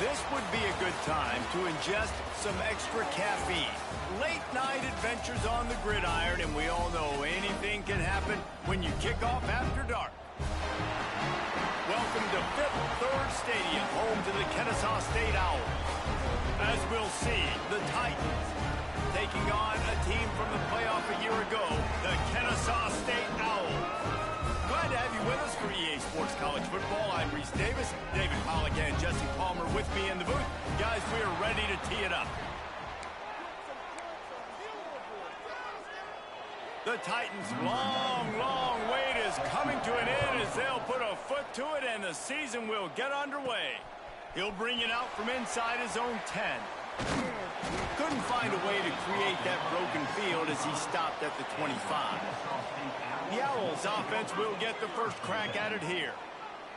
This would be a good time to ingest some extra caffeine. Late night adventures on the gridiron, and we all know anything can happen when you kick off after dark. Welcome to Fifth Third Stadium, home to the Kennesaw State Owls. As we'll see, the Titans taking on a team from the playoff a year ago, the Kennesaw.State Owls. Glad to have you with us for EA Sports College Football. I'm Reese Davis, David Pollack and Jesse Palmer with me in the booth. Guys, we are ready to tee it up. The Titans' long wait is coming to an end as they'll put a foot to it and the season will get underway. He'll bring it out from inside his own 10. Couldn't find a way to create that broken field as he stopped at the 25. The Owls offense will get the first crack at it here.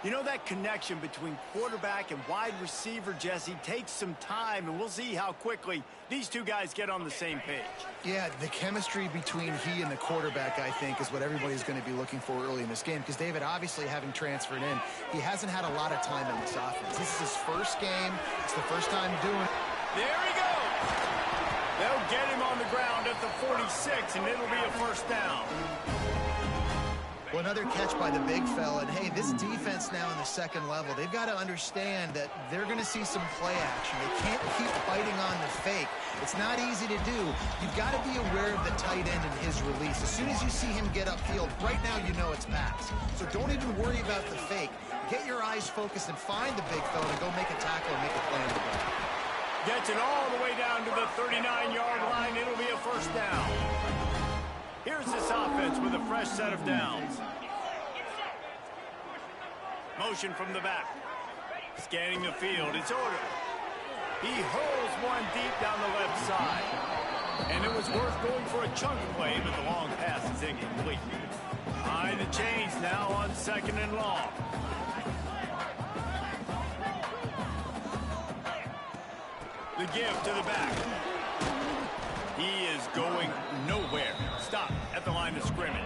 You know, that connection between quarterback and wide receiver, Jesse, takes some time, and we'll see how quickly these two guys get on the same page. Yeah, the chemistry between he and the quarterback, I think, is what everybody's going to be looking for early in this game. Because David, obviously, having transferred in, he hasn't had a lot of time in this offense. This is his first game. It's the first time doing it. There he goes. They'll get him on the ground at the 46, and it'll be a first down. Well, another catch by the big fella. And, hey, this defense now in the second level, they've got to understand that they're going to see some play action. They can't keep biting on the fake. It's not easy to do. You've got to be aware of the tight end and his release. As soon as you see him get upfield, right now you know it's pass. So don't even worry about the fake. Get your eyes focused and find the big fella to go make a tackle and make a play on the ball. Gets it all the way down to the 39-yard line. It'll be a first down. Here's this offense with a fresh set of downs. Motion from the back. Scanning the field. It's ordered. He hurls one deep down the left side. And it was worth going for a chunk play, but the long pass is incomplete. Behind the chains now on second and long. The give to the back. He is going nowhere. Stop at the line of scrimmage.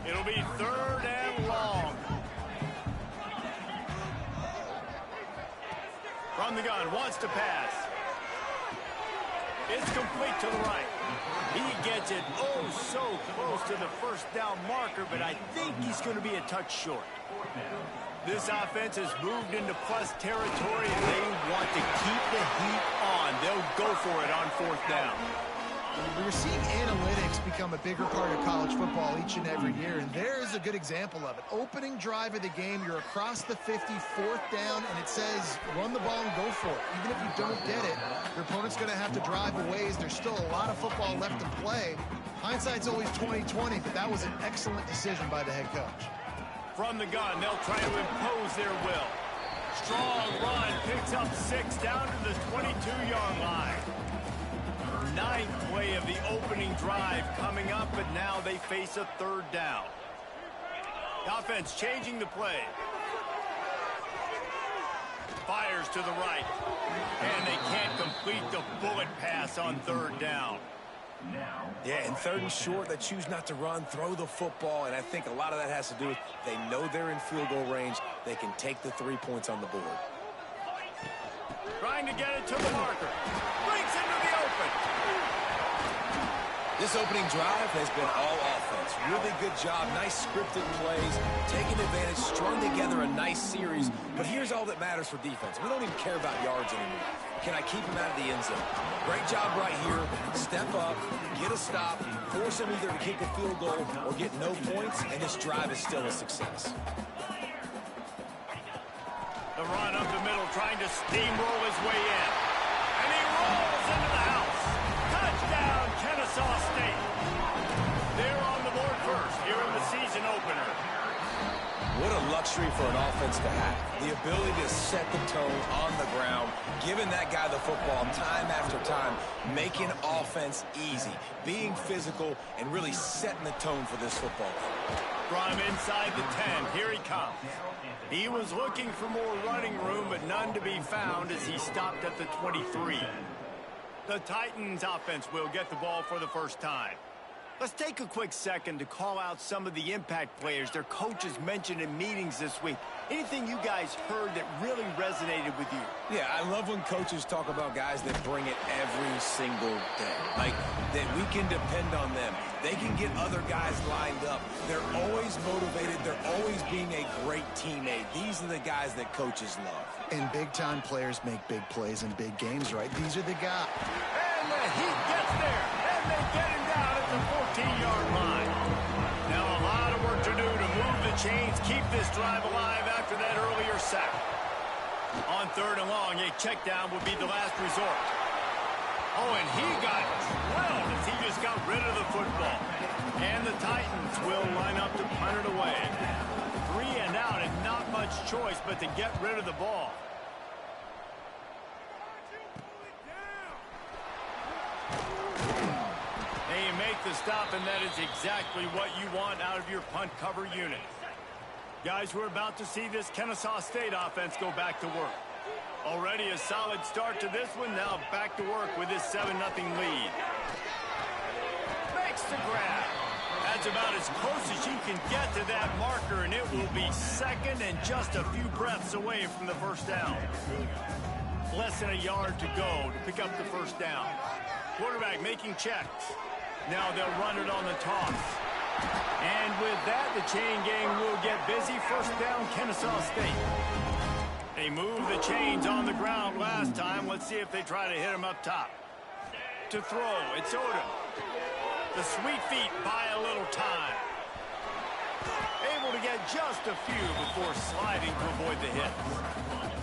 It'll be third and long. From the gun, wants to pass. It's complete to the right. He gets it oh so close to the first down marker, but I think he's going to be a touch short. This offense has moved into plus territory, and they want to keep the heat on. They'll go for it on fourth down. We're seeing analytics become a bigger part of college football each and every year, and there's a good example of it. Opening drive of the game, you're across the 50, fourth down, and it says run the ball and go for it. Even if you don't get it, your opponent's going to have to drive a ways. There's still a lot of football left to play. Hindsight's always 20/20, but that was an excellent decision by the head coach. From the gun, they'll try to impose their will. Strong run, picks up 6 down to the 22-yard line. Ninth play of the opening drive coming up, but now they face a third down. The offense changing the play. Fires to the right. And they can't complete the bullet pass on third down. Yeah, in third and short, they choose not to run, throw the football, and I think a lot of that has to do with they know they're in field goal range. They can take the 3 points on the board. Trying to get it to the marker. Breaks into the open. This opening drive has been all offense. Really good job, nice scripted plays, taking advantage, strung together a nice series. But here's all that matters for defense. We don't even care about yards anymore. Can I keep him out of the end zone? Great job right here. Step up, get a stop, force him either to kick a field goal or get no points, and this drive is still a success. The run up the middle, trying to steamroll his way in. And he rolls into the house. Touchdown, Kennesaw State. They're on the board first here in the season opener. What a luxury for an offense to have. The ability to set the tone on the ground, giving that guy the football time after time, making offense easy, being physical, and really setting the tone for this football game. From inside the 10, here he comes. He was looking for more running room, but none to be found as he stopped at the 23. The Titans offense will get the ball for the first time. Let's take a quick second to call out some of the impact players their coaches mentioned in meetings this week. Anything you guys heard that really resonated with you? Yeah, I love when coaches talk about guys that bring it every single day. Like, that we can depend on them. They can get other guys lined up. They're always motivated. They're always being a great teammate. These are the guys that coaches love. And big-time players make big plays in big games, right? These are the guys. And the Heat gets there, and they get him down at the 14-yard line. Now a lot of work to do to move the chains, keep this drive alive after that earlier sack. On 3rd and long, a check down would be the last resort. Oh, and he got drilled as he just got rid of the football. And the Titans will line up to punt it away. 3 and out, and not much choice but to get rid of the ball. They make the stop, and that is exactly what you want out of your punt cover unit. Guys, we're about to see this Kennesaw State offense go back to work. Already a solid start to this one. Now back to work with this 7-0 lead. Makes the grab. That's about as close as you can get to that marker, and it will be second and just a few breaths away from the first down. Less than a yard to go to pick up the first down. Quarterback making checks. Now they'll run it on the toss. And with that, the chain gang will get busy. First down, Kennesaw State. They moved the chains on the ground last time. Let's see if they try to hit him up top. To throw, it's Odom. The sweet feet buy a little time. Able to get just a few before sliding to avoid the hit.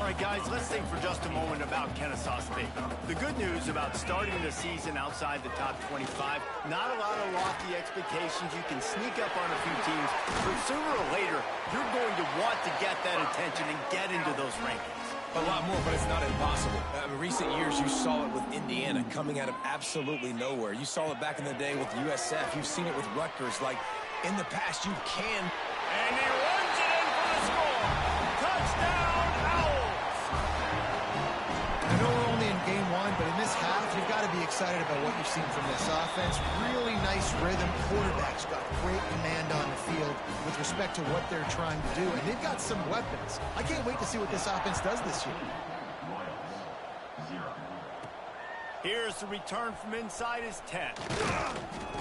All right, guys, let's think for just a moment about Kennesaw State. The good news about starting the season outside the top 25, not a lot of lofty expectations. You can sneak up on a few teams, but sooner or later, you're going to want to get that attention and get into those rankings. A lot more, but it's not impossible. In recent years, you saw it with Indiana coming out of absolutely nowhere. You saw it back in the day with USF. You've seen it with Rutgers. Like, in the past, you can. And he runs it in for the score. Touchdown, Owls. I know we're only in game one, but in this half, you've got to be excited about what you've seen from this offense. Really nice rhythm. Quarterback's got great command on the field with respect to what they're trying to do, and they've got some weapons. I can't wait to see what this offense does this year. Here's the return from inside his 10.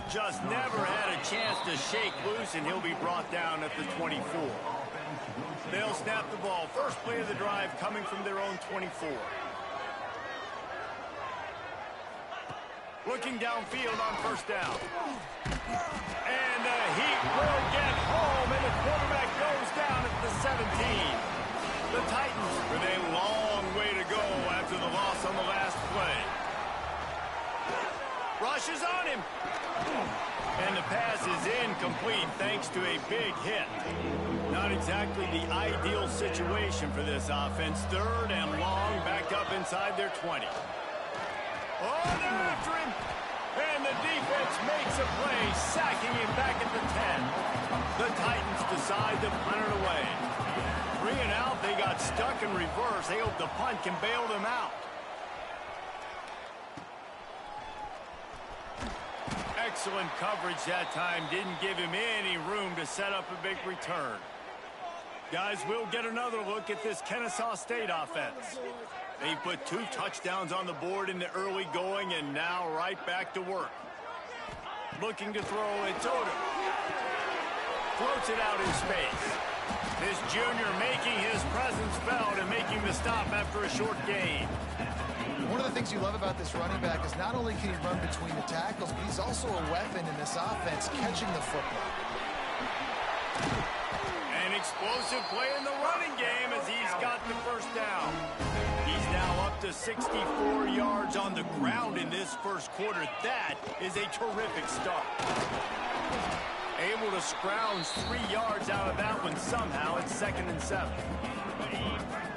Just never had a chance to shake loose, and he'll be brought down at the 24. They'll snap the ball. First play of the drive coming from their own 24. Looking downfield on first down. And the Heat will get home, and the quarterback goes down at the 17. The Titans with a long way to go after the loss on the last play. Rushes on him. And the pass is incomplete thanks to a big hit. Not exactly the ideal situation for this offense. 3rd and long, backed up inside their 20. Oh, they're after him. And the defense makes a play, sacking him back at the 10. The Titans decide to punt it away. 3 and out, they got stuck in reverse. They hope the punt can bail them out. Excellent coverage that time. Didn't give him any room to set up a big return. Guys, we'll get another look at this Kennesaw State offense. They put 2 touchdowns on the board in the early going, and now right back to work. Looking to throw, it's Odom. Floats it out in space. This junior making his presence felt and making the stop after a short gain. One of the things you love about this running back is not only can he run between the tackles, but he's also a weapon in this offense, catching the football. An explosive play in the running game as he's got the first down. He's now up to 64 yards on the ground in this first quarter. That is a terrific start. Able to scrounge 3 yards out of that one somehow. It's 2nd and 7.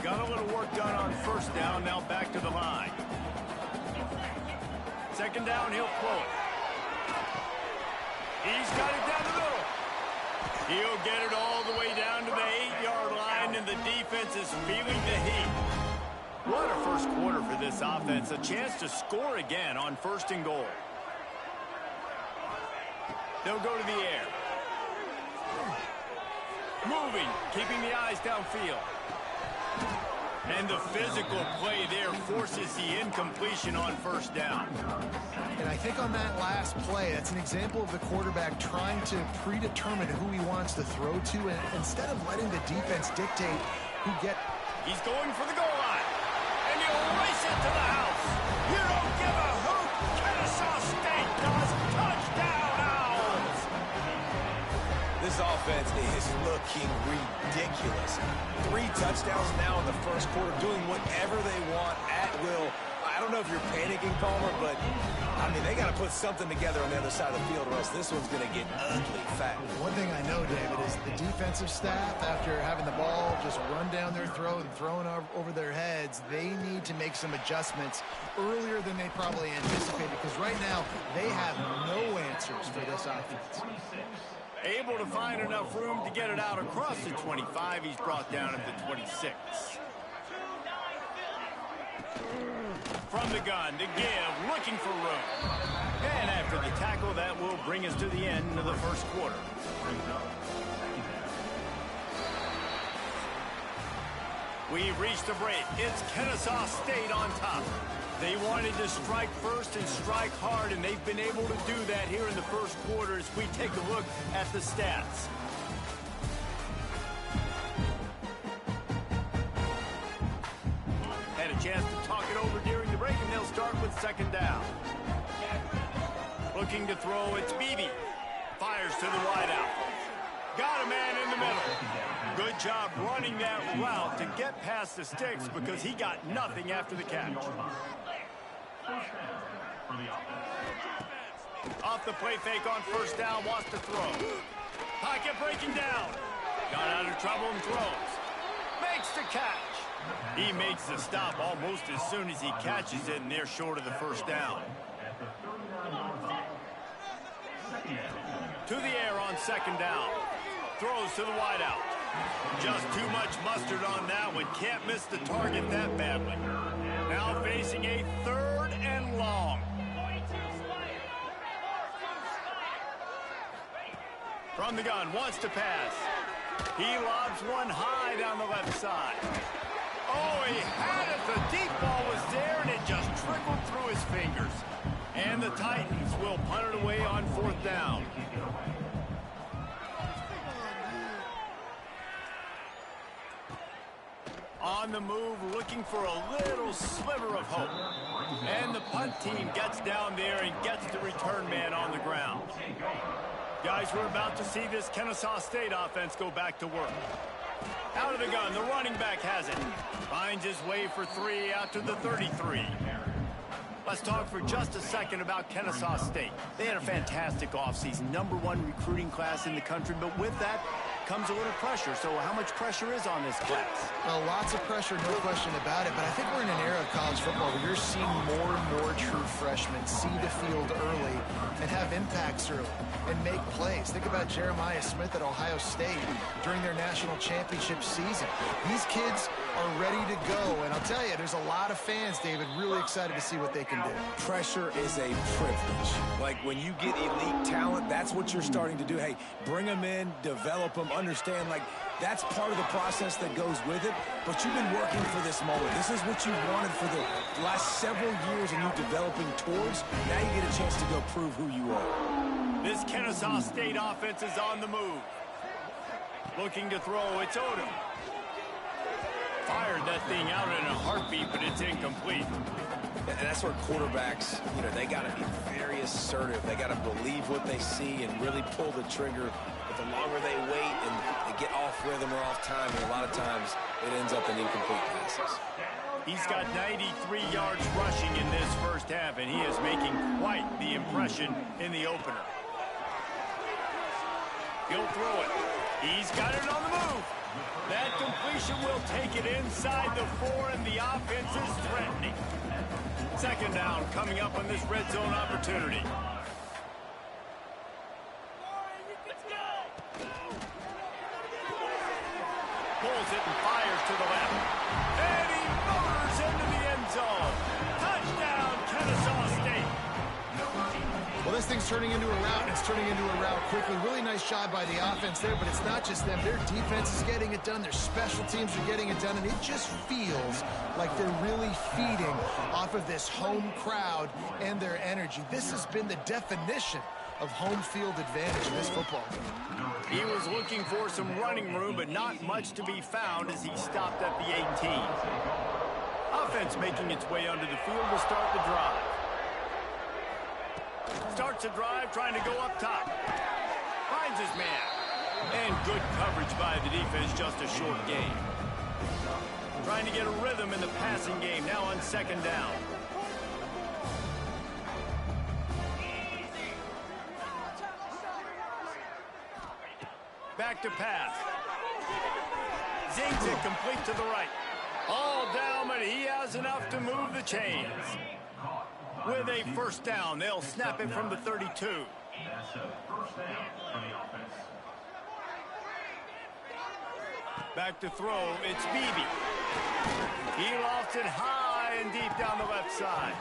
Got a little work done on first down. Now back to the line. 2nd down, he'll throw it. He's got it down the middle. He'll get it all the way down to the 8-yard line, and the defense is feeling the heat. What a first quarter for this offense. A chance to score again on 1st and goal. They'll go to the air. Moving, keeping the eyes downfield. And the physical play there forces the incompletion on first down. And I think on that last play, that's an example of the quarterback trying to predetermine who he wants to throw to, and instead of letting the defense dictate who get. He's going for the goal line. And he'll race it to the house. You don't give a hoot. Kennesaw State does. Touchdown, Owls. This offense is looking ridiculous. 3 touchdowns now in the first quarter, doing whatever they want at will. I don't know if you're panicking, Palmer, but, I mean, they got to put something together on the other side of the field, or else this one's going to get ugly fast. One thing I know, David, is the defensive staff, after having the ball just run down their throat and thrown over their heads, they need to make some adjustments earlier than they probably anticipated, because right now they have no answers for this offense. Able to find enough room to get it out across the 25. He's brought down at the 26. From the gun to give, looking for room. And after the tackle, that will bring us to the end of the first quarter. We've reached the break. It's Kennesaw State on top. They wanted to strike first and strike hard, and they've been able to do that here in the first quarter as we take a look at the stats. Had a chance to talk it over during the break, and they'll start with second down. Looking to throw, it's Beebe. Fires to the wideout. Got a man in the middle. Good job running that route to get past the sticks because he got nothing after the catch. Off the play fake on first down, wants to throw. Pocket breaking down. Got out of trouble and throws. Makes the catch. He makes the stop almost as soon as he catches it, and they're short of the first down. To the air on second down. Throws to the wideout. Just too much mustard on that one. Can't miss the target that badly. Now facing a 3rd and long. From the gun, wants to pass. He lobs one high down the left side. Oh, he had it. The deep ball was there, and it just trickled through his fingers. And the Titans will punt it away on 4th down. On the move, looking for a little sliver of hope. And the punt team gets down there and gets the return man on the ground. Guys, we're about to see this Kennesaw State offense go back to work. Out of the gun, the running back has it. Finds his way for 3 out to the 33. Let's talk for just a second about Kennesaw State. They had a fantastic offseason, #1 recruiting class in the country, but with that comes a little pressure. So how much pressure is on this class? Well, lots of pressure, no question about it, but I think we're in an era of college football where you're seeing more and more true freshmen see the field early and have impacts early and make plays. Think about Jeremiah Smith at Ohio State during their national championship season. These kids are ready to go, and I'll tell you, there's a lot of fans, David, really excited to see what they can do. Pressure is a privilege. Like, when you get elite talent, that's what you're starting to do. Hey, bring them in, develop them, understand, like, that's part of the process that goes with it, but you've been working for this moment. This is what you wanted for the last several years, and you developing towards. Now you get a chance to go prove who you are. This Kennesaw State offense is on the move. Looking to throw, it's Odom. Fired that thing out in a heartbeat, but it's incomplete. And that's where quarterbacks, you know, they got to be very assertive. They got to believe what they see and really pull the trigger. But the longer they wait and they get off rhythm or off timing, a lot of times it ends up in incomplete passes. He's got 93 yards rushing in this first half, and he is making quite the impression in the opener. He'll throw it. He's got it on the move. That completion will take it inside the 4, and the offense is threatening. Second down coming up on this red zone opportunity. Pulls it and fires to the left. And he motors into the end zone. Touchdown, Kennesaw State. Well, this thing's turning into a rout, and it's turning into a rout quickly. Really nice job by the offense there, but it's not just them. Their defense is getting it done. Their special teams are getting it done, and it just feels like they're really feeding off of this home crowd and their energy. This has been the definition of home field advantage in this football game. He was looking for some running room, but not much to be found as he stopped at the 18. Offense making its way onto the field to start the drive. Starts the drive trying to go up top. Finds his man. And good coverage by the defense, just a short gain. Trying to get a rhythm in the passing game now on second down. Back to pass. Zings it complete to the right. All down, but he has enough to move the chains. With a first down, they'll snap it from the 32. That's a first down for the offense. Back to throw, it's Beebe. He lofts it high and deep down the left side.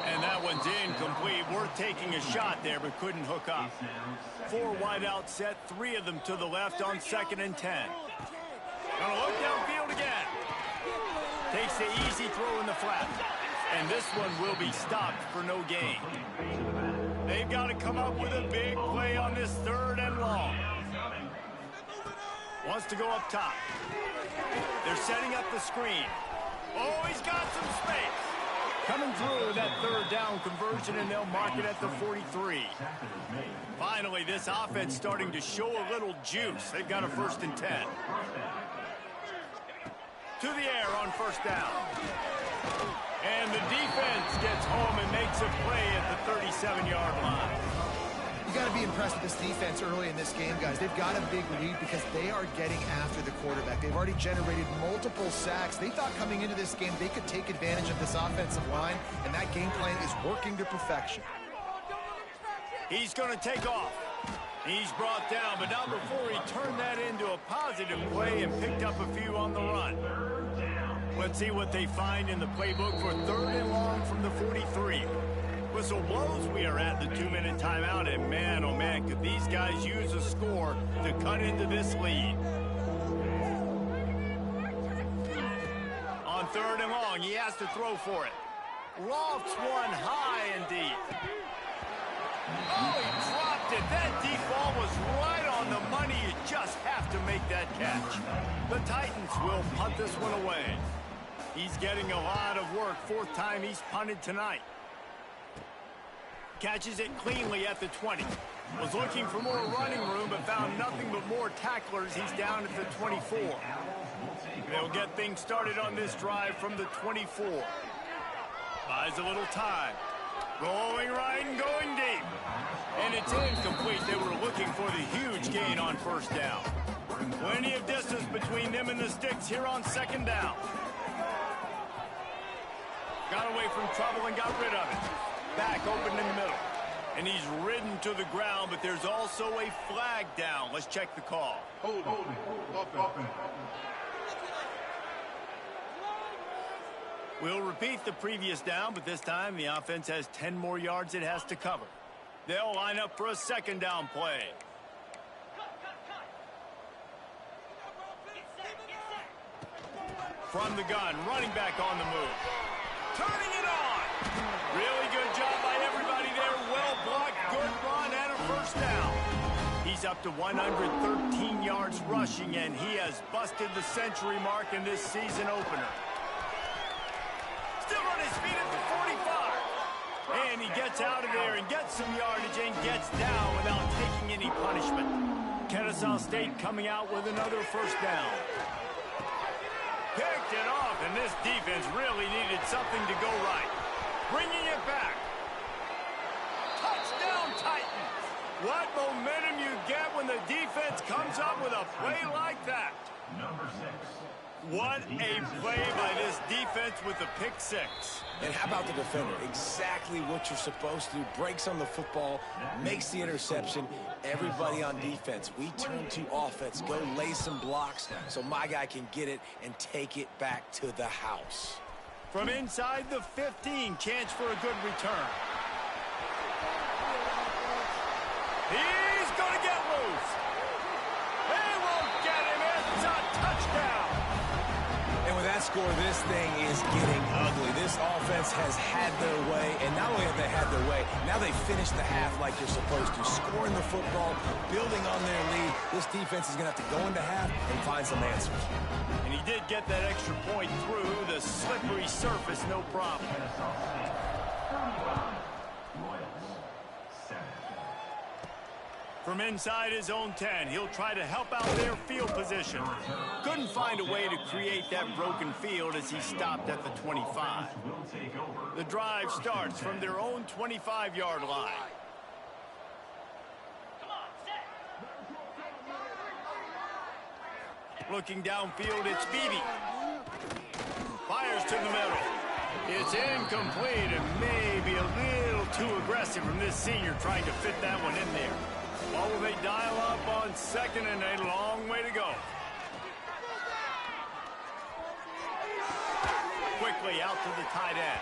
And that one's incomplete. Worth taking a shot there, but couldn't hook up. 4 wide out set, 3 of them to the left on 2nd and 10. Gonna look downfield again. Takes the easy throw in the flat. And this one will be stopped for no gain. They've got to come up with a big play on this 3rd and long. Wants to go up top. They're setting up the screen. Oh, he's got some space. Coming through with that 3rd down conversion, and they'll mark it at the 43. Finally, this offense starting to show a little juice. They've got a 1st and 10. To the air on 1st down. And the defense gets home and makes a play at the 37-yard line. You got to be impressed with this defense early in this game, guys. They've got a big lead because they are getting after the quarterback. They've already generated multiple sacks. They thought coming into this game they could take advantage of this offensive line, and that game plan is working to perfection. He's going to take off. He's brought down, but not before he turned that into a positive play and picked up a few on the run. Let's see what they find in the playbook for 3rd and long from the 43. Whistle blows, we are at the 2-minute timeout, and man, oh man, could these guys use a score to cut into this lead. On 3rd and long, he has to throw for it. Lofts one high and deep. Oh, he dropped it. That deep ball was right on the money. You just have to make that catch. The Titans will punt this one away. He's getting a lot of work. 4th time he's punted tonight. Catches it cleanly at the 20. Was looking for more running room, but found nothing but more tacklers. He's down at the 24. They'll get things started on this drive from the 24. Buys a little time. Going right and going deep. And it's incomplete. They were looking for the huge gain on 1st down. Plenty of distance between them and the sticks here on 2nd down. Got away from trouble and got rid of it. Back open in the middle. And he's ridden to the ground, but there's also a flag down. Let's check the call. Hold. We'll repeat the previous down, but this time the offense has 10 more yards it has to cover. They'll line up for a 2nd down play. From the gun, running back on the move. Turning it on. Really good job by everybody there. Well blocked, good run, and a 1st down. He's up to 113 yards rushing, and he has busted the century mark in this season opener. Still on his feet at the 45. And he gets out of there and gets some yardage and gets down without taking any punishment. Kennesaw State coming out with another 1st down. Picked it off, and this defense really needed something to go right. Bringing it back. Touchdown, Titans. What momentum you get when the defense comes up with a play like that. Number 6. What a play by this defense with the pick 6. And how about the defender? Exactly what you're supposed to do. Breaks on the football, makes the interception. Everybody on defense, we turn to offense. Go lay some blocks so my guy can get it and take it back to the house. From inside the 15, chance for a good return. score, this thing is getting ugly. This offense has had their way, and not only have they had their way, now they finished the half like they're supposed to, scoring the football, building on their lead. This defense is going to have to go into half and find some answers. And he did get that extra point through the slippery surface, no problem. From inside his own 10, he'll try to help out their field position. Couldn't find a way to create that broken field as he stopped at the 25. The drive starts from their own 25-yard line. Looking downfield, it's Beebe. Fires to the middle. It's incomplete and maybe a little too aggressive from this senior trying to fit that one in there. What will they dial up on second and a long way to go? Quickly out to the tight end.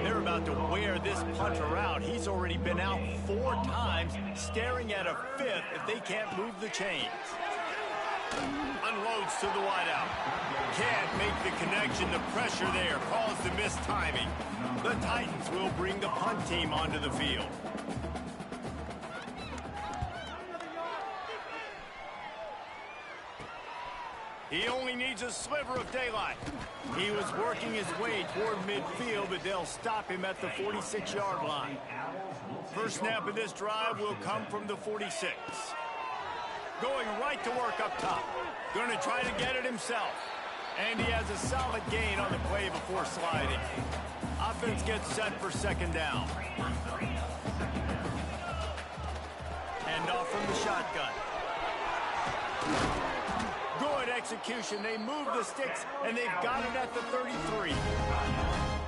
They're about to wear this punter out. He's already been out 4 times, staring at a 5th if they can't move the chains. Unloads to the wideout. Can't make the connection. The pressure there caused the missed timing. The Titans will bring the punt team onto the field. He only needs a sliver of daylight. He was working his way toward midfield, but they'll stop him at the 46-yard line. First snap of this drive will come from the 46. Going right to work up top. Going to try to get it himself. And he has a solid gain on the play before sliding. Offense gets set for second down. Hand off from the shotgun. Good execution. They move the sticks, and they've got it at the 33.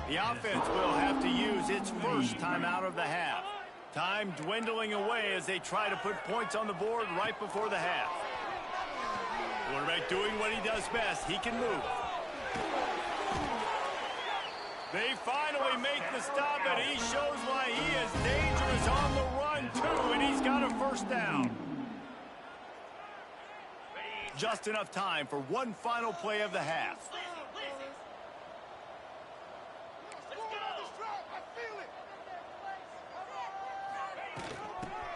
The offense will have to use its first timeout of the half. Time dwindling away as they try to put points on the board right before the half. Quarterback doing what he does best. He can move. They finally make the stop, and he shows why he is dangerous on the run, too, and he's got a first down. Just enough time for one final play of the half.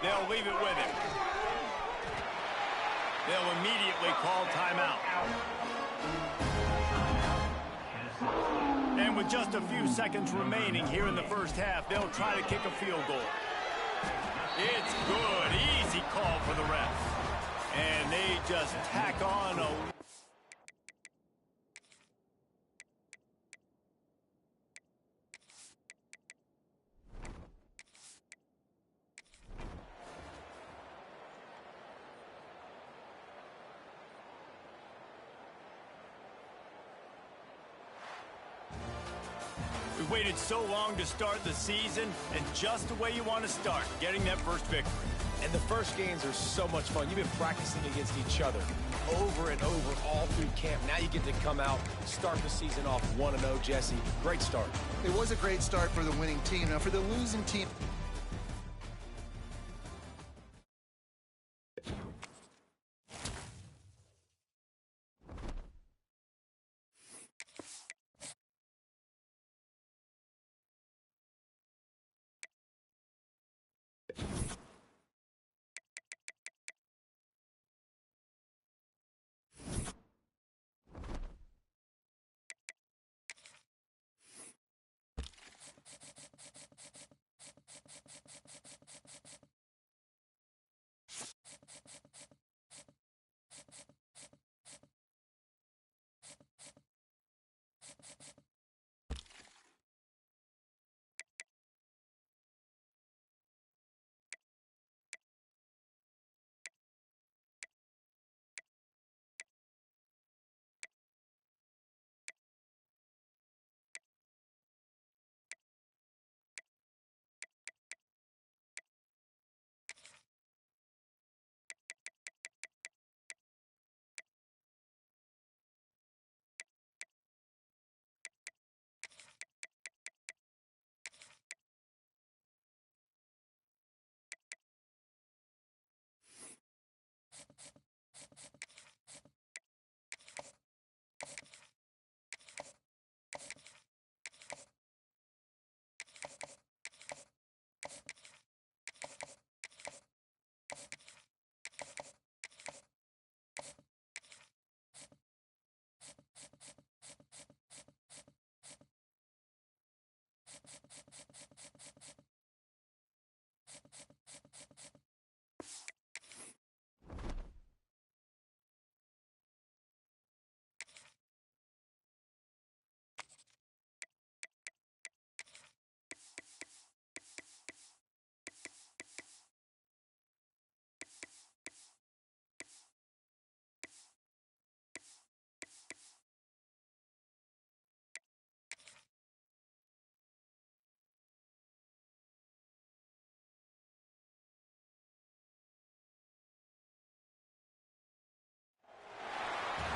They'll leave it with him. They'll immediately call timeout. And with just a few seconds remaining here in the first half, they'll try to kick a field goal. It's good. Easy call for the refs. And they just tack on a... We waited so long to start the season, and just the way you want to start, getting that first victory. And the first games are so much fun. You've been practicing against each other over and over all through camp. Now you get to come out, start the season off 1-0, Jesse. Great start. It was a great start for the winning team. Now, for the losing team...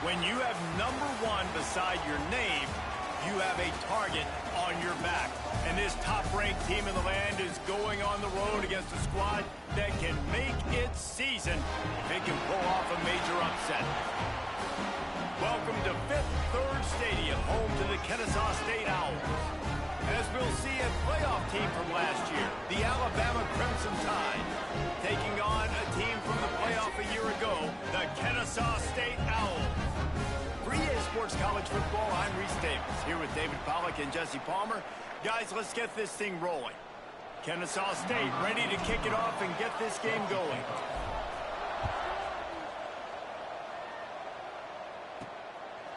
When you have number 1 beside your name, you have a target on your back. And this top-ranked team in the land is going on the road against a squad that can make its season if it can pull off a major upset. Welcome to Fifth Third Stadium, home to the Kennesaw-State Owls. As we'll see a playoff team from last year, the Alabama Crimson Tide, taking on a team from the playoff a year ago, the Kennesaw-State Owls. For EA Sports College Football, I'm Reese Davis, here with David Pollack and Jesse Palmer. Guys, let's get this thing rolling. Kennesaw State ready to kick it off and get this game going.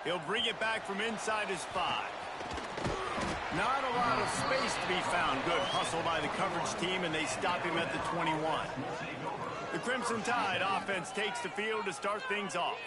He'll bring it back from inside his 5. Not a lot of space to be found. Good hustle by the coverage team, and they stop him at the 21. The Crimson Tide offense takes the field to start things off.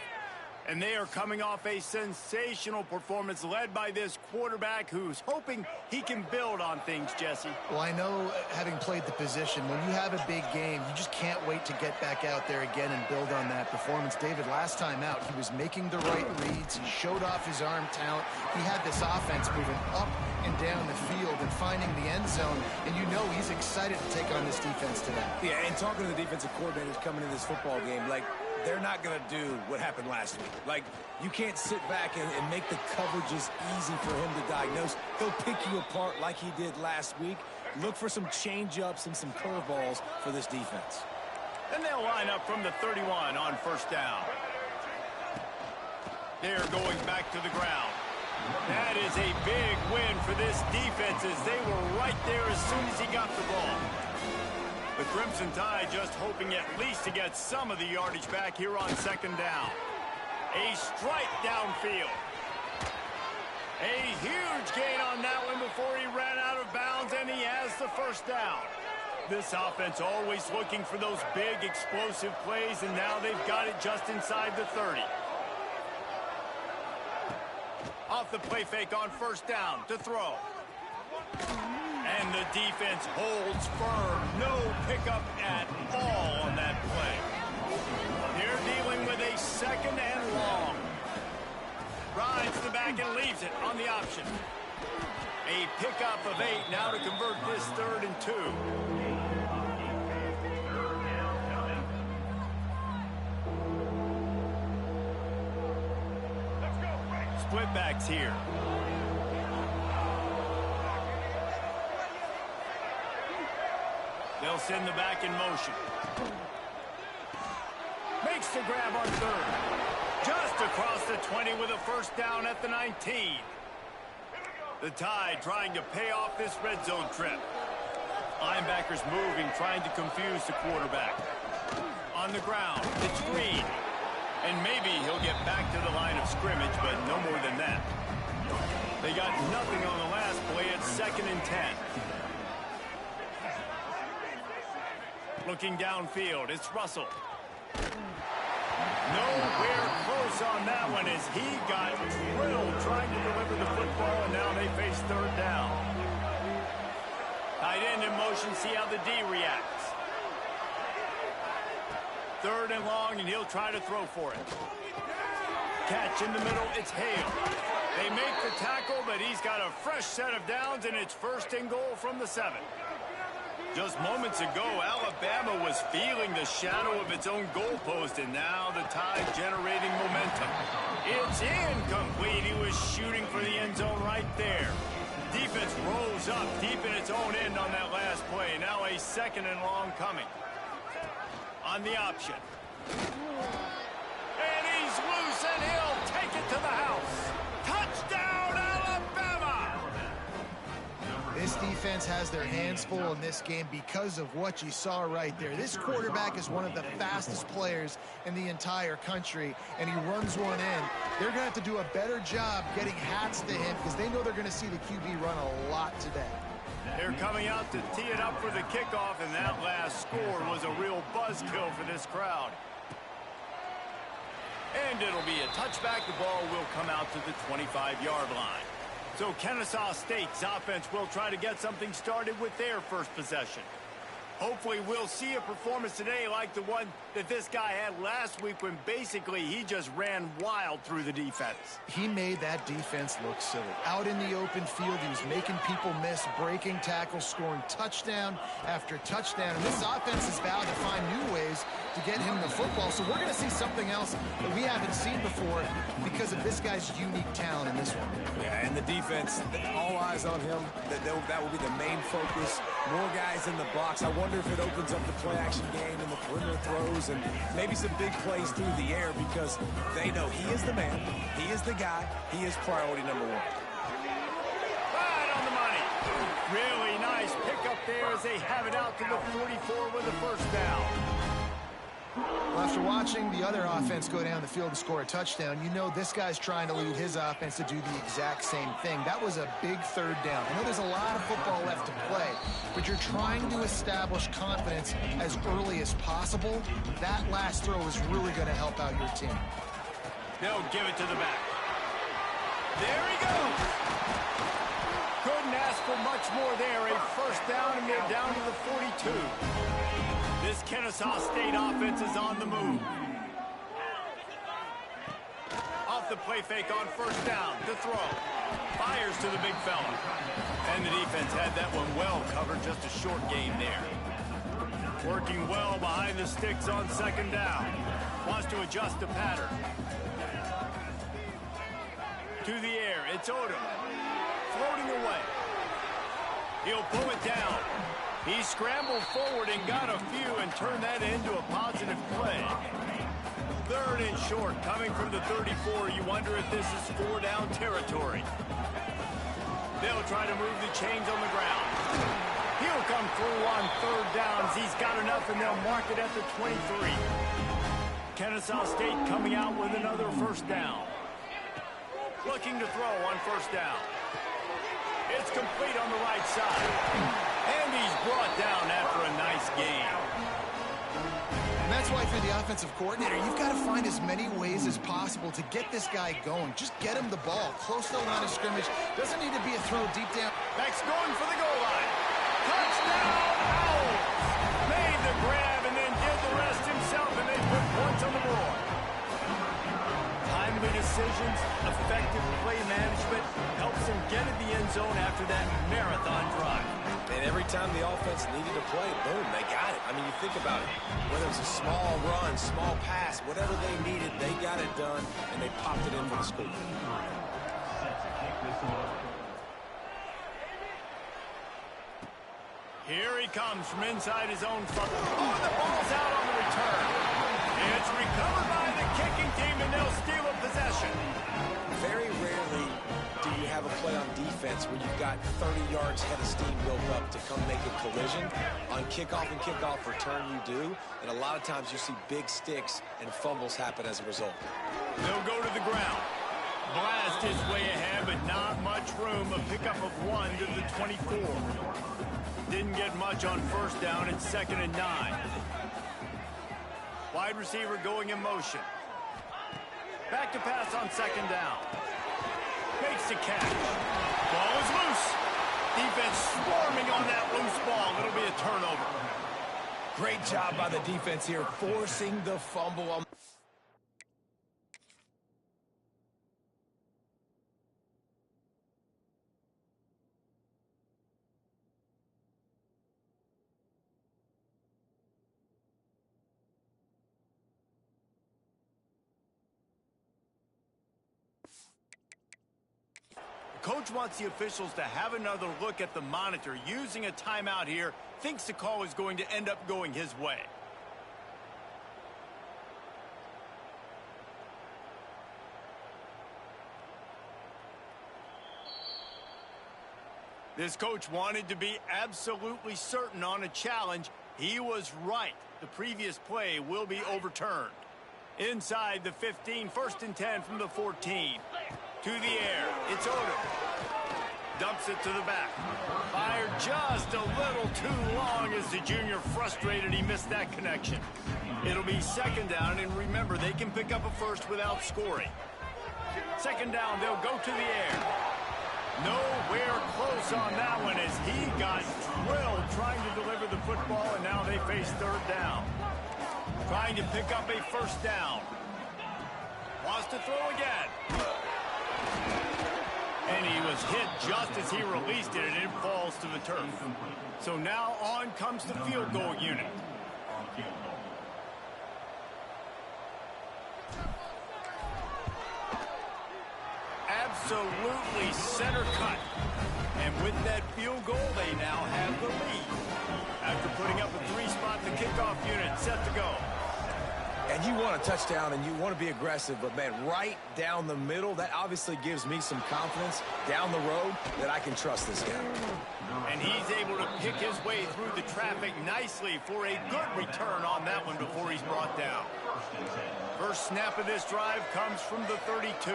And they are coming off a sensational performance led by this quarterback who's hoping he can build on things, Jesse. Well, I know, having played the position, when you have a big game, you just can't wait to get back out there again and build on that performance. David, last time out, he was making the right reads. He showed off his arm talent. He had this offense moving up and down the field and finding the end zone. And you know he's excited to take on this defense today. Yeah, and talking to the defensive coordinators coming into this football game, like, they're not going to do what happened last week. Like, you can't sit back and make the coverages easy for him to diagnose. He'll pick you apart like he did last week. Look for some change-ups and some curveballs for this defense. And they'll line up from the 31 on first down. They're going back to the ground. That is a big win for this defense as they were right there as soon as he got the ball. The Crimson Tide just hoping at least to get some of the yardage back here on second down. A strike downfield. A huge gain on that one before he ran out of bounds, and he has the first down. This offense always looking for those big explosive plays, and now they've got it just inside the 30. Off the play fake on first down to throw. And the defense holds firm. No pickup at all on that play. They're dealing with a second and long. Rides the back and leaves it on the option. A pickup of 8 now to convert this 3rd and 2. Split backs here. They'll send the back in motion. Makes the grab on 3rd. Just across the 20 with a first down at the 19. The Tide trying to pay off this red zone trip. Linebackers moving, trying to confuse the quarterback. On the ground, it's Green. And maybe he'll get back to the line of scrimmage, but no more than that. They got nothing on the last play. It's 2nd and 10. Looking downfield, it's Russell. Nowhere close on that one as he got drilled trying to deliver the football, and now they face 3rd down. Tight end in motion, see how the D reacts. 3rd and long, and he'll try to throw for it. Catch in the middle, it's Hale. They make the tackle, but he's got a fresh set of downs, and it's 1st and goal from the 7. Just moments ago, Alabama was feeling the shadow of its own goalpost, and now the Tide generating momentum. It's incomplete. He was shooting for the end zone right there. Defense rose up deep in its own end on that last play. Now a 2nd and long coming. On the option. And he's loose, and he'll take it to the house. Touchdown, Alabama! This defense has their hands full in this game because of what you saw right there. This quarterback is one of the fastest players in the entire country, and he runs one in. They're going to have to do a better job getting hats to him because they know they're going to see the QB run a lot today. They're coming out to tee it up for the kickoff, and that last score was a real buzzkill for this crowd. And it'll be a touchback. The ball will come out to the 25-yard line. So Kennesaw State's offense will try to get something started with their first possession. Hopefully we'll see a performance today like the one that this guy had last week when basically he just ran wild through the defense. He made that defense look silly. Out in the open field, he was making people miss, breaking tackles, scoring touchdown after touchdown. And this offense has vowed to find new ways to get him the football. So we're going to see something else that we haven't seen before because of this guy's unique talent in this one. Yeah, and the defense, all eyes on him. That will be the main focus. More guys in the box. I wonder if it opens up the play-action game and the perimeter throws and maybe some big plays through the air because they know he is the man, he is the guy, he is priority number one. Right on the money. Really nice pickup there as they have it out to the 44 with a first down. Well, after watching the other offense go down the field and score a touchdown, you know this guy's trying to lead his offense to do the exact same thing. That was a big third down. I know there's a lot of football left to play, but you're trying to establish confidence as early as possible. That last throw is really going to help out your team. They'll give it to the back. There he goes. Couldn't ask for much more there. A first down, and they're down to the 42. This Kennesaw State offense is on the move. Off the play fake on first down. To throw. Fires to the big fella. And the defense had that one well covered. Just a short game there. Working well behind the sticks on second down. Wants to adjust the pattern. To the air. It's Odom. Floating away. He'll pull it down. He scrambled forward and got a few and turned that into a positive play. Third and short coming from the 34. You wonder if this is four-down territory. They'll try to move the chains on the ground. He'll come through on third downs. He's got enough, and they'll mark it at the 23. Kennesaw State coming out with another first down. Looking to throw on first down. It's complete on the right side. And he's brought down after a nice game. And that's why if you're the offensive coordinator, you've got to find as many ways as possible to get this guy going. Just get him the ball. Close to the line of scrimmage. Doesn't need to be a throw deep down. Beck's going for the goal line. Touchdown! Owls! Made the grab and then did the rest himself, and they put points on the board. Timely decisions, effective play management helps them get in the end zone after that marathon drive. And every time the offense needed to play, boom, they got it. I mean, you think about it. Whether it's a small run, small pass, whatever they needed, they got it done, and they popped it in for the score. Here he comes from inside his own 5. Oh, the ball's out on the return. It's recovered by the kicking team, and they'll steal a possession. Very rarely do you have a play on defense where you've got 30 yards head of steam built up to come make a collision. On kickoff and kickoff return you do, and a lot of times you see big sticks and fumbles happen as a result. They'll go to the ground. Blast his way ahead, but not much room. A pickup of 1 to the 24. Didn't get much on first down. It's 2nd and 9. Wide receiver going in motion. Back to pass on second down. Makes the catch. Ball is loose. Defense swarming on that loose ball. It'll be a turnover. Great job by the defense here, forcing the fumble on. Coach wants the officials to have another look at the monitor. Using a timeout here, thinks the call is going to end up going his way. This coach wanted to be absolutely certain on a challenge. He was right. The previous play will be overturned. Inside the 15, 1st and 10 from the 14. To the air, it's Odom. Dumps it to the back. Fired just a little too long as the junior frustrated he missed that connection. It'll be 2nd down, and remember, they can pick up a first without scoring. 2nd down, they'll go to the air. Nowhere close on that one as he got drilled trying to deliver the football, and now they face 3rd down. Trying to pick up a 1st down. Wants to throw again. And he was hit just as he released it, and it falls to the turf. So now on comes the field goal unit. Absolutely center cut. And with that field goal, they now have the lead. After putting up a 3-spot, the kickoff unit set to go. And you want a touchdown and you want to be aggressive, but man, right down the middle, that obviously gives me some confidence down the road that I can trust this guy. And he's able to pick his way through the traffic nicely for a good return on that one before he's brought down. First snap of this drive comes from the 32.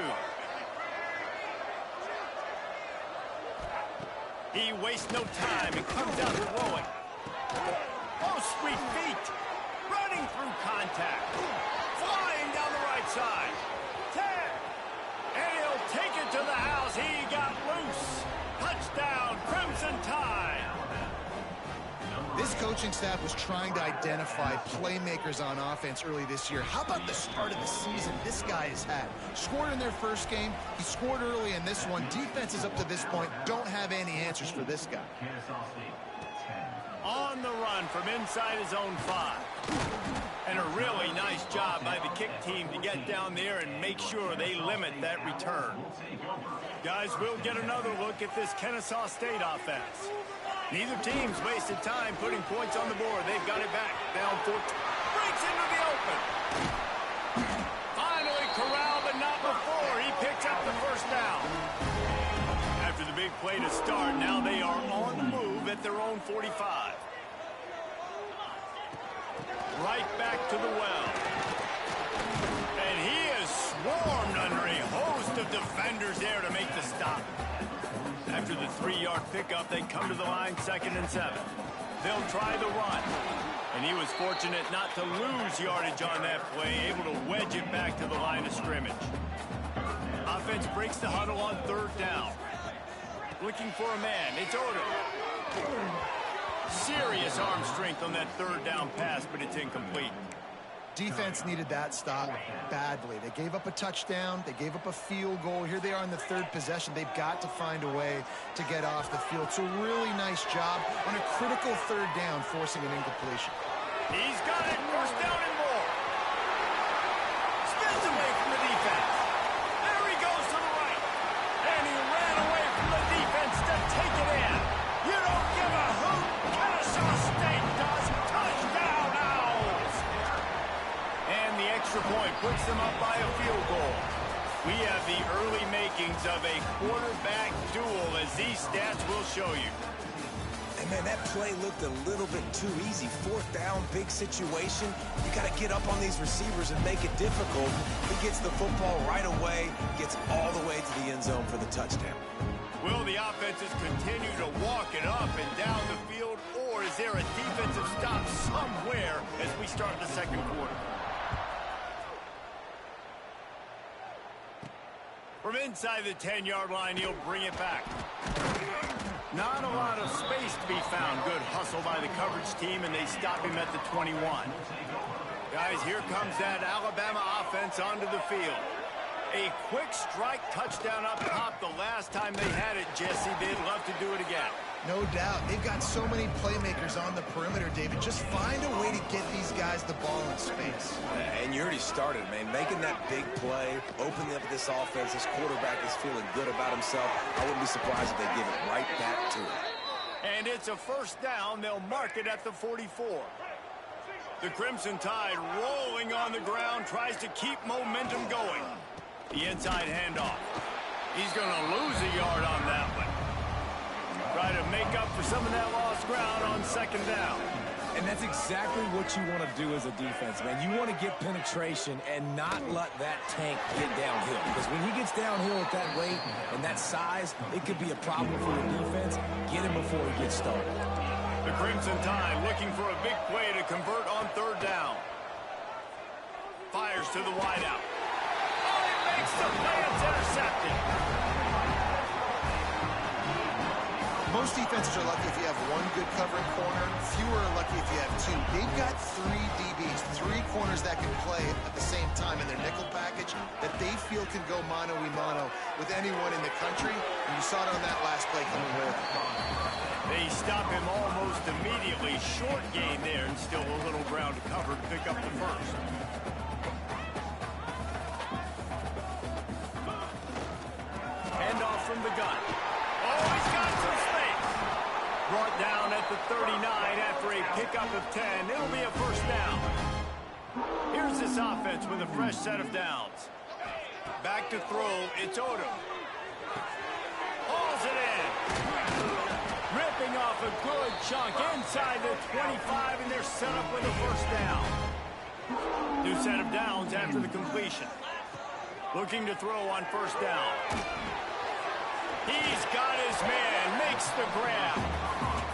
He wastes no time and comes out throwing. Oh, sweet feet. Running through contact. Flying down the right side. 10. And he'll take it to the house. He got loose. Touchdown, Crimson Tide. This coaching staff was trying to identify playmakers on offense early this year. How about the start of the season this guy has had? Scored in their first game. He scored early in this one. Defenses up to this point don't have any answers for this guy. On the run from inside his own 5. And a really nice job by the kick team to get down there and make sure they limit that return. Guys, we'll get another look at this Kennesaw State offense. Neither team's wasted time putting points on the board. They've got it back. Down 14. Breaks into the open. Finally corralled, but not before. He picks up the 1st down. After the big play to start, now they are on the move at their own 45. Right back to the well. And he is swarmed under a host of defenders there to make the stop. After the 3-yard pickup, they come to the line 2nd and 7. They'll try the run. And he was fortunate not to lose yardage on that play, able to wedge it back to the line of scrimmage. Offense breaks the huddle on 3rd down. Looking for a man. It's Odom. Serious arm strength on that 3rd down pass, but it's incomplete. Defense needed that stop badly. They gave up a touchdown. They gave up a field goal. Here they are in the 3rd possession. They've got to find a way to get off the field. So really nice job on a critical 3rd down, forcing an incompletion. He's got it. 1st down and more. Spins away from the defense. There he goes to the right. And he ran away from the defense to take it in. You don't give a hoot. Kennesaw State does. Touchdown, Owls. And the extra point puts them up by a field goal. We have the early makings of a quarterback duel, as these stats will show you. And man, that play looked a little bit too easy. 4th down, big situation. You got to get up on these receivers and make it difficult. He gets the football right away, gets all the way to the end zone for the touchdown. Will the offenses continue to walk it up and down the field, or is there a defensive stop somewhere as we start the 2nd quarter? From inside the 10-yard line, he'll bring it back. Not a lot of space to be found. Good hustle by the coverage team, and they stop him at the 21. Guys, here comes that Alabama offense onto the field. A quick strike touchdown up top the last time they had it, Jesse. They'd love to do it again. No doubt. They've got so many playmakers on the perimeter, David. Just find a way to get these guys the ball in space. And you already started, man. Making that big play, opening up this offense. This quarterback is feeling good about himself. I wouldn't be surprised if they give it right back to him. And it's a 1st down. They'll mark it at the 44. The Crimson Tide rolling on the ground, tries to keep momentum going. The inside handoff. He's going to lose a yard on that one. try to make up for some of that lost ground on second down. And that's exactly what you want to do as a defense, man. You want to get penetration and not let that tank get downhill. Because when he gets downhill at that weight and that size, it could be a problem for your defense. Get him before he gets started. The Crimson Tide looking for a big play to convert on third down. Fires to the wideout. Oh, he makes the play. It's intercepted. Most defenses are lucky if you have one good covering corner. Fewer are lucky if you have two. They've got three DBs, three corners that can play at the same time in their nickel package that they feel can go mano-a-mano with anyone in the country. And you saw it on that last play coming with. They stop him almost immediately. Short gain there and still a little ground to cover to pick up the first. Handoff from the gun. Oh, he's got some space. Brought down at the 39 after a pickup of 10. It'll be a first down. Here's this offense with a fresh set of downs. Back to throw. It's Odom. Hauls it in. Ripping off a good chunk inside the 25, and they're set up with a first down. New set of downs after the completion. Looking to throw on first down. He's got his man. Makes the grab.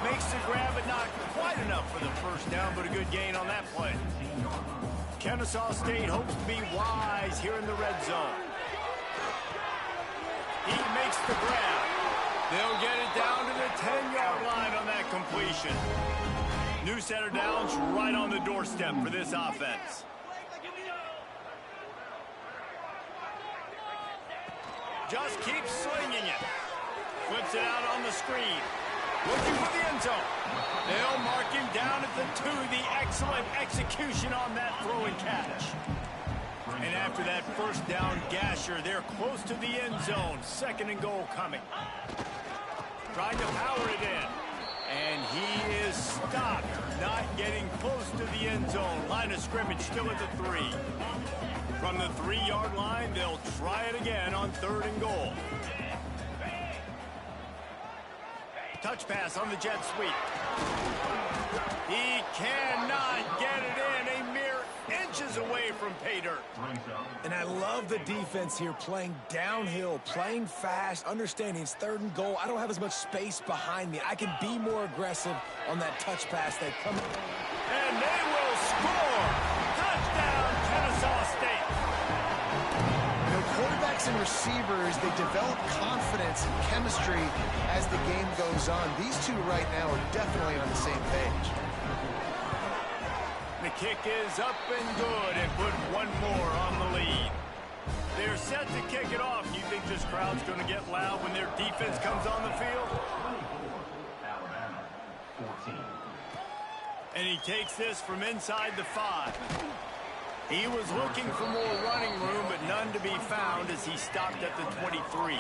Makes the grab, but not quite enough for the first down, but a good gain on that play. Kennesaw State hopes to be wise here in the red zone. He makes the grab. They'll get it down to the 10-yard line on that completion. New set of downs right on the doorstep for this offense. Just keeps slinging it. Flips it out on the screen. Looking for the end zone. They'll mark him down at the 2. The excellent execution on that throw and catch. And after that first down gasher, they're close to the end zone. Second and goal coming. Trying to power it in. And he is stopped. Not getting close to the end zone. Line of scrimmage still at the 3. From the 3-yard line, they'll try it again on third and goal. Touch pass on the jet sweep. He cannot get it in. A mere inches away from pay dirt. And I love the defense here, playing downhill, playing fast, understanding it's third and goal. I don't have as much space behind me. I can be more aggressive on that touch pass. They come. And they will score. Touchdown, Kennesaw State. Quarterbacks and receivers, they develop confidence and chemistry as the game goes on. These two right now are definitely on the same page. The kick is up and good and put one more on the lead. They're set to kick it off. You think this crowd's going to get loud when their defense comes on the field? Alabama, 14. And he takes this from inside the 5. He was looking for more running room, but none to be found as he stopped at the 23.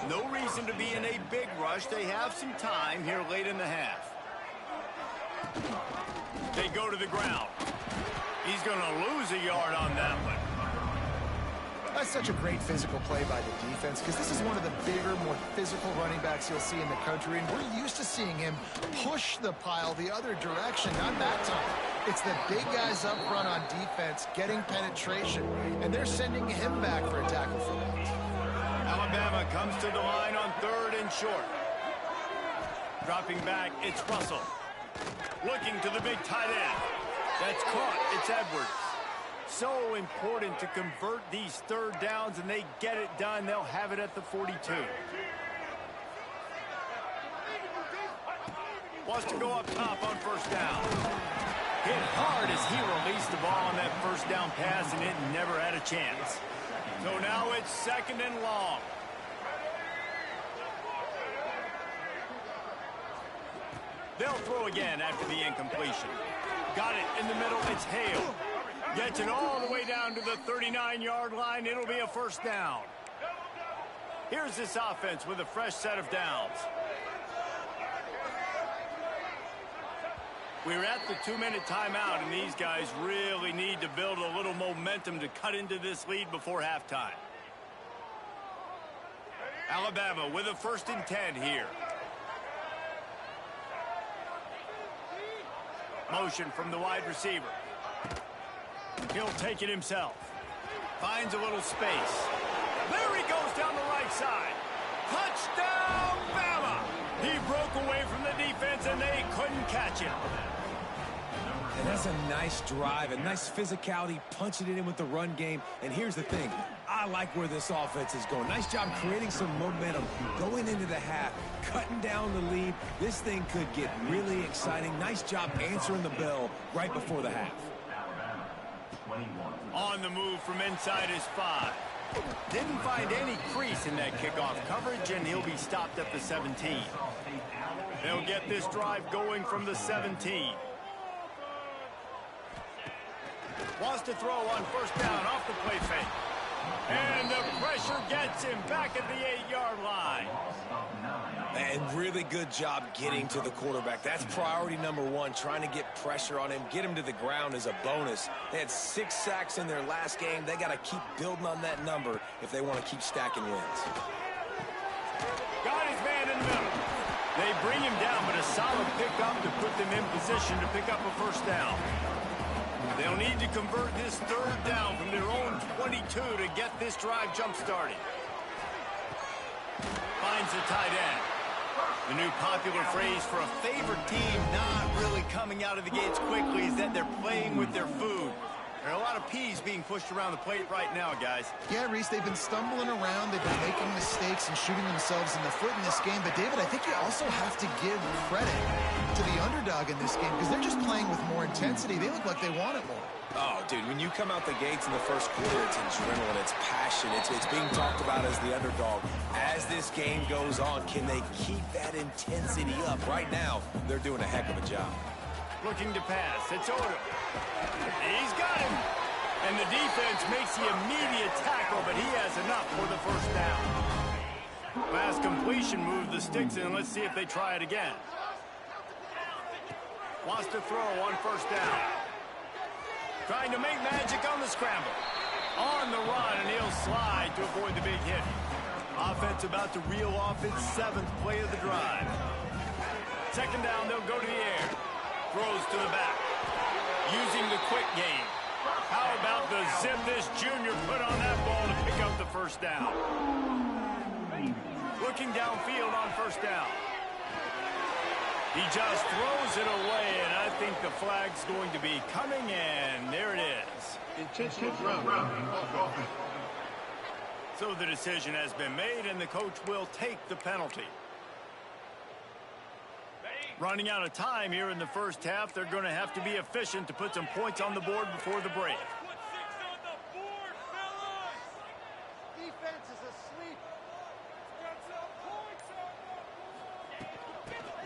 No reason to be in a big rush. They have some time here late in the half. They go to the ground. He's going to lose a yard on that one. That's such a great physical play by the defense because this is one of the bigger, more physical running backs you'll see in the country, and we're used to seeing him push the pile the other direction. Not that time. It's the big guys up front on defense getting penetration, and they're sending him back for a tackle for that. Alabama comes to the line on third and short. Dropping back, it's Russell. Looking to the big tight end. That's caught. It's Edwards. So important to convert these third downs, and they get it done. They'll have it at the 42. Wants to go up top on first down. Hit hard as he released the ball on that first down pass, and it never had a chance. So now it's second and long. They'll throw again after the incompletion. Got it in the middle. It's Hale. Gets it all the way down to the 39-yard line. It'll be a first down. Here's this offense with a fresh set of downs. We're at the 2-minute timeout, and these guys really need to build a little momentum to cut into this lead before halftime. Alabama with a 1st and 10 here. Motion from the wide receiver. He'll take it himself. Finds a little space. There he goes down the right side. Touchdown, Bama! He broke away from the defense, and they couldn't catch him. And that's a nice drive, a nice physicality, punching it in with the run game. And here's the thing. I like where this offense is going. Nice job creating some momentum, going into the half, cutting down the lead. This thing could get really exciting. Nice job answering the bell right before the half. On the move from inside his 5. Didn't find any crease in that kickoff coverage, and he'll be stopped at the 17. They'll get this drive going from the 17. Wants to throw on first down off the play fake. And the pressure gets him back at the 8-yard line. And really good job getting to the quarterback. That's priority number 1, trying to get pressure on him, get him to the ground as a bonus. They had 6 sacks in their last game. They got to keep building on that number if they want to keep stacking wins. Got his man in the middle. They bring him down, but a solid pickup to put them in position to pick up a first down. They'll need to convert this 3rd down from their own 22 to get this drive jump-started. Finds the tight end. The new popular phrase for a favorite team not really coming out of the gates quickly is that they're playing with their food. There are a lot of peas being pushed around the plate right now, guys. Yeah, Reese, they've been stumbling around. They've been making mistakes and shooting themselves in the foot in this game. But, David, I think you also have to give credit to the underdog in this game because they're just playing with more intensity. They look like they want it more. Oh, dude, when you come out the gates in the first quarter, it's adrenaline, it's passion, it's being talked about as the underdog. As this game goes on, can they keep that intensity up? Right now, they're doing a heck of a job. Looking to pass. It's Odom. He's got him. And the defense makes the immediate tackle, but he has enough for the first down. Pass completion, move the sticks in. Let's see if they try it again. Wants to throw on first down. Trying to make magic on the scramble. On the run, and he'll slide to avoid the big hit. Offense about to reel off its 7th play of the drive. 2nd down, they'll go to the air. Throws to the back. Using the quick game. How about the zip this junior put on that ball to pick up the first down? Looking downfield on first down. He just throws it away, and I think the flag's going to be coming, and there it is. Intentional grounding. So the decision has been made, and the coach will take the penalty. Running out of time here in the first half, they're going to have to be efficient to put some points on the board before the break. Defense is asleep.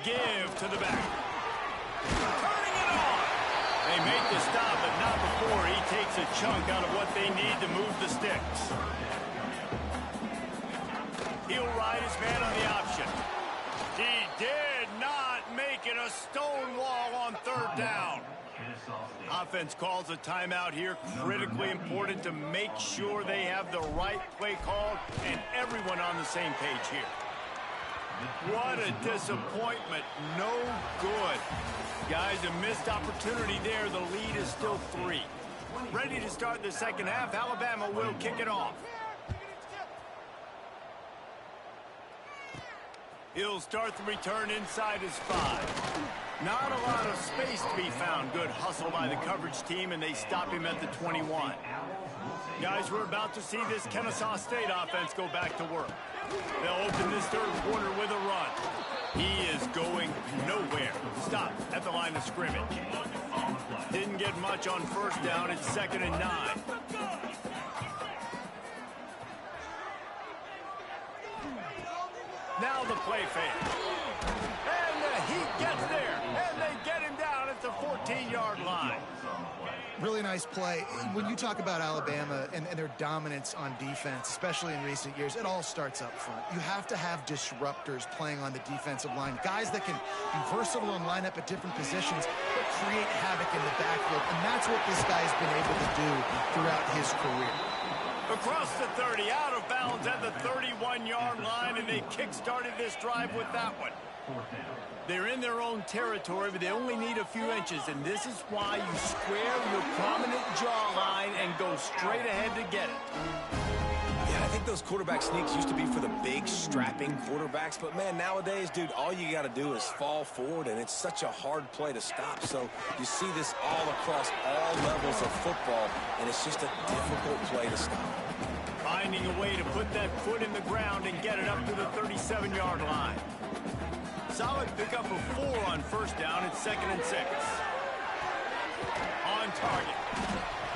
Give to the back. Turning it on. They make the stop, but not before he takes a chunk out of what they need to move the sticks. He'll ride his man on the option. He did not make it a stone wall on 3rd down. Offense calls a timeout here. Critically important to make sure they have the right play called and everyone on the same page here. What a disappointment. No good. Guys, a missed opportunity there. The lead is still 3. Ready to start the second half. Alabama will kick it off. He'll start the return inside his 5. Not a lot of space to be found. Good hustle by the coverage team, and they stop him at the 21. Guys, we're about to see this Kennesaw State offense go back to work. They'll open this 3rd quarter with a run. He is going nowhere. Stop at the line of scrimmage. Didn't get much on first down. It's 2nd and 9. Now the play fake. And the Heat gets there. And they get him down at the 14-yard line. Really nice play. When you talk about Alabama and their dominance on defense, especially in recent years, it all starts up front. You have to have disruptors playing on the defensive line, guys that can be versatile and line up at different positions, but create havoc in the backfield. And that's what this guy's been able to do throughout his career. Across the 30, out of bounds at the 31-yard line, and they kick-started this drive with that one. Fourth down. They're in their own territory, but they only need a few inches, and this is why you square your prominent jawline and go straight ahead to get it. Yeah, I think those quarterback sneaks used to be for the big, strapping quarterbacks, but man, nowadays, dude, all you got to do is fall forward, and it's such a hard play to stop. So you see this all across all levels of football, and it's just a difficult play to stop. Finding a way to put that foot in the ground and get it up to the 37-yard line. Solid pickup of 4 on first down. It's 2nd and 6. On target.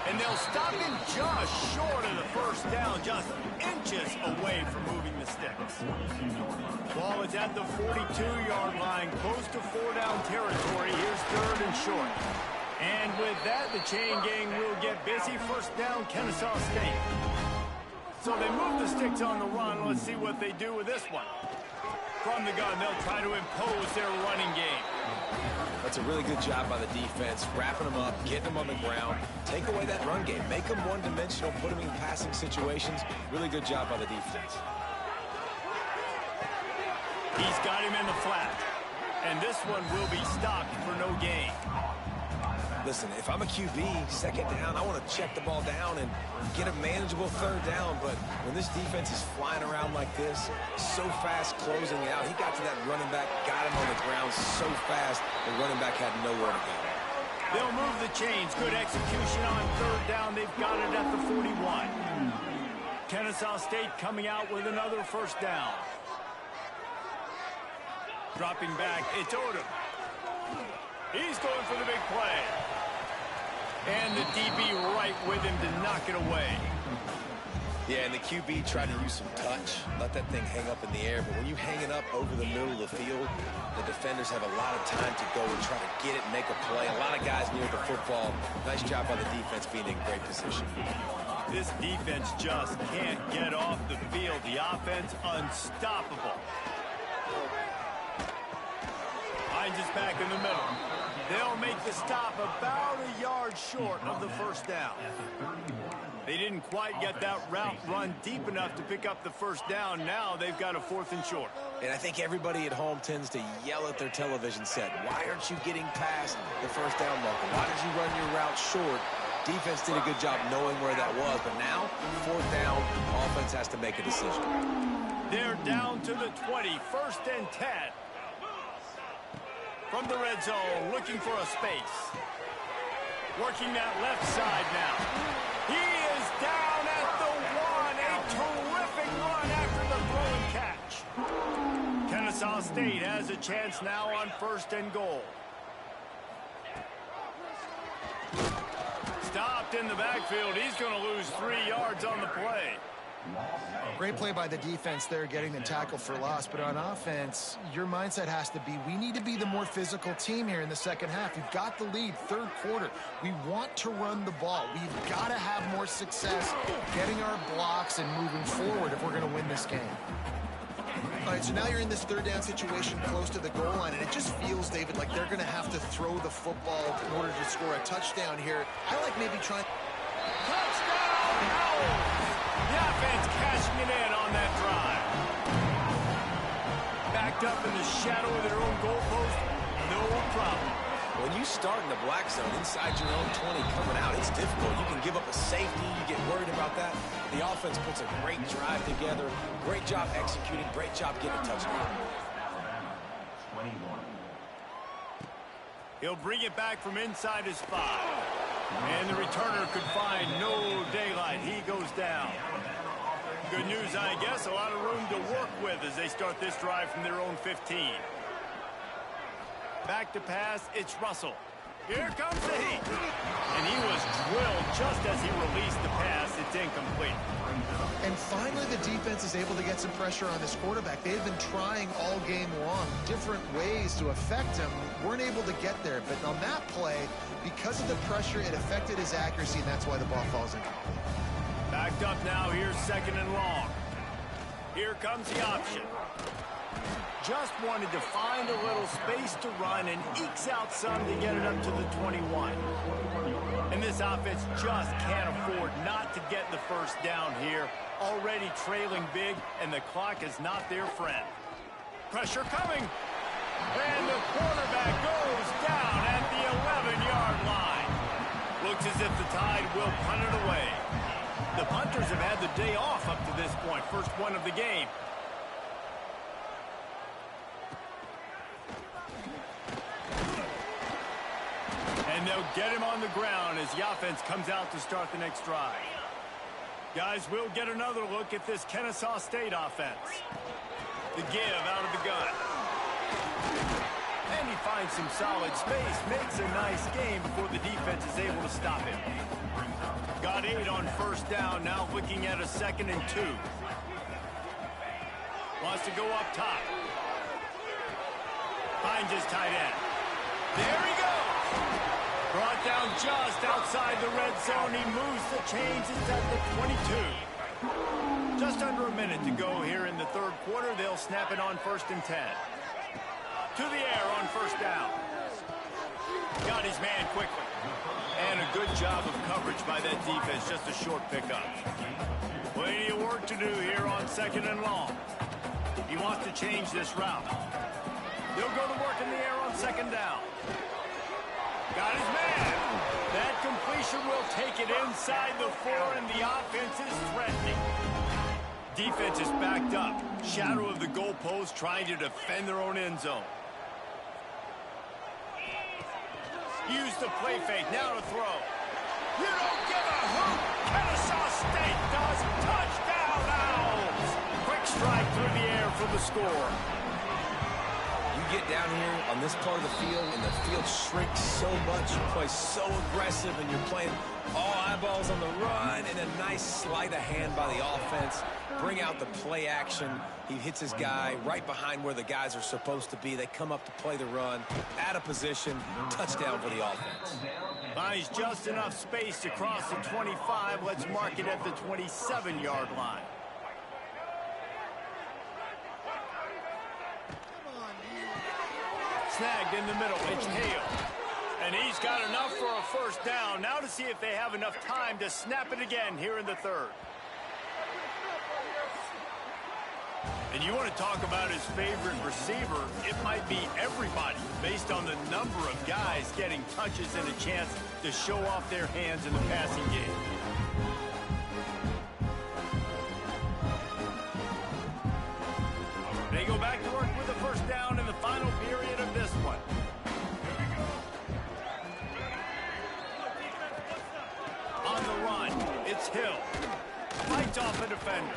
And they'll stop him just short of the first down, just inches away from moving the sticks. Ball is at the 42-yard line, close to 4-down territory. Here's 3rd and short. And with that, the chain gang will get busy. First down, Kennesaw State. So they move the sticks on the run. Let's see what they do with this one. From the gun, they'll try to impose their running game. That's a really good job by the defense, wrapping them up, getting them on the ground. Take away that run game. Make them one-dimensional, put them in passing situations. Really good job by the defense. He's got him in the flat. And this one will be stopped for no gain. Listen, if I'm a QB, 2nd down, I want to check the ball down and get a manageable 3rd down. But when this defense is flying around like this, so fast closing out, he got to that running back, got him on the ground so fast, the running back had nowhere to go. They'll move the chains. Good execution on 3rd down. They've got it at the 41. Kennesaw State coming out with another first down. Dropping back, it's Odom. He's going for the big play. And the DB right with him to knock it away. Yeah, and the QB tried to use some touch, let that thing hang up in the air. But when you hang it up over the middle of the field, the defenders have a lot of time to go and try to get it, make a play. A lot of guys near the football. Nice job by the defense being in great position. This defense just can't get off the field. The offense unstoppable. Hines is back in the middle. They'll make the stop about a yard short of the first down. They didn't quite get that route run deep enough to pick up the first down. Now they've got a 4th and short. And I think everybody at home tends to yell at their television set, why aren't you getting past the first down marker? Why did you run your route short? Defense did a good job knowing where that was, but now, 4th down, offense has to make a decision. They're down to the 20, 1st and 10. From the red zone, looking for a space. Working that left side now. He is down at the 1. A terrific run after the throw and catch. Kennesaw State has a chance now on 1st and goal. Stopped in the backfield. He's going to lose 3 yards on the play. Great play by the defense there, getting the tackle for loss. But on offense, your mindset has to be, we need to be the more physical team here in the second half. We've got the lead, 3rd quarter. We want to run the ball. We've got to have more success getting our blocks and moving forward if we're going to win this game. All right, so now you're in this 3rd down situation close to the goal line, and it just feels, David, like they're going to have to throw the football in order to score a touchdown here. I like maybe trying... Touchdown! Howell! The offense cashing it in on that drive. Backed up in the shadow of their own goalpost, no problem. When you start in the black zone inside your own 20 coming out, it's difficult. You can give up a safety. You get worried about that. The offense puts a great drive together. Great job executing. Great job getting a touchdown. 21. He'll bring it back from inside his 5. And the returner could find no daylight. He goes down. Good news, I guess. A lot of room to work with as they start this drive from their own 15. Back to pass, it's Russell. Here comes the heat. And he was drilled just as he released the pass. It's incomplete. And finally, the defense is able to get some pressure on this quarterback. They've been trying all game long, different ways to affect him. Weren't able to get there. But on that play, because of the pressure, it affected his accuracy, and that's why the ball falls incomplete. Backed up now. Here's 2nd and long. Here comes the option. Just wanted to find a little space to run and ekes out some to get it up to the 21. And this offense just can't afford not to get the first down here. Already trailing big, and the clock is not their friend. Pressure coming. And the quarterback goes down at the 11-yard line. Looks as if the Tide will punt it away. The punters have had the day off up to this point. First one of the game. And they'll get him on the ground as the offense comes out to start the next drive. Guys, we'll get another look at this Kennesaw State offense. The give out of the gun. And he finds some solid space, makes a nice game before the defense is able to stop him. Got 8 on first down, now looking at a 2nd and 2. Wants to go up top. Finds his tight end. There he goes! Brought down just outside the red zone. He moves the chains. It's at the 22. Just under a minute to go here in the third quarter. They'll snap it on 1st and 10. To the air on first down. Got his man quickly. And a good job of coverage by that defense. Just a short pickup. Plenty of work to do here on 2nd and long. He wants to change this route. They'll go to work in the air on 2nd down. Got his man. That completion will take it inside the 4, and the offense is threatening. Defense is backed up. Shadow of the goalpost, trying to defend their own end zone. Use the play fake. Now to throw. You don't give a hoot. Kennesaw State does. Touchdown, Owls. Quick strike through the air for the score. Get down here on this part of the field, and the field shrinks so much. You play so aggressive, and you're playing all eyeballs on the run, and a nice sleight of hand by the offense. Bring out the play action. He hits his guy right behind where the guys are supposed to be. They come up to play the run, out of position, touchdown for the offense. Finds just enough space to cross the 25. Let's mark it at the 27-yard line. Snagged in the middle. It's Hale. And he's got enough for a first down. Now to see if they have enough time to snap it again here in the third. And you want to talk about his favorite receiver, it might be everybody based on the number of guys getting touches and a chance to show off their hands in the passing game. They go back to work with the first down in the final period of this one. On the run, it's Hill. Fights off a defender.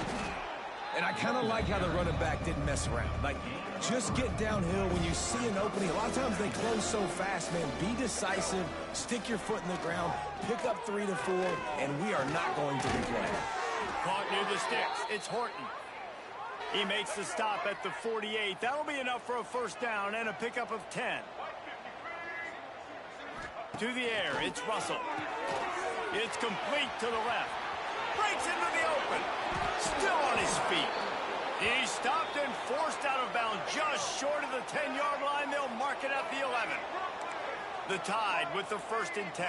And I kind of like how the running back didn't mess around. Like, just get downhill when you see an opening. A lot of times they close so fast, man. Be decisive, stick your foot in the ground, pick up 3 to 4, and we are not going to replay. Caught near the sticks. It's Horton. He makes the stop at the 48. That'll be enough for a first down and a pickup of 10. To the air, it's Russell. It's complete to the left. Breaks into the open. Still on his feet. He stopped and forced out of bounds just short of the 10-yard line. They'll mark it at the 11. The Tide with the 1st and 10.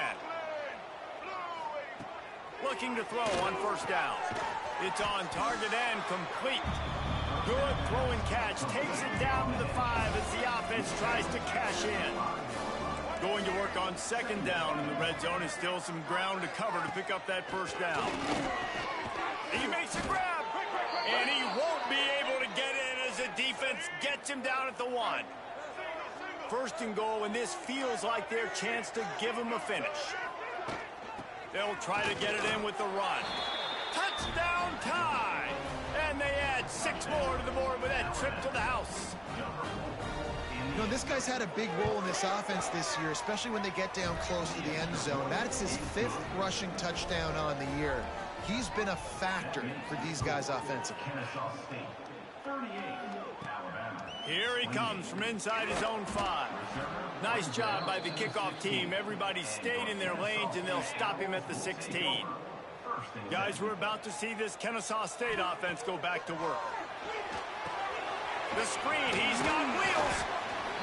Looking to throw on first down. It's on target and complete. Good throw and catch. Takes it down to the 5 as the offense tries to cash in. Going to work on 2nd down in the red zone. Is still some ground to cover to pick up that first down. He makes a grab. And he won't be able to get in as the defense gets him down at the 1. 1st and goal, and this feels like their chance to give him a finish. They'll try to get it in with the run. Touchdown Tide! And they add 6 more to the board with that trip to the house. You know, this guy's had a big role in this offense this year, especially when they get down close to the end zone. That's his 5th rushing touchdown on the year. He's been a factor for these guys offensively. Here he comes from inside his own 5. Nice job by the kickoff team. Everybody stayed in their lanes, and they'll stop him at the 16. Guys, we're about to see this Kennesaw State offense go back to work. The screen, he's got wheels.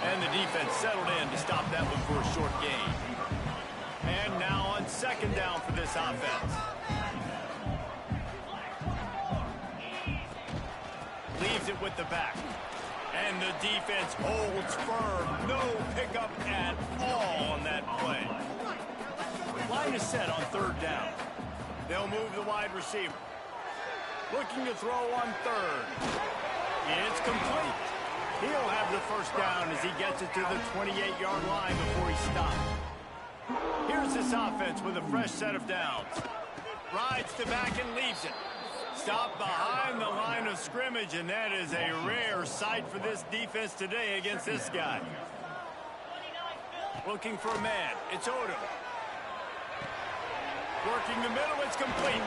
And the defense settled in to stop that one for a short gain. And now on 2nd down for this offense. Leaves it with the back. And the defense holds firm. No pickup at all on that play. Line is set on third down. They'll move the wide receiver. Looking to throw on third. It's complete. He'll have the first down as he gets it to the 28-yard line before he stops. Here's this offense with a fresh set of downs. Rides to back and leaves it. Stop behind the line of scrimmage, and that is a rare sight for this defense today against this guy. Looking for a man. It's Odom. Working the middle, it's complete.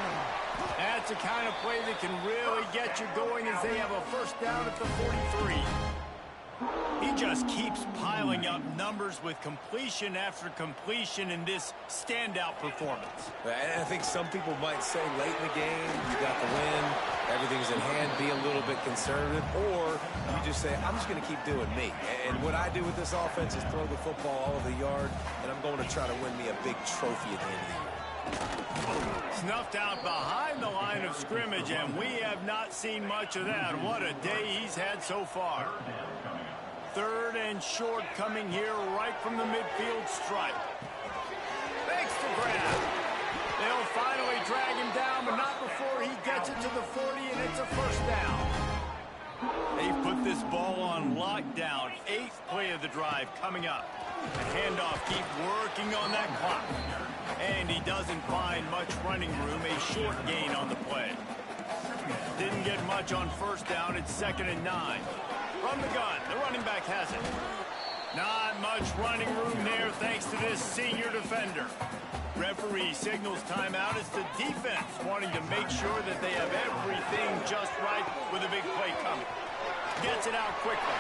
That's the kind of play that can really get you going as they have a first down at the 43. He just keeps piling up numbers with completion after completion in this standout performance. And I think some people might say late in the game, you got the win, everything's in hand, be a little bit conservative, or you just say, I'm just going to keep doing me. And what I do with this offense is throw the football all over the yard, and I'm going to try to win me a big trophy at the end of the year. Snuffed out behind the line of scrimmage, and we have not seen much of that. What a day he's had so far. Third and short coming here right from the midfield stripe. Makes the grab. They'll finally drag him down, but not before he gets it to the 40, and it's a first down. They've put this ball on lockdown. 8th play of the drive coming up. The handoff, keep working on that clock. And he doesn't find much running room, a short gain on the play. Didn't get much on first down, it's 2nd and 9. From the gun, the running back has it. Not much running room there thanks to this senior defender. Referee signals timeout. It's the defense wanting to make sure that they have everything just right with a big play coming. Gets it out quickly.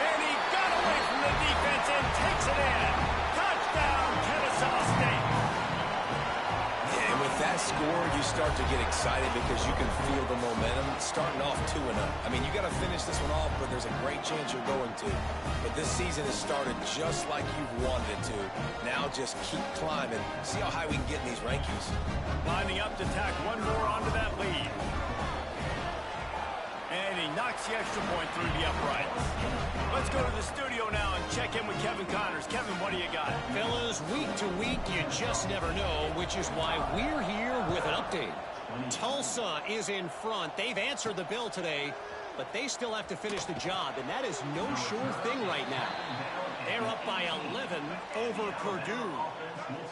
And he got away from the defense and takes it in. Touchdown, Kennesaw.State. Yeah, and with that score, you start to get excited because you can feel the momentum starting off 2-0. I mean, you got to finish this one off, but there's a great chance you're going to. But this season has started just like you've wanted it to. Now just keep climbing. See how high we can get in these rankings. Lining up to tack one more onto that lead. And he knocks the extra point through the uprights. Let's go to the studio now and check in with Kevin Connors. Kevin, what do you got? Fellas, week to week, you just never know, which is why we're here with an update. Tulsa is in front. They've answered the bell today, but they still have to finish the job, and that is no sure thing right now. They're up by 11 over Purdue.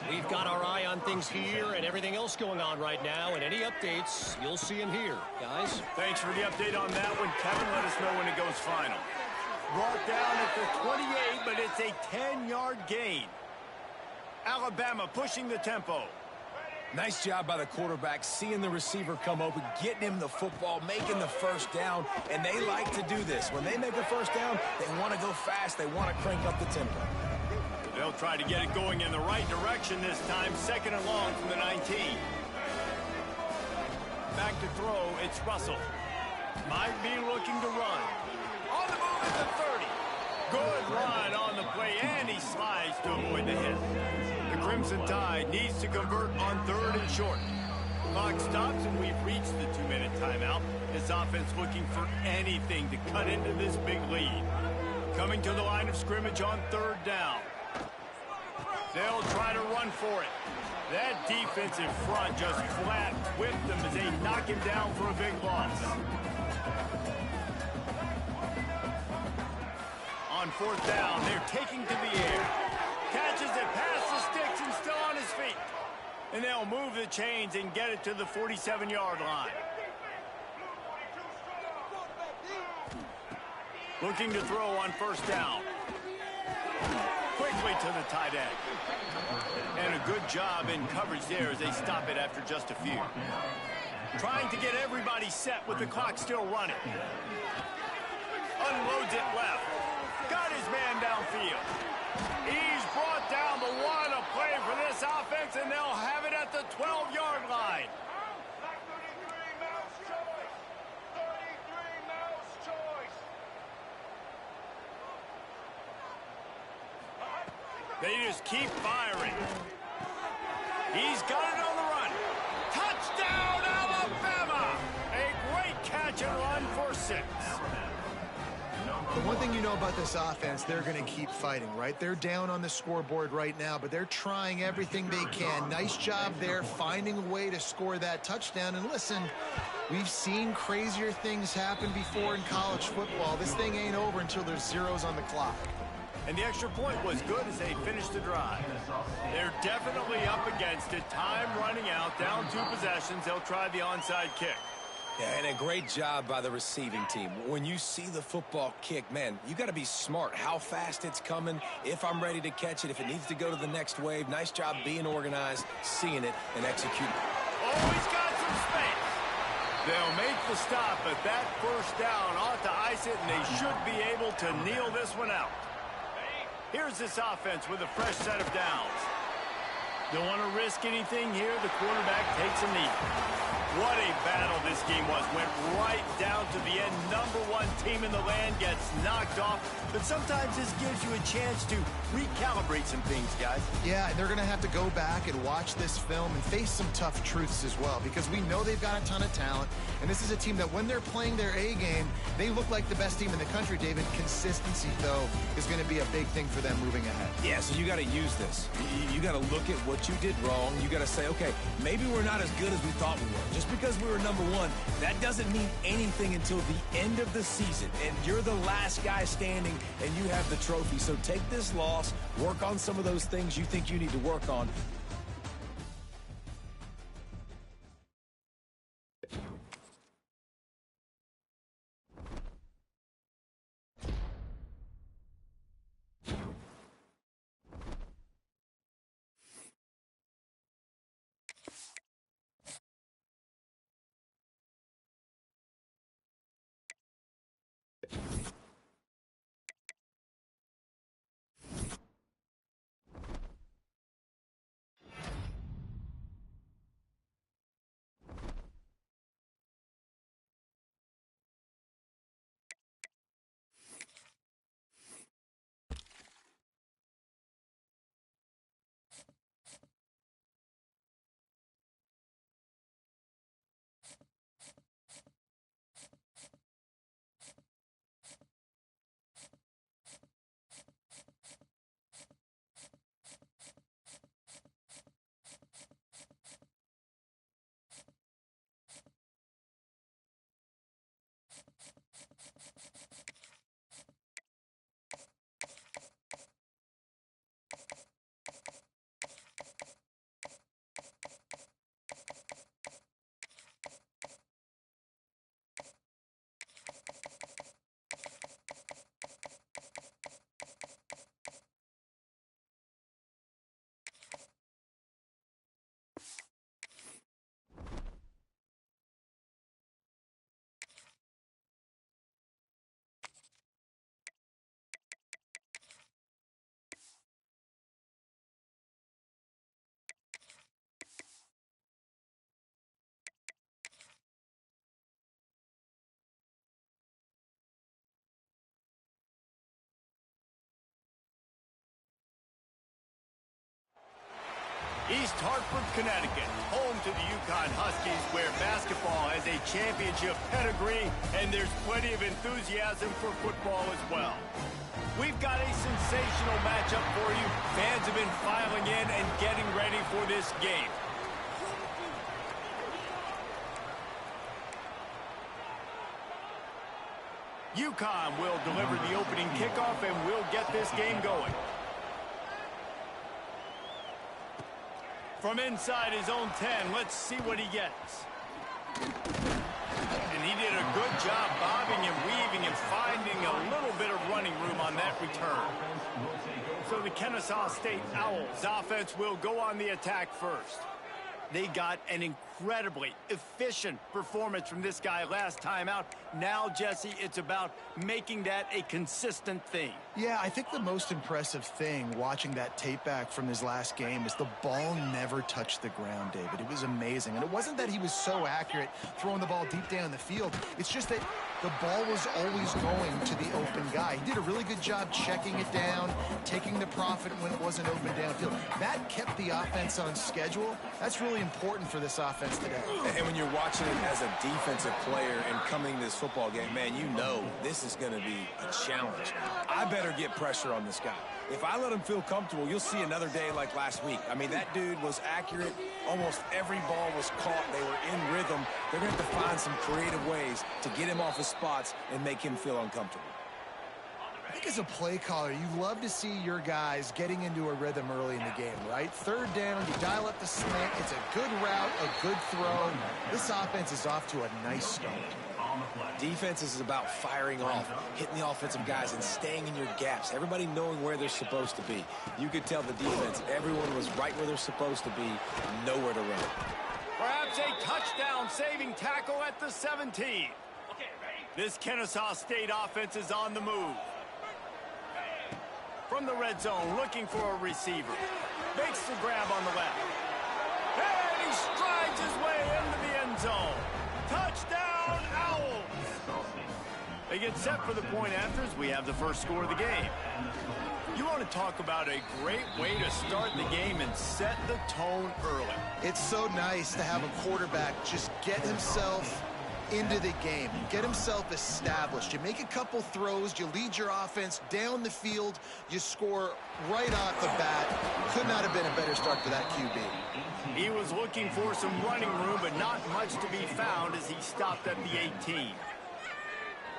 We've got our eye on things here and everything else going on right now, and any updates, you'll see them here. Guys? Thanks for the update on that one, Kevin. Let us know when it goes final. Brought down at the 28, but it's a 10-yard gain. Alabama pushing the tempo. Nice job by the quarterback, seeing the receiver come open, getting him the football, making the first down, and they like to do this. When they make a first down, they want to go fast. They want to crank up the tempo. They'll try to get it going in the right direction this time. 2nd and long from the 19. Back to throw, it's Russell. Might be looking to run. On the move at the 30. Good run on the play, and he slides to avoid the hit. The Crimson Tide needs to convert on 3rd and short. Clock stops, and we've reached the 2-minute timeout. This offense looking for anything to cut into this big lead. Coming to the line of scrimmage on 3rd down. They'll try to run for it. That defense in front just flat whipped them as they knock him down for a big loss. On 4th down, they're taking to the air. Catches it past the sticks and still on his feet. And they'll move the chains and get it to the 47-yard line. Looking to throw on 1st down. Quickly to the tight end. And a good job in coverage there as they stop it after just a few. Trying to get everybody set with the clock still running. Unloads it left. Got his man downfield. He's brought down, but what a play for this offense, and they'll have it at the 12-yard line. They just keep firing. He's got it on the run. Touchdown, Alabama! A great catch and run for 6. The one thing you know about this offense, they're going to keep fighting, right? They're down on the scoreboard right now, but they're trying everything they can. Nice job there, finding a way to score that touchdown. And listen, we've seen crazier things happen before in college football. This thing ain't over until there's zeros on the clock. And the extra point was good as they finished the drive. They're definitely up against it. Time running out, down 2 possessions. They'll try the onside kick. Yeah, and a great job by the receiving team. When you see the football kick, man, you got to be smart how fast it's coming, if I'm ready to catch it, if it needs to go to the next wave. Nice job being organized, seeing it, and executing. Oh, he's got some space. They'll make the stop, but that first down ought to ice it, and they should be able to kneel this one out. Here's this offense with a fresh set of downs. Don't want to risk anything here. The quarterback takes a knee. What a battle this game was. Went right down to the end. #1 team in the land gets knocked off. But sometimes this gives you a chance to recalibrate some things, guys. Yeah, and they're going to have to go back and watch this film and face some tough truths as well, because we know they've got a ton of talent. And this is a team that when they're playing their A game, they look like the best team in the country, David. Consistency, though, is going to be a big thing for them moving ahead. Yeah, so you got to use this. You got to look at what you did wrong. You got to say, okay, maybe we're not as good as we thought we were. Just because we were #1, that doesn't mean anything until the end of the season. And you're the last guy standing, and you have the trophy. So take this loss, work on some of those things you think you need to work on. East Hartford, Connecticut, home to the Yukon Huskies, where basketball has a championship pedigree, and there's plenty of enthusiasm for football as well. We've got a sensational matchup for you. Fans have been filing in and getting ready for this game. Yukon will deliver the opening kickoff, and we'll get this game going. From inside his own 10, let's see what he gets. And he did a good job bobbing and weaving and finding a little bit of running room on that return. So the Kennesaw-State Owls offense will go on the attack first. They got an incredibly efficient performance from this guy last time out. Now, Jesse, it's about making that a consistent thing. Yeah, I think the most impressive thing watching that tape back from his last game is the ball never touched the ground, David. It was amazing. And it wasn't that he was so accurate throwing the ball deep down the field. It's just that the ball was always going to the open guy. He did a really good job checking it down, taking the profit when it wasn't open downfield. That kept the offense on schedule. That's really important for this offense offense today. And when you're watching it as a defensive player and coming to this football game, man, you know this is going to be a challenge. I better get pressure on this guy. If I let him feel comfortable, you'll see another day like last week. I mean, that dude was accurate. Almost every ball was caught. They were in rhythm. They're going to have to find some creative ways to get him off his spots and make him feel uncomfortable. I think as a play caller, you love to see your guys getting into a rhythm early in the game, right? Third down, you dial up the slant. It's a good route, a good throw. This offense is off to a nice start. Defense is about firing off, hitting the offensive guys, and staying in your gaps. Everybody knowing where they're supposed to be. You could tell the defense, everyone was right where they're supposed to be, nowhere to run. Perhaps a touchdown-saving tackle at the 17. This Kennesaw State offense is on the move. From the red zone, looking for a receiver. Makes the grab on the left. And he strides his way into the end zone. Touchdown, Owls! They get set for the point afters. We have the first score of the game. You want to talk about a great way to start the game and set the tone early. It's so nice to have a quarterback just get himself into the game, get himself established. You make a couple throws, you lead your offense down the field, you score right off the bat. Could not have been a better start for that QB. He was looking for some running room, but not much to be found as he stopped at the 18.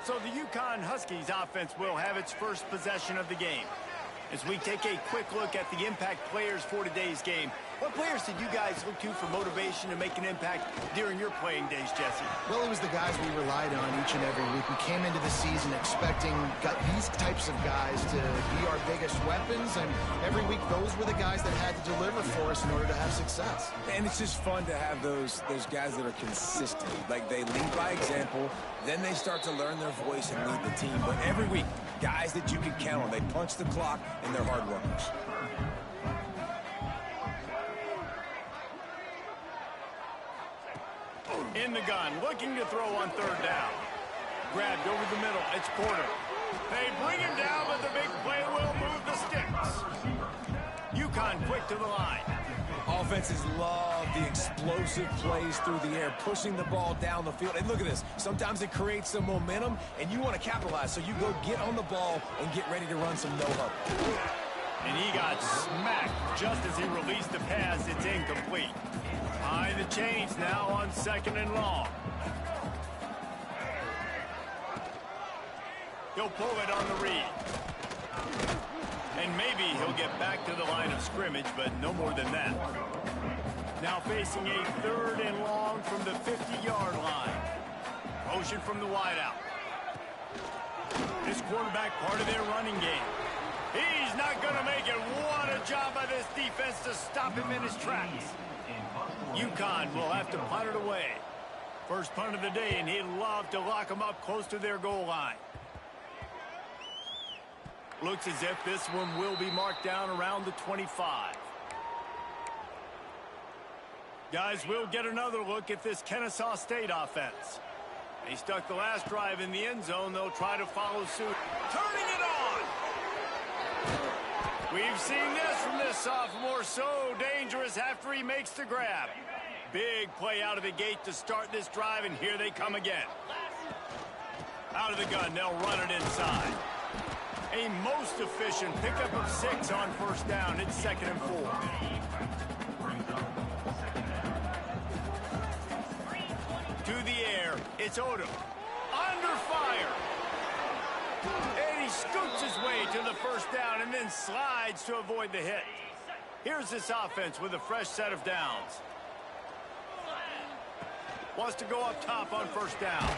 So the UConn Huskies offense will have its first possession of the game. As we take a quick look at the impact players for today's game, what players did you guys look to for motivation to make an impact during your playing days, Jesse? Well, it was the guys we relied on each and every week. We came into the season expecting these types of guys to be our biggest weapons, and every week those were the guys that had to deliver for us in order to have success. And it's just fun to have those guys that are consistent. Like, they lead by example, then they start to learn their voice and lead the team. But every week, guys that you can count on. They punch the clock, and they're hard workers. In the gun, looking to throw on third down. Grabbed over the middle, it's Porter. They bring him down, but the big play will move the sticks. UConn quick to the line. Offenses love the explosive plays through the air, pushing the ball down the field. And look at this. Sometimes it creates some momentum, and you want to capitalize. So you go get on the ball and get ready to run some no-huddle. And he got smacked just as he released the pass. It's incomplete. Behind the chains now on 2nd and long. He'll pull it on the read. And maybe he'll get back to the line of scrimmage, but no more than that. Now facing a 3rd and long from the 50-yard line. Motion from the wideout. This quarterback part of their running game. He's not going to make it. What a job by this defense to stop him in his tracks. UConn will have to punt it away. First punt of the day, and he'd love to lock them up close to their goal line. Looks as if this one will be marked down around the 25. Guys, we'll get another look at this Kennesaw State offense. They stuck the last drive in the end zone. They'll try to follow suit. Turning it on! We've seen this from this sophomore, so dangerous after he makes the grab. Big play out of the gate to start this drive, and here they come again. Out of the gun, they'll run it inside. A most efficient pickup of 6 on first down. It's 2nd and 4. To the air, it's Odom. Under fire. And he scoots his way to the first down and then slides to avoid the hit. Here's this offense with a fresh set of downs. Wants to go up top on first down.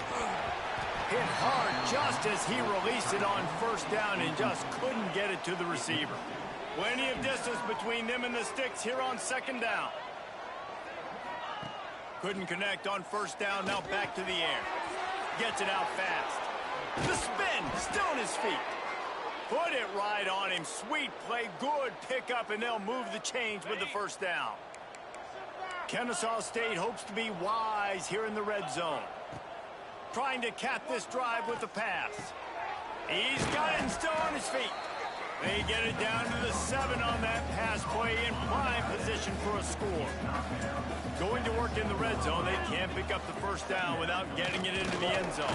Hit hard just as he released it on first down and just couldn't get it to the receiver. Plenty of distance between them and the sticks here on 2nd down. Couldn't connect on first down, now back to the air. Gets it out fast. The spin, still on his feet. Put it right on him. Sweet play, good pickup, and they'll move the chains with the first down. Kennesaw State hopes to be wise here in the red zone. Trying to cap this drive with the pass. He's got it and still on his feet. They get it down to the 7 on that pass play in prime position pushing for a score. Going to work in the red zone, they can't pick up the first down without getting it into the end zone.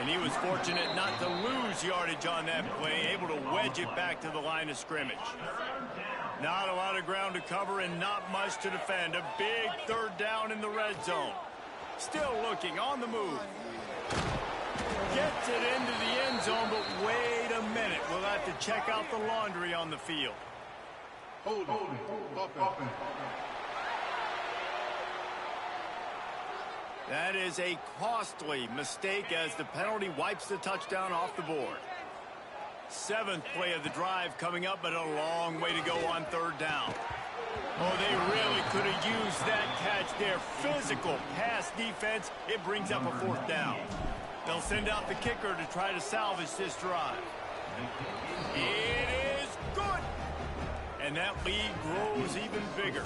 And he was fortunate not to lose yardage on that play, able to wedge it back to the line of scrimmage. Not a lot of ground to cover and not much to defend. A big third down in the red zone. Still looking on the move. Gets it into the end zone, but wait a minute. We'll have to check out the laundry on the field. Hold it. That is a costly mistake as the penalty wipes the touchdown off the board. 7th play of the drive coming up, but a long way to go on third down. Oh, they really could have used that catch there. Physical pass defense. It brings up a 4th down. They'll send out the kicker to try to salvage this drive. It is good. And that lead grows even bigger.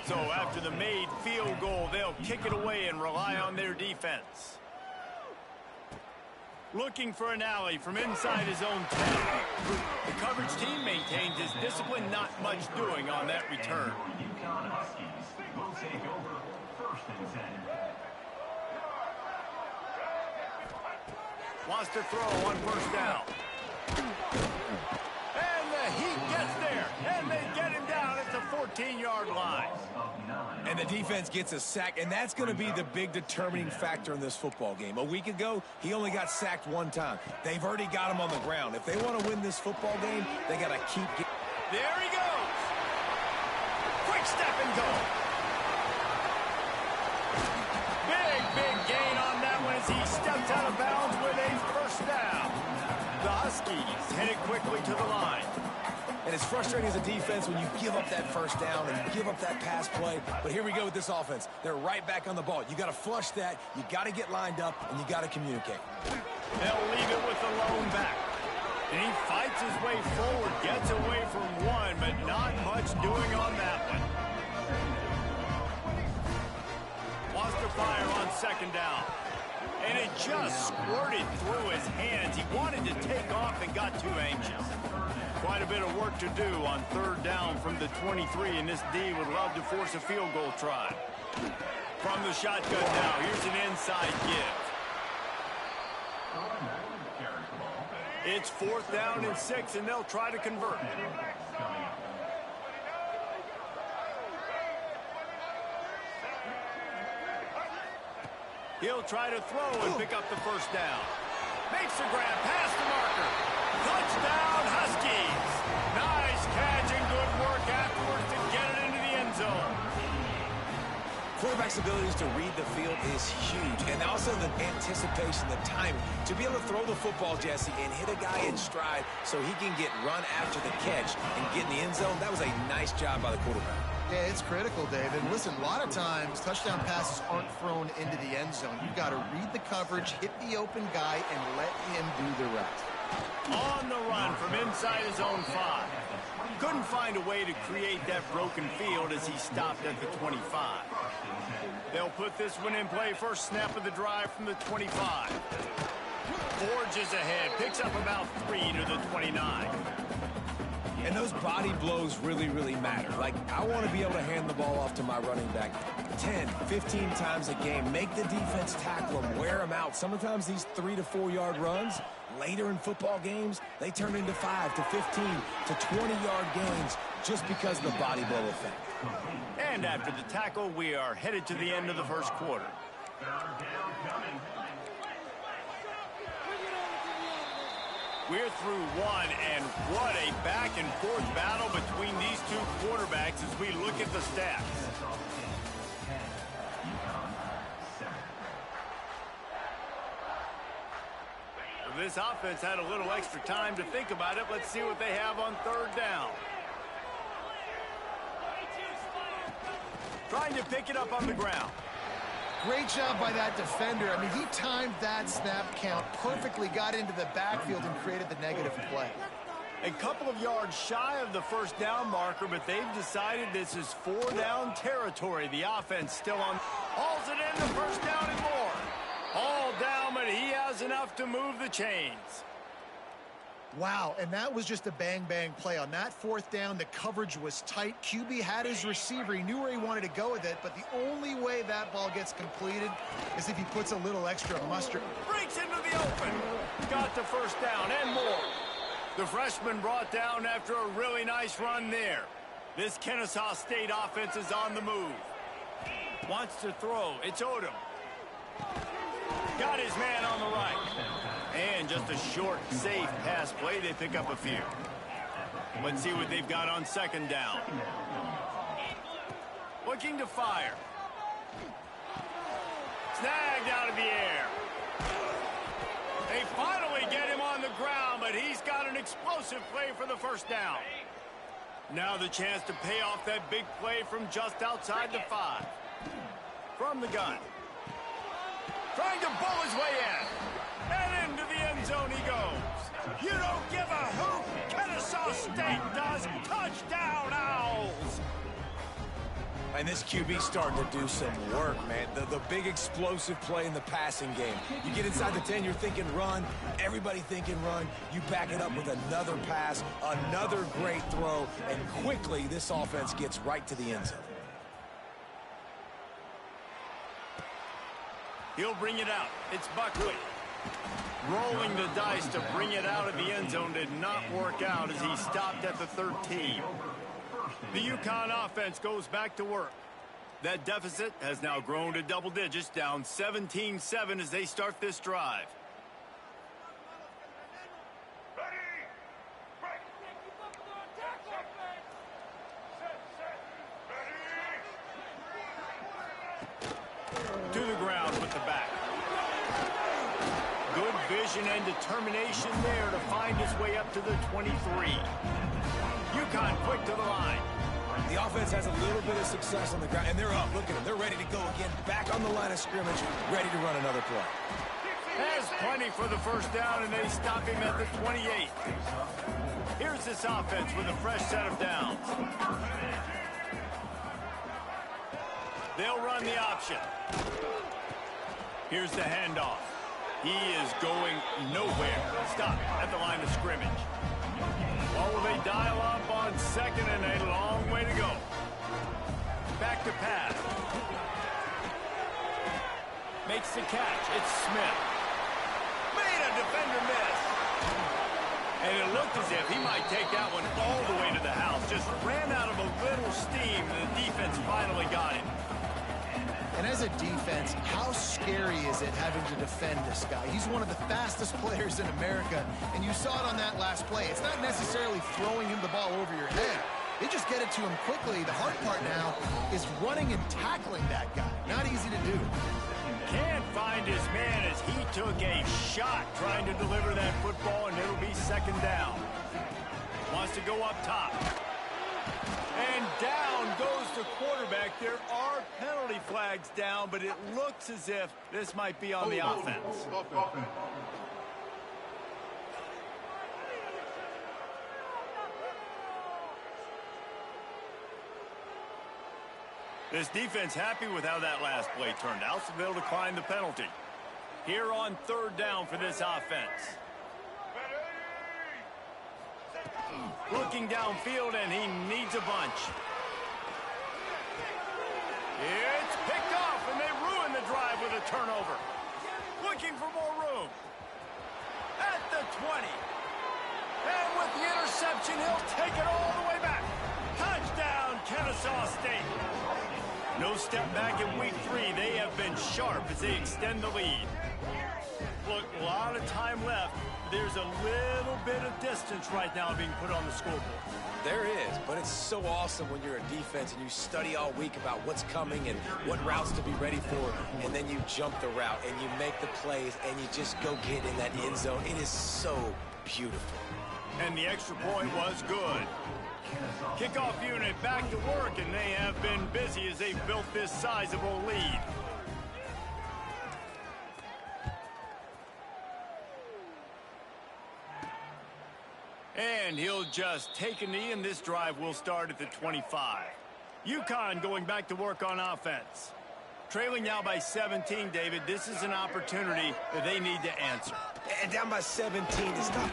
So after the made field goal, they'll kick it away and rely on their defense. Looking for an alley from inside his own 10. The coverage team maintains his discipline, not much doing on that return. Will take over 1st and 10. Wants to throw on 1st down. And the heat gets there. And they get him down at the 14-yard line. And the defense gets a sack, and that's going to be the big determining factor in this football game. A week ago, he only got sacked 1 time. They've already got him on the ground. If they want to win this football game, they got to keep getting. There he goes. Quick step and go. Big gain on that one as he steps out of bounds with a 1st down. The Huskies headed quickly to the line. And it's frustrating as a defense when you give up that 1st down and you give up that pass play. But here we go with this offense. They're right back on the ball. You got to flush that. You got to get lined up, and you got to communicate. They'll leave it with the lone back. And he fights his way forward, gets away from one, but not much doing on that one. Wants to fire on 2nd down. And it just squirted through his hands. He wanted to take off and got too anxious. Quite a bit of work to do on 3rd down from the 23, and this D would love to force a field goal try. From the shotgun now, here's an inside give. It's 4th down and 6, and they'll try to convert. He'll try to throw and pick up the 1st down. Makes the grab past the marker. Touchdown, Huskies. Nice catch and good work afterwards to get it into the end zone. Quarterback's abilities to read the field is huge, and also the anticipation, the timing. To be able to throw the football, Jesse, and hit a guy in stride so he can get run after the catch and get in the end zone, that was a nice job by the quarterback. Yeah, it's critical, David. Listen, a lot of times touchdown passes aren't thrown into the end zone. You've got to read the coverage, hit the open guy, and let him do the rest. On the run from inside his own 5. Couldn't find a way to create that broken field as he stopped at the 25. They'll put this one in play. First snap of the drive from the 25. Forges ahead, picks up about 3 to the 29. And those body blows really matter. Like, I want to be able to hand the ball off to my running back 10, 15 times a game. Make the defense tackle them, wear them out. Sometimes these 3 to 4 yard runs, later in football games, they turn into 5 to 15 to 20-yard gains just because of the body blow effect. And after the tackle, we are headed to the end of the 1st quarter. We're through 1, and what a back-and-forth battle between these 2 quarterbacks as we look at the stats. Well, this offense had a little extra time to think about it. Let's see what they have on 3rd down. Trying to pick it up on the ground. Great job by that defender. I mean, he timed that snap count perfectly, got into the backfield, and created the negative play. A couple of yards shy of the 1st down marker, but they've decided this is 4-down territory. The offense still on. Hauls it in, the 1st down and more. All down, but he has enough to move the chains. Wow, and that was just a bang-bang play. On that fourth down, the coverage was tight. QB had his receiver. He knew where he wanted to go with it, but the only way that ball gets completed is if he puts a little extra mustard. Breaks into the open. Got the first down and more. The freshman brought down after a really nice run there. This Kennesaw State offense is on the move. Wants to throw. It's Odom. Got his man on the right. And just a short, safe pass play. They pick up a few. Let's see what they've got on second down. Looking to fire. Snagged out of the air. They finally get him on the ground, but he's got an explosive play for the first down. Now the chance to pay off that big play from just outside the 5. From the gun. Trying to bull his way in. And into the end zone he goes. You don't give a hoot. Kennesaw State does. Touchdown, Owls. And this QB starting to do some work, man. The big explosive play in the passing game. You get inside the 10, you're thinking run. Everybody thinking run. You back it up with another pass, another great throw, and quickly this offense gets right to the end zone. He'll bring it out. It's Buckley. Rolling the dice to bring it out of the end zone did not work out as he stopped at the 13. The UConn offense goes back to work. That deficit has now grown to double digits, down 17-7 as they start this drive. To the ground with the back. Good vision and determination there to find his way up to the 23. UConn quick to the line. The offense has a little bit of success on the ground, and they're up. Look at them. They're ready to go again. Back on the line of scrimmage, ready to run another play. Has plenty for the first down, and they stop him at the 28. Here's this offense with a fresh set of downs. They'll run the option. Here's the handoff. He is going nowhere. Stop at the line of scrimmage. Or will they dial up on second and a long way to go? Back to pass. Makes the catch. It's Smith. Made a defender miss. And it looked as if he might take that one all the way to the house. Just ran out of a little steam, and the defense finally got him. And as a defense, how scary is it having to defend this guy? He's one of the fastest players in America, and you saw it on that last play. It's not necessarily throwing him the ball over your head. They just get it to him quickly. The hard part now is running and tackling that guy. Not easy to do. Can't find his man as he took a shot trying to deliver that football, and it'll be second down. Wants to go up top. And down goes the quarterback. There are penalty flags down, but it looks as if this might be on the offense. This defense happy with how that last play turned out, so they'll decline the penalty. Here on third down for this offense. Looking downfield, and he needs a bunch. It's picked off, and they ruin the drive with a turnover. Looking for more room. At the 20. And with the interception, he'll take it all the way back. Touchdown, Kennesaw State. No step back in week 3. They have been sharp as they extend the lead. Look, a lot of time left. There's a little bit of distance right now being put on the scoreboard. There is, but it's so awesome when you're a defense and you study all week about what's coming and what routes to be ready for, and then you jump the route and you make the plays and you just go get in that end zone. It is so beautiful. And the extra point was good. Kickoff unit back to work, and they have been busy as they've built this sizable lead. And he'll just take a knee, and this drive will start at the 25. UConn going back to work on offense. Trailing now by 17, David. This is an opportunity that they need to answer. And down by 17 is not.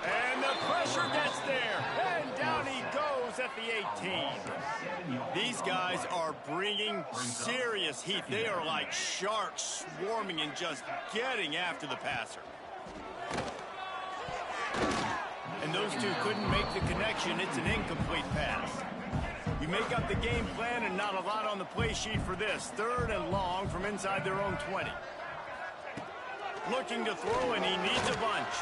And the pressure gets there. And down he goes at the 18. These guys are bringing serious heat. They are like sharks swarming and just getting after the passer. And those two couldn't make the connection. It's an incomplete pass. You make up the game plan and not a lot on the play sheet for this. 3rd and long from inside their own 20. Looking to throw, and he needs a bunch.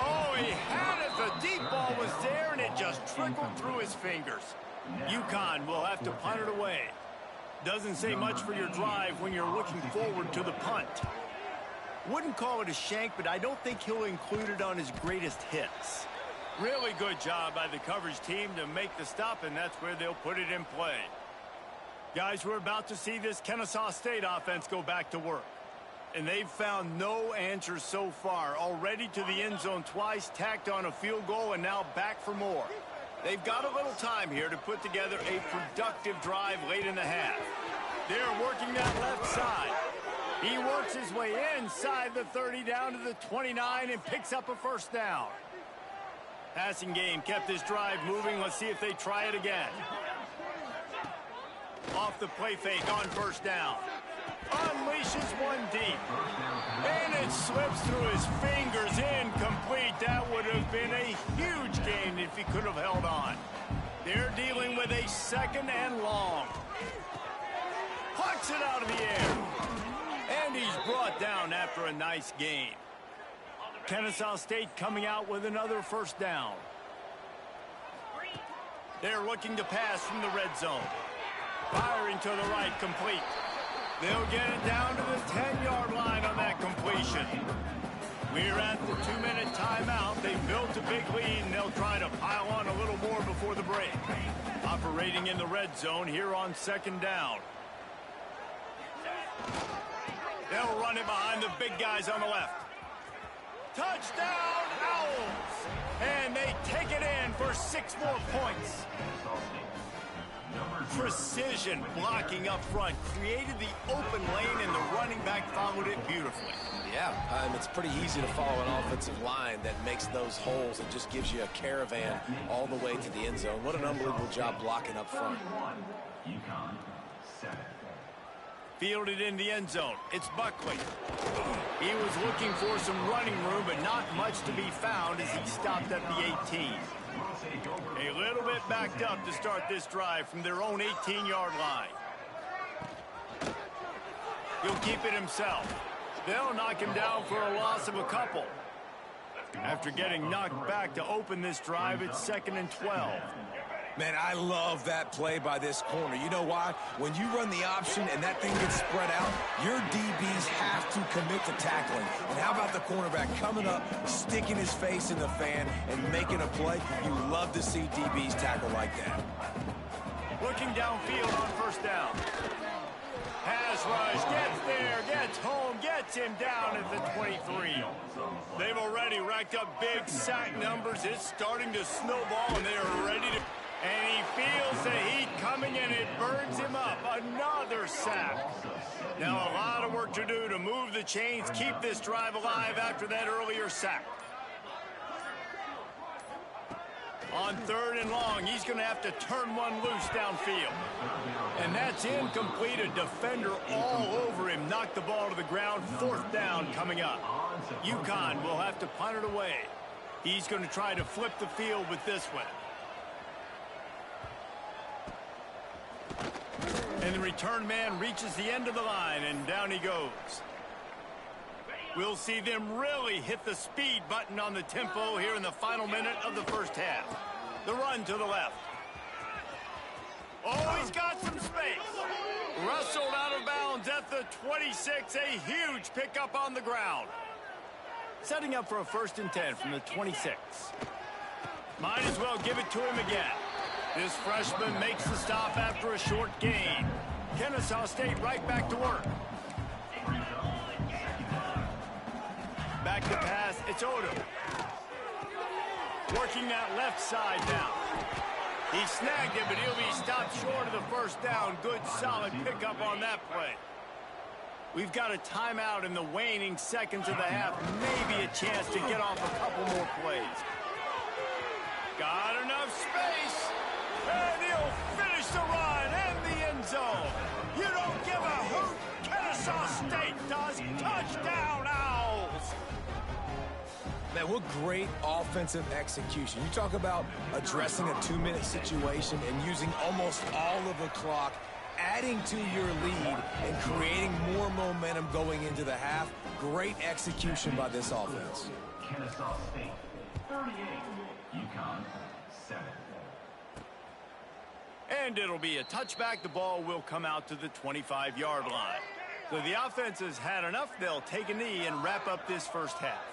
Oh, he had it. The deep ball was there, and it just trickled through his fingers. UConn will have to punt it away. Doesn't say much for your drive when you're looking forward to the punt. Wouldn't call it a shank, but I don't think he'll include it on his greatest hits. Really good job by the coverage team to make the stop, and that's where they'll put it in play. Guys, we're about to see this Kennesaw State offense go back to work. And they've found no answers so far. Already to the end zone twice, tacked on a field goal, and now back for more. They've got a little time here to put together a productive drive late in the half. They're working that left side. He works his way inside the 30 down to the 29 and picks up a 1st down. Passing game kept this drive moving. Let's see if they try it again. Off the play fake on 1st down. Unleashes one deep. And it slips through his fingers. Incomplete. That would have been a huge gain if he could have held on. They're dealing with a 2nd and long. Plucks it out of the air. And he's brought down after a nice gain. Kennesaw State coming out with another 1st down. They're looking to pass from the red zone. Firing to the right, complete. They'll get it down to the 10-yard line on that completion. We're at the 2-minute timeout. They built a big lead, and they'll try to pile on a little more before the break. Operating in the red zone here on 2nd down. They'll run it behind the big guys on the left. Touchdown, Owls! And they take it in for 6 more points. Precision blocking up front created the open lane, and the running back followed it beautifully. Yeah, it's pretty easy to follow an offensive line that makes those holes and just gives you a caravan all the way to the end zone. What an unbelievable job blocking up front. Fielded in the end zone. It's Buckley. He was looking for some running room, but not much to be found as he stopped at the 18. A little bit backed up to start this drive from their own 18-yard line. He'll keep it himself. They'll knock him down for a loss of a couple. After getting knocked back to open this drive, it's 2nd and 12. Man, I love that play by this corner. You know why? When you run the option and that thing gets spread out, your DBs have to commit to tackling. And how about the cornerback coming up, sticking his face in the fan, and making a play? You love to see DBs tackle like that. Looking downfield on 1st down. Pass rush, gets there, gets home, gets him down at the 23. They've already racked up big sack numbers. It's starting to snowball, and they are ready to... And he feels the heat coming, and it burns him up. Another sack. Now a lot of work to do to move the chains, keep this drive alive after that earlier sack. On 3rd and long, he's going to have to turn one loose downfield. And that's incomplete. A defender all over him. Knocked the ball to the ground. 4th down coming up. UConn will have to punt it away. He's going to try to flip the field with this one. And the return man reaches the end of the line, and down he goes. We'll see them really hit the speed button on the tempo here in the final minute of the 1st half. The run to the left. Oh, he's got some space. Wrestled out of bounds at the 26. A huge pickup on the ground. Setting up for a 1st and 10 from the 26. Might as well give it to him again. This freshman makes the stop after a short gain. Kennesaw State right back to work. Back to pass, it's Odom. Working that left side now. He snagged it, but he'll be stopped short of the 1st down. Good, solid pickup on that play. We've got a timeout in the waning seconds of the half. Maybe a chance to get off a couple more plays. Got enough space. And he'll finish the run and the end zone. You don't give a hoot. Kennesaw State does. Touchdown, Owls. Man, what great offensive execution. You talk about addressing a 2-minute situation and using almost all of the clock, adding to your lead and creating more momentum going into the half. Great execution by this offense. Kennesaw State 38, UConn 7. And it'll be a touchback. The ball will come out to the 25-yard line. So the offense has had enough. They'll take a knee and wrap up this first half.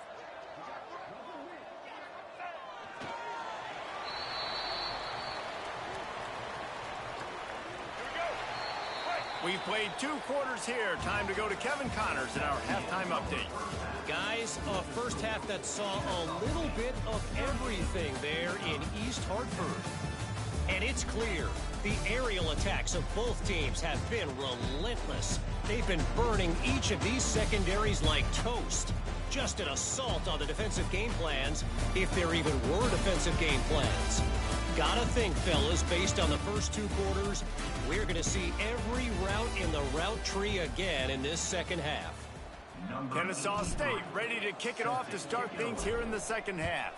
We've played 2 quarters here. Time to go to Kevin Connors in our halftime update. Guys, a first half that saw a little bit of everything there in East Hartford. And it's clear the aerial attacks of both teams have been relentless. They've been burning each of these secondaries like toast. Just an assault on the defensive game plans, if there even were defensive game plans. Gotta think, fellas, based on the first 2 quarters, we're going to see every route in the route tree again in this second half. Kennesaw State ready to kick it off to start things here in the second half.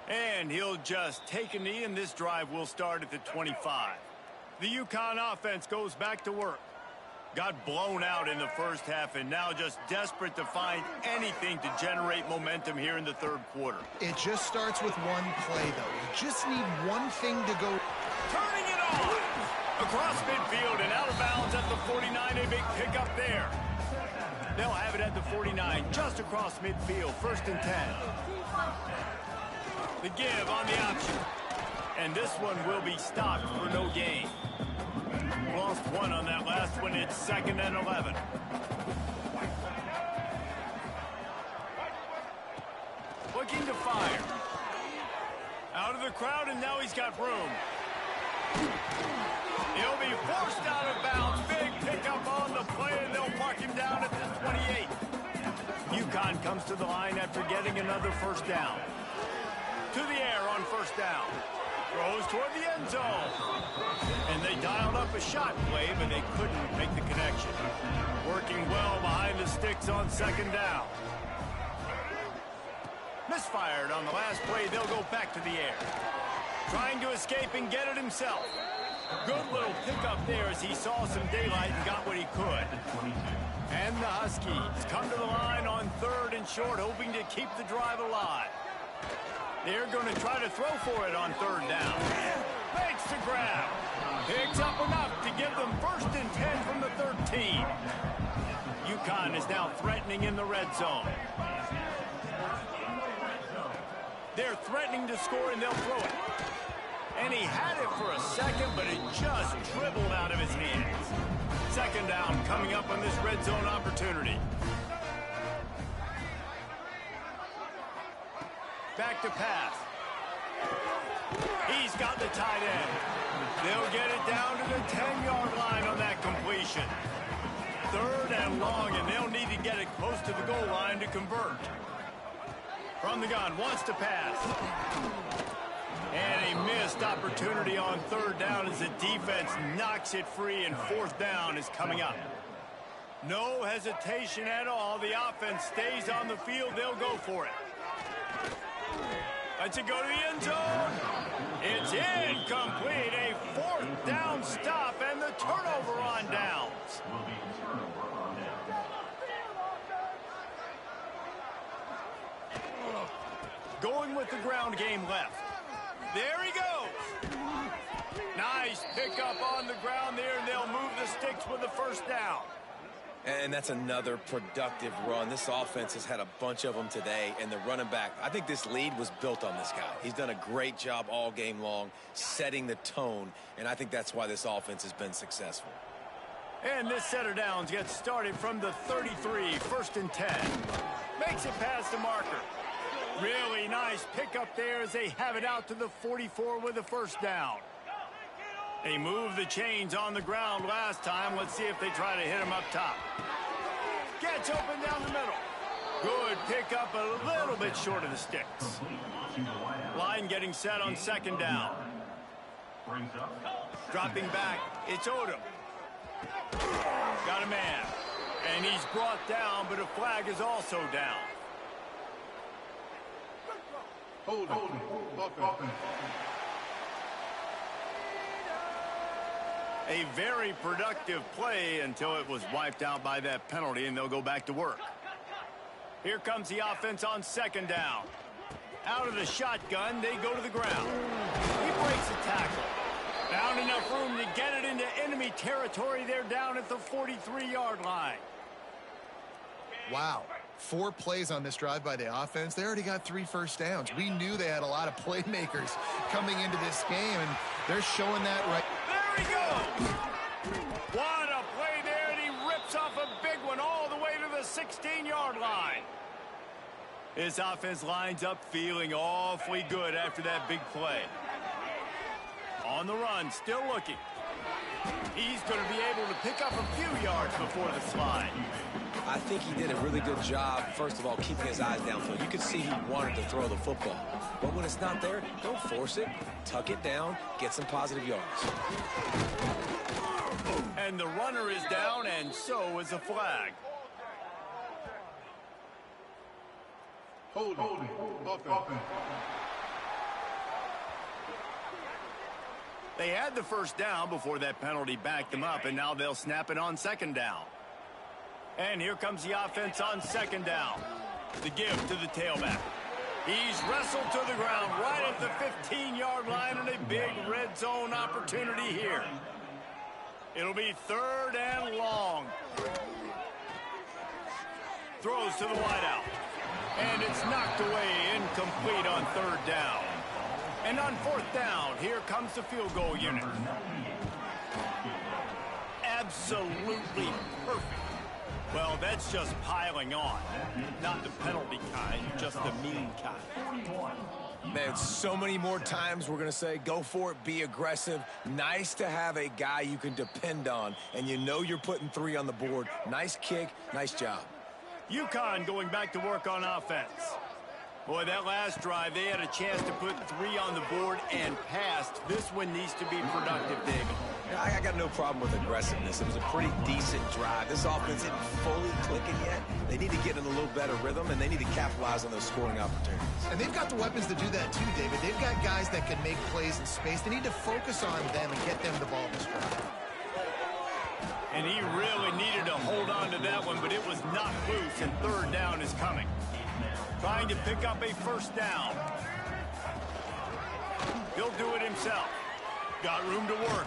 And he'll just take a knee, and this drive will start at the 25. The UConn offense goes back to work. Got blown out in the first half and now just desperate to find anything to generate momentum here in the third quarter. It just starts with one play, though. You just need one thing to go. Turning it on! Across midfield and out of bounds at the 49. A big pickup there. They'll have it at the 49, just across midfield. 1st and 10. The give on the option. And this one will be stopped for no gain. Lost 1 on that last one. It's 2nd and 11. Looking to fire. Out of the crowd, and now he's got room. He'll be forced out of bounds. Big pickup on the play, and they'll park him down at the 28. UConn comes to the line after getting another first down. To the air on first down. Throws toward the end zone. And they dialed up a shot play, but they couldn't make the connection. Working well behind the sticks on 2nd down. Misfired on the last play. They'll go back to the air. Trying to escape and get it himself. Good little pickup there as he saw some daylight and got what he could. And the Huskies come to the line on 3rd and short, hoping to keep the drive alive. They're going to try to throw for it on 3rd down. Makes the grab. Picks up enough to give them 1st and 10 from the 13. UConn is now threatening in the red zone. They're threatening to score, and they'll throw it. And he had it for a second, but it just dribbled out of his hands. 2nd down coming up on this red zone opportunity. Back to pass. He's got the tight end. They'll get it down to the 10-yard line on that completion. 3rd and long, and they'll need to get it close to the goal line to convert. From the gun, wants to pass. And a missed opportunity on 3rd down as the defense knocks it free, and 4th down is coming up. No hesitation at all. The offense stays on the field. They'll go for it. Lets it go to the end zone. It's incomplete. A 4th down stop and the turnover on downs. Going with the ground game left. There he goes. Nice pickup on the ground there, and they'll move the sticks with the 1st down. And that's another productive run. This offense has had a bunch of them today, and the running back, I think this lead was built on this guy. He's done a great job all game long, setting the tone, and I think that's why this offense has been successful. And this set of downs gets started from the 33, 1st and 10. Makes it past the marker. Really nice pickup there as they have it out to the 44 with the 1st down. They moved the chains on the ground last time. Let's see if they try to hit him up top. Gets open down the middle. Good pickup, a little bit short of the sticks. Line getting set on second down. Dropping back, it's Odom. Got a man. And he's brought down, but a flag is also down. Hold it. A very productive play until it was wiped out by that penalty, and they'll go back to work. Here comes the offense on second down. Out of the shotgun, they go to the ground. He breaks the tackle. Found enough room to get it into enemy territory. They're down at the 43-yard line. Wow. 4 plays on this drive by the offense. They already got 3 first downs. We knew they had a lot of playmakers coming into this game, and they're showing that right. There he goes. What a play there, and he rips off a big one all the way to the 16-yard line. His offense lines up feeling awfully good after that big play. On the run, still looking. He's going to be able to pick up a few yards before the slide. I think he did a really good job, first of all, keeping his eyes downfield. You could see he wanted to throw the football. But when it's not there, don't force it. Tuck it down, get some positive yards. And the runner is down, and so is a flag. Hold it. Offense. They had the first down before that penalty backed them up, and now they'll snap it on second down. And here comes the offense on second down. The give to the tailback. He's wrestled to the ground right at the 15-yard line, and a big red zone opportunity here. It'll be third and long. Throws to the wideout. And it's knocked away, incomplete on third down. And on fourth down, here comes the field goal unit. Absolutely perfect. Well, that's just piling on. Not the penalty kind, just the mean kind. Man, so many more times we're going to say, go for it, be aggressive. Nice to have a guy you can depend on, and you know you're putting 3 on the board. Nice kick, nice job. UConn going back to work on offense. Boy, that last drive, they had a chance to put 3 on the board and passed. This one needs to be productive, David. I got no problem with aggressiveness. It was a pretty decent drive. This offense isn't fully clicking yet. They need to get in a little better rhythm, and they need to capitalize on those scoring opportunities. And they've got the weapons to do that too, David. They've got guys that can make plays in space. They need to focus on them and get them the ball this drive. And he really needed to hold on to that one, but it was knocked loose, and third down is coming. Trying to pick up a first down. He'll do it himself. Got room to work.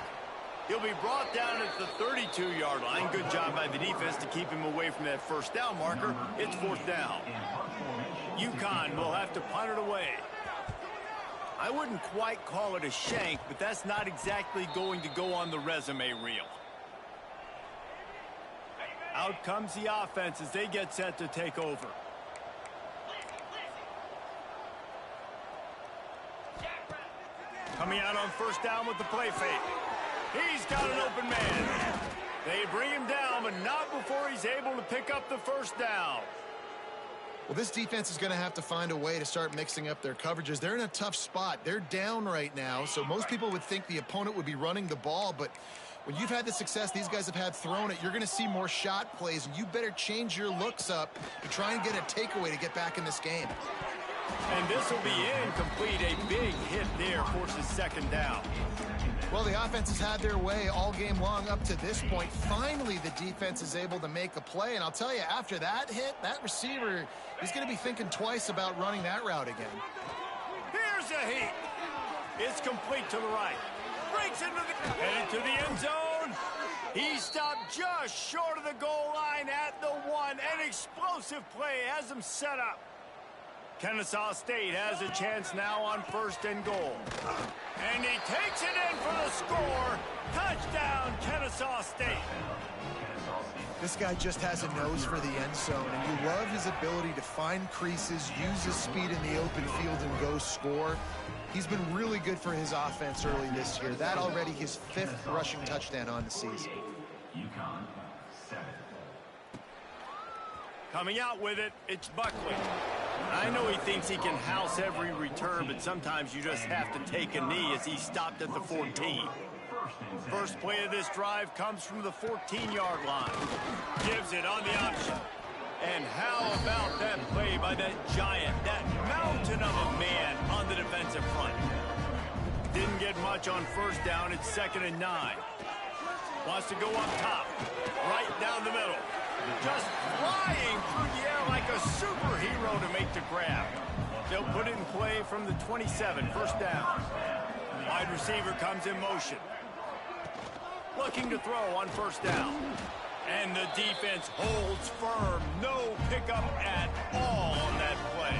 He'll be brought down at the 32-yard line. Good job by the defense to keep him away from that first down marker. It's fourth down. UConn will have to punt it away. I wouldn't quite call it a shank, but that's not exactly going to go on the resume reel. Out comes the offense as they get set to take over. Coming out on first down with the play fake. He's got an open man. They bring him down, but not before he's able to pick up the first down. Well, this defense is going to have to find a way to start mixing up their coverages. They're in a tough spot. They're down right now, so most people would think the opponent would be running the ball, but when you've had the success these guys have had throwing it, you're going to see more shot plays, and you better change your looks up to try and get a takeaway to get back in this game. And this will be incomplete. A big hit there forces second down. Well, the offense has had their way all game long up to this point. Finally, the defense is able to make a play, and I'll tell you, after that hit, that receiver is going to be thinking twice about running that route again. Here's a heat. It's complete to the right. Breaks into the... Headed to the end zone. He stopped just short of the goal line at the 1. An explosive play has him set up. Kennesaw State has a chance now on first and goal. And he takes it in for the score. Touchdown, Kennesaw State. This guy just has a nose for the end zone, and you love his ability to find creases, use his speed in the open field, and go score. He's been really good for his offense early this year. That already his 5th rushing touchdown on the season. UConn, 7. Coming out with it, it's Buckley. I know he thinks he can house every return, but sometimes you just have to take a knee as he stopped at the 14. First play of this drive comes from the 14-yard line. Gives it on the option. And how about that play by that giant, that mountain of a man on the defensive front? Didn't get much on first down. It's 2nd and 9. Wants to go up top, right down the middle. Just flying through the air like a superhero to make the grab. They'll put it in play from the 27, first down. Wide receiver comes in motion. Looking to throw on first down. And the defense holds firm. No pickup at all on that play.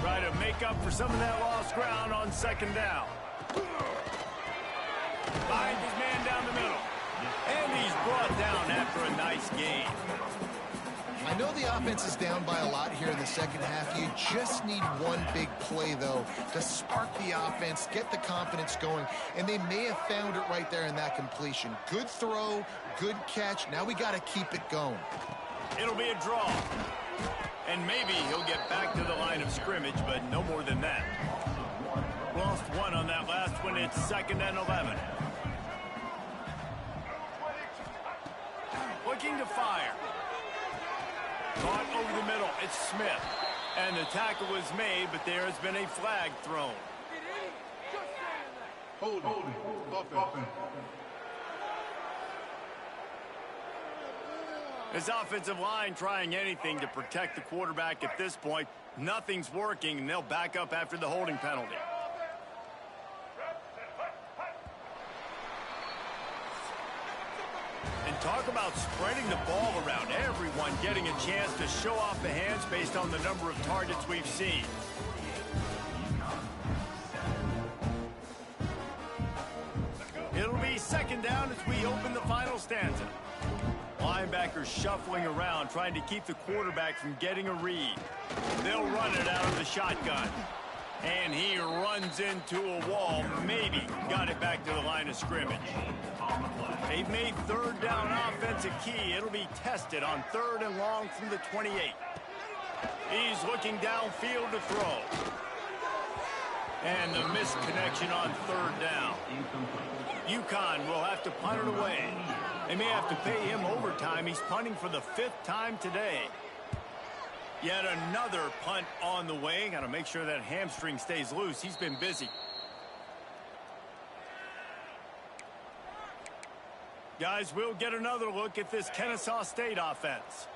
Try to make up for some of that lost ground on 2nd down. Finds his man down the middle. And he's brought down after a nice gain. I know the offense is down by a lot here in the second half. You just need one big play, though, to spark the offense, get the confidence going, and they may have found it right there in that completion. Good throw, good catch. Now we got to keep it going. It'll be a draw. And maybe he'll get back to the line of scrimmage, but no more than that. Lost one on that last one. It's 2nd and 11. Looking to fire. Caught over the middle. It's Smith. And the tackle was made, but there has been a flag thrown. Holding. Offense. This offensive line trying anything to protect the quarterback at this point. Nothing's working, and they'll back up after the holding penalty. And talk about spreading the ball around. Everyone getting a chance to show off the hands based on the number of targets we've seen. It'll be 2nd down as we open the final stanza. Linebackers shuffling around, trying to keep the quarterback from getting a read. They'll run it out of the shotgun. And he runs into a wall. Maybe got it back to the line of scrimmage. They've made 3rd down offense a key. It'll be tested on 3rd and long from the 28. He's looking downfield to throw. And the missed connection on 3rd down. UConn will have to punt it away. They may have to pay him overtime. He's punting for the 5th time today. Yet another punt on the way. Got to make sure that hamstring stays loose. He's been busy. Guys, we'll get another look at this Kennesaw State offense.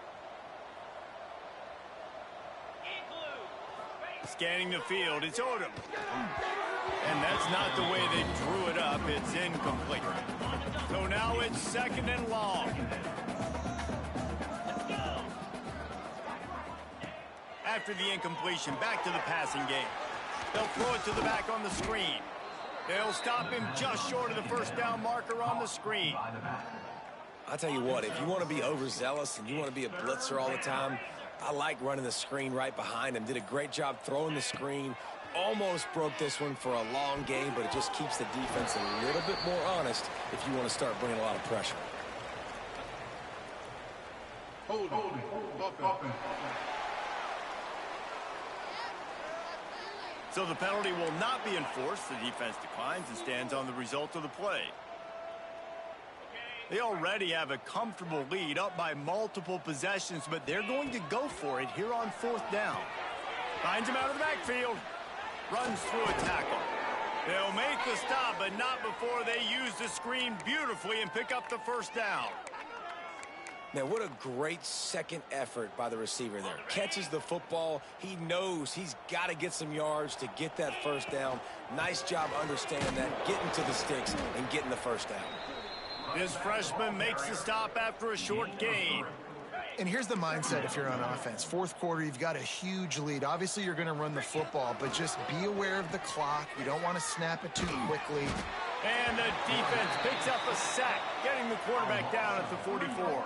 Scanning the field, it's Odom. And that's not the way they drew it up. It's incomplete. So now it's 2nd and long. After the incompletion, back to the passing game. They'll throw it to the back on the screen. They'll stop him just short of the first down marker on the screen. I'll tell you what, if you want to be overzealous and you want to be a blitzer all the time, I like running the screen right behind him. Did a great job throwing the screen. Almost broke this one for a long game, but it just keeps the defense a little bit more honest if you want to start bringing a lot of pressure. Holding. Offense. So the penalty will not be enforced. The defense declines and stands on the result of the play. They already have a comfortable lead, up by multiple possessions, but they're going to go for it here on 4th down. Finds him out of the backfield. Runs through a tackle. They'll make the stop, but not before they use the screen beautifully and pick up the first down. Now, what a great second effort by the receiver there. Catches the football. He knows he's got to get some yards to get that first down. Nice job understanding that, getting to the sticks and getting the first down. This freshman makes the stop after a short gain. And here's the mindset if you're on offense. Fourth quarter, you've got a huge lead. Obviously, you're going to run the football, but just be aware of the clock. You don't want to snap it too quickly. And the defense picks up a sack, getting the quarterback down at the 44.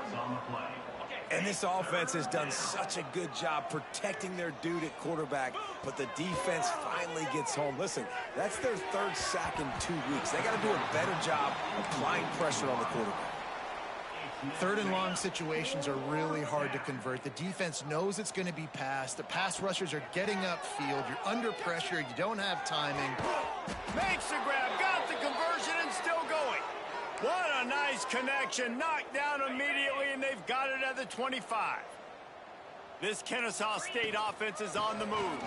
And this offense has done such a good job protecting their dude at quarterback, but the defense finally gets home. Listen, that's their third sack in 2 weeks. They got to do a better job applying pressure on the quarterback. Third and long situations are really hard to convert. The defense knows it's going to be passed. The pass rushers are getting upfield. You're under pressure. You don't have timing. Makes the grab, got the conversion, and still going. What a nice connection. Knocked down immediately, and they've got it at the 25. This Kennesaw State offense is on the move.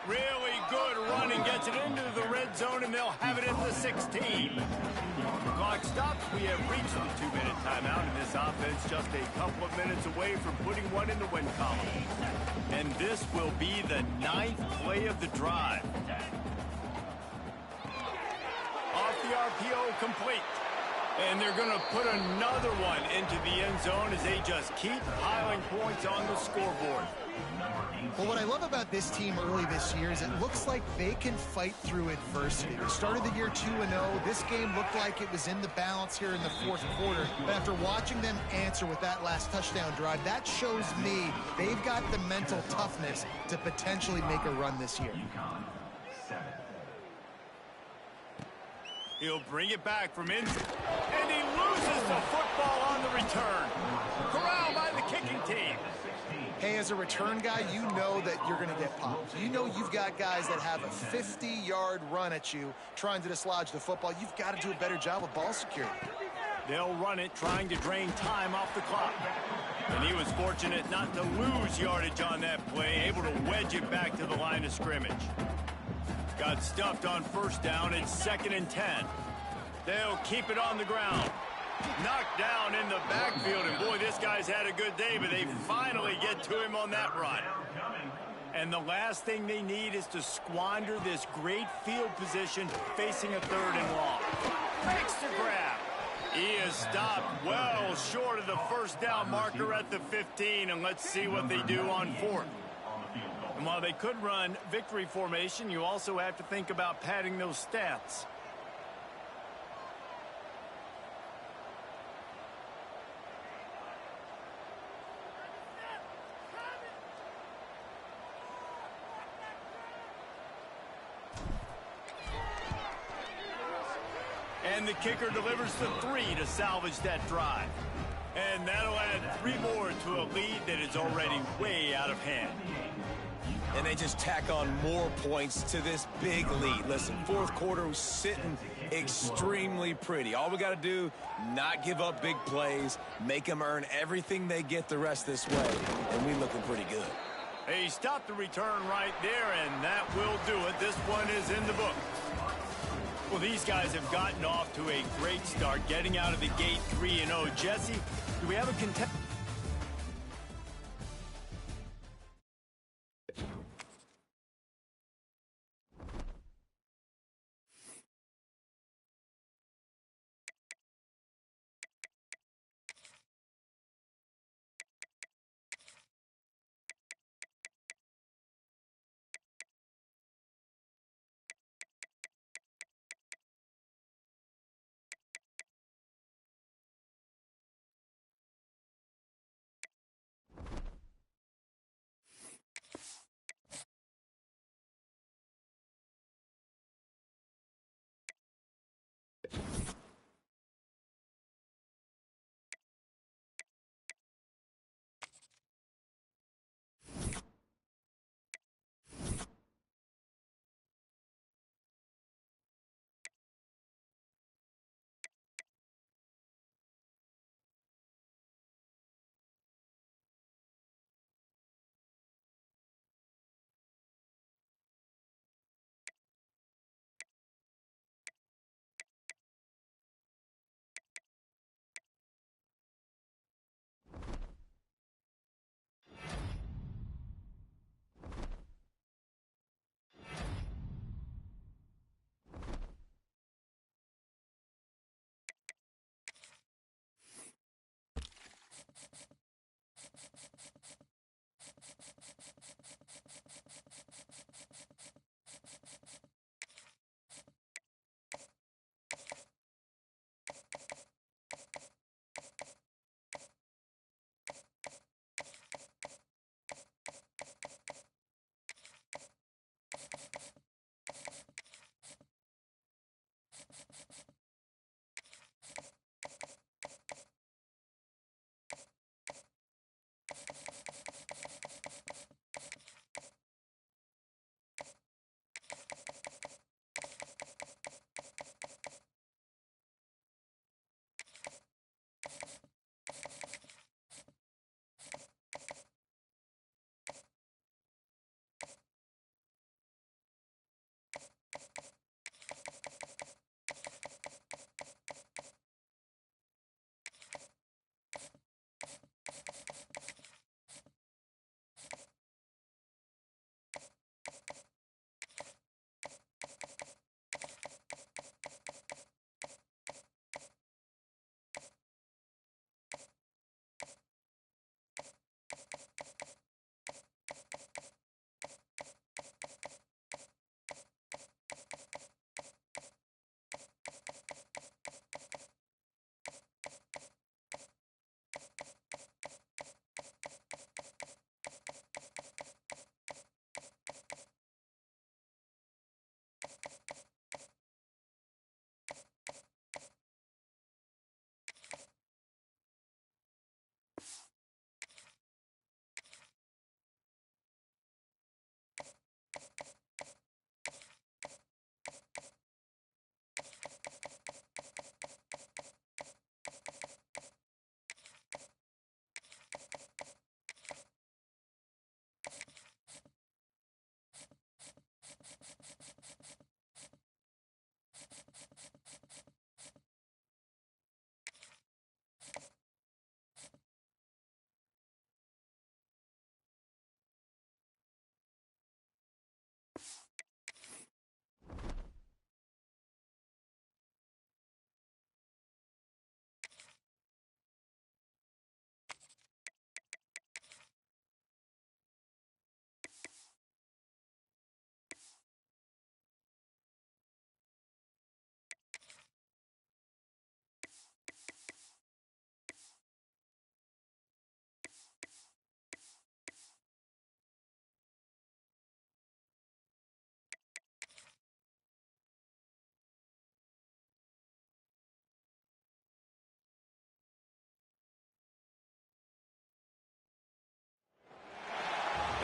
Really good running, gets it into the red zone, and they'll have it at the 16. Clock stops. We have reached the 2-minute timeout, and this offense just a couple of minutes away from putting one in the win column. And this will be the 9th play of the drive. Off the RPO, complete. And they're going to put another one into the end zone as they just keep piling points on the scoreboard. Well, what I love about this team early this year is it looks like they can fight through adversity. They started the year 2-0. This game looked like it was in the balance here in the fourth quarter. But after watching them answer with that last touchdown drive, that shows me they've got the mental toughness to potentially make a run this year. He'll bring it back from inside, and he loses the football on the return. Corralled by the kicking team. Hey, as a return guy, you know that you're going to get popped. You know you've got guys that have a 50-yard run at you trying to dislodge the football. You've got to do a better job of ball security. They'll run it, trying to drain time off the clock. And he was fortunate not to lose yardage on that play, able to wedge it back to the line of scrimmage. Got stuffed on first down. It's 2nd and 10. They'll keep it on the ground. Knocked down in the backfield, and boy, this guy's had a good day, but they finally get to him on that run. And the last thing they need is to squander this great field position facing a 3rd and long. Makes the grab. He is stopped well short of the first down marker at the 15, and let's see what they do on 4th. And while they could run victory formation, you also have to think about padding those stats. And the kicker delivers the 3 to salvage that drive. And that'll add 3 more to a lead that is already way out of hand. And they just tack on more points to this big lead. Listen, fourth quarter was sitting extremely pretty. All we got to do, not give up big plays, make them earn everything they get the rest this way, and we looking pretty good. He stopped the return right there, and that will do it. This one is in the book. Well, these guys have gotten off to a great start, getting out of the gate 3-0. Jesse, do we have a contender?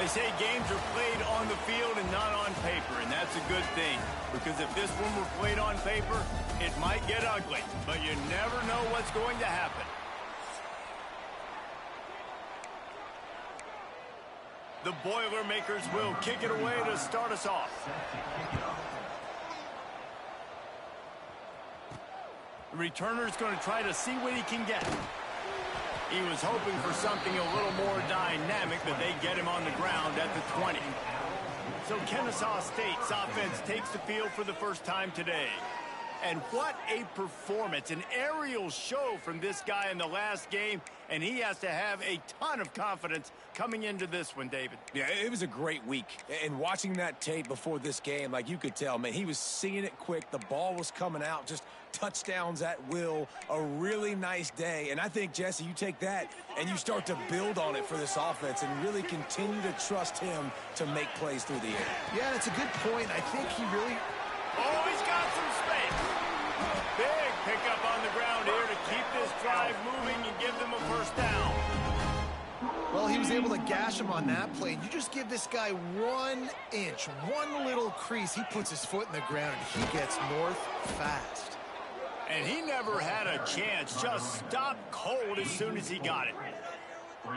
They say games are played on the field and not on paper, and that's a good thing. Because if this one were played on paper, it might get ugly. But you never know what's going to happen. The Boilermakers will kick it away to start us off. The returner's going to try to see what he can get. He was hoping for something a little more dynamic, but they get him on the ground at the 20. So Kennesaw State's offense takes the field for the first time today. And what a performance, an aerial show from this guy in the last game, and he has to have a ton of confidence coming into this one, David. Yeah, it was a great week. And watching that tape before this game, like you could tell, man, he was seeing it quick. The ball was coming out, just touchdowns at will, a really nice day. And I think, Jesse, you take that and you start to build on it for this offense and really continue to trust him to make plays through the air. Yeah, it's a good point. I think he really... Oh, he's got some space. Big pickup on the ground here to keep this drive moving and give them a first down. Well, he was able to gash him on that play. You just give this guy 1 inch, one little crease. He puts his foot in the ground, and he gets north fast. And he never had a chance. Just stopped cold as soon as he got it.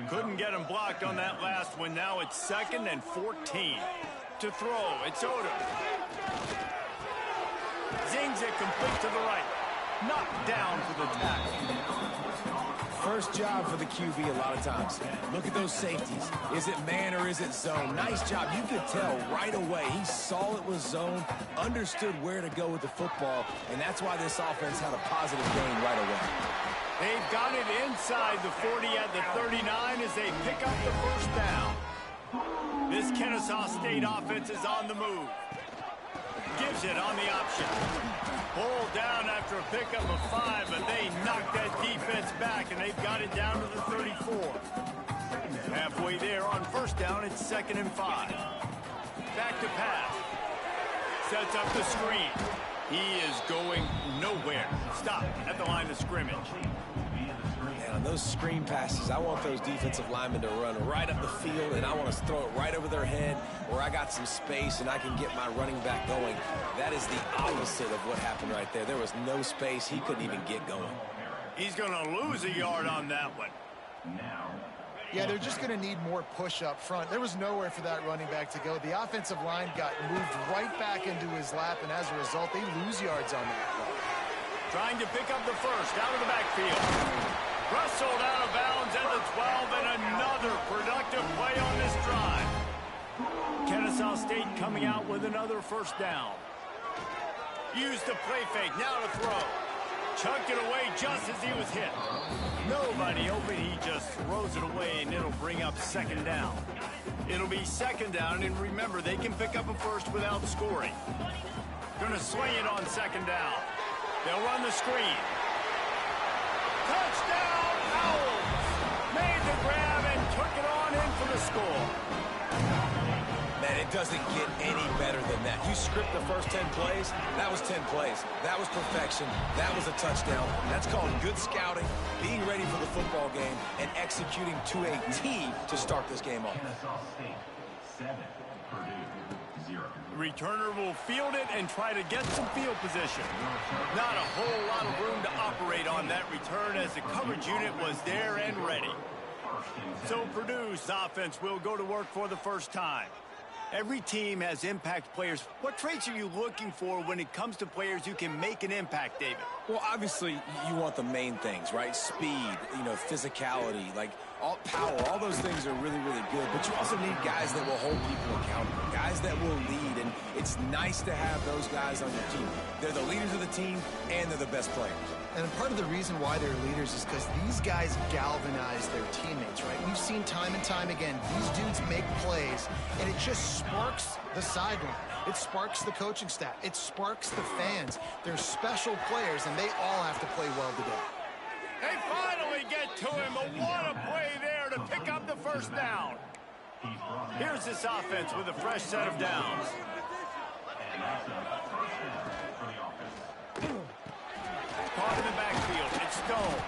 Couldn't get him blocked on that last one. Now it's 2nd and 14. To throw, it's Odom. Zings it complete to the right. Knocked down for the tackle. First job for the QB a lot of times. Look at those safeties. Is it man or is it zone? Nice job. You could tell right away. He saw it was zone, understood where to go with the football, and that's why this offense had a positive gain right away. They've got it inside the 40 at the 39 as they pick up the first down. This Kennesaw State offense is on the move. Gives it on the option. Pulled down after a pickup of 5, but they knocked that defense back, and they've got it down to the 34. Halfway there on first down, it's 2nd and 5. Back to pass. Sets up the screen. He is going nowhere. Stop at the line of scrimmage. And on those screen passes, I want those defensive linemen to run right up the field, and I want to throw it right over their head where I got some space and I can get my running back going. That is the opposite of what happened right there. There was no space. He couldn't even get going. He's going to lose a yard on that one. Yeah, they're just going to need more push up front. There was nowhere for that running back to go. The offensive line got moved right back into his lap, and as a result, they lose yards on that play. Trying to pick up the first out of the backfield. Wrestled out of bounds at the 12, and another productive play on this drive. Kennesaw State coming out with another first down. Used the play fake, now to throw. Chucked it away just as he was hit. Nobody open, he just throws it away, and it'll bring up 2nd down. It'll be 2nd down, and remember, they can pick up a first without scoring. Gonna swing it on 2nd down. They'll run the screen. Touchdown, Owls! Made the grab and took it on in for the score. Man, it doesn't get any better than that. You script the first 10 plays, that was 10 plays. That was perfection. That was a touchdown. That's called good scouting, being ready for the football game, and executing to a T to start this game off. Kennesaw State 7, Purdue 0. The returner will field it and try to get some field position. Not a whole lot of room to operate on that return as the coverage unit was there and ready. So Purdue's offense will go to work for the first time. Every team has impact players. What traits are you looking for when it comes to players who can make an impact, David? Well, obviously, you want the main things, right? Speed, physicality, like all power, all those things are really, really good. But you also need guys that will hold people accountable, guys that will lead. And it's nice to have those guys on your team. They're the leaders of the team, and they're the best players. And part of the reason why they're leaders is because these guys galvanize their teammates, right? We've seen time and time again, these dudes make plays, and it just sparks the sideline. It sparks the coaching staff. It sparks the fans. They're special players, and they all have to play well today. They finally get to him, but what a play there to pick up the first down. Here's this offense with a fresh set of downs. Caught in the backfield. It's Stone.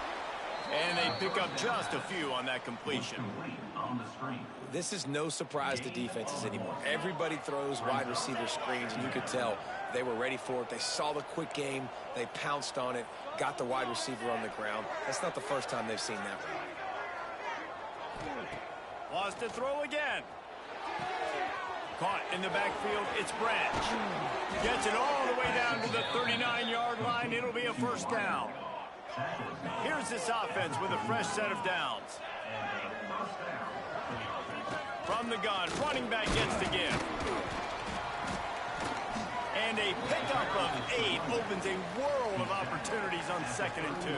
And they pick up just a few on that completion. This is no surprise to defenses anymore. Everybody throws wide receiver screens, and you could tell they were ready for it. They saw the quick game. They pounced on it, got the wide receiver on the ground. That's not the first time they've seen that one. Wants to throw again. Caught in the backfield, it's Branch. Gets it all the way down to the 39-yard line. It'll be a first down. Here's this offense with a fresh set of downs. From the gun, running back gets the give. And a pickup of 8 opens a world of opportunities on 2nd and 2.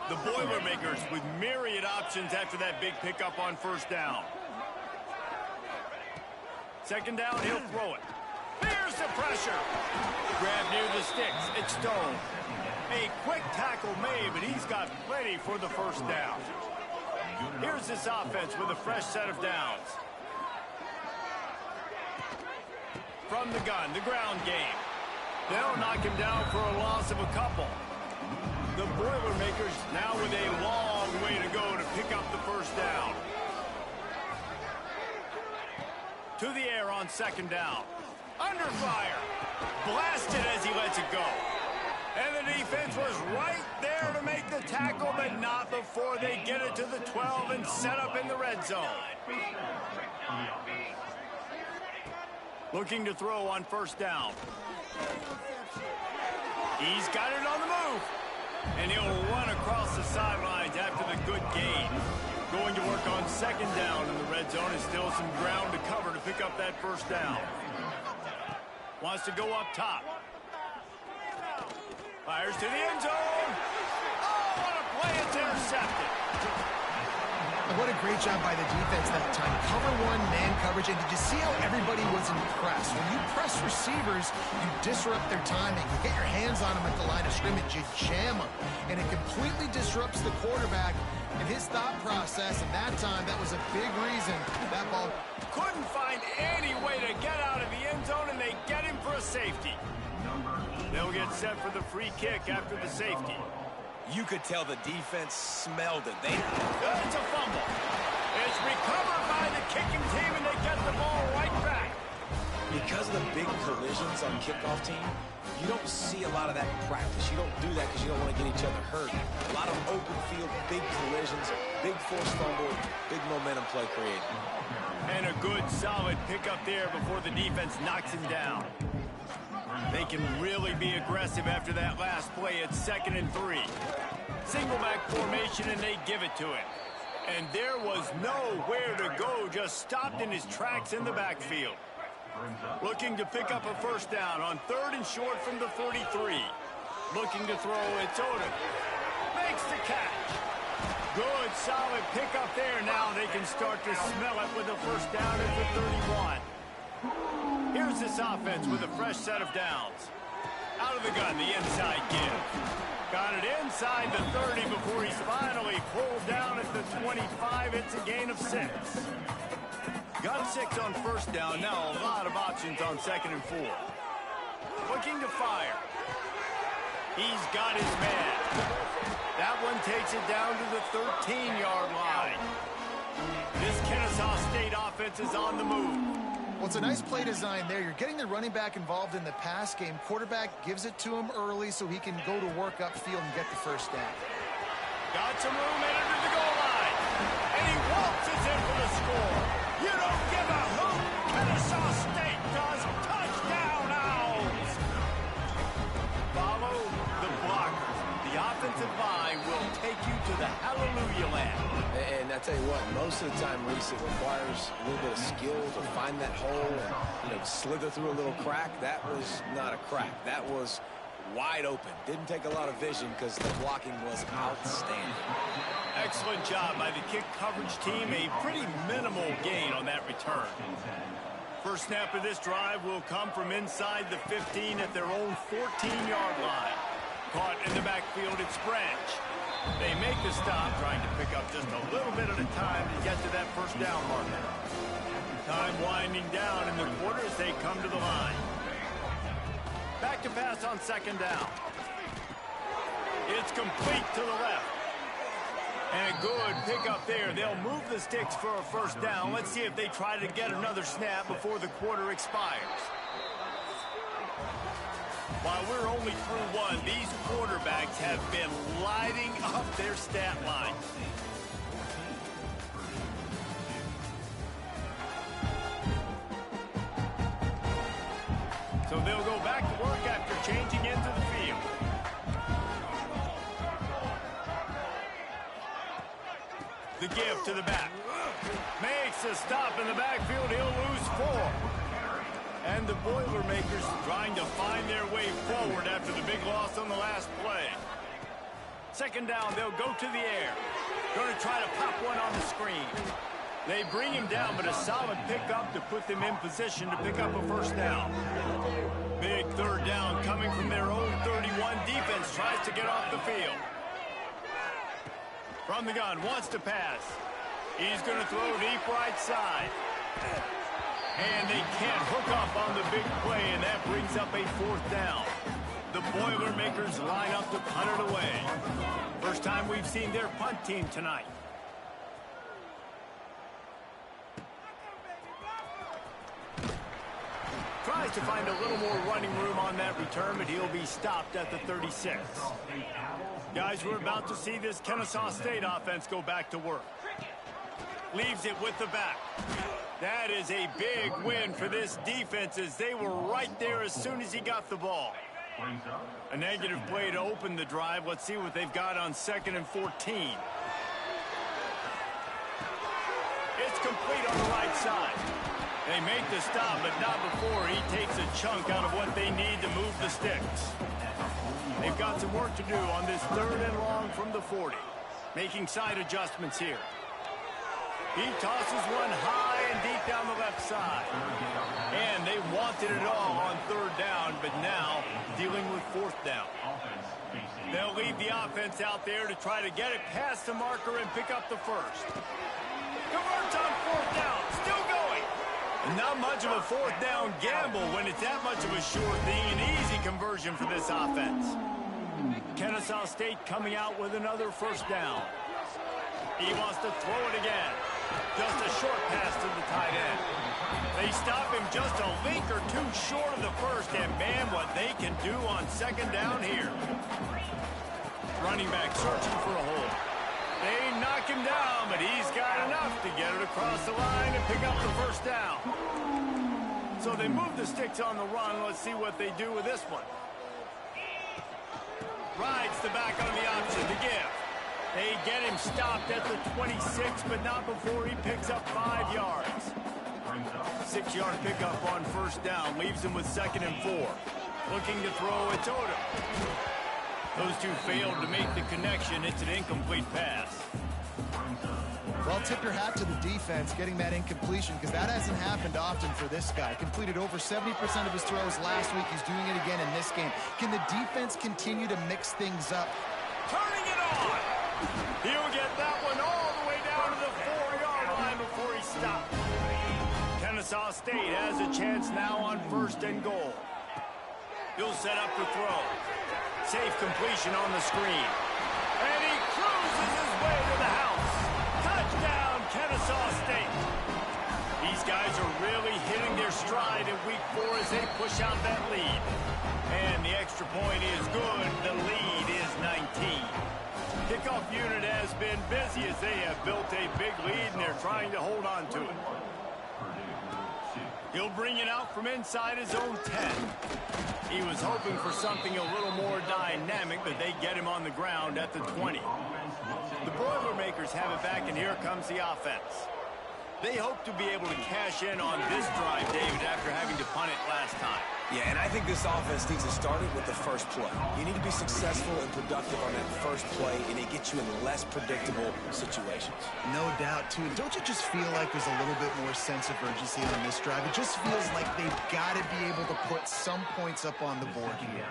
The Boilermakers with myriad options after that big pickup on first down. 2nd down, he'll throw it. There's the pressure. Grab near the sticks. It's Stone. A quick tackle made, but he's got plenty for the first down. Here's this offense with a fresh set of downs. From the gun, the ground game. They'll knock him down for a loss of a couple. The Boilermakers now with a long way to go to pick up the first down. To the air on 2nd down. Under fire. Blasted as he lets it go. And the defense was right there to make the tackle, but not before they get it to the 12 and set up in the red zone. Looking to throw on first down. He's got it on the move. And he'll run across the sidelines after the good gain. Going to work on 2nd down in the red zone. Is still some ground to cover to pick up that first down. Wants to go up top. Fires to the end zone. Oh, what a play. It's intercepted. What a great job by the defense that time. Cover 1, man coverage. And did you see how everybody was impressed? When you press receivers, you disrupt their timing. You get your hands on them at the line of scrimmage. You jam them. And it completely disrupts the quarterback and his thought process. And that time, that was a big reason that ball couldn't find any way to get out of the end zone, and they get him for a safety. They'll get set for the free kick after the safety. You could tell the defense smelled it. It's a fumble. It's recovered by the kicking team, and they get the ball right back. Because of the big collisions on kickoff team, you don't see a lot of that in practice. You don't do that because you don't want to get each other hurt. A lot of open field, big collisions, big forced fumble, big momentum play created. And a good, solid pickup there before the defense knocks him down. They can really be aggressive after that last play. It's 2nd and 3. Single back formation, and they give it to him. And there was nowhere to go, just stopped in his tracks in the backfield. Looking to pick up a first down on 3rd and short from the 33. Looking to throw, it's Odom. Makes the catch. Good, solid pickup there. Now they can start to smell it with a first down at the 31. Here's this offense with a fresh set of downs. Out of the gun, the inside give. Got it inside the 30 before he's finally pulled down at the 25. It's a gain of 6. Got 6 on first down. Now a lot of options on 2nd and 4. Looking to fire. He's got his man. That one takes it down to the 13-yard line. This Kennesaw State offense is on the move. Well, it's a nice play design there. You're getting the running back involved in the pass game. Quarterback gives it to him early so he can go to work upfield and get the first down. Got some room headed to the goal line. And he waltzes in for the score. You don't give a hoot. Kennesaw State does. Touchdown, Owls. Follow the blockers. The offensive line will take you to the hallelujah land. And I tell you what, most of the time, Reese, it requires a little bit of skill to find that hole and, slither through a little crack. That was not a crack. That was wide open. Didn't take a lot of vision because the blocking was outstanding. Excellent job by the kick coverage team. A pretty minimal gain on that return. First snap of this drive will come from inside the 15 at their own 14-yard line. Caught in the backfield, it's Branch. They make the stop, trying to pick up just a little bit at a time to get to that first down marker. Time winding down in the quarter as they come to the line. Back to pass on 2nd down. It's complete to the left. And a good pickup there. They'll move the sticks for a first down. Let's see if they try to get another snap before the quarter expires. While we're only through one, these quarterbacks have been lighting up their stat line. So they'll go back to work after changing into the field. The give to the back. Makes a stop in the backfield. He'll lose 4. And the Boilermakers trying to find their way forward after the big loss on the last play. Second down, they'll go to the air. Going to try to pop one on the screen. They bring him down, but a solid pickup to put them in position to pick up a first down. Big third down coming from their own 31. Defense tries to get off the field. From the gun, wants to pass. He's going to throw deep right side. And they can't hook up on the big play, and that brings up a fourth down. The Boilermakers line up to punt it away. First time we've seen their punt team tonight. Tries to find a little more running room on that return, but he'll be stopped at the 36. Guys, we're about to see this Kennesaw State offense go back to work. Leaves it with the back. That is a big win for this defense as they were right there as soon as he got the ball. A negative play to open the drive. Let's see what they've got on 2nd and 14. It's complete on the right side. They make the stop, but not before he takes a chunk out of what they need to move the sticks. They've got some work to do on this 3rd and long from the 40. Making side adjustments here. He tosses one high and deep down the left side. And they wanted it all on 3rd down, but now dealing with 4th down. They'll leave the offense out there to try to get it past the marker and pick up the first. Converts on 4th down, still going. Not much of a 4th down gamble when it's that much of a sure thing. An easy conversion for this offense. Kennesaw State coming out with another first down. He wants to throw it again. Just a short pass to the tight end. They stop him just a link or two short of the first, and man, what they can do on 2nd down here. Running back searching for a hole. They knock him down, but he's got enough to get it across the line and pick up the first down. So they move the sticks on the run. Let's see what they do with this one. Rides the back on the option to give. They get him stopped at the 26, but not before he picks up 5 yards. 6-yard pickup on 1st down. Leaves him with 2nd and 4. Looking to throw it to him. Those two failed to make the connection. It's an incomplete pass. Well, tip your hat to the defense getting that incompletion because that hasn't happened often for this guy. Completed over 70% of his throws last week. He's doing it again in this game. Can the defense continue to mix things up? Turning it on. He'll get that one all the way down to the 4-yard line before he stops. Kennesaw State has a chance now on 1st and goal. He'll set up to throw. Safe completion on the screen. And he cruises his way to the house. Touchdown, Kennesaw State. These guys are really hitting their stride in week 4 as they push out that lead. And the extra point is good. The lead is 19. Kickoff unit has been busy as they have built a big lead and they're trying to hold on to it. He'll bring it out from inside his own 10. He was hoping for something a little more dynamic, but they get him on the ground at the 20. The Boilermakers have it back, and here comes the offense. They hope to be able to cash in on this drive, David, after having to punt it last time. Yeah, and I think this offense needs to start it with the first play. You need to be successful and productive on that first play, and it gets you in less predictable situations. No doubt, too. Don't you just feel like there's a little bit more sense of urgency on this drive? It just feels like they've got to be able to put some points up on the board here.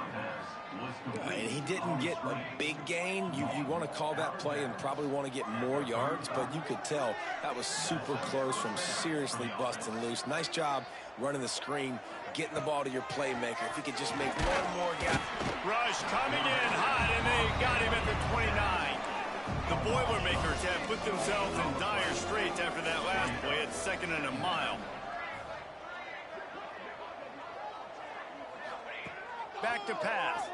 And he didn't get a big gain. You want to call that play and probably want to get more yards, but you could tell that was super close from seriously busting loose. Nice job running the screen, getting the ball to your playmaker. If he could just make one more gap. Rush coming in hot, and they got him at the 29. The Boilermakers have put themselves in dire straits after that last play at 2nd and a mile. Back to pass.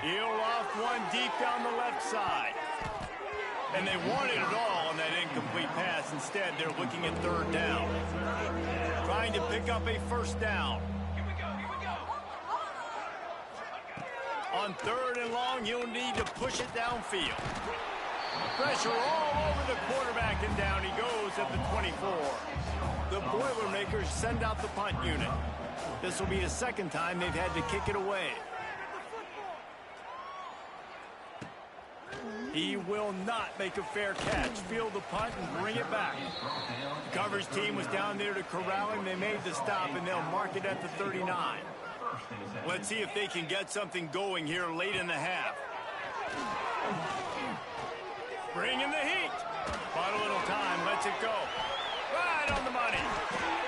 He'll loft one deep down the left side. And they wanted it all on that incomplete pass. Instead, they're looking at 3rd down. Trying to pick up a 1st down. On 3rd and long, you'll need to push it downfield. Pressure all over the quarterback, and down he goes at the 24. The Boilermakers send out the punt unit. This will be the 2nd time they've had to kick it away. He will not make a fair catch. Field the punt and bring it back. The coverage team was down there to corral him. They made the stop, and they'll mark it at the 39. Let's see if they can get something going here late in the half. Bring in the heat. Bought a little time. Lets it go. Right on the money.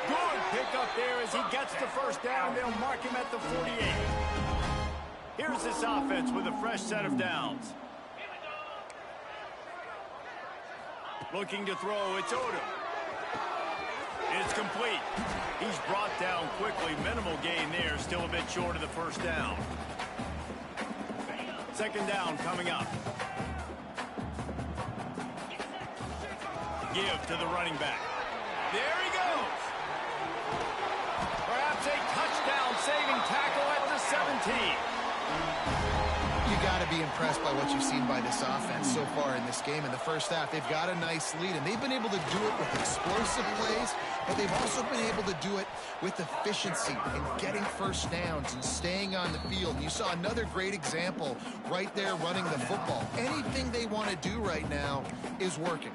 Good pickup there as he gets the 1st down. They'll mark him at the 48. Here's this offense with a fresh set of downs. Looking to throw. It's Odom. It's complete. He's brought down quickly. Minimal gain there. Still a bit short of the 1st down. 2nd down coming up. Give to the running back. There he goes. Perhaps a touchdown-saving tackle at the 17. You got to be impressed by what you've seen by this offense so far in this game. In the 1st half, they've got a nice lead, and they've been able to do it with explosive plays, but they've also been able to do it with efficiency and getting 1st downs and staying on the field. You saw another great example right there running the football. Anything they want to do right now is working.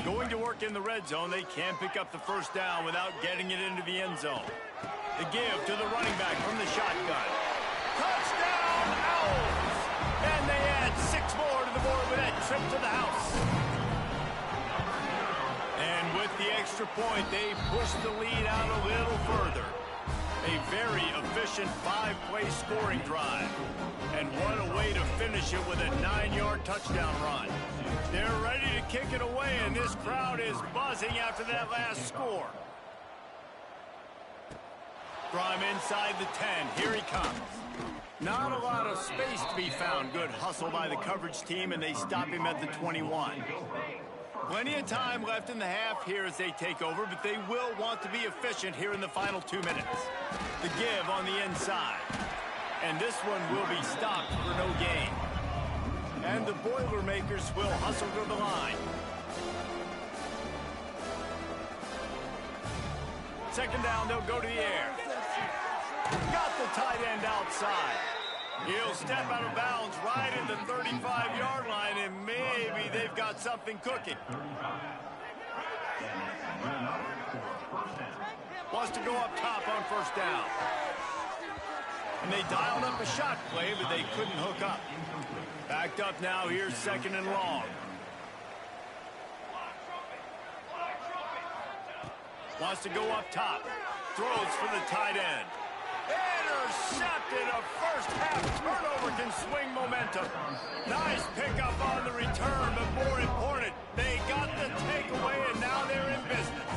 Going to work in the red zone, they can pick up the 1st down without getting it into the end zone. The give to the running back from the shotgun. Touchdown, Owls! And they add 6 more to the board with that trip to the house. And with the extra point, they push the lead out a little further. A very efficient 5-play scoring drive. And what a way to finish it with a 9-yard touchdown run. They're ready to kick it away, and this crowd is buzzing after that last score. From inside the 10, here he comes. Not a lot of space to be found. Good hustle by the coverage team, and they stop him at the 21. Plenty of time left in the half here as they take over, but they will want to be efficient here in the final 2 minutes. The give on the inside. And this one will be stopped for no gain. And the Boilermakers will hustle to the line. 2nd down, they'll go to the air. Got the tight end outside. He'll step out of bounds right at the 35-yard line, and maybe they've got something cooking. Wants to go up top on 1st down. And they dialed up a shot play, but they couldn't hook up. Backed up now, here's 2nd and long. Wants to go up top. Throws for the tight end. Intercepted. A 1st half turnover can swing momentum. Nice pickup on the return, but more important, they got the takeaway, and now they're in business.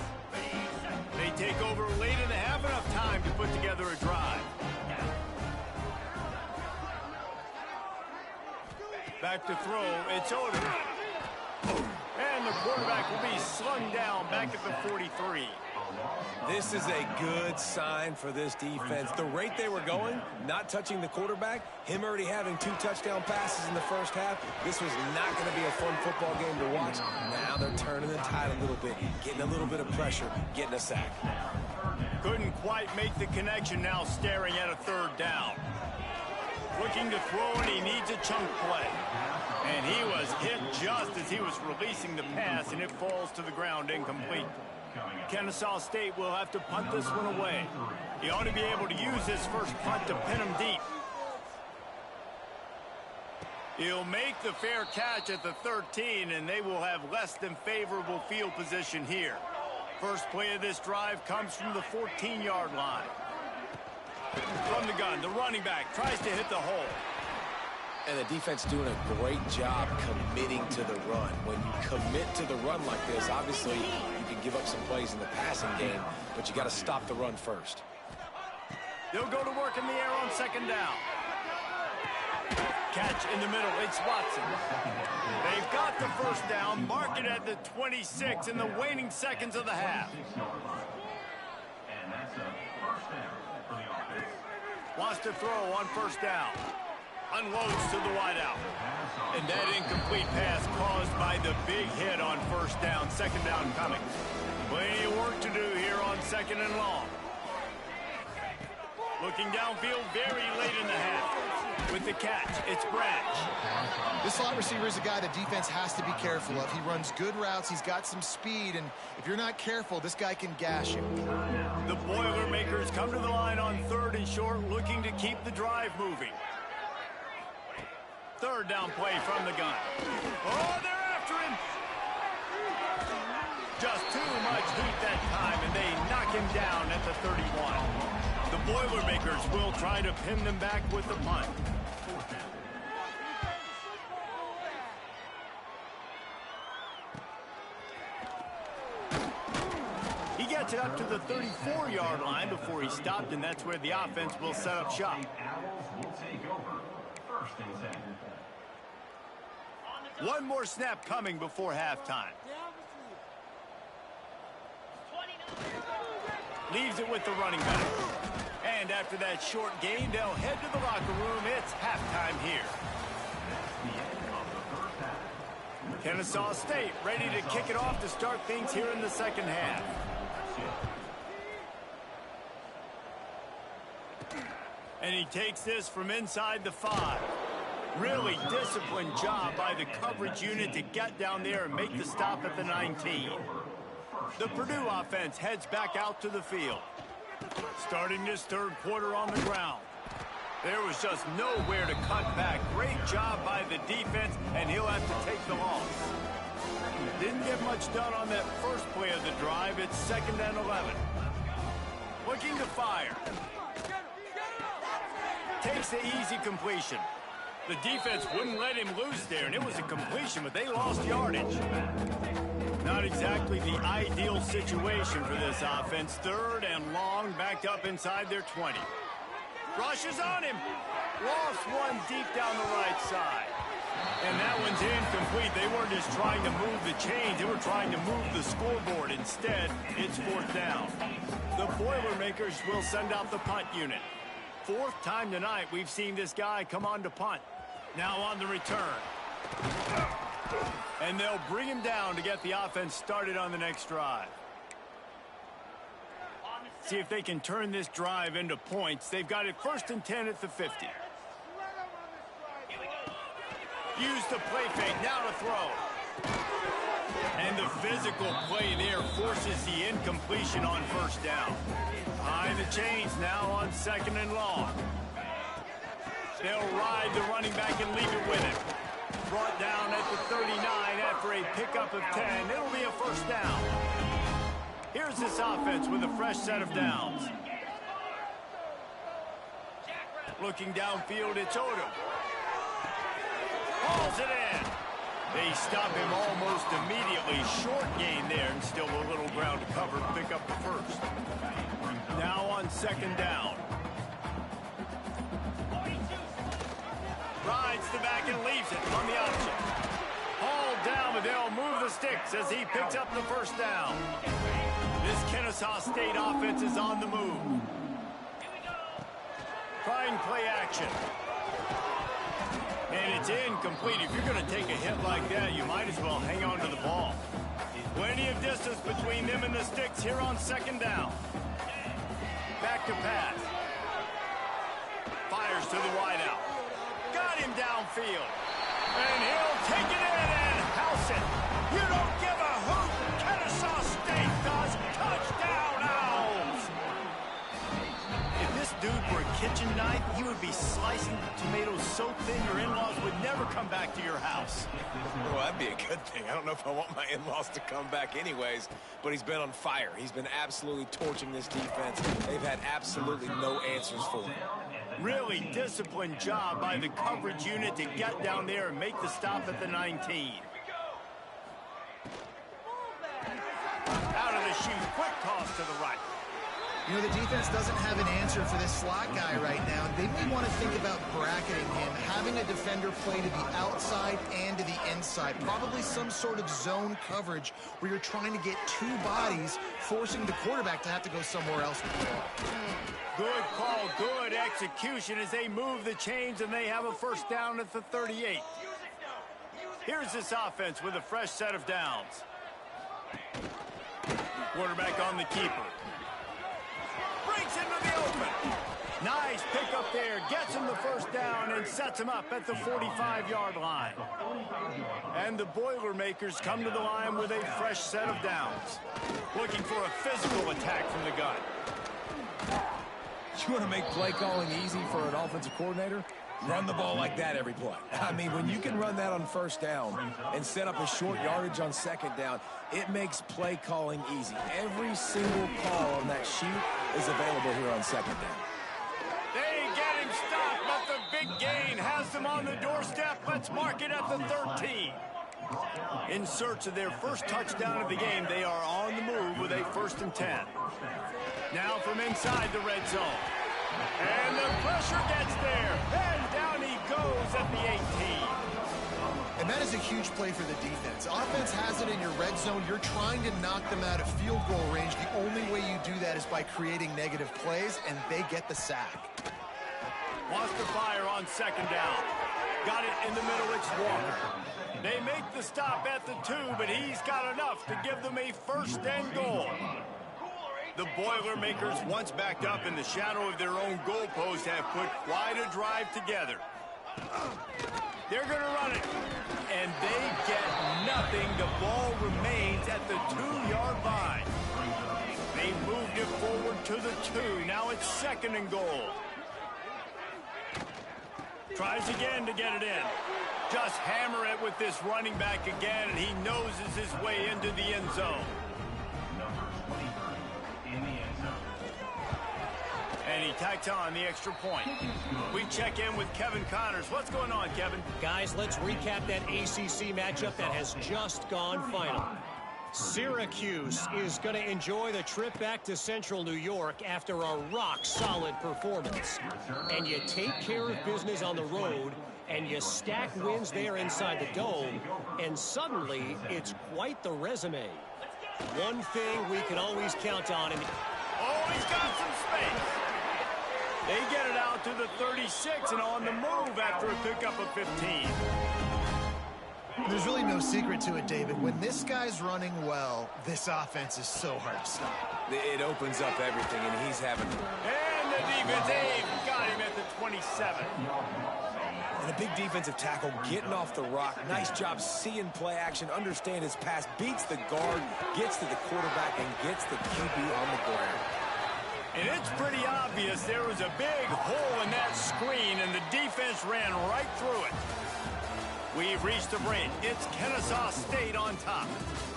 They take over late in the half, enough time to put together a drive. Back to throw, it's Odom. And the quarterback will be slung down back at the 43. This is a good sign for this defense. The rate they were going, not touching the quarterback, him already having 2 touchdown passes in the 1st half, this was not going to be a fun football game to watch. Now they're turning the tide a little bit, getting a little bit of pressure, getting a sack. Couldn't quite make the connection, now staring at a 3rd down. Looking to throw, and he needs a chunk play. And he was hit just as he was releasing the pass, and it falls to the ground incomplete. Kennesaw State will have to punt this one away. He ought to be able to use his 1st punt to pin him deep. He'll make the fair catch at the 13, and they will have less than favorable field position here. First play of this drive comes from the 14-yard line. From the gun, the running back tries to hit the hole. And the defense doing a great job committing to the run. When you commit to the run like this, obviously you can give up some plays in the passing game, but you got to stop the run first. They'll go to work in the air on second down. Catch in the middle. It's Watson. They've got the first down. Mark it at the 26 in the waning seconds of the half. And that's a first down for the offense. Wants to throw on first down. Unloads to the wideout. And that incomplete pass caused by the big hit on first down. Second down coming. Plenty of work to do here on second and long. Looking downfield very late in the half. With the catch, it's Branch. This slot receiver is a guy the defense has to be careful of. He runs good routes. He's got some speed. And if you're not careful, this guy can gash you. The Boilermakers come to the line on third and short, looking to keep the drive moving. Third down play from the gun. Oh, they're after him. Just too much heat that time, and they knock him down at the 31. The Boilermakers will try to pin them back with the punt. He gets it up to the 34-yard line before he stopped, and that's where the offense will set up shop. Owls will take over. First and 10. One more snap coming before halftime. Leaves it with the running back. And after that short gain, they'll head to the locker room. It's halftime here. Kennesaw State ready to kick it off to start things here in the second half. And he takes this from inside the 5. Really disciplined job by the coverage unit to get down there and make the stop at the 19. The Purdue offense heads back out to the field. Starting this third quarter on the ground. There was just nowhere to cut back. Great job by the defense, and he'll have to take the loss. Didn't get much done on that first play of the drive. It's second and 11. Looking to fire. Takes the easy completion. The defense wouldn't let him loose there, and it was a completion, but they lost yardage. Not exactly the ideal situation for this offense. Third and long, backed up inside their 20. Rushes on him. Lost one deep down the right side. And that one's incomplete. They weren't just trying to move the chains. They were trying to move the scoreboard. Instead, it's fourth down. The Boilermakers will send out the punt unit. Fourth time tonight we've seen this guy come on to punt. Now on the return. And they'll bring him down to get the offense started on the next drive. See if they can turn this drive into points. They've got it first and 10 at the 50. Use the play fake, now to throw. And the physical play there forces the incompletion on first down. Behind the chains now on second and long. They'll ride the running back and leave it with him. Brought down at the 39 after a pickup of 10. It'll be a first down. Here's this offense with a fresh set of downs. Looking downfield, it's Odom. Hauls it in. They stop him almost immediately. Short gain there, and still a little ground to cover to pick up the first. Now on second down. Rides the back and leaves it on the option. Hauled down, but they'll move the sticks as he picks up the first down. This Kennesaw State offense is on the move. Trying play action. And it's incomplete. If you're going to take a hit like that, you might as well hang on to the ball. Plenty of distance between them and the sticks here on second down. Back to pass. Fires to the wideout. Got him downfield. And he'll take it in and house it. You don't give a hoot. Kennesaw State does. Touchdown, Owls. If this dude were a kitchen knife, he would be slicing tomatoes so thin your in-laws would never come back to your house. Well, that'd be a good thing. I don't know if I want my in-laws to come back anyways, but he's been on fire. He's been absolutely torching this defense. They've had absolutely no answers for him. Really disciplined job by the coverage unit to get down there and make the stop at the 19. Out of the shoot, quick toss to the right. You know, the defense doesn't have an answer for this slot guy right now. They may want to think about bracketing him, having a defender play to the outside and to the inside. Probably some sort of zone coverage where you're trying to get two bodies, forcing the quarterback to have to go somewhere else with the ball. Good call, good execution as they move the chains and they have a first down at the 38. Here's this offense with a fresh set of downs. Quarterback on the keeper. Breaks into the open. Nice pick up there. Gets him the first down and sets him up at the 45-yard line. And the Boilermakers come to the line with a fresh set of downs. Looking for a physical attack from the gun. You want to make play calling easy for an offensive coordinator? Run the ball like that every play. I mean, when you can run that on first down and set up a short yardage on second down, it makes play calling easy. Every single call on that sheet is available here on second down. They get him stopped, but the big gain has them on the doorstep. Let's mark it at the 13. In search of their first touchdown of the game, they are on the move with a 1st and 10. Now from inside the red zone. And the pressure gets there. And down he goes at the 18. And that is a huge play for the defense. Offense has it in your red zone. You're trying to knock them out of field goal range. The only way you do that is by creating negative plays, and they get the sack. Wants to fire on second down. Got it in the middle. It's Walker. They make the stop at the 2, but he's got enough to give them a 1st and goal. The Boilermakers, once backed up in the shadow of their own goalpost, have put quite a drive together. They're going to run it, and they get nothing. The ball remains at the 2-yard line. They moved it forward to the 2. Now it's 2nd and goal. Tries again to get it in. Just hammer it with this running back again, and he noses his way into the end zone. And he tacks on the extra point. We check in with Kevin Connors. What's going on, Kevin? Guys, let's recap that ACC matchup that has just gone final. Syracuse is going to enjoy the trip back to Central New York after a rock-solid performance. And you take care of business on the road, and you stack wins there inside the dome, and suddenly it's quite the resume. One thing we can always count on. Oh, he's got some space. They get it out to the 36 and on the move after a pickup of 15. There's really no secret to it, David. When this guy's running well, this offense is so hard to stop. It opens up everything, and he's having... And the defense, got him at the 27. And a big defensive tackle getting off the rock. Nice job seeing play action, understand his pass, beats the guard, gets to the quarterback, and gets the QB on the ground. And it's pretty obvious there was a big hole in that screen, and the defense ran right through it. We've reached the break. It's Kennesaw State on top.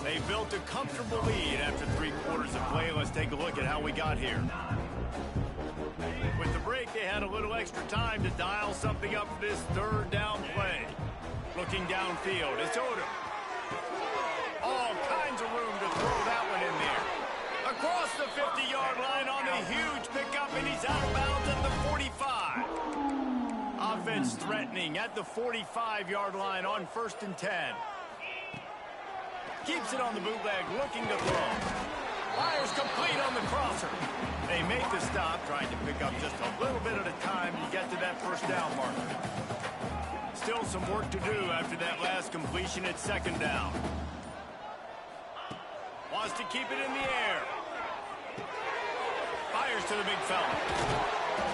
They built a comfortable lead after 3 quarters of play. Let's take a look at how we got here. With the break, they had a little extra time to dial something up for this 3rd down play. Looking downfield, it's Odom. All kinds of room to throw that one in there. Across the 50-yard line on the huge pickup, and he's out of bounds at the 45. Offense threatening at the 45-yard line on 1st and 10. Keeps it on the bootleg, looking to throw. Fires complete on the crosser. They make the stop, trying to pick up just a little bit at a time to get to that 1st down marker. Still some work to do after that last completion at 2nd down. Wants to keep it in the air. Fires to the big fella.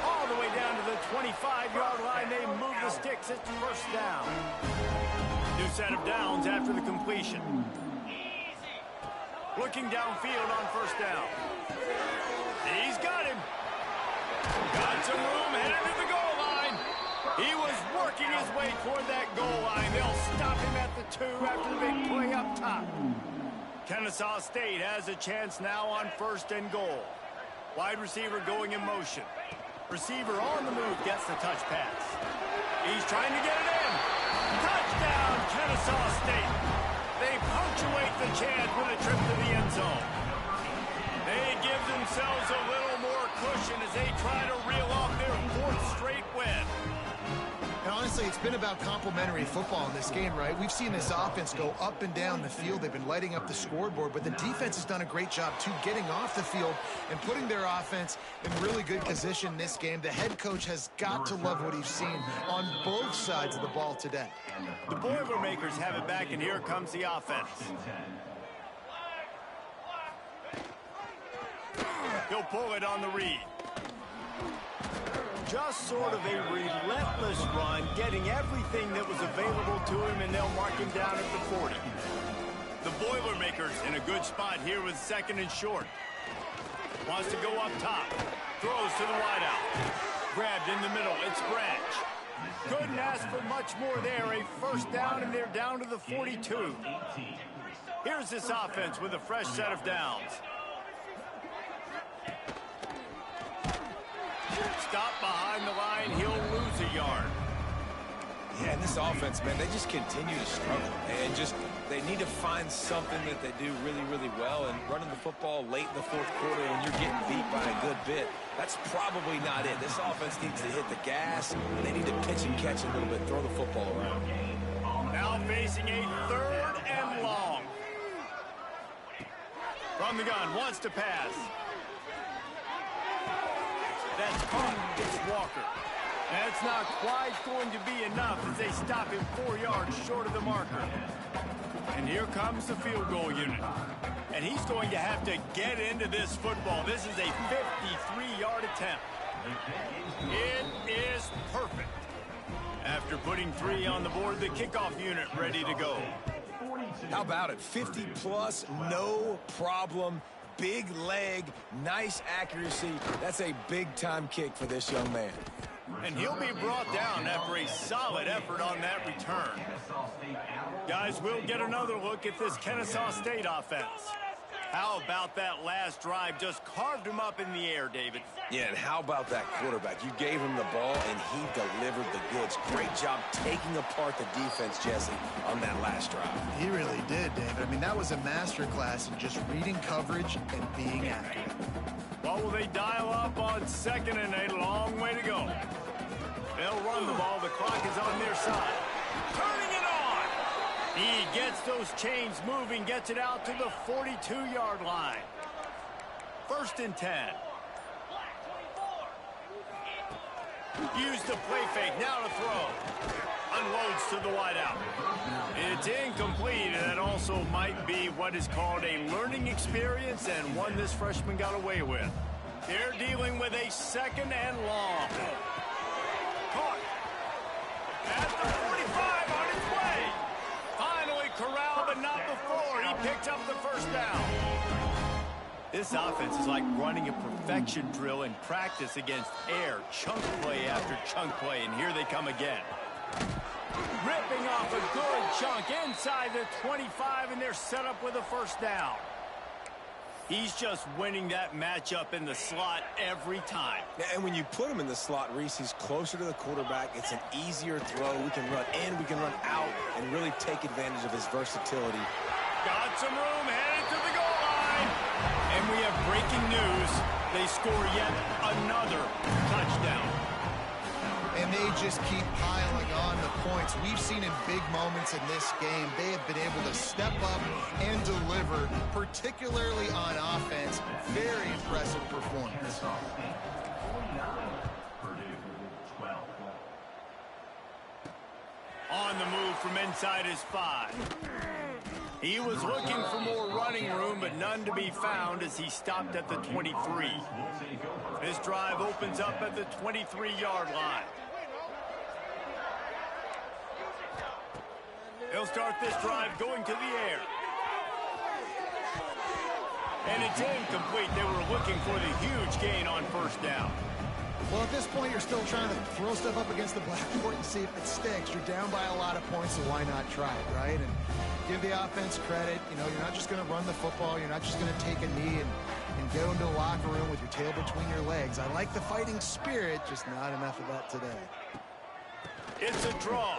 All the way down to the 25-yard line. They move the sticks. It's 1st down. New set of downs after the completion. Looking downfield on 1st down. He's got him. Got his way toward that goal line. They'll stop him at the 2 after the big play up top. Kennesaw State has a chance now on 1st and goal. Wide receiver going in motion. Receiver on the move gets the touch pass. He's trying to get it in. Touchdown, Kennesaw State. They punctuate the chance with a trip to the end zone. They give themselves a little more cushion as they try to reel off their 4th straight win. And honestly, it's been about complementary football in this game, right? We've seen this offense go up and down the field. They've been lighting up the scoreboard, but the defense has done a great job, too, getting off the field and putting their offense in really good position in this game. The head coach has got to love what he's seen on both sides of the ball today. The Boilermakers have it back, and here comes the offense. He'll pull it on the read. Just sort of a relentless run, getting everything that was available to him, and they'll mark him down at the 40. The Boilermakers in a good spot here with 2nd and short. Wants to go up top. Throws to the wideout. Grabbed in the middle. It's Branch. Couldn't ask for much more there. A 1st down, and they're down to the 42. Here's this offense with a fresh set of downs. Stop behind the line, he'll lose a yard. Yeah, and this offense, man, they just continue to struggle. And they need to find something that they do really, really well. And running the football late in the 4th quarter when you're getting beat by a good bit, that's probably not it. This offense needs to hit the gas, and they need to pitch and catch a little bit, throw the football around. Now facing a 3rd and long. From the gun, wants to pass. That's caught. It's Walker. That's not quite going to be enough as they stop him 4 yards short of the marker. And here comes the field goal unit. And he's going to have to get into this football. This is a 53-yard attempt. It is perfect. After putting 3 on the board, the kickoff unit ready to go. How about it? 50-plus, no problem. Big leg, nice accuracy. That's a big-time kick for this young man. And he'll be brought down after a solid effort on that return. Guys, we'll get another look at this Kennesaw State offense. How about that last drive? Just carved him up in the air, David. Yeah, and how about that quarterback? You gave him the ball, and he delivered the goods. Great job taking apart the defense, Jesse, on that last drive. He really did, David. I mean, that was a masterclass in just reading coverage and being accurate. What will they dial up on 2nd and a long way to go? They'll run the ball. The clock is on their side. Turning it on. He gets those chains moving, gets it out to the 42-yard line. 1st and 10. Use the play fake. Now to throw. Unloads to the wideout. It's incomplete, and that also might be what is called a learning experience, and one this freshman got away with. They're dealing with a 2nd and long. Caught. At the 45 on its way. Finally corralled, but not before. He picked up the 1st down. This offense is like running a perfection drill in practice against air. Chunk play after chunk play, and here they come again. Ripping off a good chunk inside the 25, and they're set up with a 1st down. He's just winning that matchup in the slot every time. And when you put him in the slot, Reese, he's closer to the quarterback. It's an easier throw. We can run in, we can run out, and really take advantage of his versatility. Got some room, headed to the goal line. And we have breaking news. They score yet another touchdown. And they just keep piling on the points. We've seen in big moments in this game, they have been able to step up and deliver, particularly on offense. Very impressive performance. On the move from inside his 5. He was looking for more running room, but none to be found as he stopped at the 23. This drive opens up at the 23-yard line. They'll start this drive going to the air. And it's incomplete. They were looking for the huge gain on 1st down. Well, at this point, you're still trying to throw stuff up against the blackboard and see if it sticks. You're down by a lot of points, so why not try it, right? And give the offense credit. You know, you're not just going to run the football. You're not just going to take a knee and go into the locker room with your tail between your legs. I like the fighting spirit, just not enough of that today. It's a draw.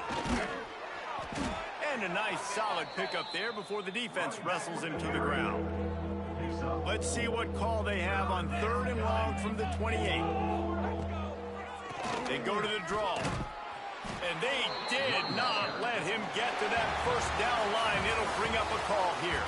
And a nice solid pickup there before the defense wrestles him to the ground. Let's see what call they have on 3rd and long from the 28. They go to the draw. And they did not let him get to that first down line. It'll bring up a call here.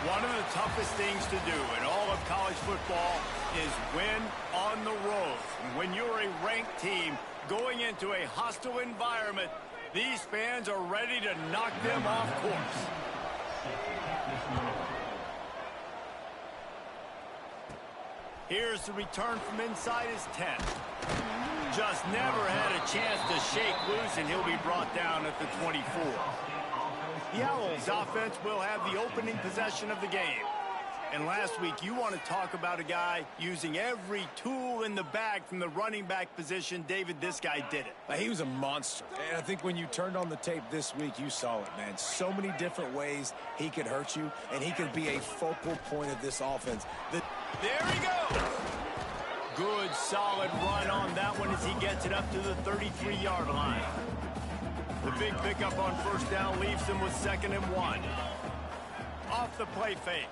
One of the toughest things to do in all of college football is win on the road. And when you're a ranked team going into a hostile environment, these fans are ready to knock them off course. Here's the return from inside his 10. Just never had a chance to shake loose, and he'll be brought down at the 24. The Owls offense will have the opening possession of the game. And last week, you want to talk about a guy using every tool in the bag from the running back position. David, this guy did it. He was a monster. And I think when you turned on the tape this week, you saw it, man. So many different ways he could hurt you, and he could be a focal point of this offense. There he goes. Good, solid run on that one as he gets it up to the 33-yard line. The big pickup on first down leaves him with 2nd and 1. Off the play fake.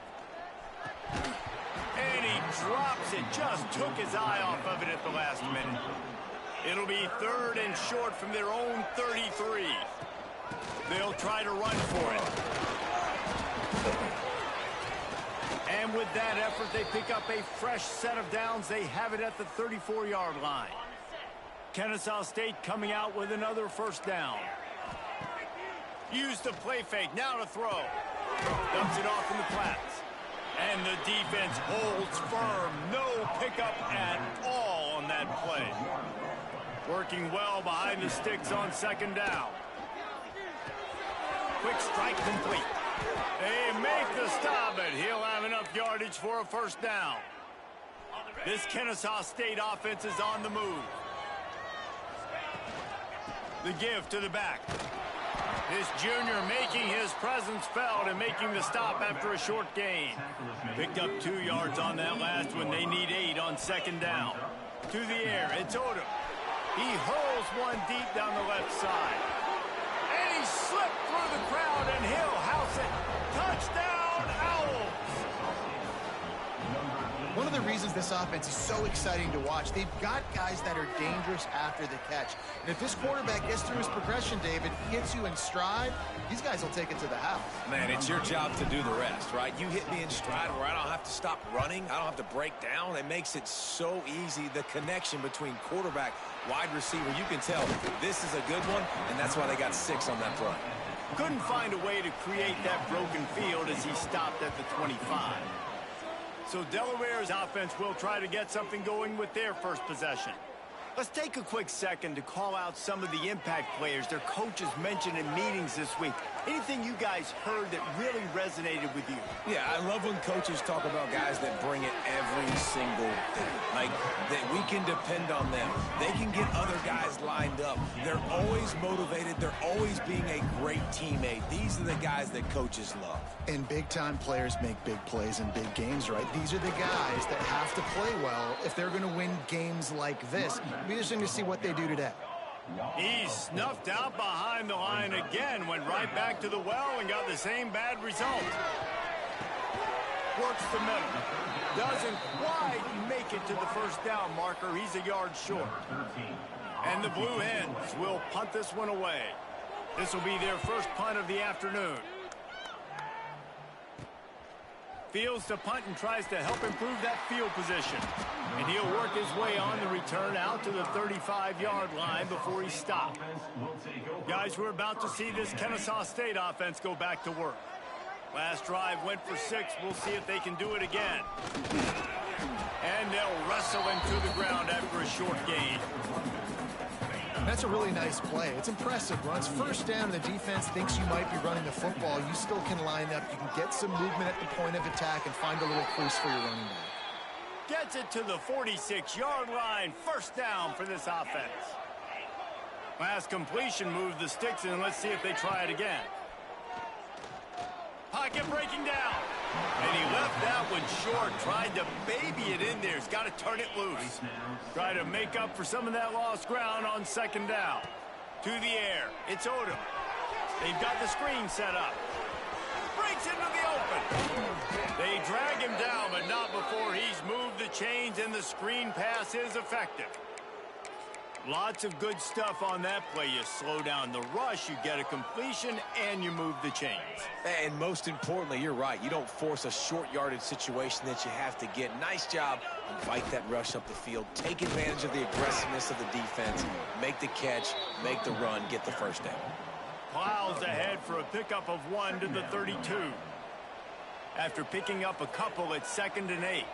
And he drops it. Just took his eye off of it at the last minute. It'll be 3rd and short from their own 33. They'll try to run for it. And with that effort, they pick up a fresh set of downs. They have it at the 34-yard line. Kennesaw State coming out with another first down. Use the play fake. Now to throw. Dumps it off in the flats. And the defense holds firm. No pickup at all on that play. Working well behind the sticks on 2nd down. Quick strike complete. They make the stop, and he'll have enough yardage for a first down. This Kennesaw State offense is on the move. The give to the back. This junior making his presence felt and making the stop after a short gain. Picked up 2 yards on that last one. They need 8 on 2nd down. To the air, it's Odom. He hurls one deep down the left side. And he slipped through the crowd, and he'll house it. Touchdown, Owls! One of the reasons this offense is so exciting to watch, they've got guys that are dangerous after the catch. And if this quarterback gets through his progression, David, hits you in stride, these guys will take it to the house. Man, it's your job to do the rest, right? You hit me in stride where I don't have to stop running. I don't have to break down. It makes it so easy, the connection between quarterback, wide receiver. You can tell this is a good one, and that's why they got 6 on that play. Couldn't find a way to create that broken field as he stopped at the 25. So Delaware's offense will try to get something going with their first possession. Let's take a quick second to call out some of the impact players their coaches mentioned in meetings this week. Anything you guys heard that really resonated with you? Yeah, I love when coaches talk about guys that bring it every single day. Like, that we can depend on them. They can get other guys lined up. They're always motivated. They're always being a great teammate. These are the guys that coaches love. And big-time players make big plays in big games, right? These are the guys that have to play well if they're going to win games like this. It'll be interesting to see what they do today. He snuffed out behind the line again, went right back to the well and got the same bad result. Works the middle. Doesn't quite make it to the first down marker. He's a yard short. And the Blue Hens will punt this one away. This will be their first punt of the afternoon. Fields to punt and tries to help improve that field position. And he'll work his way on the return out to the 35-yard line before he stopped. Guys, we're about to see this Kennesaw State offense go back to work. Last drive went for 6. We'll see if they can do it again. And they'll wrestle him to the ground after a short gain. That's a really nice play. It's impressive. When it's first down and the defense thinks you might be running the football, you still can line up. You can get some movement at the point of attack and find a little crease for your running back. Gets it to the 46-yard line. First down for this offense. Last completion moved the sticks in. Let's see if they try it again. Pocket breaking down. And he left that one short. Tried to baby it in there. He's got to turn it loose. Try to make up for some of that lost ground on 2nd down. To the air. It's Odom. They've got the screen set up. Breaks into the open. They drag him down, but not before he's moved the chains, and the screen pass is effective. Lots of good stuff on that play. You slow down the rush, you get a completion, and you move the chains. And most importantly, you're right. You don't force a short yardage situation that you have to get. Nice job. Invite that rush up the field. Take advantage of the aggressiveness of the defense. Make the catch, make the run, get the first down. Plows ahead for a pickup of 1 to the 32. After picking up a couple, it's 2nd and 8.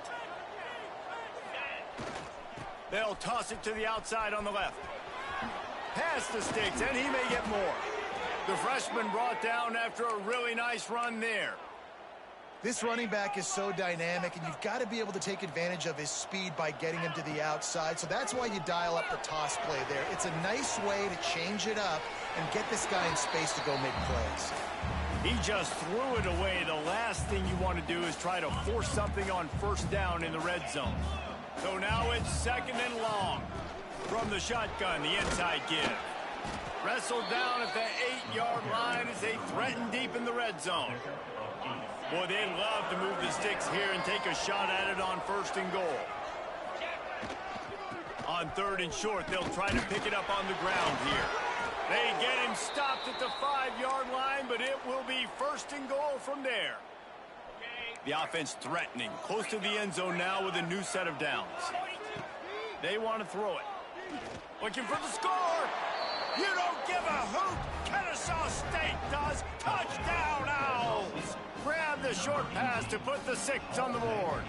They'll toss it to the outside on the left. Past the sticks, and he may get more. The freshman brought down after a really nice run there. This running back is so dynamic, and you've got to be able to take advantage of his speed by getting him to the outside. So that's why you dial up the toss play there. It's a nice way to change it up and get this guy in space to go make plays. He just threw it away. The last thing you want to do is try to force something on first down in the red zone. So now it's 2nd and long. From the shotgun, the inside give. Wrestled down at the 8-yard line as they threaten deep in the red zone. Boy, they'd love to move the sticks here and take a shot at it on 1st and goal. On 3rd and short, they'll try to pick it up on the ground here. They get him stopped at the 5-yard line, but it will be 1st and goal from there. The offense threatening, close to the end zone now with a new set of downs. They want to throw it. Looking for the score. You don't give a hoot. Kennesaw.State does. Touchdown, Owls. Grab the short pass to put the 6 on the board.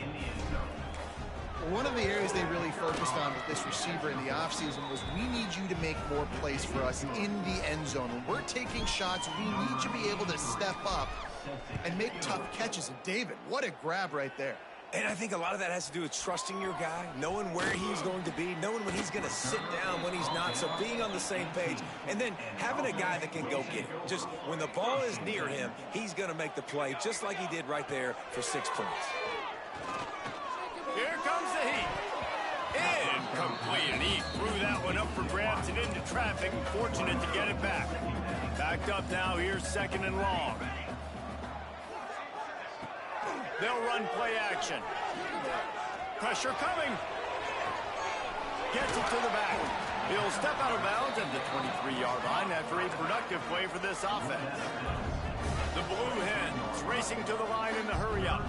One of the areas they really focused on with this receiver in the offseason was we need you to make more plays for us in the end zone. When we're taking shots, we need you to be able to step up and make tough catches. And David, what a grab right there. And I think a lot of that has to do with trusting your guy, knowing where he's going to be, knowing when he's going to sit down, when he's not, so being on the same page, and then having a guy that can go get it. Just when the ball is near him, he's going to make the play just like he did right there for 6 points. Here comes the heat. Incomplete, and he threw that one up for grabs and into traffic. Fortunate to get it back. Backed up now. Here's 2nd and long. They'll run play action. Pressure coming. Gets it to the back. He'll step out of bounds at the 23-yard line after a productive play for this offense. The Blue Hens racing to the line in the hurry-up.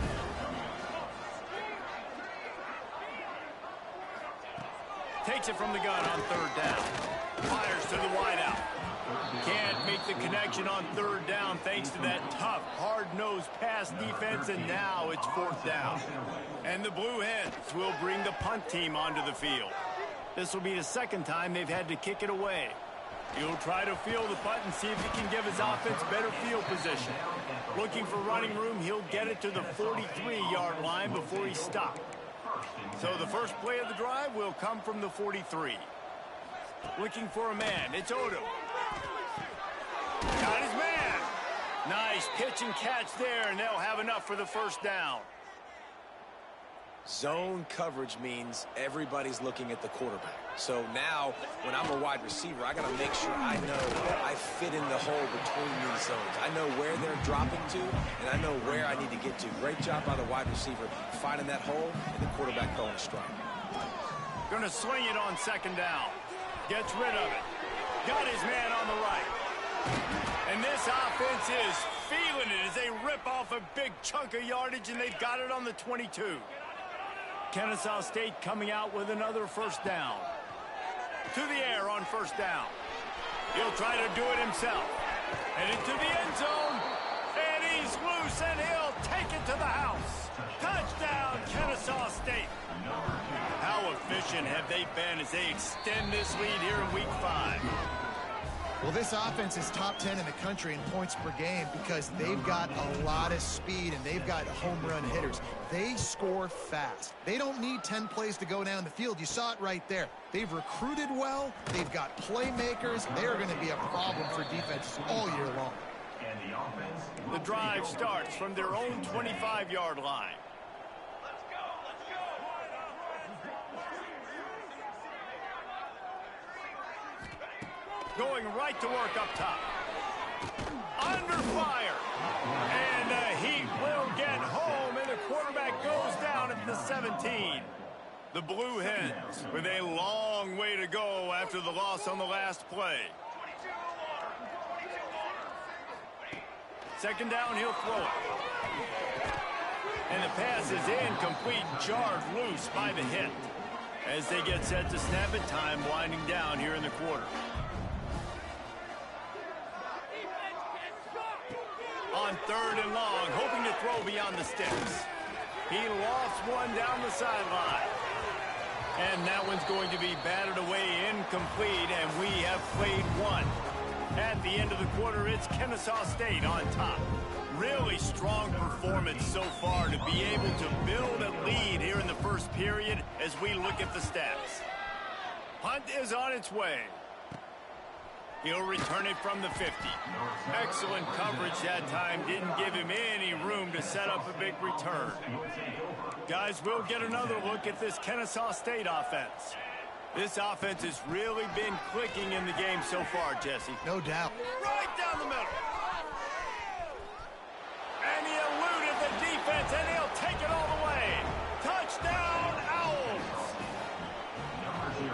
Takes it from the gun on 3rd down. Fires to the wideout. Can't make the connection on 3rd down thanks to that tough, hard-nosed pass defense, and now it's 4th down. And the Blue Hens will bring the punt team onto the field. This will be the 2nd time they've had to kick it away. He'll try to field the punt and see if he can give his offense better field position. Looking for running room, he'll get it to the 43-yard line before he's stopped. So the first play of the drive will come from the 43. Looking for a man. It's Odom. Got his man. Nice pitch and catch there, and they'll have enough for the 1st down. Zone coverage means everybody's looking at the quarterback. So now, when I'm a wide receiver, I got to make sure I know I fit in the hole between these zones. I know where they're dropping to, and I know where I need to get to. Great job by the wide receiver finding that hole, and the quarterback throwing a strike. Going to swing it on 2nd down. Gets rid of it. Got his man on the right. And this offense is feeling it as they rip off a big chunk of yardage, and they've got it on the 22. Kennesaw State coming out with another 1st down. To the air on 1st down. He'll try to do it himself. And into the end zone. And he's loose, and he'll take it to the house. Touchdown, Kennesaw State. How efficient have they been as they extend this lead here in Week 5? Well, this offense is top 10 in the country in points per game because they've got a lot of speed and they've got home run hitters. They score fast. They don't need 10 plays to go down the field. You saw it right there. They've recruited well. They've got playmakers. They're going to be a problem for defenses all year long. The drive starts from their own 25-yard line. Going right to work up top. Under fire. And the Heat will get home, and the quarterback goes down at the 17. The Blue Hens with a long way to go after the loss on the last play. Second down, he'll throw it. And the pass is incomplete, jarred loose by the hit. As they get set to snap it, time winding down here in the quarter. On third and long, hoping to throw beyond the sticks. He lofts one down the sideline. And that one's going to be batted away incomplete, and we have played one. At the end of the quarter, it's Kennesaw State on top. Really strong performance so far to be able to build a lead here in the first period as we look at the stats. Punt is on its way. He'll return it from the 50. Excellent coverage that time. Didn't give him any room to set up a big return. Guys, we'll get another look at this Kennesaw State offense. This offense has really been clicking in the game so far, Jesse. No doubt. Right down the middle. And he eluded the defense, and he'll take it all the way. Touchdown, Owls!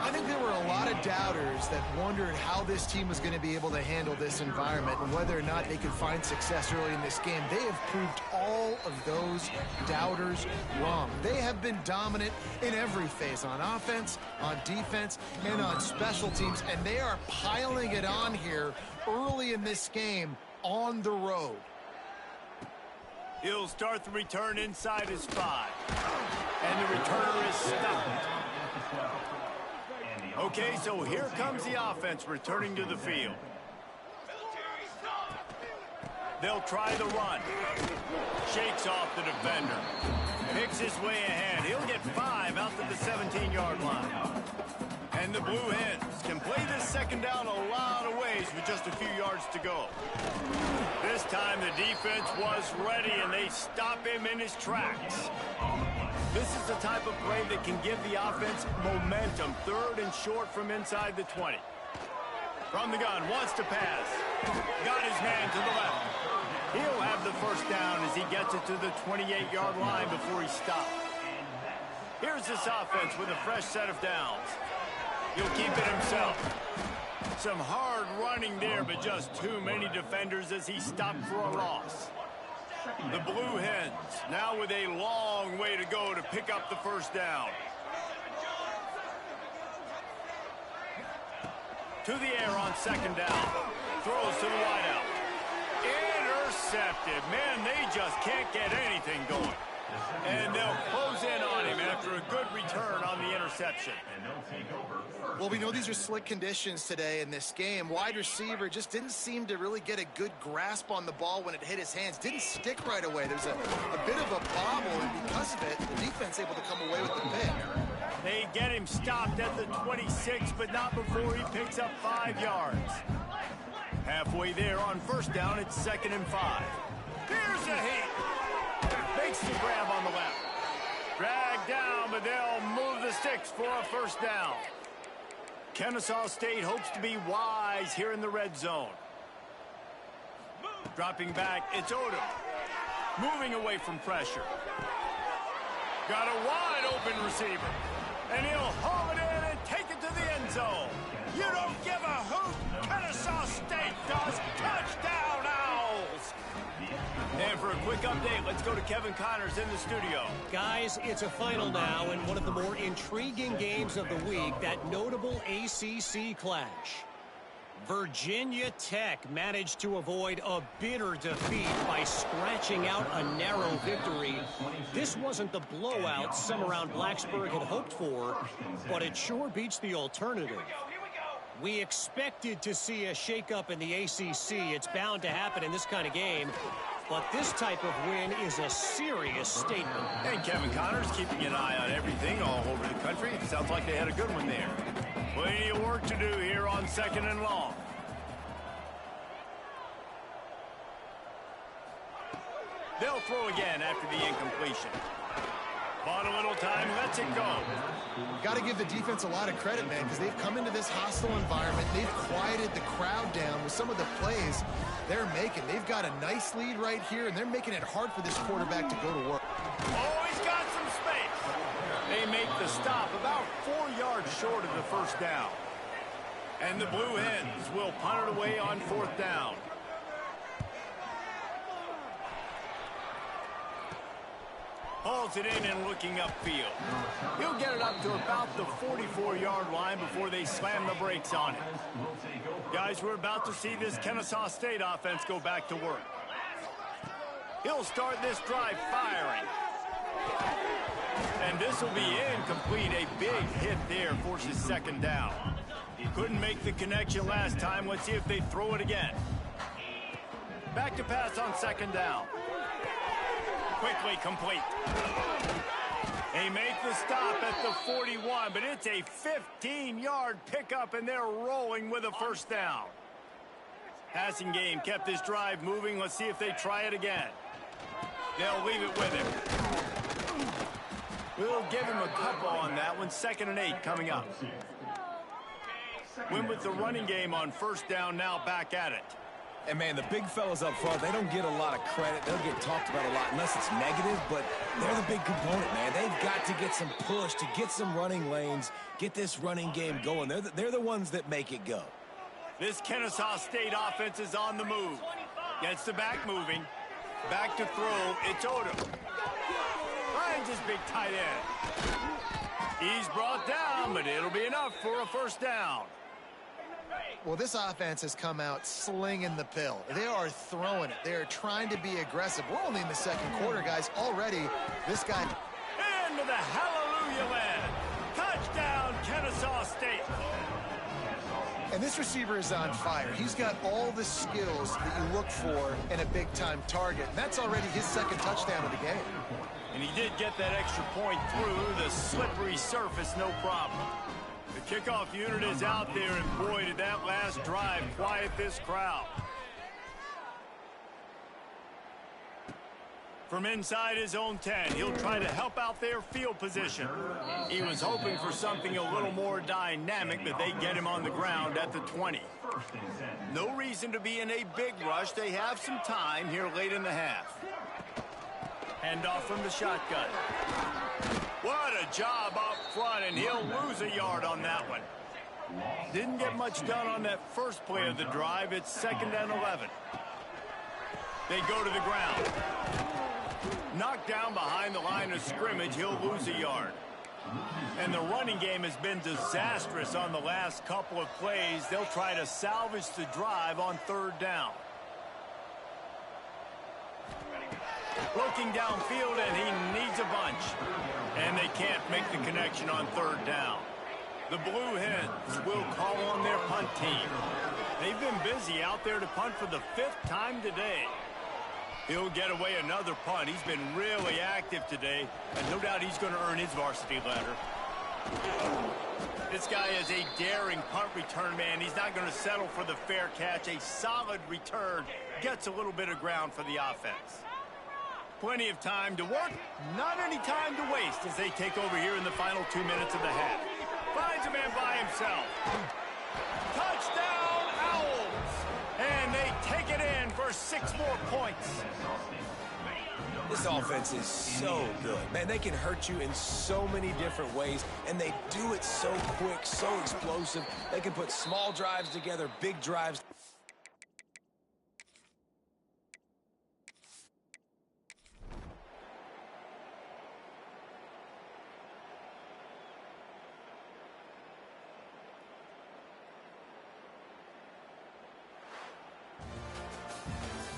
I think there were a lot of doubters that wondered how this team was going to be able to handle this environment and whether or not they could find success early in this game. They have proved all of those doubters wrong. They have been dominant in every phase, on offense, on defense, and on special teams, and they are piling it on here early in this game on the road. He'll start the return inside his 5. And the returner is stopped. Okay, so here comes the offense returning to the field. They'll try the run. Shakes off the defender. Picks his way ahead. He'll get 5 out to the 17-yard line. And the Blue Hens can play this second down a lot of ways with just a few yards to go. This time the defense was ready, and they stop him in his tracks. This is the type of play that can give the offense momentum. Third and short from inside the 20. From the gun, wants to pass. Got his man to the left. He'll have the first down as he gets it to the 28-yard line before he stops. Here's this offense with a fresh set of downs. He'll keep it himself. Some hard running there, but just too many defenders as he stopped for a loss. The Blue Hens now with a long way to go to pick up the first down. To the air on second down. Throws to the wideout. Intercepted. Man, they just can't get anything going. And they'll close in on him after a good return on the interception. Well, we know these are slick conditions today in this game. Wide receiver just didn't seem to really get a good grasp on the ball when it hit his hands. Didn't stick right away. There's a bit of a bobble, and because of it, the defense able to come away with the pick. They get him stopped at the 26, but not before he picks up 5 yards. Halfway there on first down, it's 2nd and 5. Here's a hit. Makes the grab on the left. Dragged down, but they'll move the sticks for a first down. Kennesaw State hopes to be wise here in the red zone. Dropping back, it's Odom. Moving away from pressure. Got a wide open receiver. And he'll haul it in and take it to the end zone. You don't give a hoot. Kennesaw State does. Touchdown, Owls. And for a quick update, let's go to Kevin Connors in the studio. Guys, it's a final now in one of the more intriguing games of the week, that notable ACC clash. Virginia Tech managed to avoid a bitter defeat by scratching out a narrow victory. This wasn't the blowout some around Blacksburg had hoped for, but it sure beats the alternative. We expected to see a shakeup in the ACC. It's bound to happen in this kind of game. But this type of win is a serious statement. And Kevin Connors keeping an eye on everything all over the country. Sounds like they had a good one there. Plenty of work to do here on 2nd and long. They'll throw again after the incompletion. Bought a little time, lets it go. Got to give the defense a lot of credit, man, because they've come into this hostile environment. They've quieted the crowd down with some of the plays they're making. They've got a nice lead right here, and they're making it hard for this quarterback to go to work. Oh, he's got some space. They make the stop about 4 yards short of the first down. And the Blue Hens will punt it away on 4th down. Hauls it in and looking upfield. He'll get it up to about the 44-yard line before they slam the brakes on it. Guys, we're about to see this Kennesaw State offense go back to work. He'll start this drive firing. And this will be incomplete. A big hit there forces 2nd down. Couldn't make the connection last time. Let's see if they throw it again. Back to pass on 2nd down. Quickly complete. They make the stop at the 41, but it's a 15-yard pickup, and they're rolling with a 1st down. Passing game kept this drive moving. Let's see if they try it again. They'll leave it with him. We'll give him a couple on that one. 2nd and 8 coming up. Win with the running game on 1st down, now back at it. And, man, the big fellas up front, they don't get a lot of credit. They'll get talked about a lot unless it's negative, but they're the big component, man. They've got to get some push, to get some running lanes, get this running game going. They're the ones that make it go. This Kennesaw State offense is on the move. Gets the back moving. Back to throw. It's Odom. Finds his big tight end. He's brought down, but it'll be enough for a 1st down. Well, this offense has come out slinging the pill. They are throwing it. They are trying to be aggressive. We're only in the 2nd quarter, guys. Already, this guy... Into the hallelujah land. Touchdown, Kennesaw State. And this receiver is on fire. He's got all the skills that you look for in a big-time target. And that's already his 2nd touchdown of the game. And he did get that extra point through the slippery surface, no problem. The kickoff unit is out there, and boy, did that last drive quiet this crowd. From inside his own 10, he'll try to help out their field position. He was hoping for something a little more dynamic, but they get him on the ground at the 20. No reason to be in a big rush. They have some time here late in the half. Handoff from the shotgun. What a job up front, and he'll lose a yard on that one. Didn't get much done on that first play of the drive. It's 2nd and 11. They go to the ground. Knocked down behind the line of scrimmage, he'll lose a yard. And the running game has been disastrous on the last couple of plays. They'll try to salvage the drive on 3rd down. Looking downfield, and he needs a bunch. And they can't make the connection on 3rd down. The Blue Hens will call on their punt team. They've been busy out there to punt for the 5th time today. He'll get away another punt. He's been really active today, and no doubt he's going to earn his varsity letter. This guy is a daring punt return man. He's not going to settle for the fair catch. A solid return gets a little bit of ground for the offense. Plenty of time to work, not any time to waste as they take over here in the final 2 minutes of the half. Finds a man by himself. Touchdown, Owls! And they take it in for 6 more points. This offense is so good. Man, they can hurt you in so many different ways, and they do it so quick, so explosive. They can put small drives together, big drives.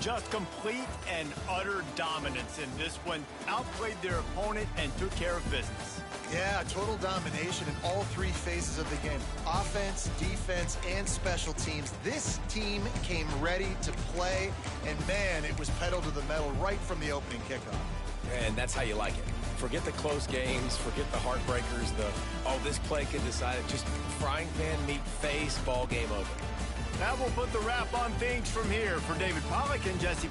Just complete and utter dominance in this one. Outplayed their opponent and took care of business. Yeah, total domination in all 3 phases of the game. Offense, defense, and special teams. This team came ready to play, and man, it was pedal to the metal right from the opening kickoff. And that's how you like it. Forget the close games, forget the heartbreakers, this play could decide it. Just frying pan meet face, ball game over. That will put the wrap on things from here. For David Pollack and Jesse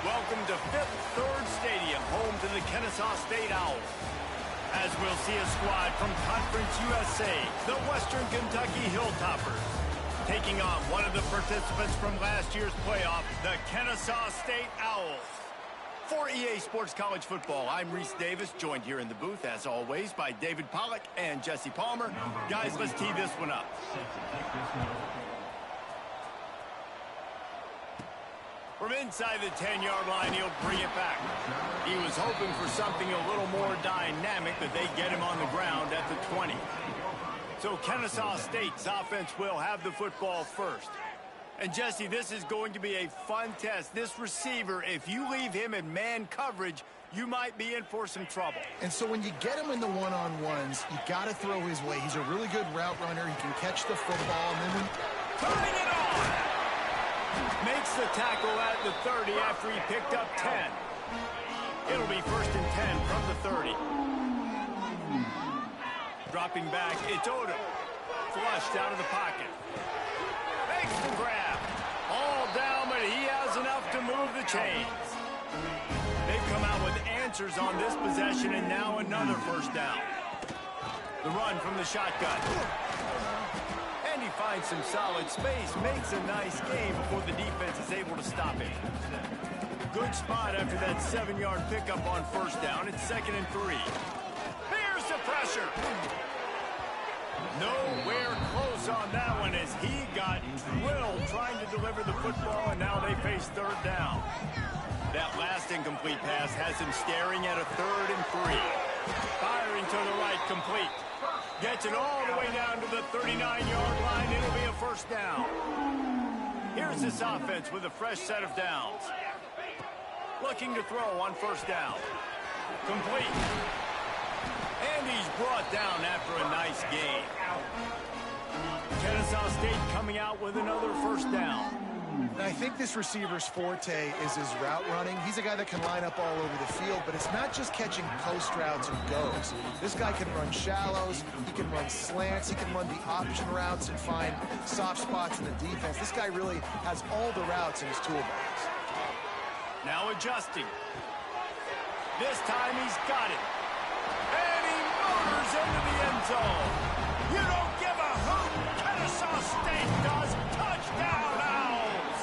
Welcome to Fifth Third Stadium, home to the Kennesaw State Owls. As we'll see a squad from Conference USA, the Western Kentucky Hilltoppers. taking on one of the participants from last year's playoff, the Kennesaw-State Owls. For EA Sports College Football, I'm Reese Davis, joined here in the booth, as always, by David Pollack and Jesse Palmer. Guys, let's tee this one up. From inside the 10-yard line, he'll bring it back. He was hoping for something a little more dynamic, but they get him on the ground at the 20. So Kennesaw State's offense will have the football first. And Jesse, this is going to be a fun test. This receiver, if you leave him in man coverage, you might be in for some trouble. And so when you get him in the one-on-ones, you got to throw his way. He's a really good route runner. He can catch the football. And then turning it on! Makes the tackle at the 30 after he picked up 10. It'll be 1st and 10 from the 30. Dropping back, it's Odom. Flushed out of the pocket. Makes the grab. All down, but he has enough to move the chains. They've come out with answers on this possession, and now another 1st down. The run from the shotgun. And he finds some solid space, makes a nice game before the defense is able to stop him. Good spot after that 7-yard pickup on 1st down. It's 2nd and 3. Here's the pressure. Nowhere close on that one as he got drilled trying to deliver the football, and now they face 3rd down. That last incomplete pass has him staring at a 3rd and 3. Firing to the right, complete. Gets it all the way down to the 39-yard line. It'll be a 1st down. Here's this offense with a fresh set of downs. Looking to throw on 1st down. Complete. And he's brought down after a nice gain. Kennesaw State coming out with another 1st down. I think this receiver's forte is his route running. He's a guy that can line up all over the field, but it's not just catching post routes and goes. This guy can run shallows, he can run slants, he can run the option routes and find soft spots in the defense. This guy really has all the routes in his toolbox. Now adjusting. This time he's got it. And he motors into the end zone. You don't give a hoot. Kennesaw State does. Touchdown, Owls.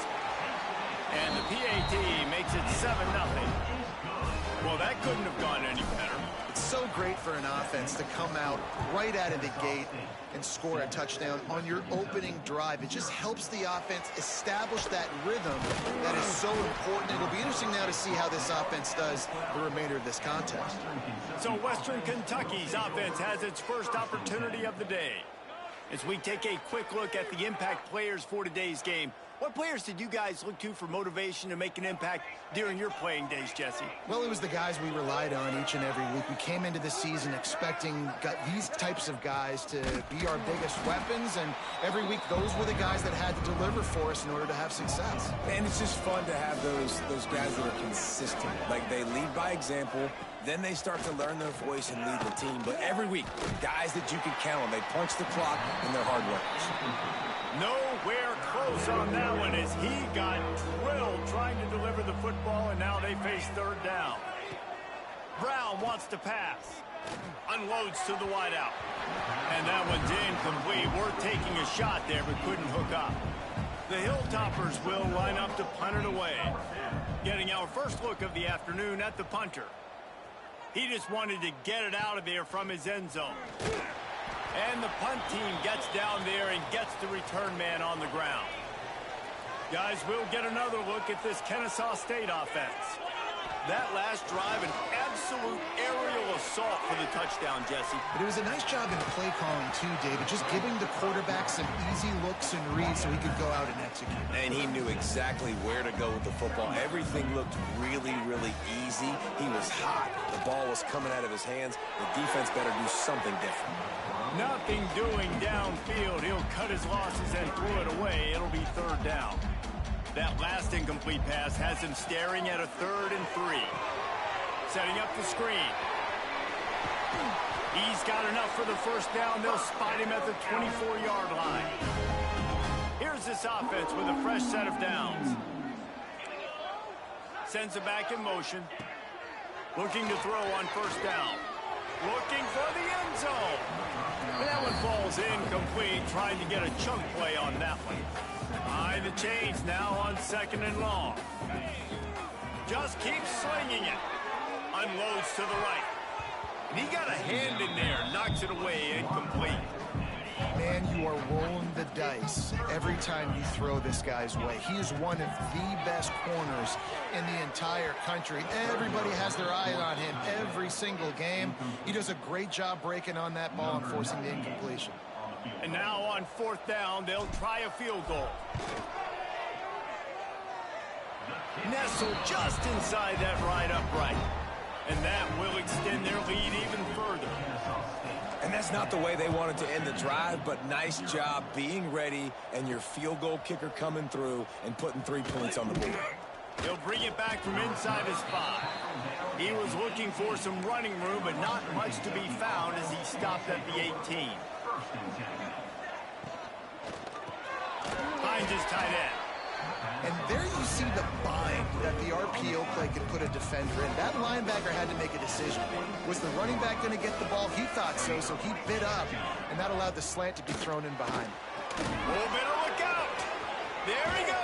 And the PAT makes it 7-0. Well, that couldn't have gone any better. It's so great for an offense to come out right out of the gate and score a touchdown on your opening drive. It just helps the offense establish that rhythm that is so important. It'll be interesting now to see how this offense does the remainder of this contest. So Western Kentucky's offense has its first opportunity of the day. As we take a quick look at the impact players for today's game, what players did you guys look to for motivation to make an impact during your playing days, Jesse? Well, it was the guys we relied on each and every week. We came into the season expecting these types of guys to be our biggest weapons, and every week those were the guys that had to deliver for us in order to have success. And it's just fun to have those guys that are consistent. Like, they lead by example, then they start to learn their voice and lead the team. But every week, guys that you can count on, they punch the clock, and they're hard workers. Nowhere close on that one as he got drilled trying to deliver the football, and now they face 3rd down. Brown wants to pass. Unloads to the wideout. And that one's incomplete. We're taking a shot there, but couldn't hook up. The Hilltoppers will line up to punt it away. Getting our first look of the afternoon at the punter. He just wanted to get it out of there from his end zone. And the punt team gets down there and gets the return man on the ground. Guys, we'll get another look at this Kennesaw State offense. That last drive, an absolute aerial assault for the touchdown, Jesse. But it was a nice job in play calling, too, David. Just giving the quarterback some easy looks and reads so he could go out and execute. And he knew exactly where to go with the football. Everything looked really, really easy. He was hot. The ball was coming out of his hands. The defense better do something different. Nothing doing downfield. He'll cut his losses and throw it away. It'll be 3rd down. That last incomplete pass has him staring at a 3rd and 3. Setting up the screen. He's got enough for the 1st down. They'll spot him at the 24-yard line. Here's this offense with a fresh set of downs. Sends it back in motion. Looking to throw on 1st down. looking for the end zone. That one falls incomplete, trying to get a chunk play on that one. Behind the chains now on 2nd and long. Just keeps slinging it. Unloads to the right. And he got a hand in there, knocks it away, incomplete. Man, you are rolling the dice every time you throw this guy's way. He is one of the best corners in the entire country. Everybody has their eye on him every single game. He does a great job breaking on that ball and forcing the incompletion. And now on 4th down, they'll try a field goal. Nestled just inside that right upright. And that will extend their lead even further. And that's not the way they wanted to end the drive, but nice job being ready and your field goal kicker coming through and putting 3 points on the board. He'll bring it back from inside his 5. He was looking for some running room, but not much to be found as he stopped at the 18. Finds his tight end. And there you see the bind that the RPO play could put a defender in. That linebacker had to make a decision. Was the running back going to get the ball? He thought so, so he bit up, and that allowed the slant to be thrown in behind. Oh, better look out. There he goes.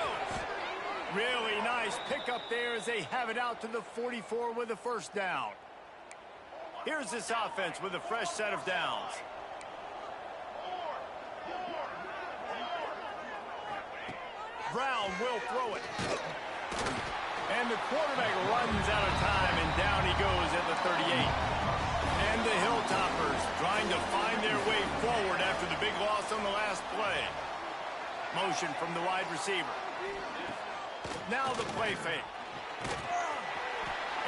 Really nice pickup there as they have it out to the 44 with a 1st down. Here's this offense with a fresh set of downs. Brown will throw it. And the quarterback runs out of time, and down he goes at the 38. And the Hilltoppers trying to find their way forward after the big loss on the last play. Motion from the wide receiver. Now the play fake.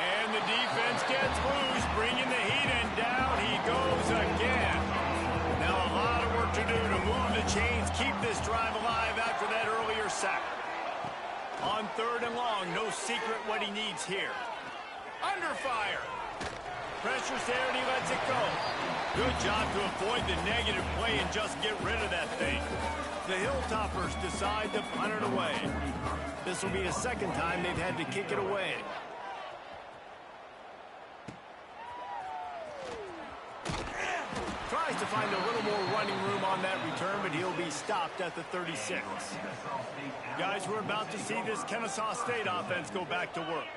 And the defense gets loose, bringing the heat, and down he goes again. Now a lot of work to do to move the chains, keep this drive alive after that earlier sack. On 3rd and long, no secret what he needs here. Under fire. Pressure's there and he lets it go. Good job to avoid the negative play and just get rid of that thing. The Hilltoppers decide to punt it away. This will be the 2nd time they've had to kick it away. Tries to find a little more running room on that return, but he'll be stopped at the 36. Guys, we're about to see this Kennesaw State offense go back to work.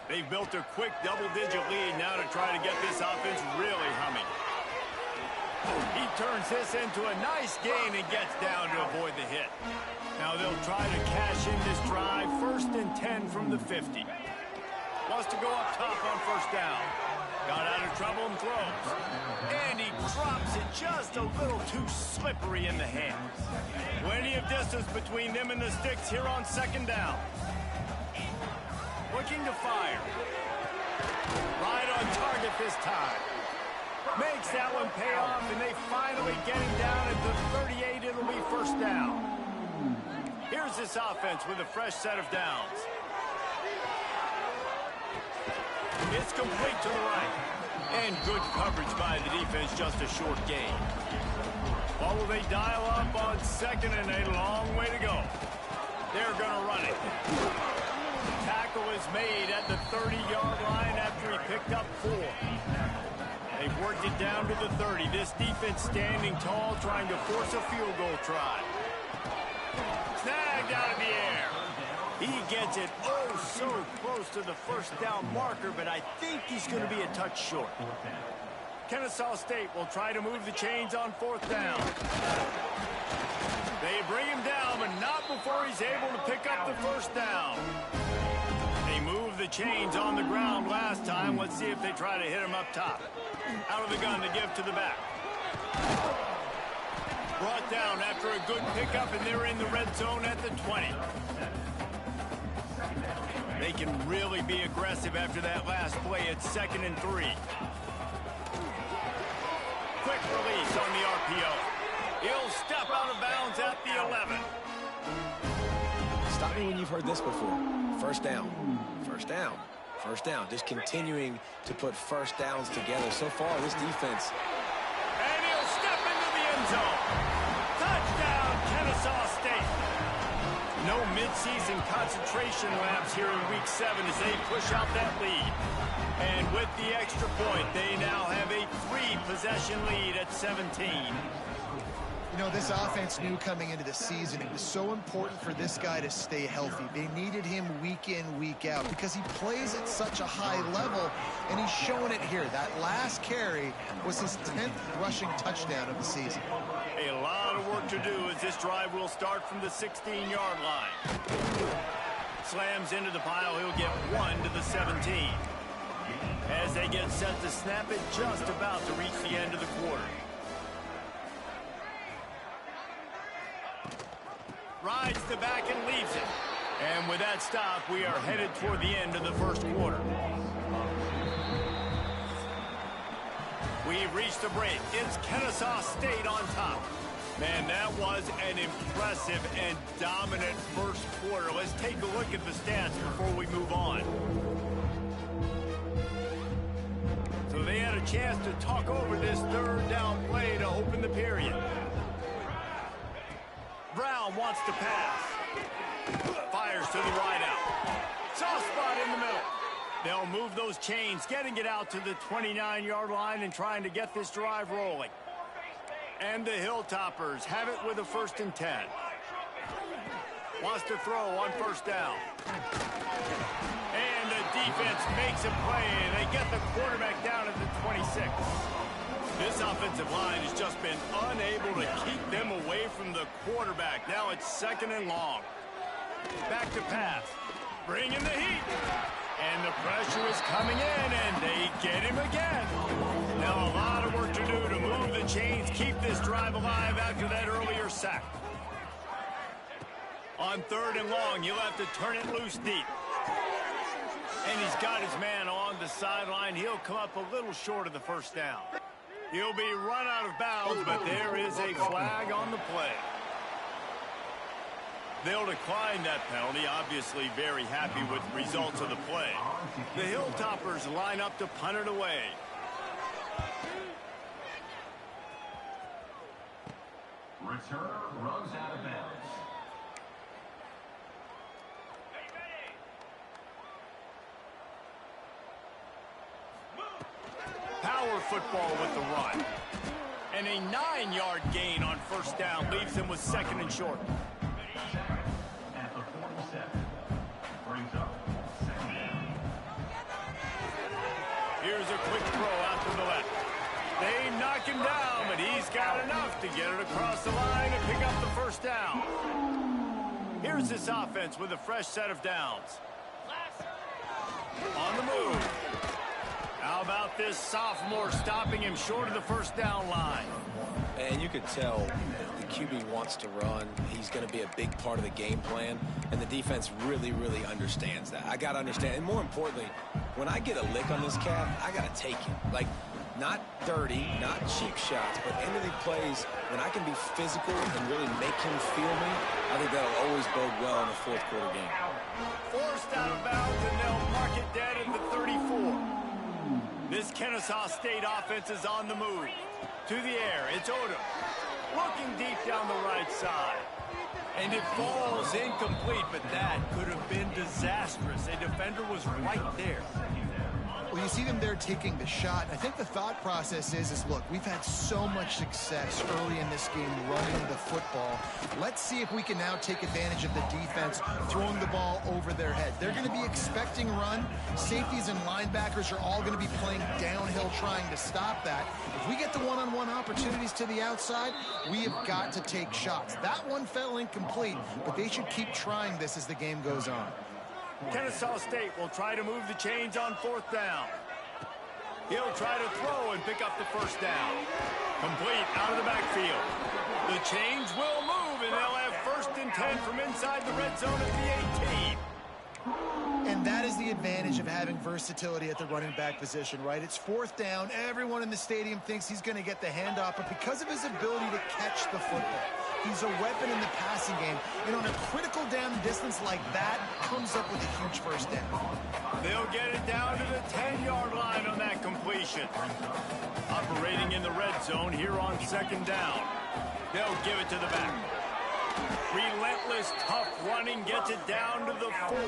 They've built a quick double-digit lead now to try to get this offense really humming. He turns this into a nice gain and gets down to avoid the hit. Now they'll try to cash in this drive. 1st and 10 from the 50. Wants to go up top on 1st down. Got out of trouble and throws. And he drops it just a little too slippery in the hands. Plenty of distance between them and the sticks here on 2nd down. Looking to fire. Right on target this time. Makes that one pay off, and they finally get him down at the 38. It'll be 1st down. Here's this offense with a fresh set of downs. It's complete to the right. And good coverage by the defense, just a short gain. What will they dial up on 2nd and a long way to go? They're going to run it. Tackle is made at the 30-yard line after he picked up 4. They've worked it down to the 30. This defense standing tall, trying to force a field goal try. Snagged out of the air. He gets it so close to the 1st down marker, but I think he's going to be a touch short. Kennesaw State will try to move the chains on 4th down. They bring him down, but not before he's able to pick up the 1st down. They moved the chains on the ground last time. Let's see if they try to hit him up top. Out of the gun to give to the back. Brought down after a good pickup, and they're in the red zone at the 20. They can really be aggressive after that last play at 2nd and 3. Quick release on the RPO. He'll step out of bounds at the 11. Stop me when you've heard this before. 1st down. 1st down. 1st down. Just continuing to put 1st downs together. So far, this defense. And he'll step into the end zone. Touchdown, Kennesaw State. No mid-season concentration laps here in Week 7 as they push out that lead. And with the extra point, they now have a 3-possession lead at 17. You know, this offense knew coming into the season it was so important for this guy to stay healthy. They needed him week in, week out because he plays at such a high level, and he's showing it here. That last carry was his 10th rushing touchdown of the season. A lot of work to do as this drive will start from the 16-yard line. Slams into the pile, he'll get 1 to the 17. As they get set to snap it, just about to reach the end of the quarter. Rides the back and leaves it. And with that stop, we are headed toward the end of the first quarter. We've reached the break. It's Kennesaw State on top. Man, that was an impressive and dominant first quarter. Let's take a look at the stats before we move on. So they had a chance to talk over this third down play to open the period. Brown wants to pass. Fires to the right out. Soft spot in the middle. They'll move those chains, getting it out to the 29-yard line and trying to get this drive rolling. And the Hilltoppers have it with a 1st and 10. Wants to throw on first down. And the defense makes a play. They get the quarterback down at the 26. This offensive line has just been unable to keep them away from the quarterback. Now it's 2nd and long. Back to pass. Bringing the heat. And the pressure is coming in, and they get him again. Now a lot of work to do to move the chains, keep this drive alive after that earlier sack. On 3rd and long, he'll have to turn it loose deep. And he's got his man along the sideline. He'll come up a little short of the first down. He'll be run out of bounds, but there is a flag on the play. They'll decline that penalty, obviously very happy with the results of the play. The Hilltoppers line up to punt it away. Returner runs out of bounds. Power football with the run. And a 9-yard gain on first down leaves them with 2nd and short. At the 47. Brings up 2nd down. Here's a quick throw out to the left. They knock him down, but he's got enough to get it across the line and pick up the first down. Here's this offense with a fresh set of downs. On the move. How about this sophomore stopping him short of the first down line? And you could tell the QB wants to run. He's going to be a big part of the game plan, and the defense really, really understands that. I got to understand, and more importantly, when I get a lick on this cat, I got to take him. Like, not dirty, not cheap shots, but end of the plays, when I can be physical and really make him feel me, I think that'll always bode well in the 4th quarter game. Forced out of bounds, and they'll mark it dead at the 34. This Kennesaw State offense is on the move. To the air, it's Odom. Looking deep down the right side. And it falls incomplete, but that could have been disastrous. A defender was right there. Well, you see them there taking the shot. I think the thought process is look, we've had so much success early in this game running the football. Let's see if we can now take advantage of the defense throwing the ball over their head. They're going to be expecting run. Safeties and linebackers are all going to be playing downhill trying to stop that. If we get the one-on-one opportunities to the outside, we have got to take shots. That one fell incomplete, but they should keep trying this as the game goes on. Kennesaw State will try to move the chains on 4th down. He'll try to throw and pick up the first down. Complete out of the backfield. The chains will move, and they'll have 1st and 10 from inside the red zone at the 18. And that is the advantage of having versatility at the running back position, right? It's 4th down. Everyone in the stadium thinks he's going to get the handoff, but because of his ability to catch the football, he's a weapon in the passing game. And on a critical down distance like that, comes up with a huge first down. They'll get it down to the 10-yard line on that completion. Operating in the red zone here on 2nd down. They'll give it to the back. Relentless, tough running gets it down to the 4.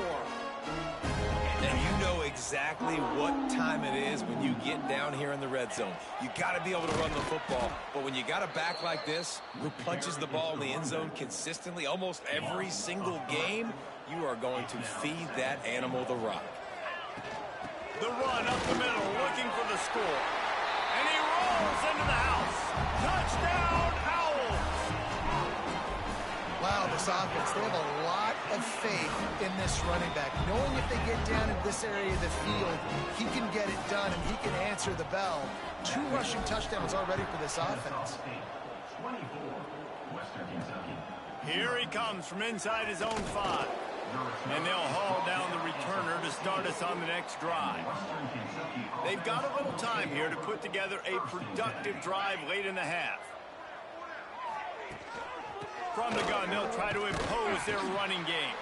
And you know exactly what time it is when you get down here in the red zone. You got to be able to run the football, but when you got a back like this who punches the ball in the end zone consistently almost every single game, you are going to feed that animal the rock. The run up the middle, looking for the score. And he rolls into the house. Touchdown, Owls! Wow, this offense, they have a lot of faith in this running back. Knowing if they get down in this area of the field, he can get it done and he can answer the bell. 2 rushing touchdowns already for this offense. Here he comes from inside his own 5. And they'll haul down the returner to start us on the next drive. They've got a little time here to put together a productive drive late in the half. From the gun, they'll try to impose their running game.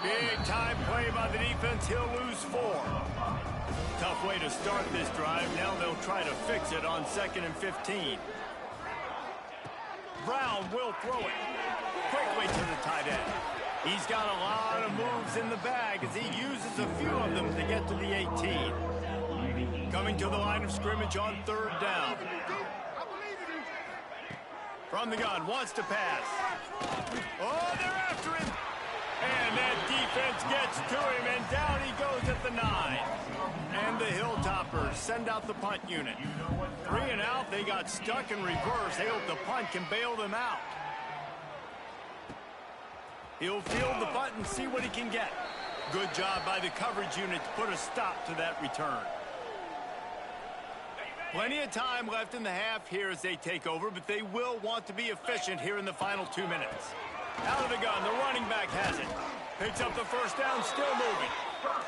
Big time play by the defense. He'll lose 4. Tough way to start this drive. Now they'll try to fix it on 2nd and 15. Brown will throw it quickly to the tight end. He's got a lot of moves in the bag as he uses a few of them to get to the 18. Coming to the line of scrimmage on 3rd down. From the gun, wants to pass. Oh, they're after him. And that defense gets to him, and down he goes at the 9. And the Hilltoppers send out the punt unit. 3 and out, they got stuck in reverse. They hope the punt can bail them out. He'll field the punt and see what he can get. Good job by the coverage unit to put a stop to that return. Plenty of time left in the half here as they take over, but they will want to be efficient here in the final 2 minutes. Out of the gun, the running back has it. Picks up the first down, still moving.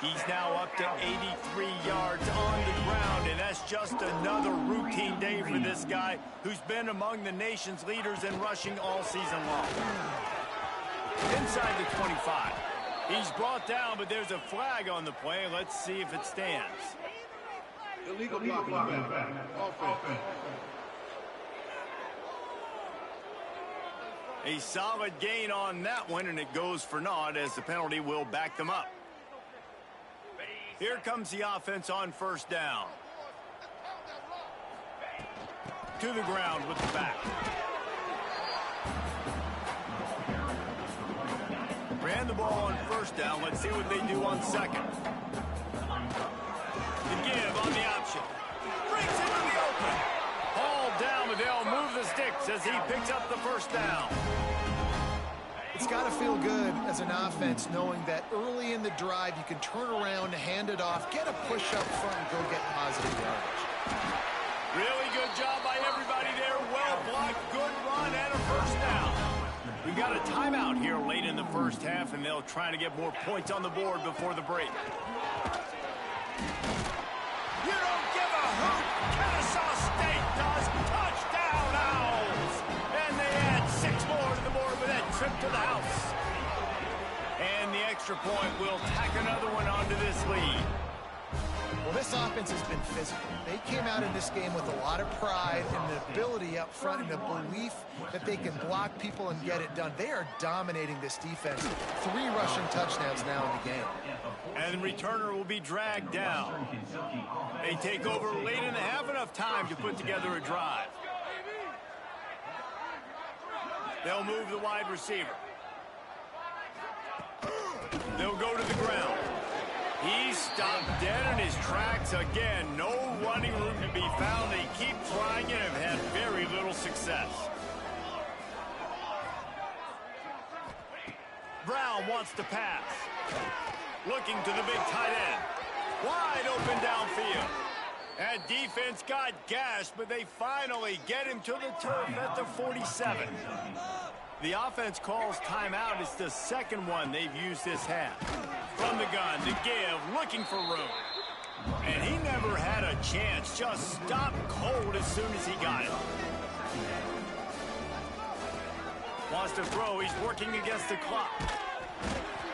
He's now up to 83 yards on the ground, and that's just another routine day for this guy who's been among the nation's leaders in rushing all season long. Inside the 25. He's brought down, but there's a flag on the play. Let's see if it stands. Illegal blocking back. Offense. A solid gain on that one, and it goes for naught as the penalty will back them up. Here comes the offense on 1st down. To the ground with the back. Ran the ball on 1st down. Let's see what they do on 2nd. The give on the option. Breaks into the open. Hauled down, but they'll move the sticks as he picks up the 1st down. It's got to feel good as an offense knowing that early in the drive you can turn around, hand it off, get a push up front, and go get positive yardage. Really good job by everybody there. Well blocked, good run, and a 1st down. We've got a timeout here late in the 1st half, and they'll try to get more points on the board before the break. You don't give a hoot. Kennesaw.State does. Touchdown, Owls. And they add 6 more to the board with that trip to the house. And the extra point will tack another one onto this lead. Well, this offense has been physical. They came out in this game with a lot of pride and the ability up front and the belief that they can block people and get it done. They are dominating this defense. 3 rushing touchdowns now in the game. And the returner will be dragged down. They take over late in the half, enough time to put together a drive. They'll move the wide receiver. They'll go to the ground. He's stopped dead in his tracks again. No running room to be found. They keep trying and have had very little success. Brown wants to pass. Looking to the big tight end. Wide open downfield. That defense got gashed, but they finally get him to the turf at the 47. The offense calls timeout. It's the 2nd one they've used this half. From the gun, the give, looking for room. And he never had a chance. Just stopped cold as soon as he got it. Wants to throw. He's working against the clock.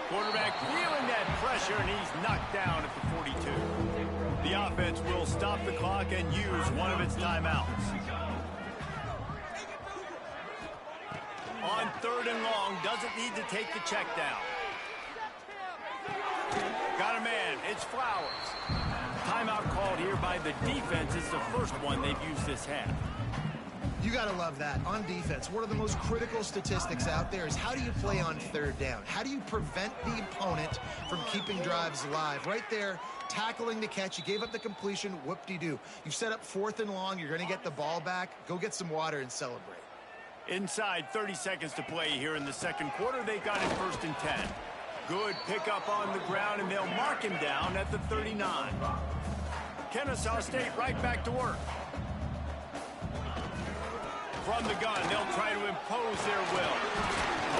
Quarterback feeling that pressure, and he's knocked down at the 42. The offense will stop the clock and use one of its timeouts. On 3rd and long, doesn't need to take the check down. Got a man. It's Flowers. Timeout called here by the defense is the first one they've used this half. You got to love that. On defense, one of the most critical statistics out there is how do you play on 3rd down? How do you prevent the opponent from keeping drives alive? Right there, tackling the catch. You gave up the completion. Whoop-de-doo. You've set up 4th and long. You're going to get the ball back. Go get some water and celebrate. Inside 30 seconds to play here in the second quarter. They got it 1st and 10. Good pickup on the ground, and they'll mark him down at the 39. Kennesaw State right back to work. From the gun, they'll try to impose their will.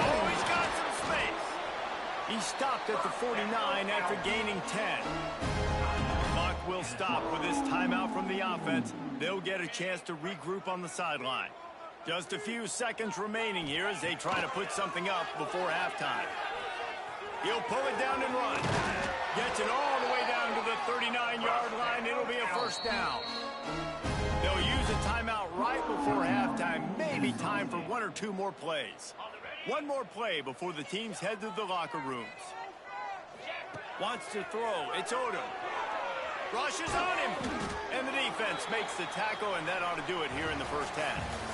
Oh, he's got some space. He stopped at the 49 after gaining 10. Clock will stop with this timeout from the offense. They'll get a chance to regroup on the sideline. Just a few seconds remaining here as they try to put something up before halftime. He'll pull it down and run. Gets it all the way down to the 39-yard line. It'll be a 1st down. They'll use a timeout right before halftime. Maybe time for 1 or 2 more plays. One more play before the teams head to the locker rooms. Wants to throw. It's Odom. Rushes on him. And the defense makes the tackle, and that ought to do it here in the first half.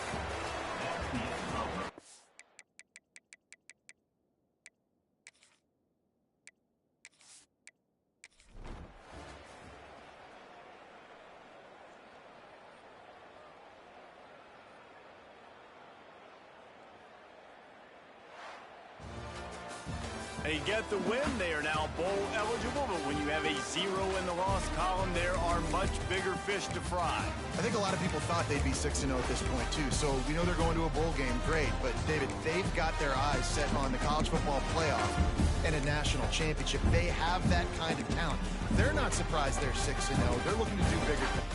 They get the win. They are now bowl eligible, but when you have a 0 in the loss column, there are much bigger fish to fry. I think a lot of people thought they'd be 6-0 at this point, too. So we know they're going to a bowl game. Great. But, David, they've got their eyes set on the college football playoff and a national championship. They have that kind of talent. They're not surprised they're 6-0. They're looking to do bigger things.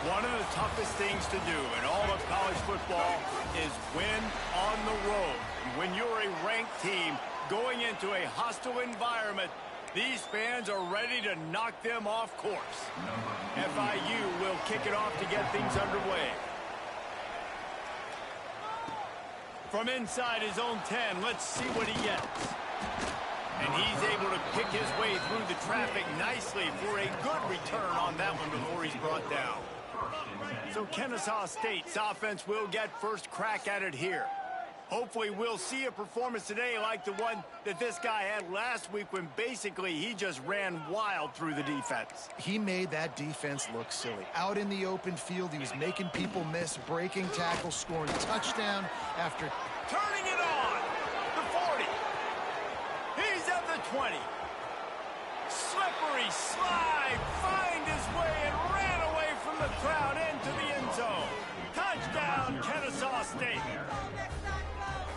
One of the toughest things to do in all of college football is win on the road. When you're a ranked team going into a hostile environment, these fans are ready to knock them off course. FIU will kick it off to get things underway. From inside his own 10, let's see what he gets. And he's able to pick his way through the traffic nicely for a good return on that one before he's brought down. So Kennesaw State's offense will get first crack at it here. Hopefully we'll see a performance today like the one that this guy had last week when basically he just ran wild through the defense. He made that defense look silly. Out in the open field, he was making people miss, breaking tackles, scoring touchdown after... Turning it on! The 40. He's at the 20. Slippery slide, find his way and ran away from the crowd into the end zone. Touchdown, Kennesaw State.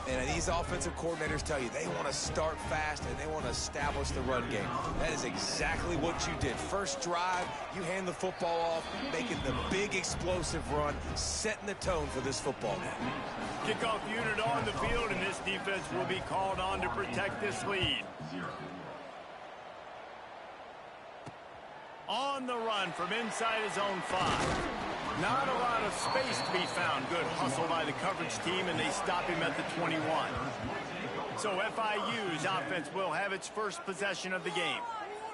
And these offensive coordinators tell you they want to start fast and they want to establish the run game. That is exactly what you did. First drive, you hand the football off, making the big explosive run, setting the tone for this football game. Kickoff unit on the field, and this defense will be called on to protect this lead. On the run from inside his own 5. Not a lot of space to be found. Good hustle by the coverage team, and they stop him at the 21. So FIU's offense will have its first possession of the game.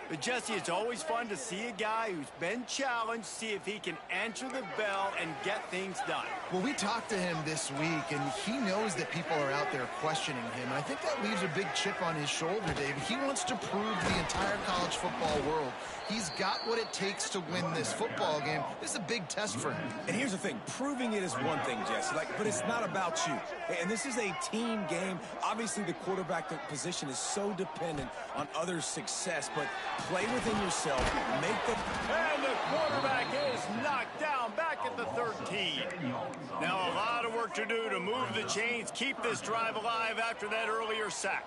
But Jesse, it's always fun to see a guy who's been challenged, see if he can answer the bell and get things done. Well, we talked to him this week, and he knows that people are out there questioning him. And I think that leaves a big chip on his shoulder, David. He wants to prove to the entire college football world he's got what it takes to win this football game. This is a big test for him. And here's the thing. Proving it is one thing, Jesse, but it's not about you. And this is a team game. Obviously, the quarterback position is so dependent on others' success, but play within yourself. Make the... And the quarterback is knocked down back at the 13. Now a lot of work to do to move the chains, keep this drive alive after that earlier sack.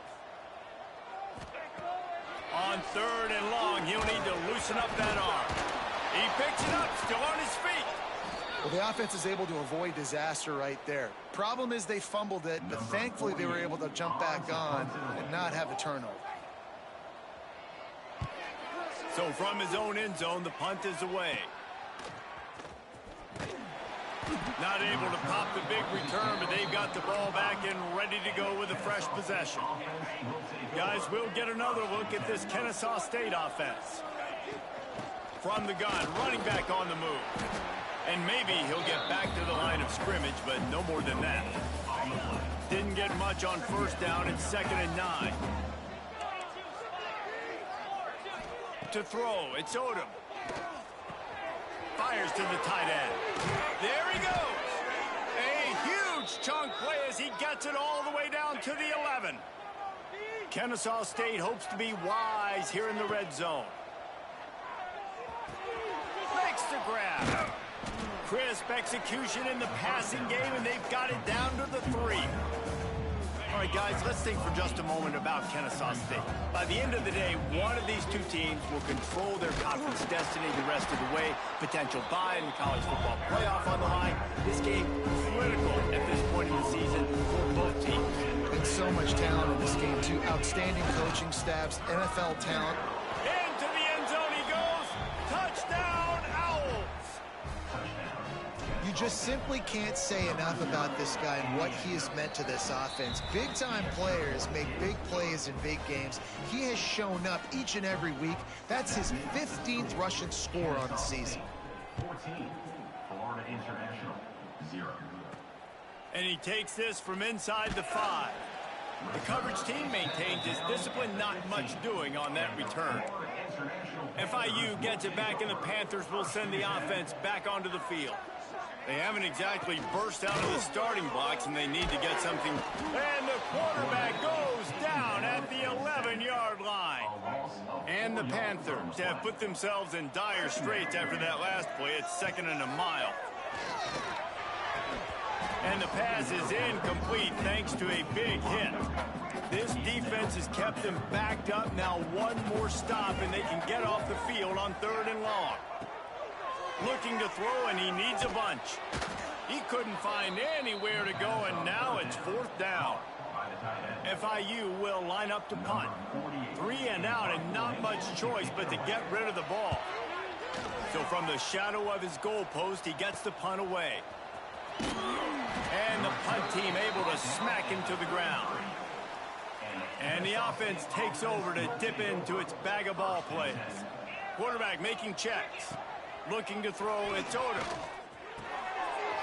On 3rd and long, he'll need to loosen up that arm. He picks it up, still on his feet. Well, the offense is able to avoid disaster right there. Problem is they fumbled it, but thankfully they were able to jump back on and not have a turnover. So from his own end zone, the punt is away. Not able to pop the big return, but they've got the ball back and ready to go with a fresh possession. Guys, we'll get another look at this Kennesaw State offense. From the gun, running back on the move. And maybe he'll get back to the line of scrimmage, but no more than that. Didn't get much on first down. It's 2nd and 9. To throw, it's Odom. Fires to the tight end. There he goes. A huge chunk play as he gets it all the way down to the 11. Kennesaw State hopes to be wise here in the red zone. Makes the grab. Crisp execution in the passing game, and they've got it down to the 3. All right, guys, let's think for just a moment about Kennesaw State. By the end of the day, one of these two teams will control their conference destiny the rest of the way. Potential bye in the college football playoff on the line. This game critical at this point in the season for both teams. And so much talent in this game, too. Outstanding coaching staffs, NFL talent. Into the end zone he goes. Touchdown, Owls. You just simply can't say enough about this guy and what he has meant to this offense. Big-time players make big plays in big games. He has shown up each and every week. That's his 15th rushing score on the season. 14, Florida International, 0. And he takes this from inside the 5. The coverage team maintains his discipline, not much doing on that return. FIU gets it back, and the Panthers will send the offense back onto the field. They haven't exactly burst out of the starting blocks, and they need to get something. And the quarterback goes down at the 11-yard line. And the Panthers have put themselves in dire straits after that last play. It's 2nd and a mile. And the pass is incomplete thanks to a big hit. This defense has kept them backed up. Now one more stop, and they can get off the field on 3rd and long. Looking to throw, and he needs a bunch. He couldn't find anywhere to go, and now it's 4th down. FIU will line up to punt. 3 and out, and not much choice but to get rid of the ball. So from the shadow of his goalpost, he gets the punt away. And the punt team able to smack him to the ground. And the offense takes over to dip into its bag of ball plays. Quarterback making checks. Looking to throw, it's Odom.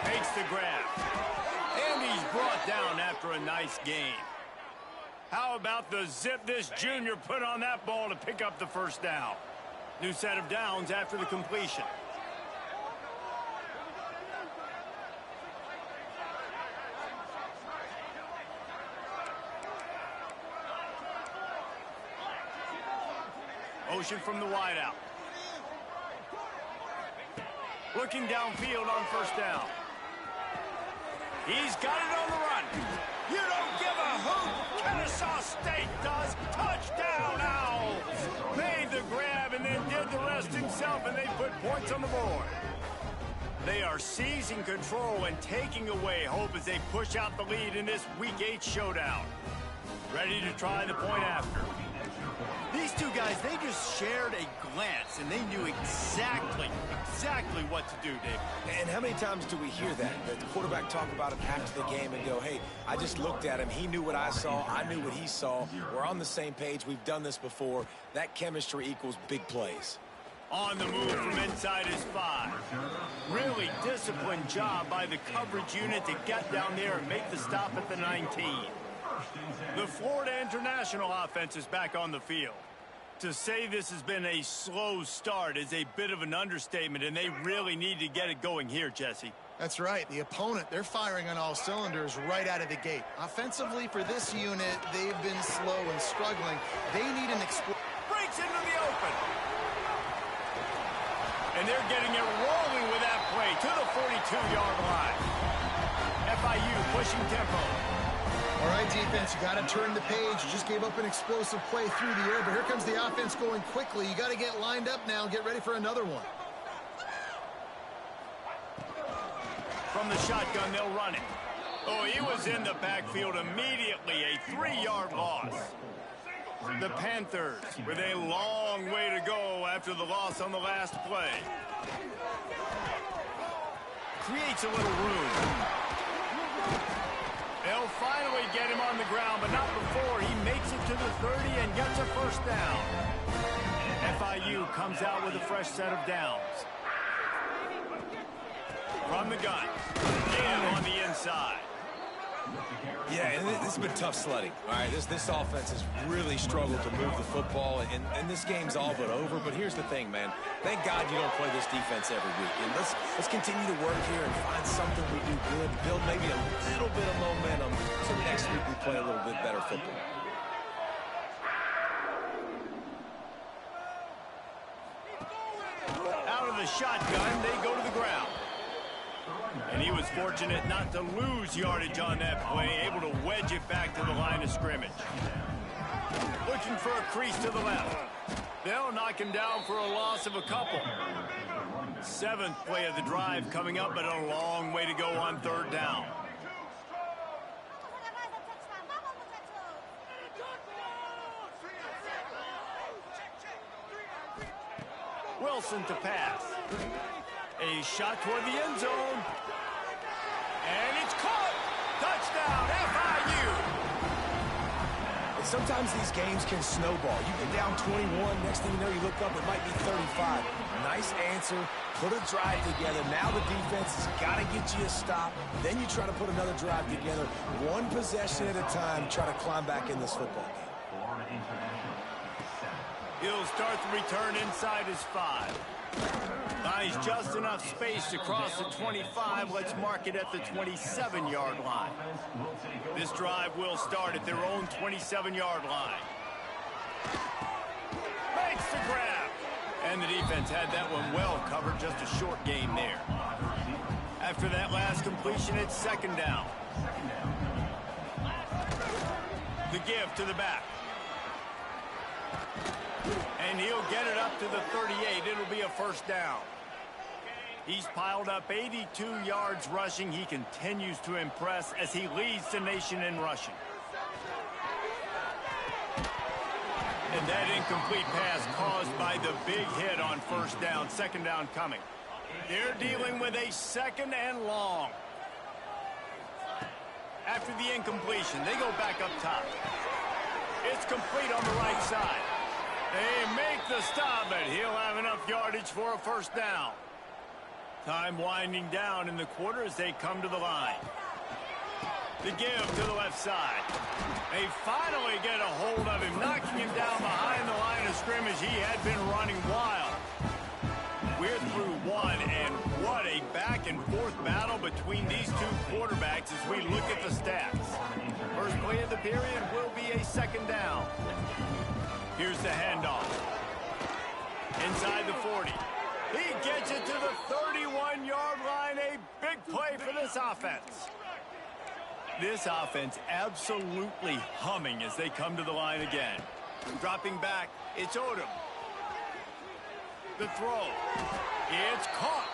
Makes the grab. And he's brought down after a nice gain. How about the zip this junior put on that ball to pick up the 1st down? New set of downs after the completion. Motion from the wideout. Looking downfield on 1st down. He's got it on the run. You don't give a hoot. Kennesaw State does. Touchdown, Owls. Made the grab and then did the rest himself, and they put points on the board. They are seizing control and taking away hope as they push out the lead in this Week 8 showdown. Ready to try the point after. These two guys, they just shared a glance, and they knew exactly what to do, Dave. And how many times do we hear that? The quarterback talk about it after the game and go, hey, I just looked at him. He knew what I saw. I knew what he saw. We're on the same page. We've done this before. That chemistry equals big plays. On the move from inside his 5. Really disciplined job by the coverage unit to get down there and make the stop at the 19. The Florida International offense is back on the field. To say this has been a slow start is a bit of an understatement, and they really need to get it going here, Jesse. That's right. The opponent, they're firing on all cylinders right out of the gate. Offensively, for this unit, they've been slow and struggling. They need an breaks into the open. And they're getting it rolling with that play to the 42-yard line. FIU pushing tempo. All right, defense, you got to turn the page. You just gave up an explosive play through the air, but here comes the offense going quickly. You got to get lined up now and get ready for another one. From the shotgun, they'll run it. Oh, he was in the backfield immediately. A 3-yard loss. The Panthers with a long way to go after the loss on the last play. Creates a little room. They'll finally get him on the ground, but not before he makes it to the 30 and gets a 1st down. FIU comes out with a fresh set of downs. From the gun. In on the inside. Yeah, and this has been tough sledding. All right, this offense has really struggled to move the football, and this game's all but over. But here's the thing, man. Thank God you don't play this defense every week. And let's continue to work here and find something we do good, build maybe a little bit of momentum so next week we play a little bit better football. Out of the shotgun, they go to the ground. And he was fortunate not to lose yardage on that play, able to wedge it back to the line of scrimmage. Looking for a crease to the left. They'll knock him down for a loss of a couple. 7th play of the drive coming up, but a long way to go on 3rd down. Wilson to pass. A shot toward the end zone. And it's caught. Touchdown, FIU. And sometimes these games can snowball. You get down 21, next thing you know, you look up, it might be 35. Nice answer, put a drive together. Now the defense has got to get you a stop. Then you try to put another drive together. One possession at a time, try to climb back in this football game. He'll start the return inside his 5. Buys just enough space to cross the 25. Let's mark it at the 27-yard line. This drive will start at their own 27-yard line. Makes the grab. And the defense had that one well covered. Just a short gain there. After that last completion, it's 2nd down. The give to the back. And he'll get it up to the 38. It'll be a 1st down. He's piled up 82 yards rushing. He continues to impress as he leads the nation in rushing. And that incomplete pass caused by the big hit on first down. Second down coming. They're dealing with a second and long. After the incompletion, they go back up top. It's complete on the right side. They make the stop, but he'll have enough yardage for a first down. Time winding down in the quarter as they come to the line. The give to the left side. They finally get a hold of him, knocking him down behind the line of scrimmage. He had been running wild. We're through one, and what a back-and-forth battle between these two quarterbacks as we look at the stats. First play of the period will be a second down. Here's the handoff. Inside the 40. He gets it to the 31-yard line. A big play for this offense. This offense absolutely humming as they come to the line again. Dropping back, it's Odom. The throw. It's caught.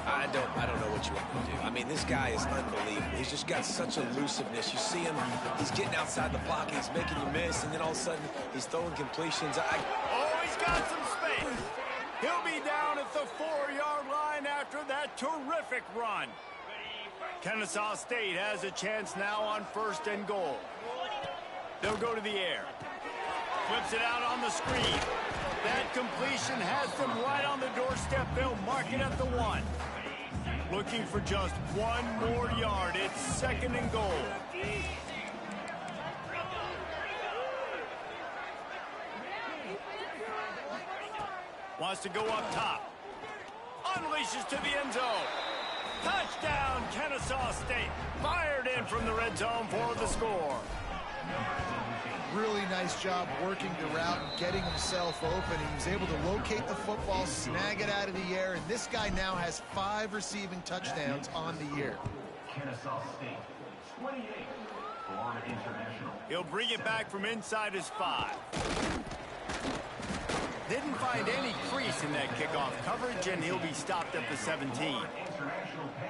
I don't know what you want to do. I mean, this guy is unbelievable. He's just got such elusiveness. You see him, he's getting outside the pocket, he's making you miss, and then all of a sudden, he's throwing completions. Oh, he's got some space. He'll be down at the 4-yard line after that terrific run. Kennesaw State has a chance now on first and goal. They'll go to the air. Flips it out on the screen. That completion has them right on the doorstep. They'll mark it at the 1. Looking for just one more yard. It's second and goal. Wants to go up top. Unleashes to the end zone. Touchdown, Kennesaw State. Fired in from the red zone for the score. Really nice job working the route and getting himself open. He was able to locate the football, snag it out of the air, and this guy now has 5 receiving touchdowns on the year. Kennesaw State, 28, Florida International. He'll bring it back from inside his 5. Didn't find any crease in that kickoff coverage, and he'll be stopped at the 17.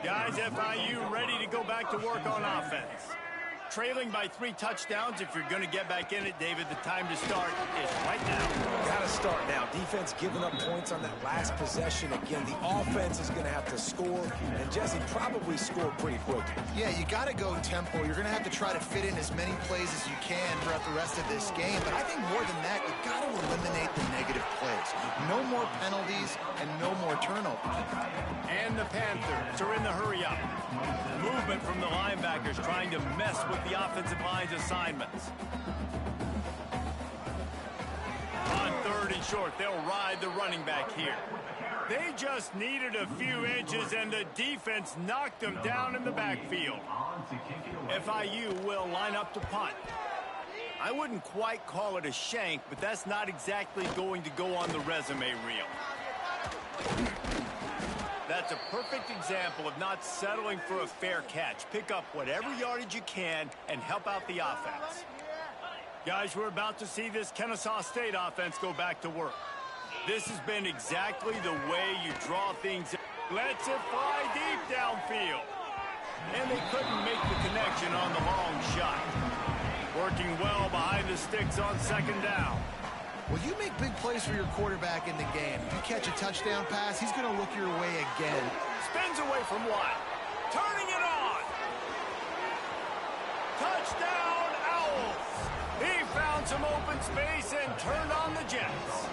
Guys, FIU ready to go back to work on offense. Trailing by 3 touchdowns. If you're going to get back in it, David, the time to start is right now. Got to start now. Defense giving up points on that last possession. Again, the offense is going to have to score, and Jesse probably scored pretty quick. Yeah, you got to go tempo. You're going to have to try to fit in as many plays as you can throughout the rest of this game. But I think more than that, you've got to eliminate the negative plays. No more penalties and no more turnovers. And the Panthers are in the hurry-up. Movement from the linebackers trying to mess with the offensive line's assignments. On third and short, they'll ride the running back here. They just needed a few inches, and the defense knocked them down in the backfield. FIU will line up to punt. I wouldn't quite call it a shank, but that's not exactly going to go on the resume reel. That's a perfect example of not settling for a fair catch. Pick up whatever yardage you can and help out the offense. Guys, we're about to see this Kennesaw State offense go back to work. This has been exactly the way you draw things. Lets it fly deep downfield. And they couldn't make the connection on the long shot. Working well behind the sticks on second down. Well, you make big plays for your quarterback in the game. If you catch a touchdown pass, he's going to look your way again. Spins away from one. Turning it on. Touchdown, Owls. He found some open space and turned on the Jets.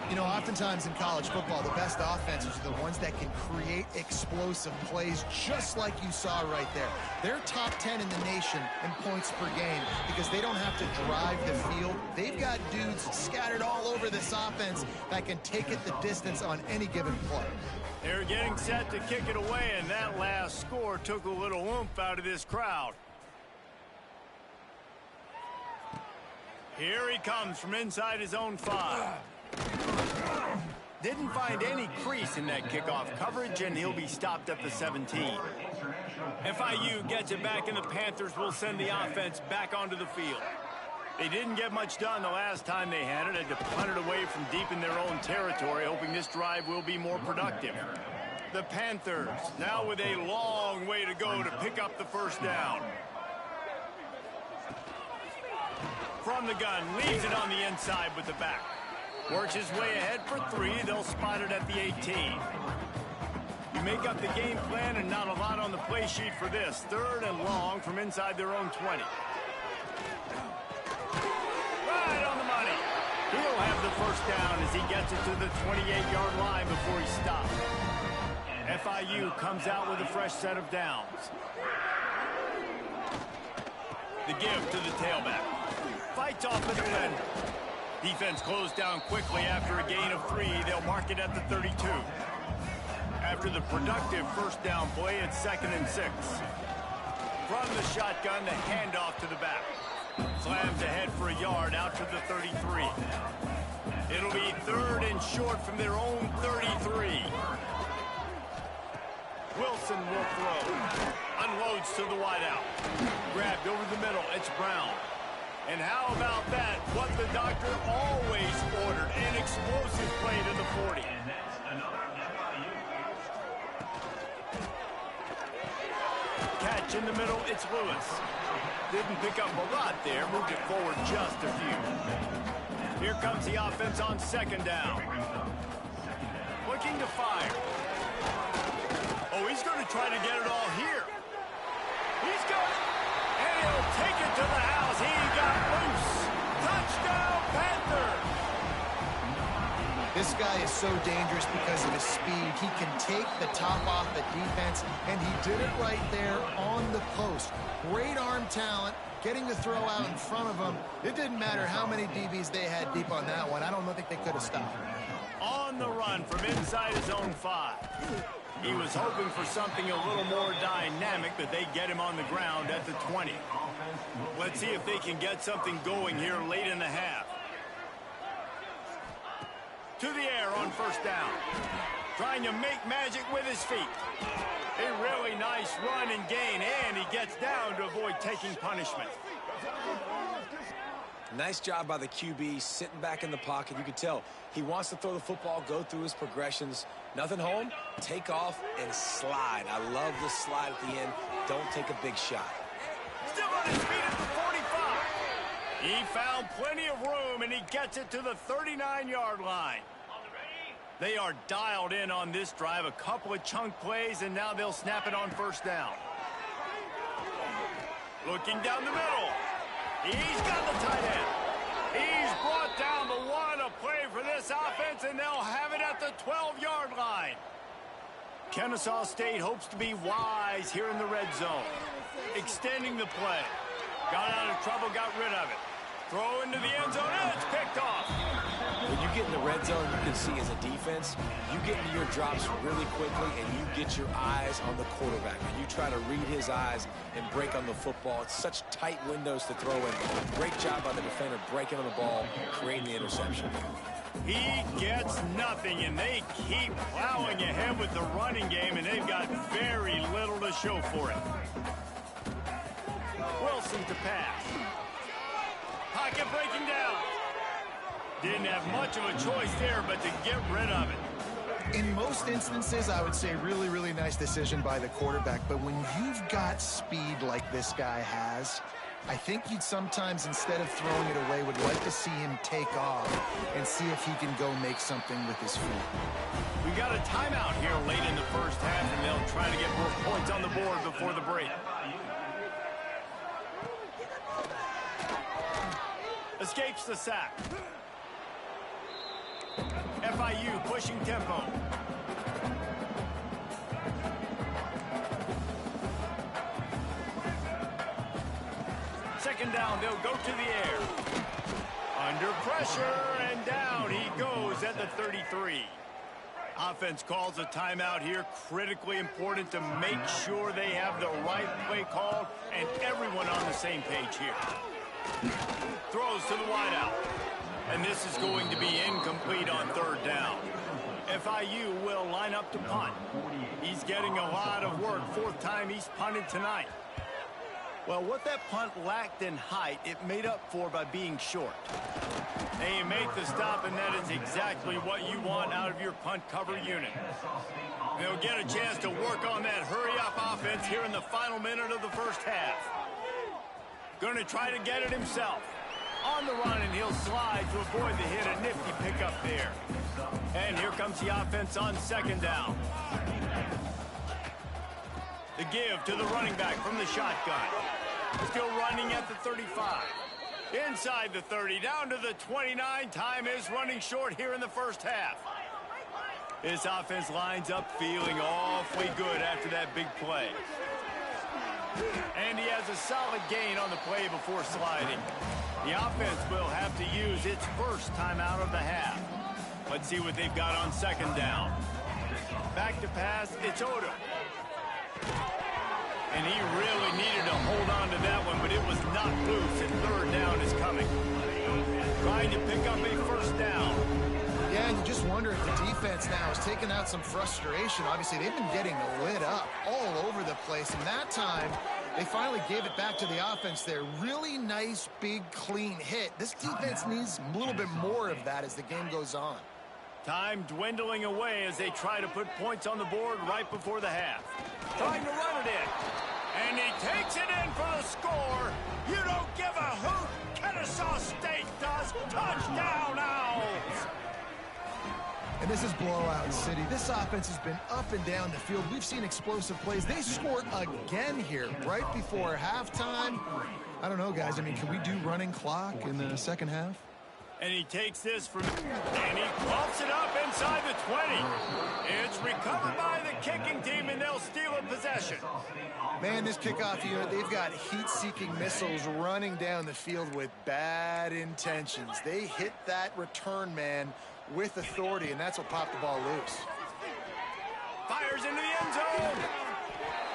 You know, oftentimes in college football, the best offenses are the ones that can create explosive plays, just like you saw right there. They're top 10 in the nation in points per game because they don't have to drive the field. They've got dudes scattered all over this offense that can take it the distance on any given play. They're getting set to kick it away, and that last score took a little oomph out of this crowd. Here he comes from inside his own 5. Didn't find any crease in that kickoff coverage, and he'll be stopped at the 17. FIU gets it back, and the Panthers will send the offense back onto the field. They didn't get much done the last time they had it. Had to punt it away from deep in their own territory, hoping this drive will be more productive. The Panthers now with a long way to go to pick up the first down. From the gun, leaves it on the inside with the back. Works his way ahead for 3. They'll spot it at the 18. You make up the game plan and not a lot on the play sheet for this. 3rd and long from inside their own 20. Right on the money. He'll have the first down as he gets it to the 28-yard line before he stops. FIU comes out with a fresh set of downs. The give to the tailback. Fights off the defender. Defense closed down quickly after a gain of 3. They'll mark it at the 32. After the productive first down play, it's 2nd and 6. From the shotgun, the handoff to the back. Slams ahead for a yard out to the 33. It'll be 3rd and short from their own 33. Wilson will throw. Unloads to the wideout. Grabbed over the middle. It's Brown. And how about that? What the doctor always ordered. An explosive play to the 40. And that's another FIU. Catch in the middle. It's Lewis. Didn't pick up a lot there. Moved it forward just a few. Here comes the offense on 2nd down. Looking to fire. Oh, he's going to try to get it all here. He's got it. And he'll take it to the house. He got loose. Touchdown, Panthers. This guy is so dangerous because of his speed. He can take the top off the defense, and he did it right there on the post. Great arm talent, getting the throw out in front of him. It didn't matter how many DBs they had deep on that one. I don't think they could have stopped. On the run from inside his own 5. He was hoping for something a little more dynamic, but they get him on the ground at the 20. Let's see if they can get something going here late in the half. To the air on first down. Trying to make magic with his feet. A really nice run and gain, and he gets down to avoid taking punishment. Nice job by the QB, sitting back in the pocket. You can tell he wants to throw the football, go through his progressions. Nothing home, take off, and slide. I love the slide at the end. Don't take a big shot. Still on his feet at the 45. He found plenty of room, and he gets it to the 39-yard line. They are dialed in on this drive. A couple of chunk plays, and now they'll snap it on first down. Looking down the middle. He's got the tight end. He's brought down the 1. A play for this offense, and they'll have it at the 12-yard line. Kennesaw State hopes to be wise here in the red zone. Extending the play. Got out of trouble, got rid of it. Throw into the end zone, and it's picked off. When you get in the red zone, you can see as a defense, you get into your drops really quickly, and you get your eyes on the quarterback. And you try to read his eyes and break on the football. It's such tight windows to throw in. Great job by the defender breaking on the ball, creating the interception. He gets nothing, and they keep plowing ahead with the running game, and they've got very little to show for it. Wilson to pass. Pocket breaking down. Didn't have much of a choice there, but to get rid of it. In most instances, I would say really, really nice decision by the quarterback. But when you've got speed like this guy has, I think you'd sometimes, instead of throwing it away, would like to see him take off and see if he can go make something with his feet. We got a timeout here late in the first half, and they'll try to get more points on the board before the break. Escapes the sack. FIU pushing tempo. Second down, they'll go to the air. Under pressure, and down he goes at the 33. Offense calls a timeout here. Critically important to make sure they have the right play called and everyone on the same page here. Throws to the wideout. And this is going to be incomplete on third down. FIU will line up to punt. He's getting a lot of work. 4th time he's punted tonight. Well, what that punt lacked in height, it made up for by being short. And you make the stop, and that is exactly what you want out of your punt cover unit. They'll get a chance to work on that hurry-up offense here in the final minute of the first half. Going to try to get it himself. On the run, and he'll slide to avoid the hit. A nifty pickup there. And here comes the offense on second down. The give to the running back from the shotgun. Still running at the 35. Inside the 30, down to the 29. Time is running short here in the first half. This offense lines up feeling awfully good after that big play. And he has a solid gain on the play before sliding. The offense will have to use its first timeout of the half. Let's see what they've got on second down. Back to pass, it's Odom. And he really needed to hold on to that one, but it was knocked loose, and third down is coming. Trying to pick up a first down. Yeah, and you just wonder if the defense now is taking out some frustration. Obviously, they've been getting lit up all over the place, and that time they finally gave it back to the offense there. Really nice, big, clean hit. This defense needs a little bit more of that as the game goes on. Time dwindling away as they try to put points on the board right before the half. Trying to run it in. And he takes it in for the score. You don't give a hoot. Kennesaw State does. Touchdown, Owls. And this is blowout city. This offense has been up and down the field. We've seen explosive plays. They scored again here right before halftime. I don't know, guys. I mean, can we do running clock in the second half? And he takes this from, and he pumps it up inside the 20. It's recovered by the kicking team, and they'll steal a possession. Man, this kickoff unit, they've got heat-seeking missiles running down the field with bad intentions. They hit that return man with authority, and that's what popped the ball loose. Fires into the end zone.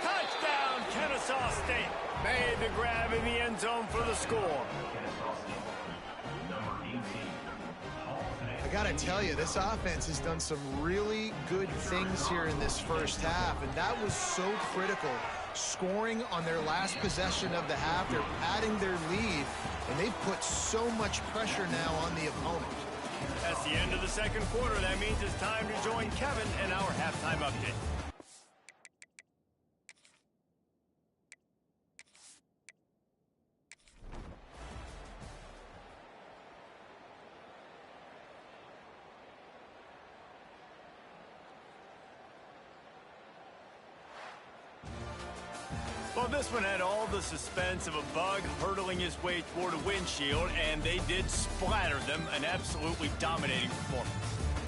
Touchdown, Kennesaw State. Made the grab in the end zone for the score. I gotta tell you, this offense has done some really good things here in this first half, and that was so critical. Scoring on their last possession of the half, they're padding their lead, and they've put so much pressure now on the opponent. That's the end of the second quarter. That means it's time to join Kevin in our halftime update. Well, this one had all the suspense of a bug hurtling his way toward a windshield, and they did splatter them. An absolutely dominating performance.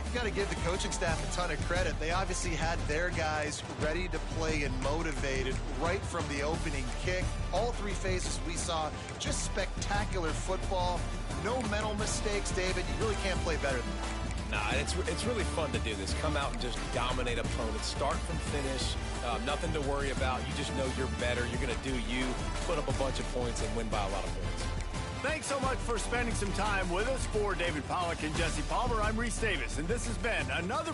You got to give the coaching staff a ton of credit. They obviously had their guys ready to play and motivated right from the opening kick. All three phases we saw, just spectacular football. No mental mistakes, David. You really can't play better than that. Nah, it's really fun to do this. Come out and just dominate opponents. Start from finish. Nothing to worry about. You just know you're better. You're going to do you, put up a bunch of points, and win by a lot of points. Thanks so much for spending some time with us. For David Pollack and Jesse Palmer, I'm Reese Davis, and this has been another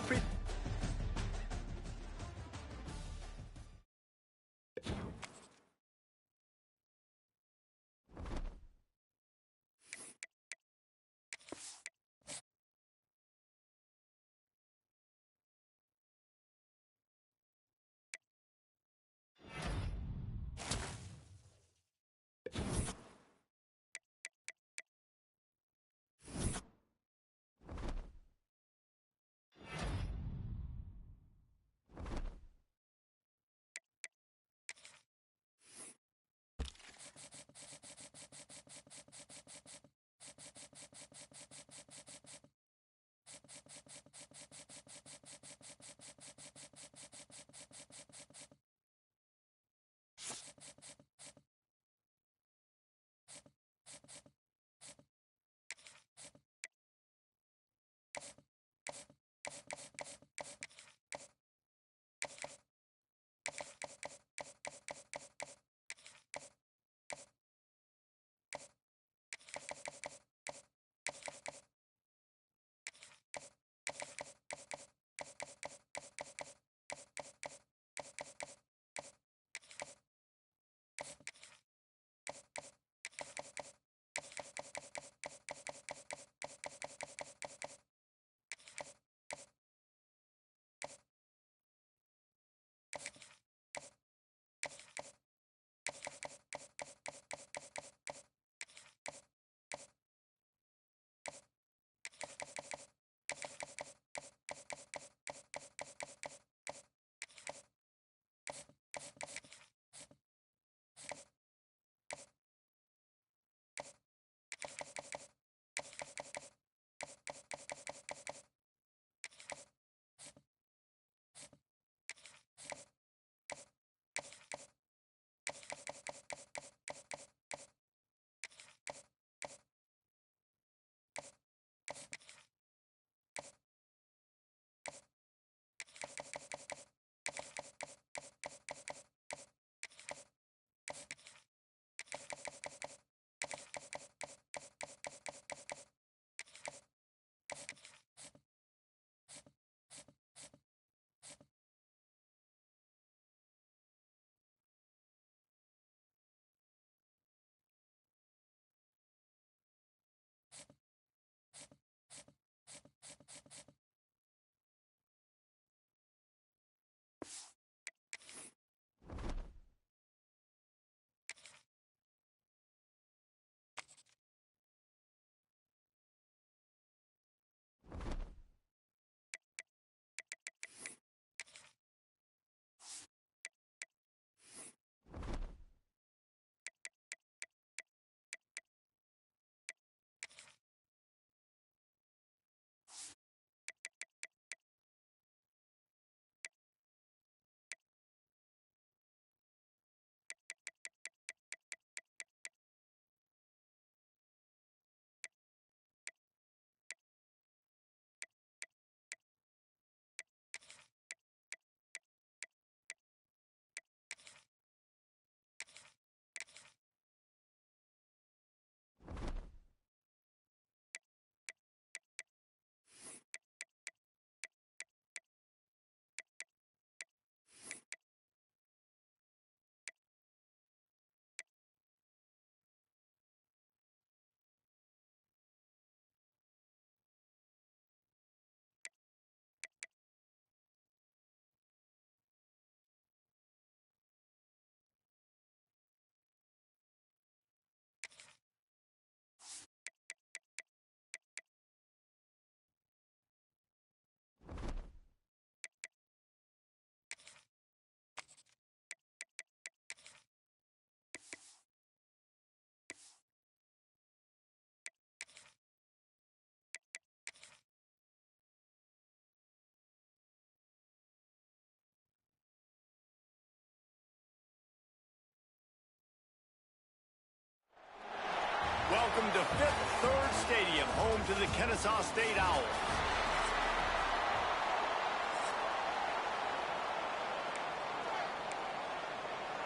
welcome to Fifth Third Stadium, home to the Kennesaw State Owls.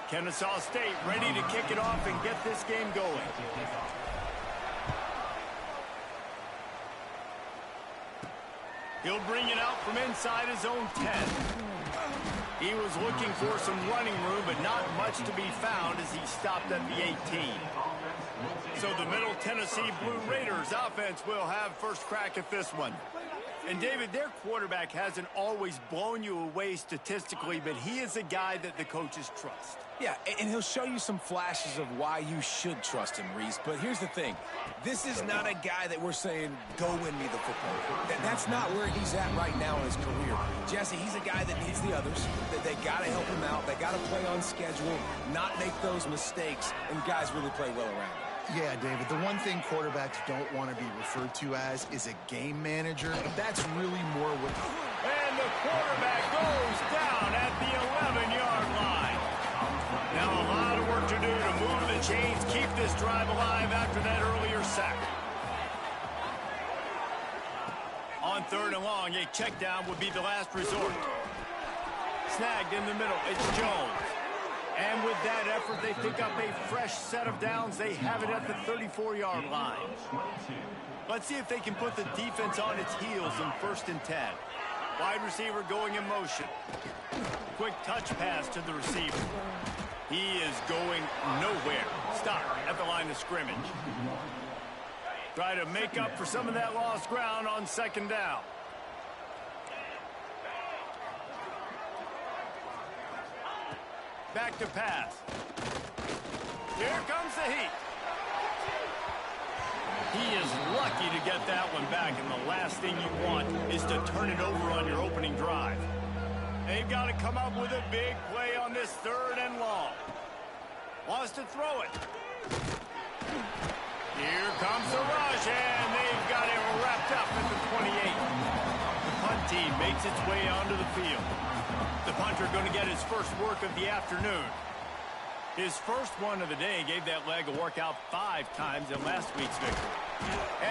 Kennesaw State ready to kick it off and get this game going. He'll bring it out from inside his own 10. He was looking for some running room, but not much to be found as he stopped at the 18. So the Middle Tennessee Blue Raiders offense will have first crack at this one. And, David, their quarterback hasn't always blown you away statistically, but he is a guy that the coaches trust. Yeah, and he'll show you some flashes of why you should trust him, Reese. But here's the thing. This is not a guy that we're saying, go win me the football. That's not where he's at right now in his career. Jesse, he's a guy that needs the others. That they got to help him out. They got to play on schedule, not make those mistakes, and guys really play well around him. Yeah, David, the one thing quarterbacks don't want to be referred to as is a game manager, but that's really more what... And the quarterback goes down at the 11-yard line. Now a lot of work to do to move the chains, keep this drive alive after that earlier sack. On 3rd and long, a check down would be the last resort. Snagged in the middle, it's Jones. And with that effort, they pick up a fresh set of downs. They have it at the 34-yard line. Let's see if they can put the defense on its heels in 1st and 10. Wide receiver going in motion. Quick touch pass to the receiver. He is going nowhere. Stop at the line of scrimmage. Try to make up for some of that lost ground on 2nd down. Back to pass. Here comes the heat. He is lucky to get that one back, and the last thing you want is to turn it over on your opening drive. They've got to come up with a big play on this 3rd and long. Wants to throw it. Here comes the rush, and they've got it wrapped up at the 28. The punt team makes its way onto the field. The punter going to get his first work of the afternoon. His first one of the day gave that leg a workout 5 times in last week's victory.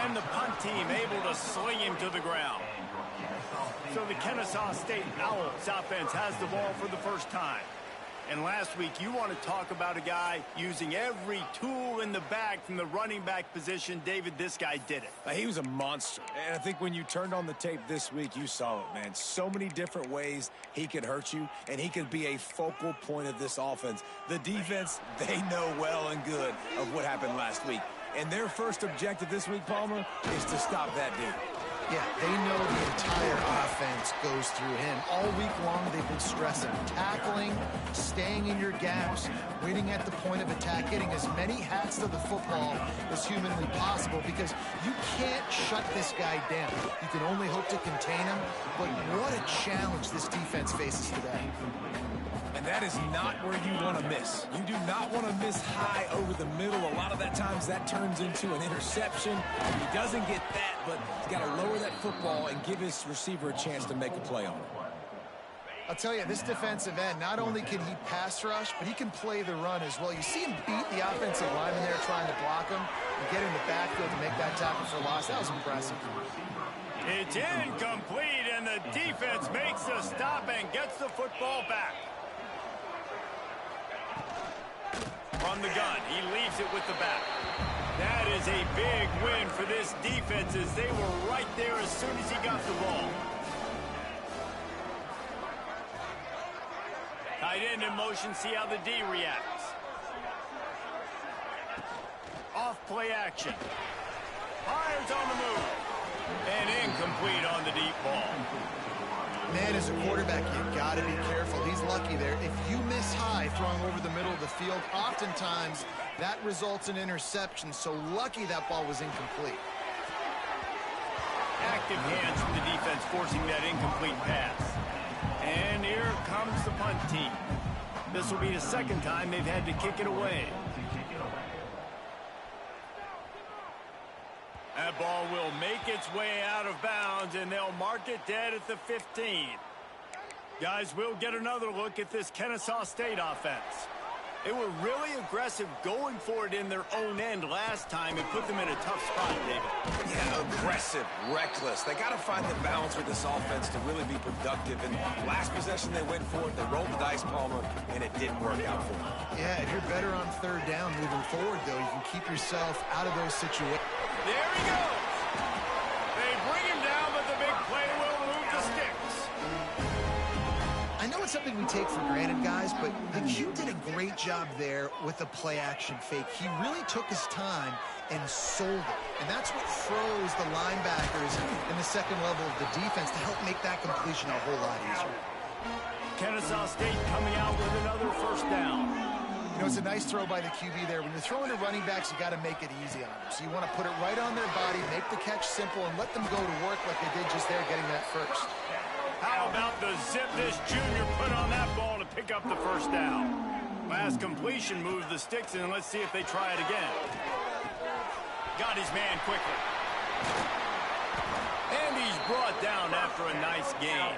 And the punt team able to sling him to the ground. So the Kennesaw State Owls offense has the ball for the first time. And last week, you want to talk about a guy using every tool in the bag from the running back position. David, this guy did it. He was a monster. And I think when you turned on the tape this week, you saw it, man. So many different ways he could hurt you, and he could be a focal point of this offense. The defense, they know well and good of what happened last week. And their first objective this week, Palmer, is to stop that dude. Yeah, they know the entire offense goes through him. All week long, they've been stressing tackling, staying in your gaps, waiting at the point of attack, getting as many hats to the football as humanly possible, because you can't shut this guy down. You can only hope to contain him, but what a challenge this defense faces today. And that is not where you want to miss. You do not want to miss high over the middle. A lot of that times that turns into an interception. He doesn't get that, but he's got to lower that football and give his receiver a chance to make a play on it. I'll tell you, this defensive end, not only can he pass rush, but he can play the run as well. You see him beat the offensive lineman there trying to block him and get in the backfield to make that tackle for loss. That was impressive. It's incomplete, and the defense makes the stop and gets the football back. From the gun, he leaves it with the back. That is a big win for this defense, as they were right there as soon as he got the ball. Tight end in motion, see how the D reacts. Off play action. Fires on the move. And incomplete on the deep ball. Man, as a quarterback, you got to be careful. He's lucky there. If you miss high throwing over the middle of the field, oftentimes that results in interception. So lucky that ball was incomplete. Active hands from the defense forcing that incomplete pass. And here comes the punt team. This will be the 2nd time they've had to kick it away. That ball will make its way out of bounds, and they'll mark it dead at the 15. Guys, we'll get another look at this Kennesaw State offense. They were really aggressive going for it in their own end last time and put them in a tough spot, David. Yeah, aggressive, reckless. They got to find the balance with this offense to really be productive. And last possession they went for it, they rolled the dice, Palmer, and it didn't work out for them. Yeah, if you're better on third down moving forward, though, you can keep yourself out of those situations. There he goes. They bring him down, but the big play will move the sticks. I know it's something we take for granted, guys, but the Q did a great job there with the play-action fake. He really took his time and sold it. And that's what froze the linebackers in the second level of the defense to help make that completion a whole lot easier. Kennesaw State coming out with another first down. You know, it's a nice throw by the QB there. When you're throwing to running backs, you got to make it easy on them. So you want to put it right on their body, make the catch simple, and let them go to work like they did just there, getting that first. How about the zip this junior put on that ball to pick up the first down? Last completion moves the sticks, and let's see if they try it again. Got his man quickly. And he's brought down after a nice gain.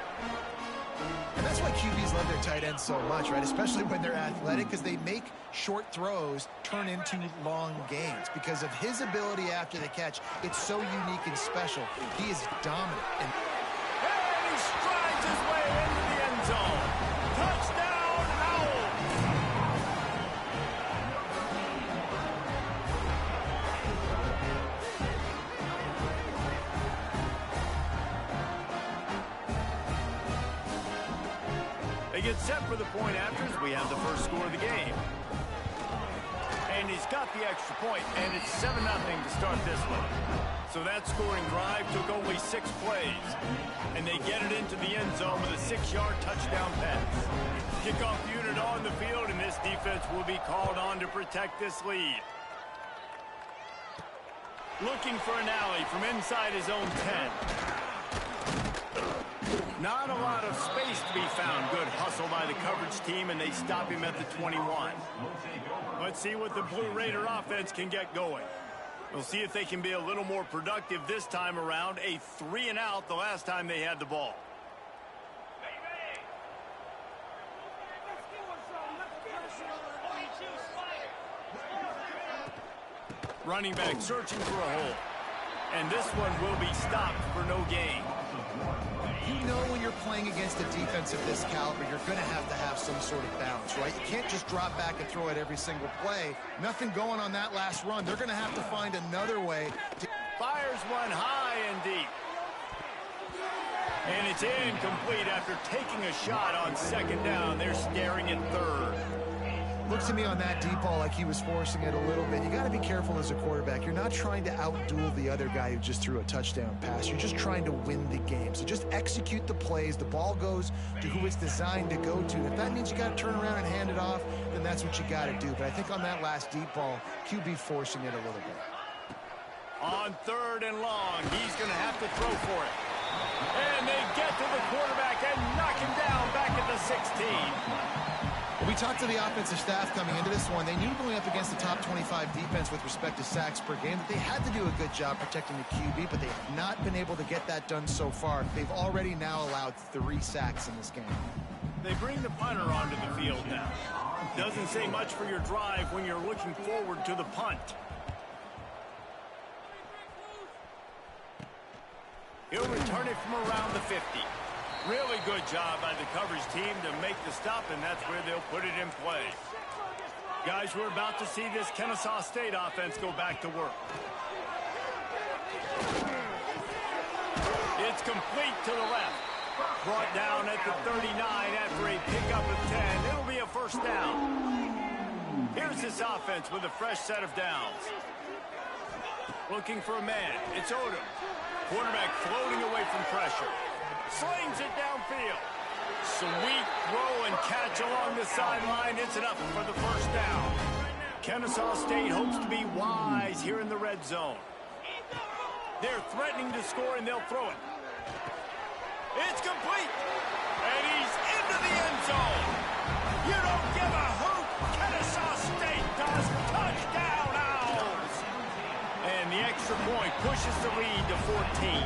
And that's why QBs love their tight ends so much, right? Especially when they're athletic, because they make short throws turn into long gains. Because of his ability after the catch, it's so unique and special. He is dominant. And he strides his way into the end zone. Touchdown, Owls! They get set for the point afters. We have the first score of the game. And he's got the extra point, and it's 7-0 to start this one. So that scoring drive took only 6 plays. And they get it into the end zone with a 6-yard touchdown pass. Kickoff unit on the field, and this defense will be called on to protect this lead. Looking for an alley from inside his own 10. Not a lot of space to be found. Good hustle by the coverage team, and they stop him at the 21. Let's see what the Blue Raider offense can get going. We'll see if they can be a little more productive this time around. A 3-and-out the last time they had the ball. Running back searching for a hole. And this one will be stopped for no gain. you know when you're playing against a defense of this caliber, you're going to have some sort of balance, right? You can't just drop back and throw it every single play. Nothing going on that last run. They're going to have to find another way to... Fires one high and deep. And it's incomplete after taking a shot on second down. They're staring at third. Looks to me on that deep ball like he was forcing it a little bit. You got to be careful as a quarterback. You're not trying to outduel the other guy who just threw a touchdown pass. You're just trying to win the game. So just execute the plays. The ball goes to who it's designed to go to. And if that means you got to turn around and hand it off, then that's what you got to do. But I think on that last deep ball, QB forcing it a little bit. On third and long, he's going to have to throw for it. And they get to the quarterback and knock him down back at the 16. We talked to the offensive staff coming into this one. They knew going up against the top 25 defense with respect to sacks per game that they had to do a good job protecting the QB, but they have not been able to get that done so far. They've already now allowed 3 sacks in this game. They bring the punter onto the field now. Doesn't say much for your drive when you're looking forward to the punt. He'll return it from around the 50. Really good job by the coverage team to make the stop, and that's where they'll put it in play. Guys, we're about to see this Kennesaw State offense go back to work. It's complete to the left. Brought down at the 39 after a pickup of 10. It'll be a first down. Here's this offense with a fresh set of downs. Looking for a man. It's Odom. Quarterback floating away from pressure. Slings it downfield. Sweet throw and catch along the sideline. It's enough for the first down. Kennesaw State hopes to be wise here in the red zone. They're threatening to score, and they'll throw it. It's complete. And he's into the end zone. You don't give a hoot. Kennesaw State does. Touchdown, Owls. And the extra point pushes the lead to 14.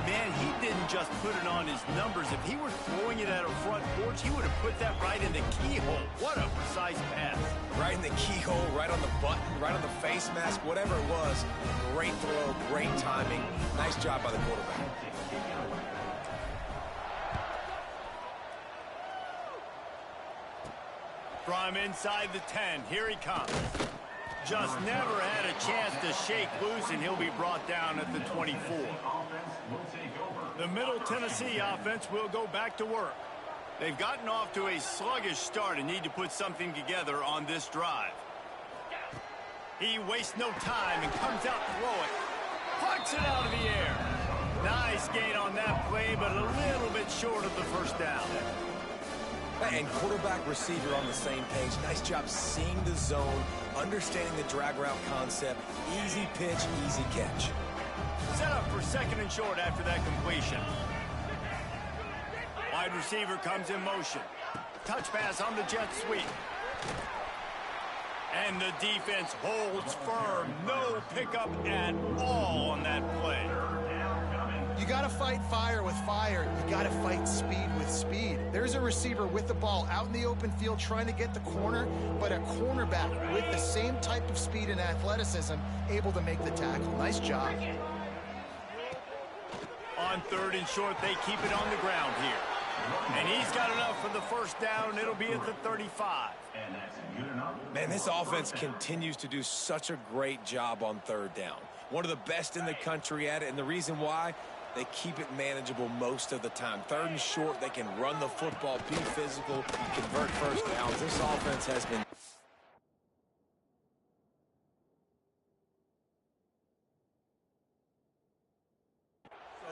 Man, he didn't just put it on his numbers. If he were throwing it at a front porch, he would have put that right in the keyhole. What a precise pass. Right in the keyhole, right on the button, right on the face mask, whatever it was. Great throw, great timing. Nice job by the quarterback. From inside the 10, here he comes. Just never had a chance to shake loose, and he'll be brought down at the 24. The Middle Tennessee offense will go back to work. They've gotten off to a sluggish start and need to put something together on this drive. He wastes no time and comes out to throw it. Plucks it out of the air. Nice gain on that play, but a little bit short of the first down. And quarterback receiver on the same page. Nice job seeing the zone, understanding the drag route concept. Easy pitch, easy catch. Set up for second and short after that completion. Wide receiver comes in motion. Touch pass on the jet sweep. And the defense holds firm. No pickup at all on that play. You got to fight fire with fire. You got to fight speed with speed. There's a receiver with the ball out in the open field trying to get the corner, but a cornerback with the same type of speed and athleticism able to make the tackle. Nice job. On third and short, they keep it on the ground here. And he's got enough for the first down. It'll be at the 35. Man, this offense continues to do such a great job on third down. One of the best in the country at it, and the reason why, they keep it manageable most of the time. Third and short, they can run the football, be physical, convert first downs. This offense has been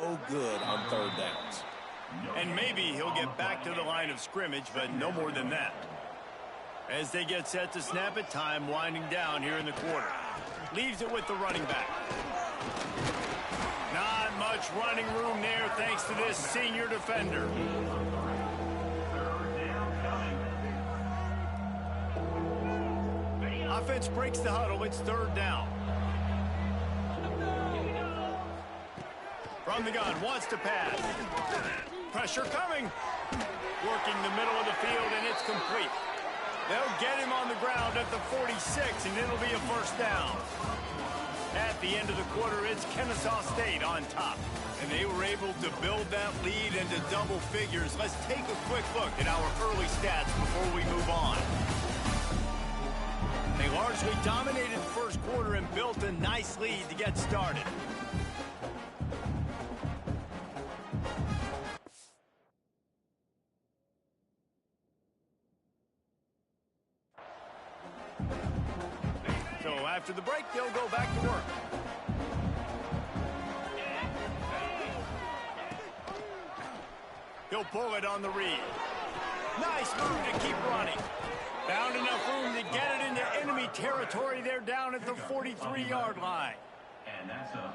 so good on third downs. And maybe he'll get back to the line of scrimmage, but no more than that. As they get set to snap it, time winding down here in the quarter. Leaves it with the running back. Not much running room there thanks to this senior defender. Offense breaks the huddle. It's third down. From the gun, wants to pass. Pressure coming. Working the middle of the field, and it's complete. They'll get him on the ground at the 46, and it'll be a first down. At the end of the quarter, it's Kennesaw State on top. And they were able to build that lead into double figures. Let's take a quick look at our early stats before we move on. They largely dominated the first quarter and built a nice lead to get started. So after the break, they'll go back to work. He'll pull it on the read. Nice move to keep running. Found enough room to get it into enemy territory. They're down at the 43-yard line.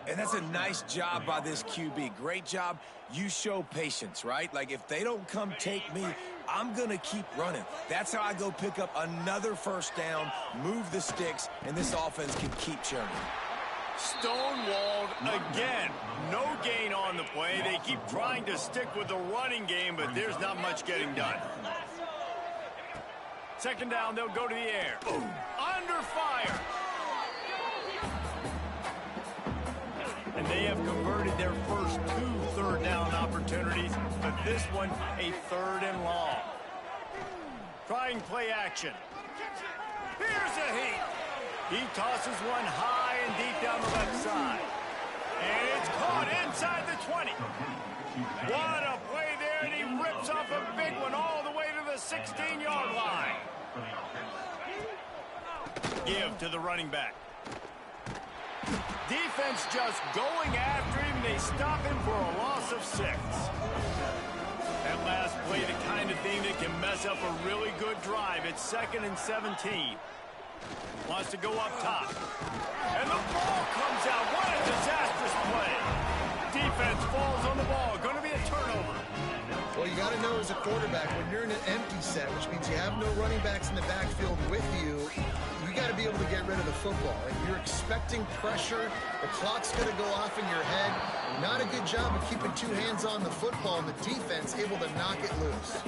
And that's a nice job by this QB. Great job. You show patience, right? Like, if they don't come take me, I'm going to keep running. That's how I go pick up another first down, move the sticks, and this offense can keep churning. Stonewalled again. No gain on the play. They keep trying to stick with the running game, but there's not much getting done. Second down, they'll go to the air. Under fire. And they have converted their first 2 third down opportunities, but this one a third and long. Trying play action. Here's a heat. He tosses one high and deep down the left side. And it's caught inside the 20. What a play there, and he rips off a big one all the way to the 16-yard line. Give to the running back. Defense just going after him. They stop him for a loss of 6. That last play, the kind of thing that can mess up a really good drive. It's 2nd and 17. Wants to go up top. And the ball comes out. What a disastrous play. Defense falls on the ball. Going to be a turnover. Well, you got to know as a quarterback, when you're in an empty set, which means you have no running backs in the backfield with you, you you got to be able to get rid of the football. If you're expecting pressure, the clock's going to go off in your head. Not a good job of keeping two hands on the football, and the defense able to knock it loose.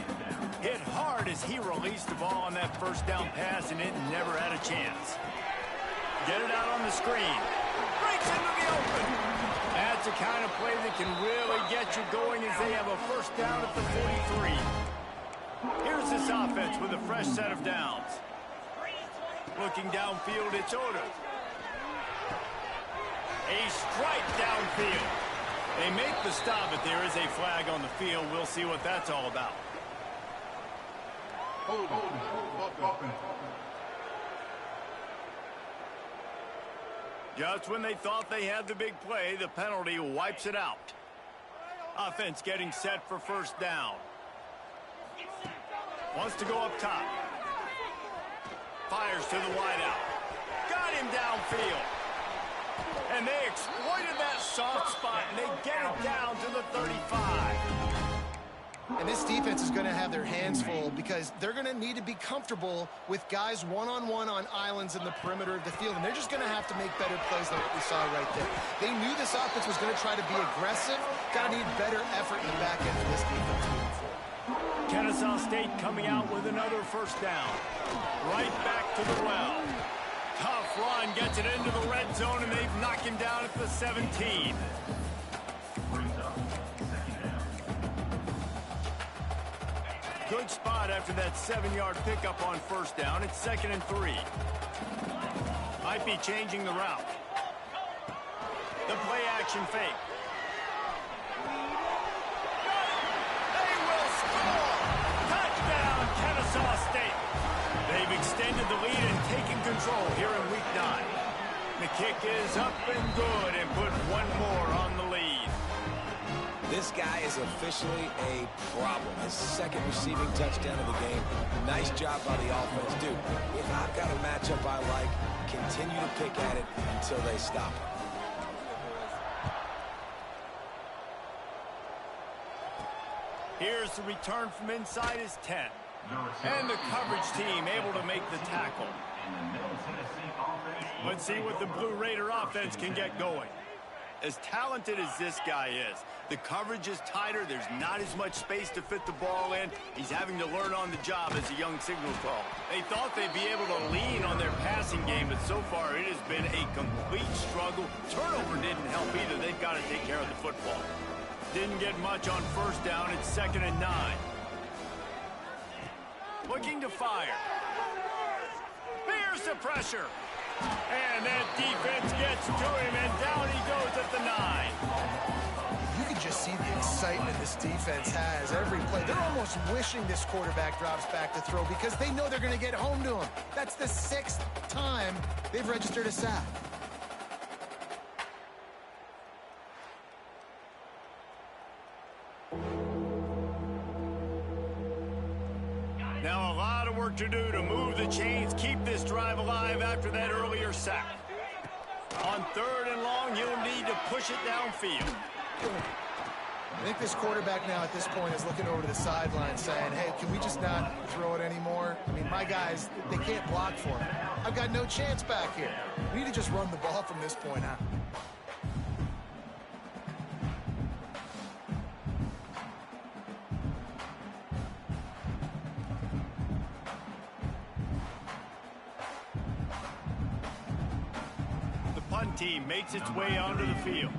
Hit hard as he released the ball on that first down pass, and it never had a chance. Get it out on the screen. Breaks into the open. That's the kind of play that can really get you going as they have a first down at the 43. Here's this offense with a fresh set of downs. Looking downfield, it's Oda. A strike downfield. They make the stop, but there is a flag on the field. We'll see what that's all about. Just when they thought they had the big play, the penalty wipes it out. Offense getting set for first down. Wants to go up top. Fires to the wideout. Got him downfield. And they exploited that soft spot, and they get it down to the 35. And this defense is going to have their hands full because they're going to need to be comfortable with guys one-on-one on islands in the perimeter of the field. And they're just going to have to make better plays than what we saw right there. They knew this offense was going to try to be aggressive. Got to need better effort in the back end for this defense moving forward. Kennesaw State coming out with another first down. Right back to the well. Tough run, gets it into the red zone, and they've knocked him down at the 17. Good spot after that 7-yard pickup on first down. It's 2nd and 3. Might be changing the route. The play action fake. They will score! Touchdown, Kennesaw State. They've extended the lead and taken control here in Week 9. The kick is up and good and put one more on the lead. This guy is officially a problem. His second receiving touchdown of the game. Nice job by the offense. Dude, if I've got a matchup I like, continue to pick at it until they stop it. Here's the return from inside his 10. And the coverage team able to make the tackle. Let's see what the Blue Raider offense can get going. As talented as this guy is, the coverage is tighter. There's not as much space to fit the ball in. He's having to learn on the job as a young signal call. They thought they'd be able to lean on their passing game, but so far it has been a complete struggle. Turnover didn't help either. They've got to take care of the football. Didn't get much on first down. It's 2nd and 9. Looking to fire. There's the pressure. And that defense gets to him, and down he goes at the 9. You can just see the excitement this defense has every play. They're almost wishing this quarterback drops back to throw because they know they're going to get home to him. That's the 6th time they've registered a sack. Now a lot of work to do to move the chains, keep this drive alive after that earlier sack. On 3rd and long, he'll need to push it downfield. I think this quarterback now at this point is looking over to the sideline saying, hey, can we just not throw it anymore? I mean, my guys, they can't block for me. I've got no chance back here. We need to just run the ball from this point on. Team makes its way onto the field.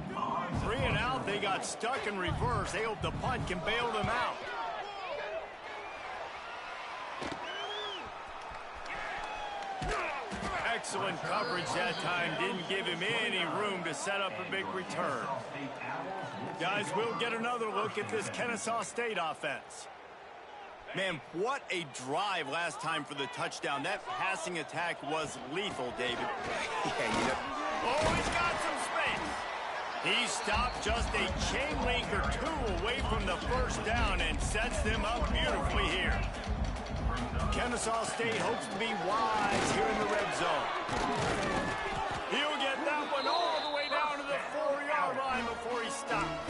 3 and out, they got stuck in reverse. They hope the punt can bail them out. Excellent coverage that time. Didn't give him any room to set up a big return. Guys, we'll get another look at this Kennesaw State offense. Man, what a drive last time for the touchdown. That passing attack was lethal, David. Yeah, you know. Oh, he's got some space. He stopped just a chain link or 2 away from the first down and sets them up beautifully here. Kennesaw State hopes to be wise here in the red zone. He'll get that one all the way down to the 4-yard line before he stops.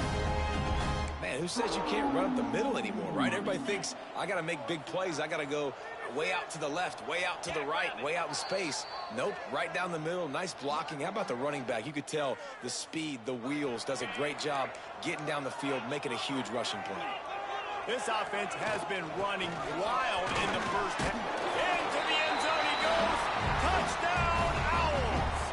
Man, who says you can't run up the middle anymore, right? Everybody thinks I got to make big plays. I got to go way out to the left, way out to the right, way out in space. Nope, right down the middle. Nice blocking. How about the running back? You could tell the speed, the wheels, does a great job getting down the field, making a huge rushing play. This offense has been running wild in the first half. Into the end zone he goes. Touchdown, Owls!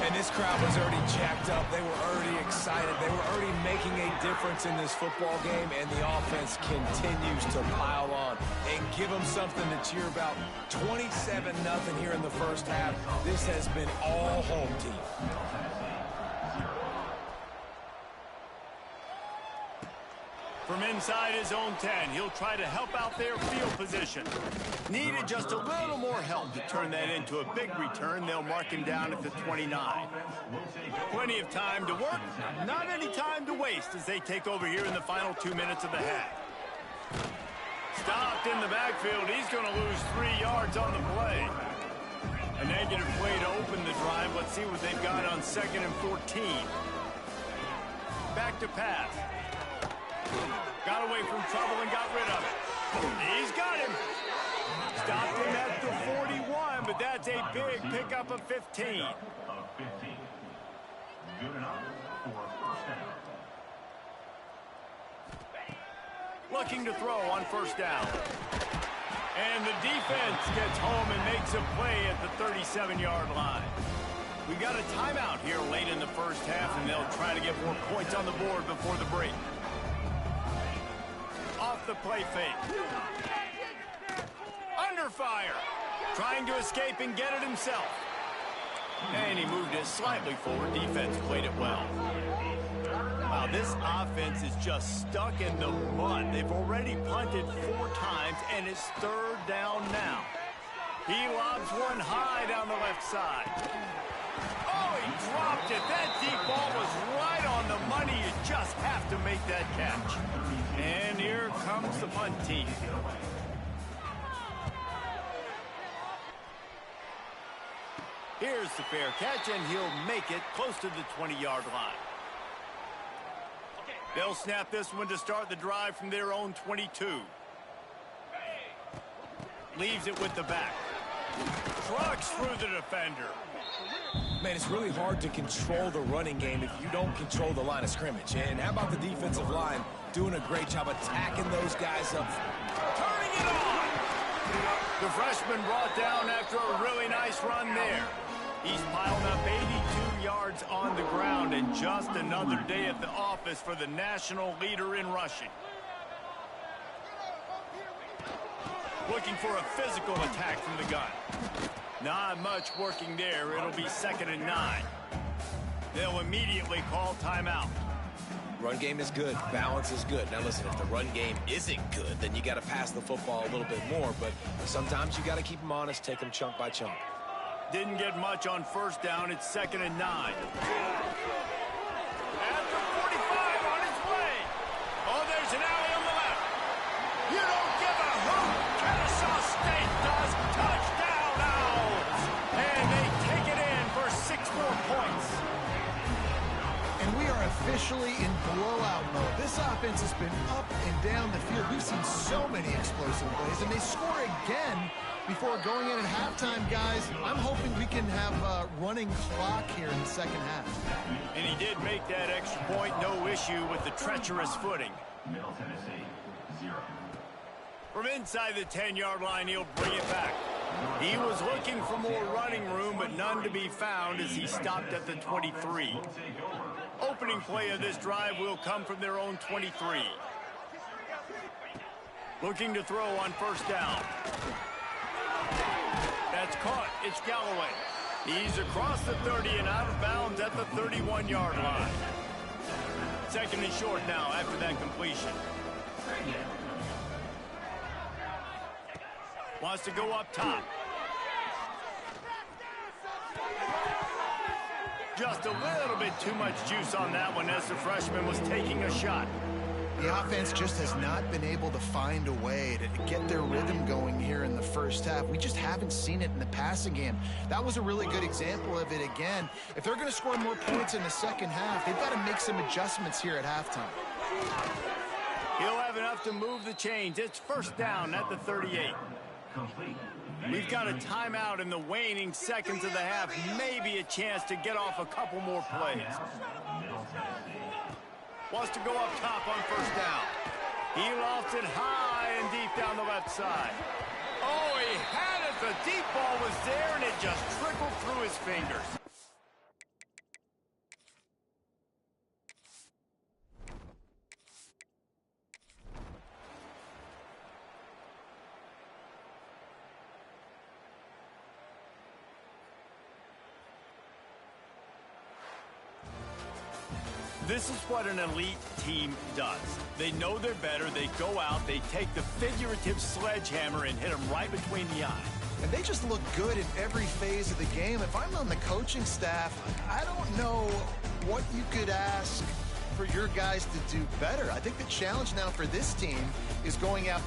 And this crowd was already jacked up. They were already excited. They were already making a difference in this football game, and the offense continues to pile on and give them something to cheer about. 27-0 here in the first half. This has been all home team. From inside his own 10, he'll try to help out their field position. Needed just a little more help to turn that into a big return. They'll mark him down at the 29. Plenty of time to work, not any time to waste as they take over here in the final 2 minutes of the half. Stopped in the backfield. He's going to lose 3 yards on the play. A negative play to open the drive. Let's see what they've got on 2nd and 14. Back to pass. Got away from trouble and got rid of it. He's got him. Stopped him at the 41, but that's a big pickup of 15. Good enough for a first down. Looking to throw on first down. And the defense gets home and makes a play at the 37-yard line. We got a timeout here late in the first half, and they'll try to get more points on the board before the break. Off the play fake. Under fire. Trying to escape and get it himself. And he moved it slightly forward. Defense played it well. Wow, this offense is just stuck in the mud. They've already punted 4 times, and it's 3rd down now. He lobs one high down the left side. Oh, he dropped it. That deep ball was right on the money. You just have to make that catch. And here comes the punt team. Here's the fair catch, and he'll make it close to the 20-yard line. They'll snap this one to start the drive from their own 22. Leaves it with the back. Trucks through the defender. Man, it's really hard to control the running game if you don't control the line of scrimmage. And how about the defensive line doing a great job attacking those guys up? Turning it on! The freshman brought down after a really nice run there. He's piled up 82 yards on the ground, and just another day at the office for the national leader in rushing. Looking for a physical attack from the gun. Not much working there. It'll be 2nd and 9. They'll immediately call timeout. Run game is good. Balance is good. Now listen, if the run game isn't good, then you got to pass the football a little bit more. But sometimes you got to keep them honest, take them chunk by chunk. Didn't get much on first down. It's 2nd and 9. At the 45 on his way. Oh, there's an alley on the left. You don't give a hoot. Kennesaw.State does. Touchdown, Owls. And they take it in for 6 more points. And we are officially in blowout mode. This offense has been up and down the field. We've seen so many explosive plays, and they score again before going in at halftime, guys. I'm hoping we can have a running clock here in the second half. And he did make that extra point. No issue with the treacherous footing. Middle Tennessee, 0. From inside the 10-yard line, he'll bring it back. He was looking for more running room, but none to be found as he stopped at the 23. Opening play of this drive will come from their own 23. Looking to throw on first down. That's caught. It's Galloway. He's across the 30 and out of bounds at the 31-yard line. 2nd and short now after that completion. Wants to go up top. Just a little bit too much juice on that one as the freshman was taking a shot. The offense just has not been able to find a way to get their rhythm going here in the first half. We just haven't seen it in the passing game. That was a really good example of it again. If they're going to score more points in the second half, they've got to make some adjustments here at halftime. He'll have enough to move the chains. It's first down at the 38. Complete. We've got a timeout in the waning seconds of the half. Maybe a chance to get off a couple more plays. Middle Tennessee. Wants to go up top on first down. He lost it high and deep down the left side. Oh, he had it. The deep ball was there, and it just trickled through his fingers. This is what an elite team does. They know they're better. They go out. They take the figurative sledgehammer and hit them right between the eyes. And they just look good in every phase of the game. If I'm on the coaching staff, I don't know what you could ask for your guys to do better. I think the challenge now for this team is going out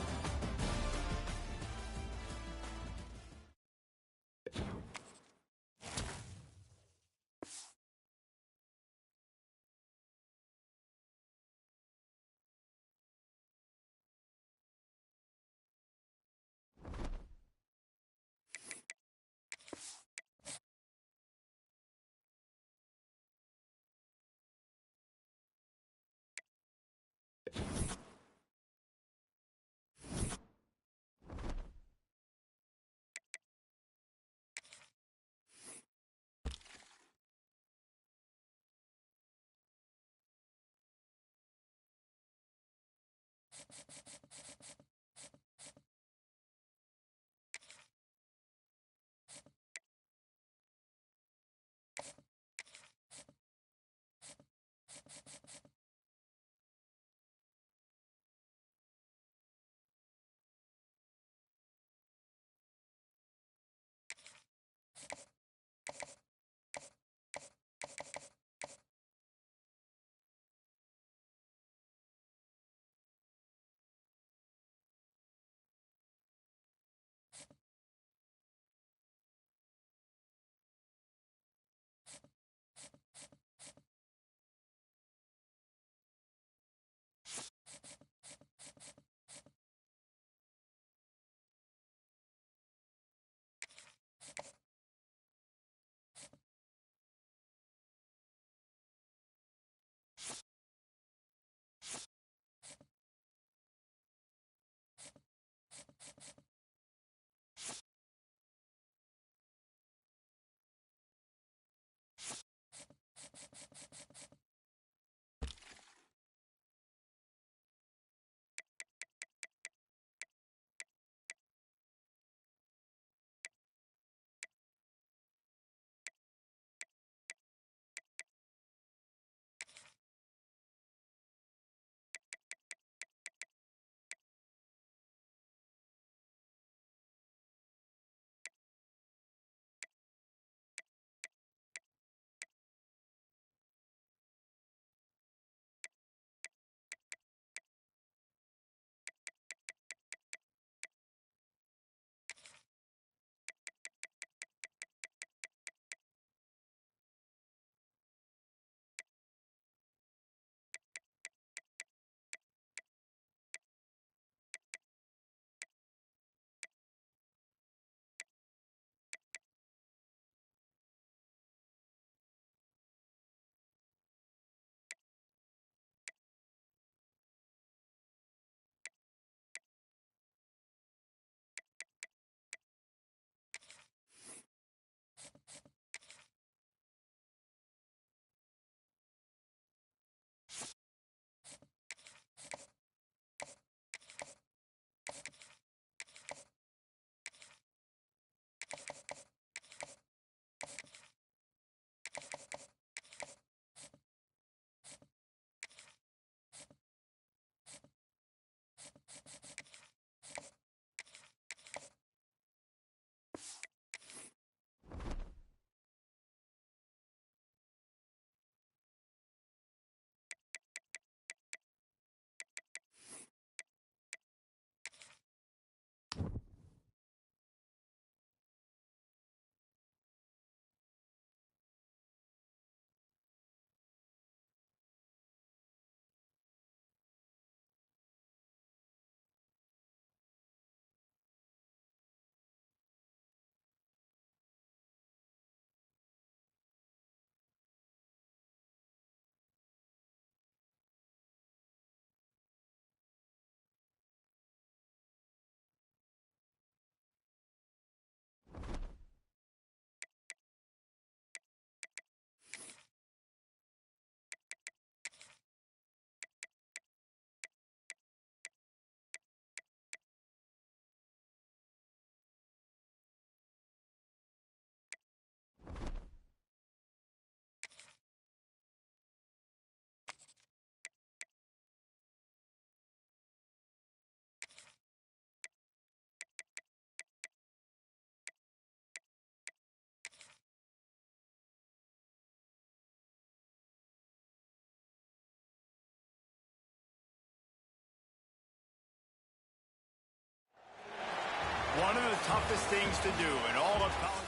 One of the toughest things to do in all of college.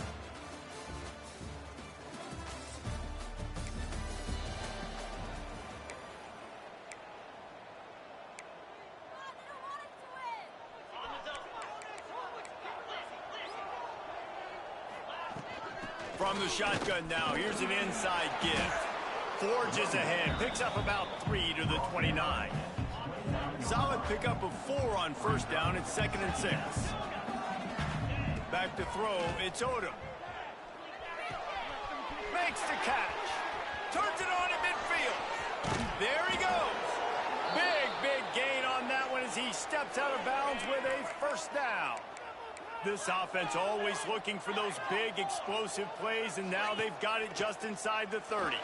From the shotgun now, here's an inside gift. Forges ahead, picks up about 3 to the 29. Solid pickup of 4 on first down. It's 2nd and 6. Back to throw, it's Odom. Makes the catch. Turns it on in midfield. There he goes. Big gain on that one as he steps out of bounds with a first down. This offense always looking for those big, explosive plays, and now they've got it just inside the 30.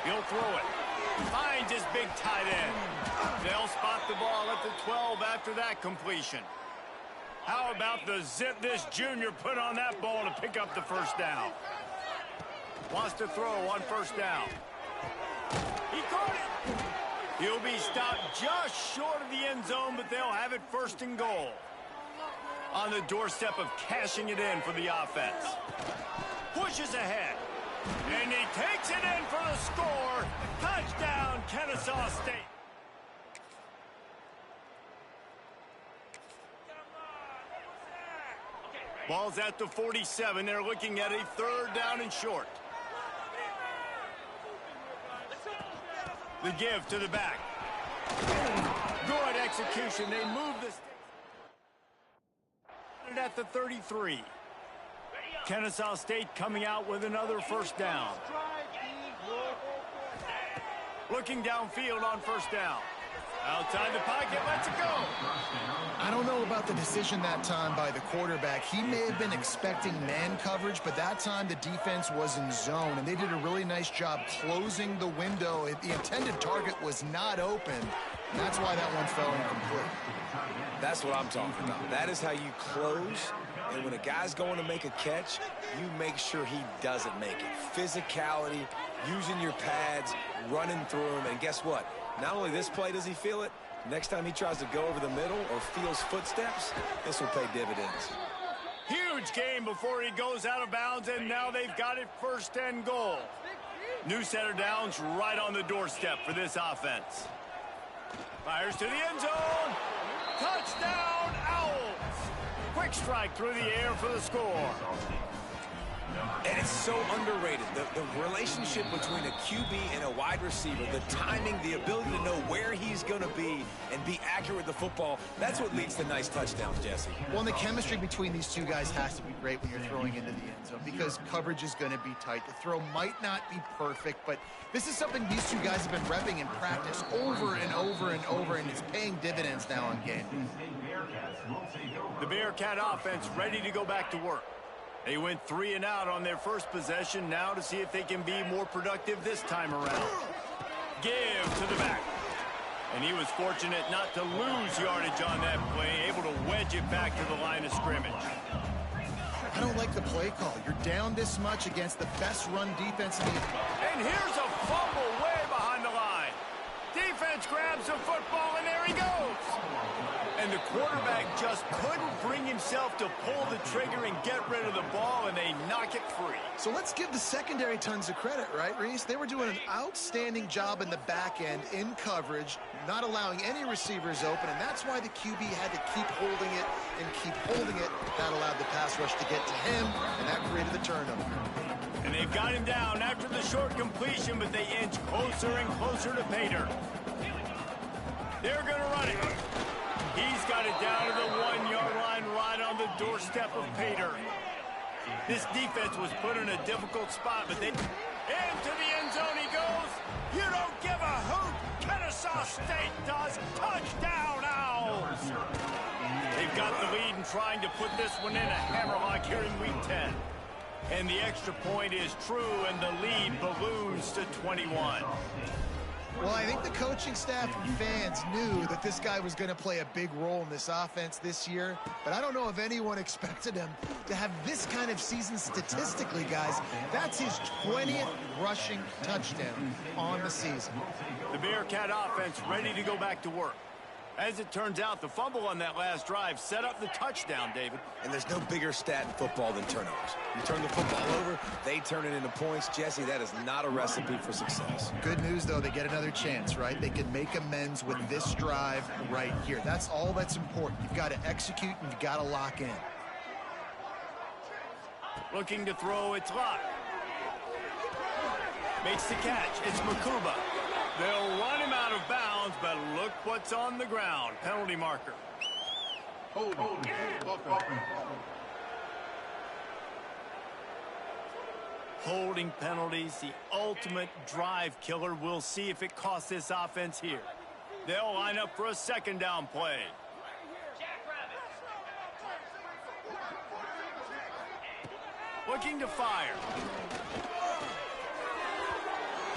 He'll throw it. Finds his big tight end. They'll spot the ball at the 12 after that completion. How about the zip this junior put on that ball to pick up the first down? Wants to throw on first down. He caught it. He'll be stopped just short of the end zone, but they'll have it 1st and goal. On the doorstep of cashing it in for the offense. Pushes ahead. And he takes it in for the score. Touchdown, Kennesaw.State. Ball's at the 47. They're looking at a 3rd down and short. The give to the back. Good execution. They move this at the 33. Kennesaw.State coming out with another first down. Looking downfield on first down. Outside the pocket, lets it go. I don't know about the decision that time by the quarterback. He may have been expecting man coverage, but that time the defense was in zone, and they did a really nice job closing the window. The intended target was not open. And that's why that one fell incomplete. That's what I'm talking about. That is how you close. And when a guy's going to make a catch, you make sure he doesn't make it. Physicality, using your pads, running through him. And guess what? Not only this play does he feel it, next time he tries to go over the middle or feels footsteps, this will pay dividends. Huge game before he goes out of bounds, and now they've got it 1st and goal. New set of downs right on the doorstep for this offense. Fires to the end zone. Touchdown, Owls. Quick strike through the air for the score. And it's so underrated. The relationship between a QB and a wide receiver, the timing, the ability to know where he's going to be and be accurate with the football, that's what leads to nice touchdowns, Jesse. Well, and the chemistry between these two guys has to be great when you're throwing into the end zone because coverage is going to be tight. The throw might not be perfect, but this is something these two guys have been repping in practice over and over and over, and it's paying dividends now in game. The Bearcat offense ready to go back to work. They went 3 and out on their first possession, now to see if they can be more productive this time around. Give to the back. And he was fortunate not to lose yardage on that play, able to wedge it back to the line of scrimmage. I don't like the play call. You're down this much against the best run defense in the... And here's a fumble way behind the line. Defense grabs the football, and there he goes. And the quarterback just couldn't bring himself to pull the trigger and get rid of the ball, and they knock it free. So let's give the secondary tons of credit, right, Reese? They were doing an outstanding job in the back end, in coverage, not allowing any receivers open, and that's why the QB had to keep holding it and keep holding it. That allowed the pass rush to get to him, and that created the turnover. And they've got him down after the short completion, but they inch closer and closer to Pater. They're going to run it. He's got it down to the 1-yard line right on the doorstep of Pater. This defense was put in a difficult spot, but they... Into the end zone he goes. You don't give a hoot. Kennesaw.State does. Touchdown, Owls. They've got the lead and trying to put this one in a hammerlock here in Week 10. And the extra point is true, and the lead balloons to 21. Well, I think the coaching staff and fans knew that this guy was going to play a big role in this offense this year, but I don't know if anyone expected him to have this kind of season statistically, guys. That's his 20th rushing touchdown on the season. The Bearcat offense ready to go back to work. As it turns out, the fumble on that last drive set up the touchdown, David. And there's no bigger stat in football than turnovers. You turn the football over, they turn it into points. Jesse, that is not a recipe for success. Good news, though, they get another chance, right? They can make amends with this drive right here. That's all that's important. You've got to execute and you've got to lock in. Looking to throw, it's Locke. Makes the catch, it's Makuba. They'll run him out of bounds, but look what's on the ground. Penalty marker. Hold. Holding penalties, the ultimate drive killer. We'll see if it costs this offense here. They'll line up for a second down play. Looking to fire.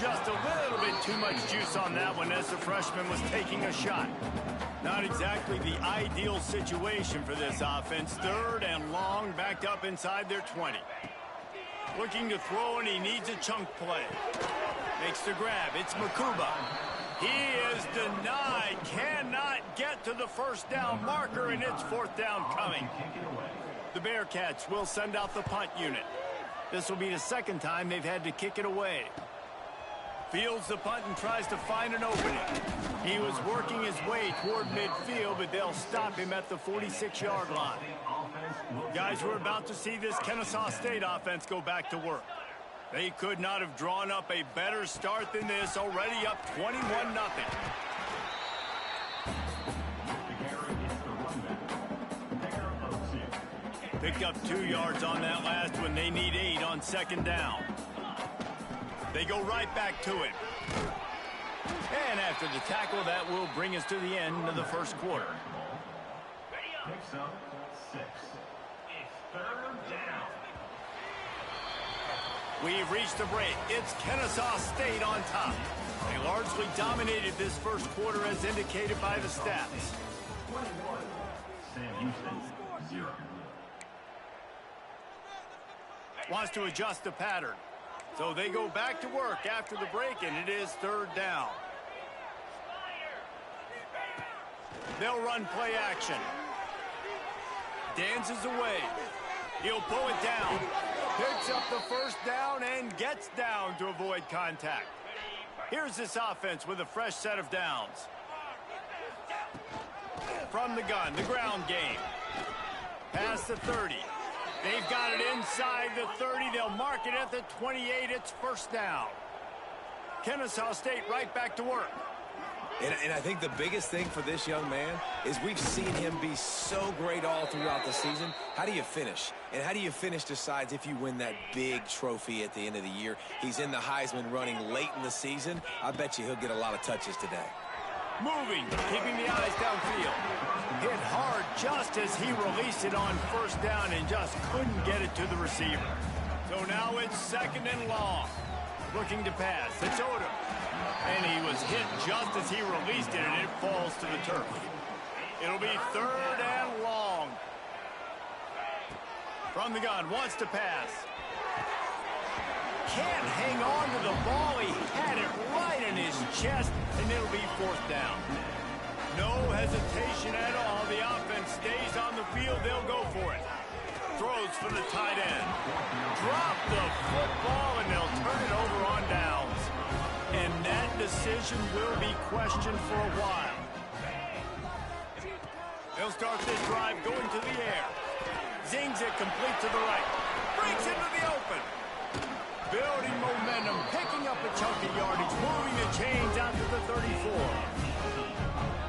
Just a little bit too much juice on that one as the freshman was taking a shot. Not exactly the ideal situation for this offense. Third and long, backed up inside their 20. Looking to throw, and he needs a chunk play. Makes the grab. It's Makuba. He is denied. Cannot get to the first down marker, and it's fourth down coming. The Bearcats will send out the punt unit. This will be the second time they've had to kick it away. Fields the punt and tries to find an opening. He was working his way toward midfield, but they'll stop him at the 46-yard line. Guys, we're about to see this Kennesaw State offense go back to work. They could not have drawn up a better start than this, already up 21-0. Picked up 2 yards on that last one. They need 8 on second down. They go right back to it. And after the tackle, that will bring us to the end of the first quarter. Picks up 6. It's third down. We've reached the break. It's Kennesaw State on top. They largely dominated this first quarter as indicated by the stats. 21. Sam Houston, 0. Wants to adjust the pattern. So they go back to work after the break, and it is third down. They'll run play action. Dances away. He'll pull it down. Picks up the first down and gets down to avoid contact. Here's this offense with a fresh set of downs. From the gun, the ground game. Past the 30. They've got it inside the 30. They'll mark it at the 28. It's first down. Kennesaw State right back to work. And I think the biggest thing for this young man is we've seen him be so great all throughout the season. How do you finish? And how do you finish decides if you win that big trophy at the end of the year. He's in the Heisman running late in the season. I bet you he'll get a lot of touches today. Moving, keeping the eyes downfield. Hit hard just as he released it on first down and just couldn't get it to the receiver. So now it's second and long. Looking to pass. It's Odom. And he was hit just as he released it, and it falls to the turf. It'll be third and long. From the gun, wants to pass. Can't hang on to the ball. He had it right in his chest, and it'll be fourth down. No hesitation at all. The offense stays on the field. They'll go for it. Throws for the tight end. Drop the football, and they'll turn it over on downs. And that decision will be questioned for a while. They'll start this drive going to the air. Zings it complete to the right. Breaks into the open. Building momentum, picking up a chunk of yardage, moving the chains out to the 34.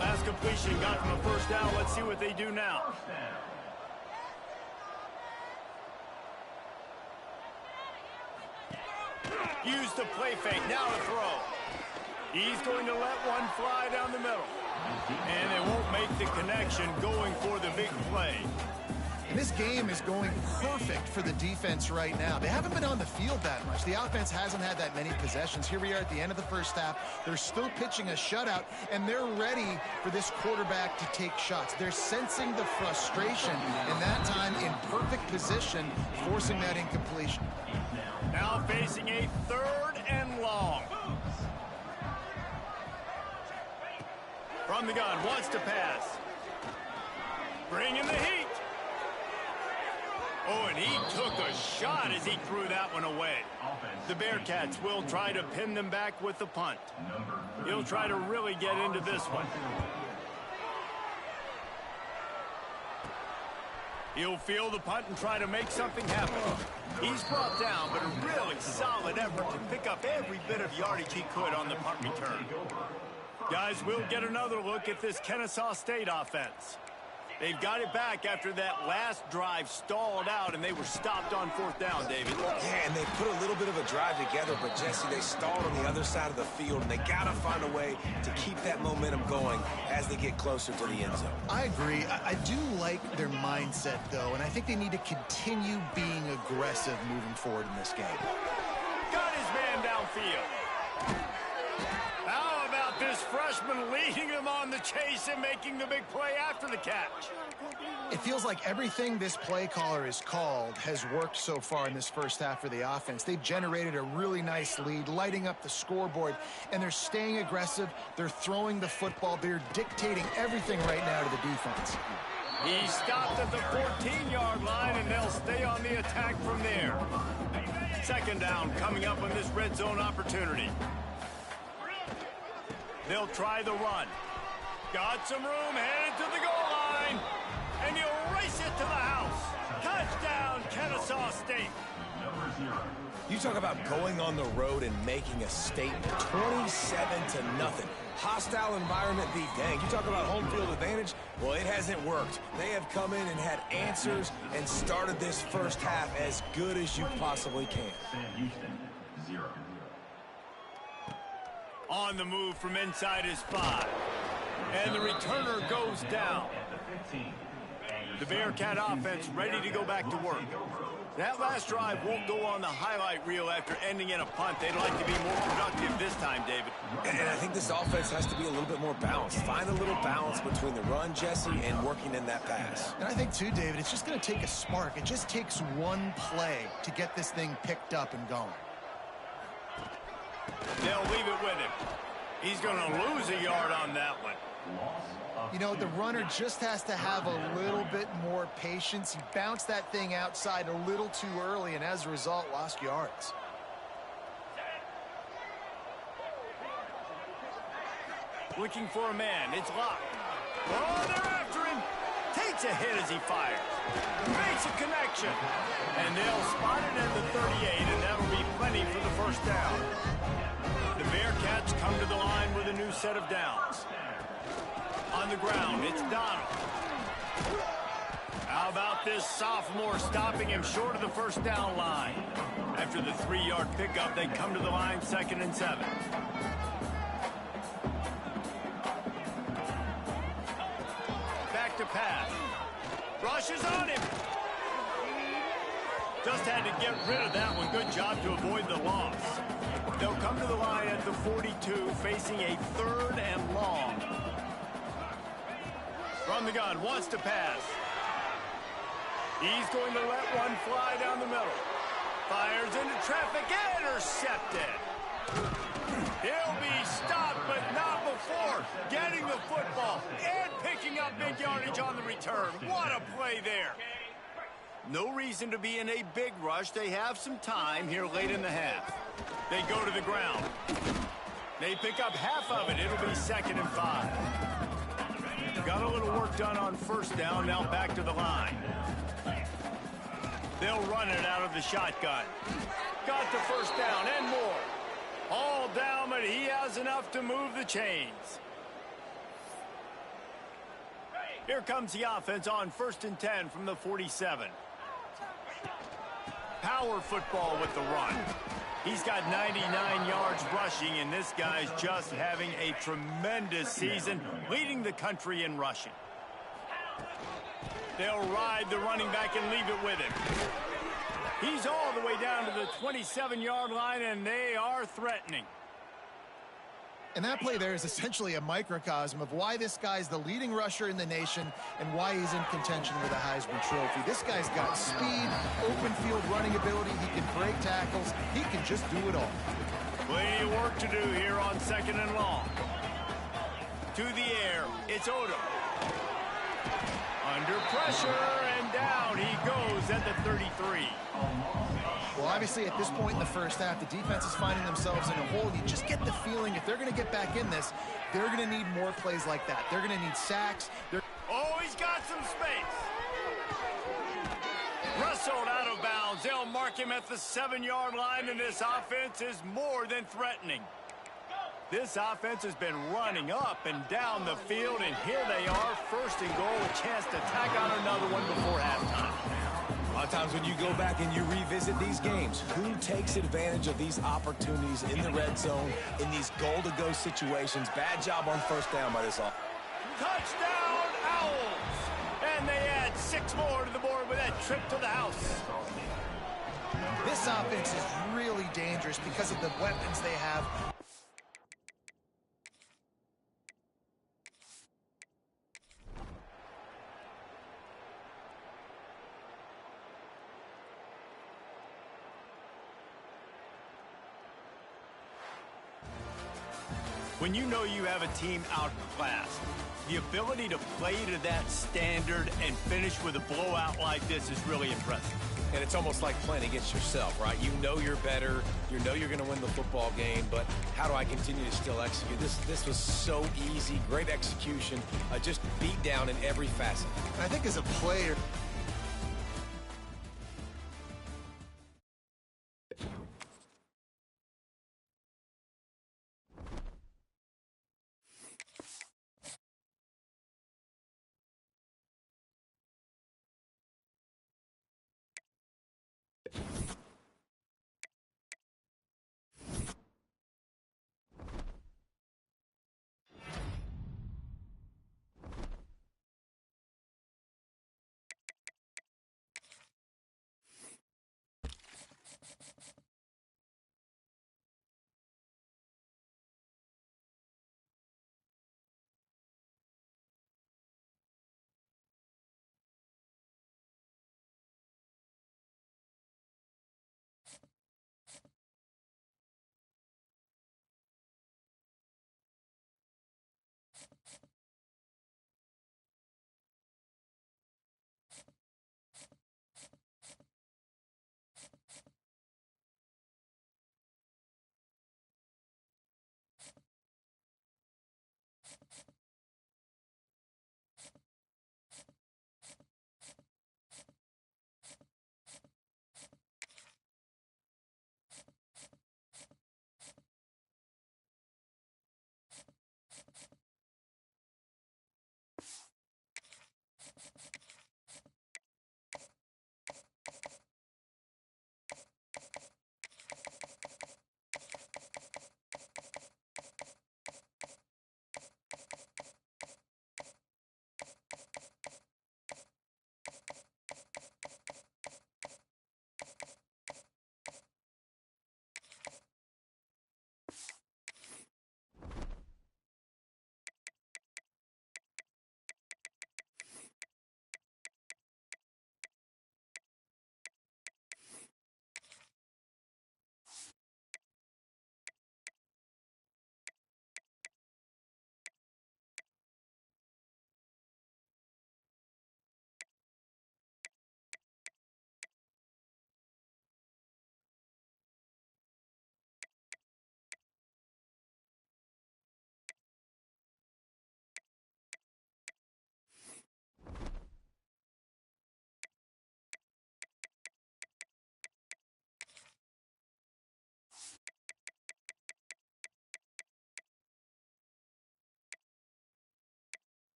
Last completion got them a first down. Let's see what they do now. Use the play fake, now to throw. He's going to let one fly down the middle. And they won't make the connection going for the big play. This game is going perfect for the defense right now. They haven't been on the field that much. The offense hasn't had that many possessions. Here we are at the end of the first half. They're still pitching a shutout, and they're ready for this quarterback to take shots. They're sensing the frustration, and that time in perfect position, forcing that incompletion. Now facing a third and long. From the gun, wants to pass. Bringing the heat. Oh, and he took a shot as he threw that one away. The Bearcats will try to pin them back with the punt. He'll try to really get into this one. He'll field the punt and try to make something happen. He's brought down, but a really solid effort to pick up every bit of yardage he could on the punt return. Guys, we'll get another look at this Kennesaw State offense. They've got it back after that last drive stalled out, and they were stopped on 4th down, David. Yeah, and they put a little bit of a drive together, but, Jesse, they stalled on the other side of the field, and they got to find a way to keep that momentum going as they get closer to the end zone. I agree. I do like their mindset, though, and I think they need to continue being aggressive moving forward in this game. Got his man downfield. How about this freshman leading him on the chase and making the big play after the catch? It feels like everything this play caller has called has worked so far in this first half for the offense. They've generated a really nice lead, lighting up the scoreboard, and they're staying aggressive. They're throwing the football. They're dictating everything right now to the defense. He stopped at the 14-yard line, and they'll stay on the attack from there. 2nd down coming up on this red zone opportunity. They'll try the run. Got some room, headed to the goal line. And he'll race it to the house. Touchdown, Kennesaw State. You talk about going on the road and making a statement. 27-0. Hostile environment beat. Dang, you talk about home field advantage? Well, it hasn't worked. They have come in and had answers and started this first half as good as you possibly can. On the move from inside his 5. And the returner goes down. The Bearcat offense ready to go back to work. That last drive won't go on the highlight reel after ending in a punt. They'd like to be more productive this time, David. And I think this offense has to be a little bit more balanced. Find a little balance between the run, Jesse, and working in that pass. And I think, too, David, it's just going to take a spark. It just takes one play to get this thing picked up and going. They'll leave it with him. He's going to lose a yard on that one. You know, the runner just has to have a little bit more patience. He bounced that thing outside a little too early, and as a result, lost yards. Looking for a man. It's locked. Oh, they're after him. Takes a hit as he fires. Makes a connection. And they'll spot it at the 38, and that'll be plenty for the 1st down. The Bearcats come to the line with a new set of downs. On the ground, it's Donald. How about this sophomore stopping him short of the 1st down line? After the 3-yard pickup, they come to the line 2nd and 7. Back to pass. Rushes on him. Just had to get rid of that one. Good job to avoid the loss. They'll come to the line at the 42, facing a 3rd and long. From the gun, wants to pass. He's going to let one fly down the middle. Fires into traffic, intercepted. He'll be stopped, but not before getting the football and picking up big yardage on the return. What a play there. No reason to be in a big rush. They have some time here late in the half. They go to the ground. They pick up half of it. It'll be 2nd and 5. Got a little work done on 1st down. Now back to the line. They'll run it out of the shotgun. Got the 1st down and more. All down, but he has enough to move the chains. Here comes the offense on 1st and 10 from the 47. Power football with the run. He's got 99 yards rushing, and this guy's just having a tremendous season, leading the country in rushing. They'll ride the running back and leave it with him. He's all the way down to the 27-yard line, and they are threatening. And that play there is essentially a microcosm of why this guy's the leading rusher in the nation and why he's in contention with a Heisman Trophy. This guy's got speed, open field running ability. He can break tackles. He can just do it all. Plenty of work to do here on 2nd and long. to the air. It's Odom. Under pressure, and down he goes at the 33. Well, obviously, at this point in the first half, the defense is finding themselves in a hole. You just get the feeling if they're going to get back in this, they're going to need more plays like that. They're going to need sacks. Oh, he's got some space. Wrestled out of bounds. They'll mark him at the 7-yard line, and this offense is more than threatening. This offense has been running up and down the field, and here they are, first and goal, a chance to tack on another one before halftime. A lot of times when you go back and you revisit these games, who takes advantage of these opportunities in the red zone, in these goal-to-go situations? Bad job on first down by this offense. Touchdown, Owls! And they add 6 more to the board with that trip to the house. This offense is really dangerous because of the weapons they have. When you know you have a team outclassed, the ability to play to that standard and finish with a blowout like this is really impressive. And it's almost like playing against yourself, right? You know you're better. You know you're going to win the football game, but how do I continue to still execute? This was so easy. Great execution. Just beat down in every facet. I think as a player,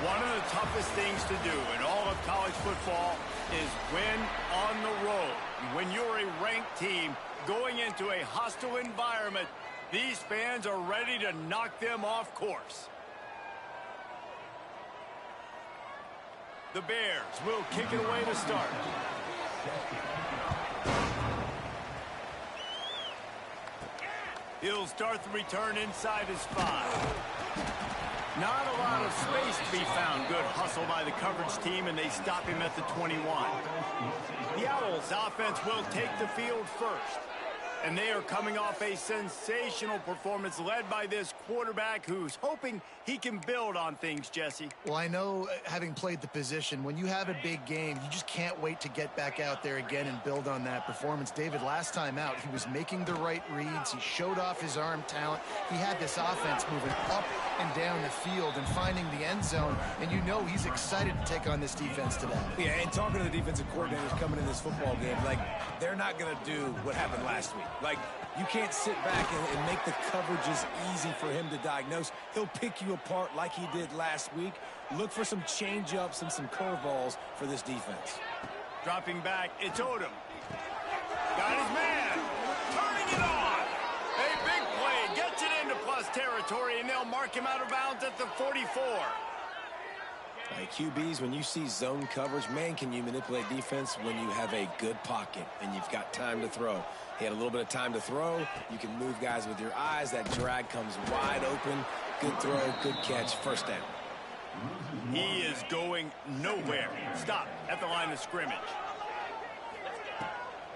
One of the toughest things to do in all of college football is win on the road. When you're a ranked team going into a hostile environment, these fans are ready to knock them off course. The Bears will kick it away to start. He'll start the return inside his 5. Not a lot of space to be found. Good hustle by the coverage team, and they stop him at the 21. The Owls offense will take the field first. And they are coming off a sensational performance led by this quarterback who's hoping he can build on things, Jesse. Well, I know, having played the position, when you have a big game, you just can't wait to get back out there again and build on that performance. David, last time out, he was making the right reads. He showed off his arm talent. He had this offense moving up and down the field and finding the end zone. And you know he's excited to take on this defense today. Yeah, and talking to the defensive coordinators coming in this football game, like, they're not going to do what happened last week. Like, you can't sit back and make the coverages easy for him to diagnose. He'll pick you apart like he did last week. Look for some change-ups and some curveballs for this defense. Dropping back, it's Odom. Got his man. Turning it on. A big play. Gets it into plus territory, and they'll mark him out of bounds at the 44. Like QBs, when you see zone coverage, man, can you manipulate defense when you have a good pocket and you've got time to throw. He had a little bit of time to throw. You can move guys with your eyes. That drag comes wide open. Good throw, good catch, first down. He is going nowhere. Stop at the line of scrimmage.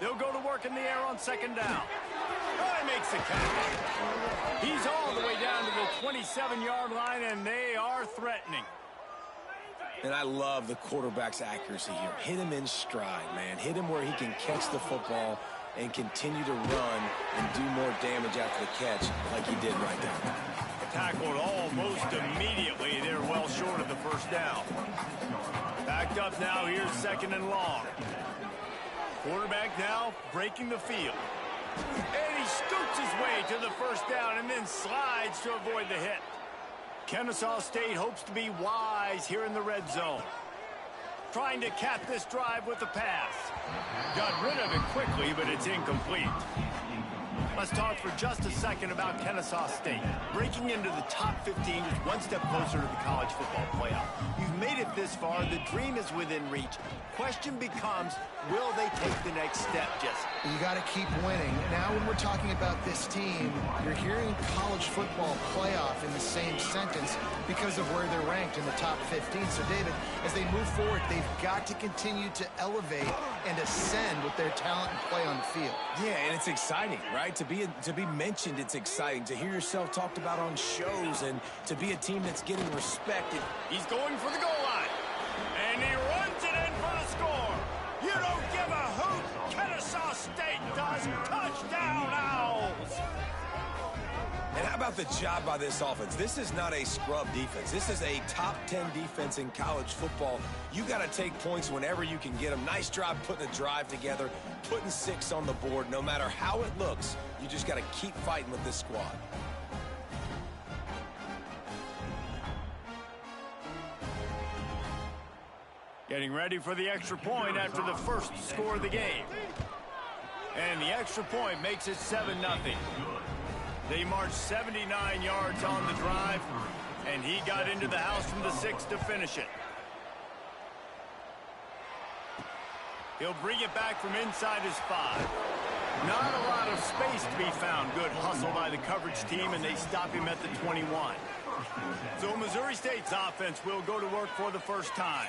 They'll go to work in the air on second down. Oh, he makes the catch. He's all the way down to the 27-yard line, and they are threatening. And I love the quarterback's accuracy here. Hit him in stride, man. Hit him where he can catch the football and continue to run and do more damage after the catch like he did right there. Tackled almost immediately. They're well short of the first down. Backed up now. Here's second and long. Quarterback now breaking the field. And he scoots his way to the first down and then slides to avoid the hit. Kennesaw State hopes to be wise here in the red zone. Trying to cap this drive with the pass. Got rid of it quickly, but it's incomplete. Let's talk for just a second about Kennesaw State. Breaking into the top 15 is one step closer to the college football playoff. You've made it this far. The dream is within reach. Question becomes, will they take the next step, Jesse? You got to keep winning. Now when we're talking about this team, you're hearing college football playoff in the same sentence because of where they're ranked in the top 15. So, David, as they move forward, they've got to continue to elevate and ascend with their talent and play on the field. Yeah, and it's exciting, right? To be mentioned, it's exciting. To hear yourself talked about on shows and to be a team that's getting respected. He's going for the goal line. And he runs it in for the score. You don't give a hoot. Kennesaw State does. Touchdown, Owls. And how about the job by this offense? This is not a scrub defense. This is a top 10 defense in college football. You got to take points whenever you can get them. Nice job putting a drive together, putting 6 on the board. No matter how it looks, you just got to keep fighting with this squad. Getting ready for the extra point after the first score of the game. And the extra point makes it 7-0. They marched 79 yards on the drive, and he got into the house from the 6 to finish it. He'll bring it back from inside his 5. Not a lot of space to be found. Good hustle by the coverage team, and they stop him at the 21. So Missouri State's offense will go to work for the first time.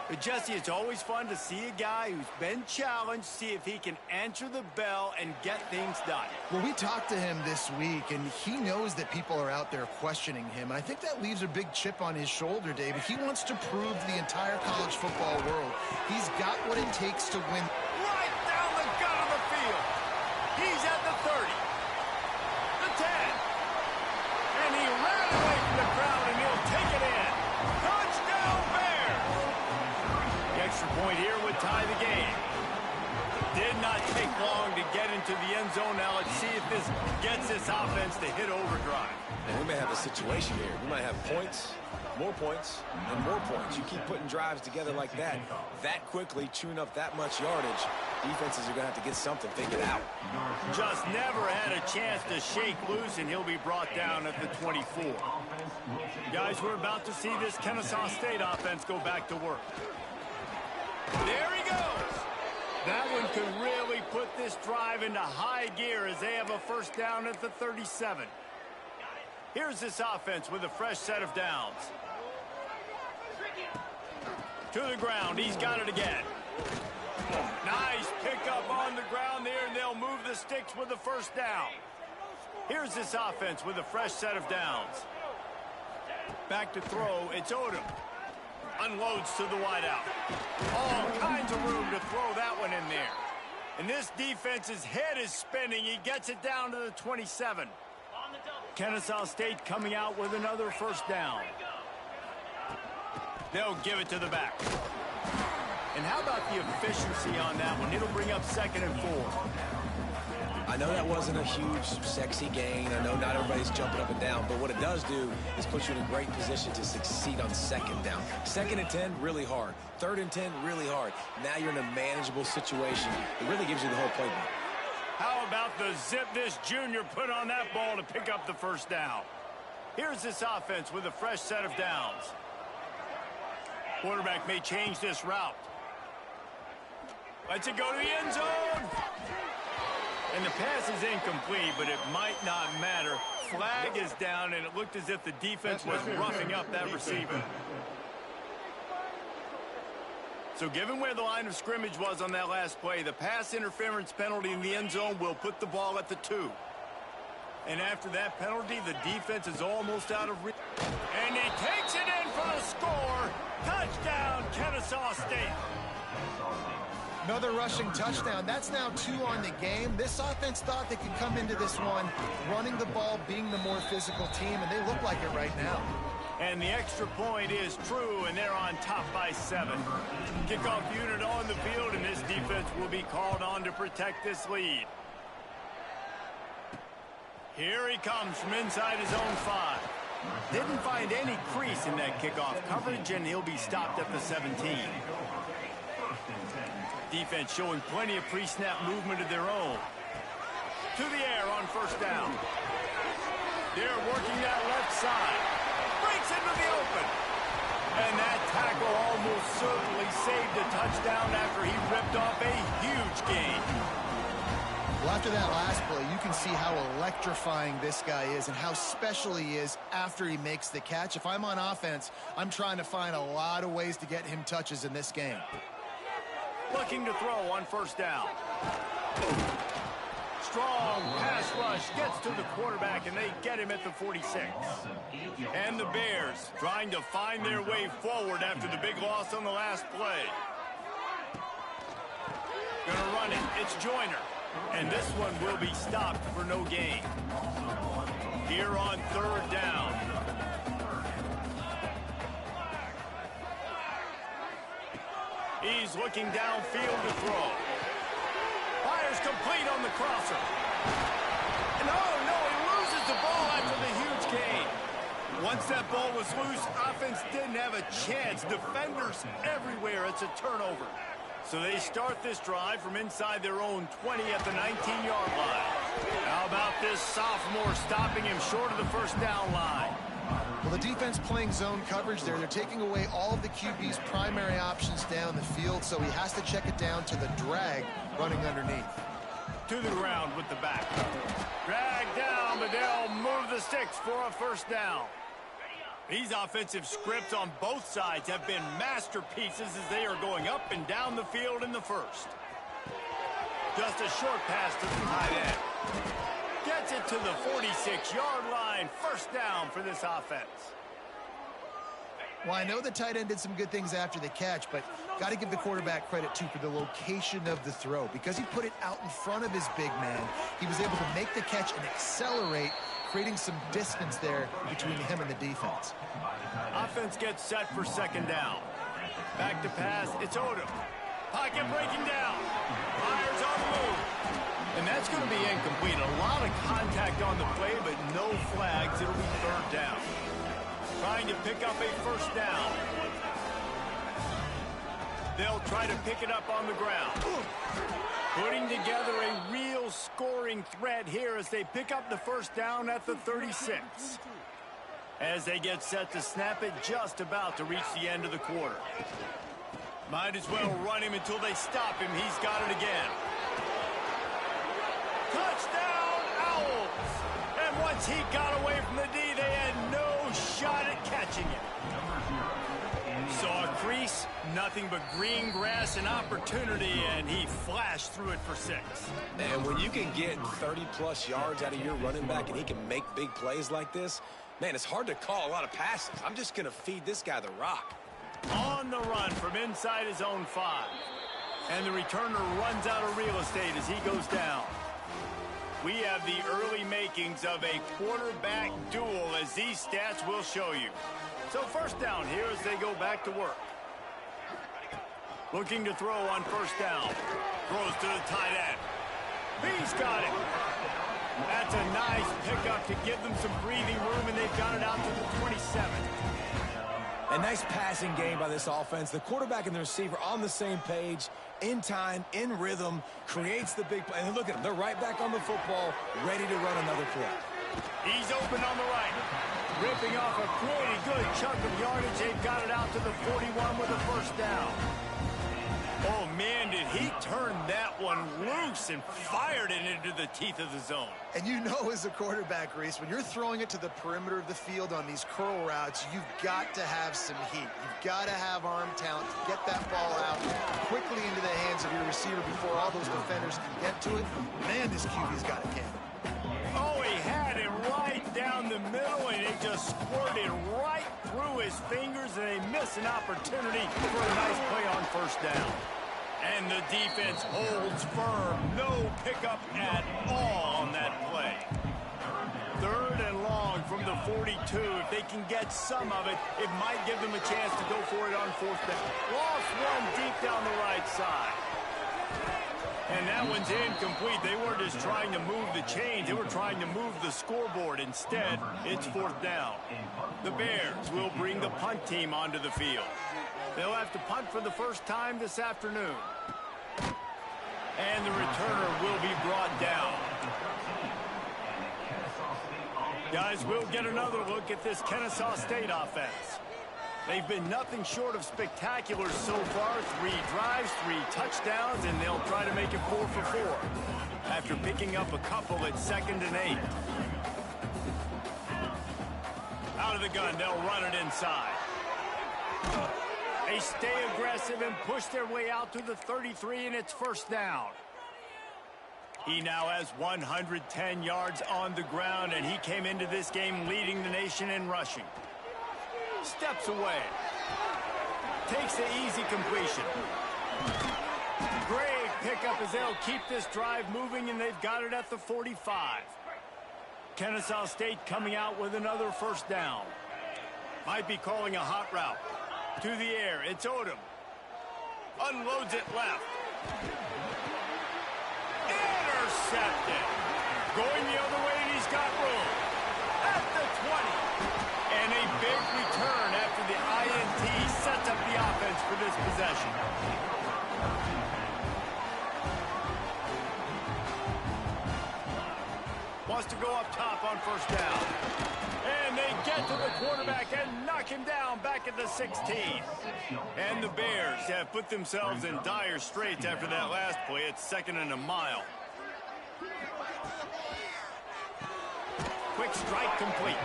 But Jesse, it's always fun to see a guy who's been challenged, see if he can answer the bell and get things done. Well, we talked to him this week, and he knows that people are out there questioning him. I think that leaves a big chip on his shoulder, David. He wants to prove to the entire college football world he's got what it takes to win. Right down the gut of the field. He's at the 30, the 10, and he ran away from the crowd, and he'll take it in. Touchdown, Bears! The extra point here would tie the game. Did not take long to get into the end zone. Now let's see if this gets this offense to hit overdrive. And we may have a situation here. We might have points, more points, and more points. You keep putting drives together like that quickly, chewing up that much yardage, defenses are going to have to get something figured out. Just never had a chance to shake loose, and he'll be brought down at the 24. Guys, we're about to see this Kennesaw State offense go back to work. There he goes. That one could really put this drive into high gear as they have a first down at the 37. Here's this offense with a fresh set of downs. To the ground. He's got it again. Nice pickup on the ground there, and they'll move the sticks with the first down. Here's this offense with a fresh set of downs. Back to throw. It's Odom. Unloads to the wideout. All kinds of room to throw that one in there. And this defense's head is spinning. He gets it down to the 27. Kennesaw State coming out with another first down. They'll give it to the back. And how about the efficiency on that one? It'll bring up 2nd and 4. I know that wasn't a huge, sexy gain. I know not everybody's jumping up and down, but what it does do is put you in a great position to succeed on 2nd down. 2nd and 10, really hard. 3rd and 10, really hard. Now you're in a manageable situation. It really gives you the whole playbook. How about the zip this junior put on that ball to pick up the first down? Here's this offense with a fresh set of downs. Quarterback may change this route. Lets it go to the end zone. And the pass is incomplete, but it might not matter. Flag is down, and it looked as if the defense was roughing up that receiver. So given where the line of scrimmage was on that last play, the pass interference penalty in the end zone will put the ball at the 2. And after that penalty, the defense is almost out of reach. And he takes it in for the score. Touchdown, Kennesaw State. Another rushing touchdown. That's now 2 on the game. This offense thought they could come into this one running the ball, being the more physical team, and they look like it right now. And the extra point is true, and they're on top by 7. Kickoff unit on the field, and this defense will be called on to protect this lead. Here he comes from inside his own 5. Didn't find any crease in that kickoff coverage, and he'll be stopped at the 17. Defense showing plenty of pre-snap movement of their own. To the air on first down. They're working that left side. Breaks into the open. And that tackle almost certainly saved a touchdown after he ripped off a huge gain. Well, after that last play, you can see how electrifying this guy is and how special he is after he makes the catch. If I'm on offense, I'm trying to find a lot of ways to get him touches in this game. Looking to throw on first down. Strong pass rush gets to the quarterback, and they get him at the 46. And the Bears trying to find their way forward after the big loss on the last play. Gonna run it. It's Joyner. And this one will be stopped for no gain. Here on 3rd down. He's looking downfield to throw. Fires complete on the crosser. And oh no, he loses the ball after the huge gain. Once that ball was loose, offense didn't have a chance. Defenders everywhere. It's a turnover. So they start this drive from inside their own 20 at the 19-yard line. How about this sophomore stopping him short of the first down line? Well, the defense playing zone coverage there. They're taking away all of the QB's primary options down the field, so he has to check it down to the drag running underneath. To the ground with the back. Drag down, but they'll move the sticks for a first down. These offensive scripts on both sides have been masterpieces as they are going up and down the field in the first. Just a short pass to the tight end. Gets it to the 46-yard line. First down for this offense. Well, I know the tight end did some good things after the catch, but got to give the quarterback credit, too, for the location of the throw. Because he put it out in front of his big man, he was able to make the catch and accelerate, creating some distance there between him and the defense. Offense gets set for 2nd down. Back to pass. It's Odom. Pocket breaking down. Fires on And that's going to be incomplete. A lot of contact on the play, but no flags. It'll be third down. Trying to pick up a first down. They'll try to pick it up on the ground. Putting together a real scoring threat here as they pick up the first down at the 36. As they get set to snap it, just about to reach the end of the quarter. Might as well run him until they stop him. He's got it again. Touchdown, Owls! And once he got away from the D, they had no shot at catching him. Saw a crease, nothing but green grass and opportunity, and he flashed through it for 6. And when you can get 30-plus yards out of your running back and he can make big plays like this, man, it's hard to call a lot of passes. I'm just going to feed this guy the rock. On the run from inside his own 5. And the returner runs out of real estate as he goes down. We have the early makings of a quarterback duel, as these stats will show you. So first down here as they go back to work. Looking to throw on first down. Throws to the tight end. He's got it. That's a nice pickup to give them some breathing room, and they've got it out to the 27. A nice passing game by this offense. The quarterback and the receiver on the same page, in time, in rhythm, creates the big play. And look at them. They're right back on the football, ready to run another play. He's open on the right. Ripping off a pretty good chunk of yardage. They've got it out to the 41 with a first down. Oh, man, did he turn that one loose and fired it into the teeth of the zone. And you know, as a quarterback, Reese, when you're throwing it to the perimeter of the field on these curl routes, you've got to have some heat. You've got to have arm talent to get that ball out quickly into the hands of your receiver before all those defenders can get to it. Man, this QB's got a cannon. Oh, he had it right down the middle, and it just squirted right through his fingers, and they miss an opportunity for a nice play on first down. And the defense holds firm. No pickup at all on that play. Third and long from the 42. If they can get some of it, it might give them a chance to go for it on fourth down. Lost one deep down the right side. And that one's incomplete. They weren't just trying to move the chains. They were trying to move the scoreboard. Instead, it's fourth down. The Bears will bring the punt team onto the field. They'll have to punt for the first time this afternoon. And the returner will be brought down. Guys, we'll get another look at this Kennesaw State offense. They've been nothing short of spectacular so far. 3 drives, 3 touchdowns, and they'll try to make it 4 for 4 after picking up a couple at 2nd and 8. Out of the gun, they'll run it inside. They stay aggressive and push their way out to the 33, and it's first down. He now has 110 yards on the ground, and he came into this game leading the nation in rushing. Steps away. Takes the easy completion. Great pickup as they'll keep this drive moving, and they've got it at the 45. Kennesaw State coming out with another first down. Might be calling a hot route. To the air, it's Odom. Unloads it left. Intercepted. Going the other way, and he's got room. At the 20. And a big return after the INT sets up the offense for this possession. Wants to go up top on first down. And they get to the quarterback and knock him down back at the 16. And the Bears have put themselves in dire straits after that last play. It's 2nd and a mile. Quick strike complete.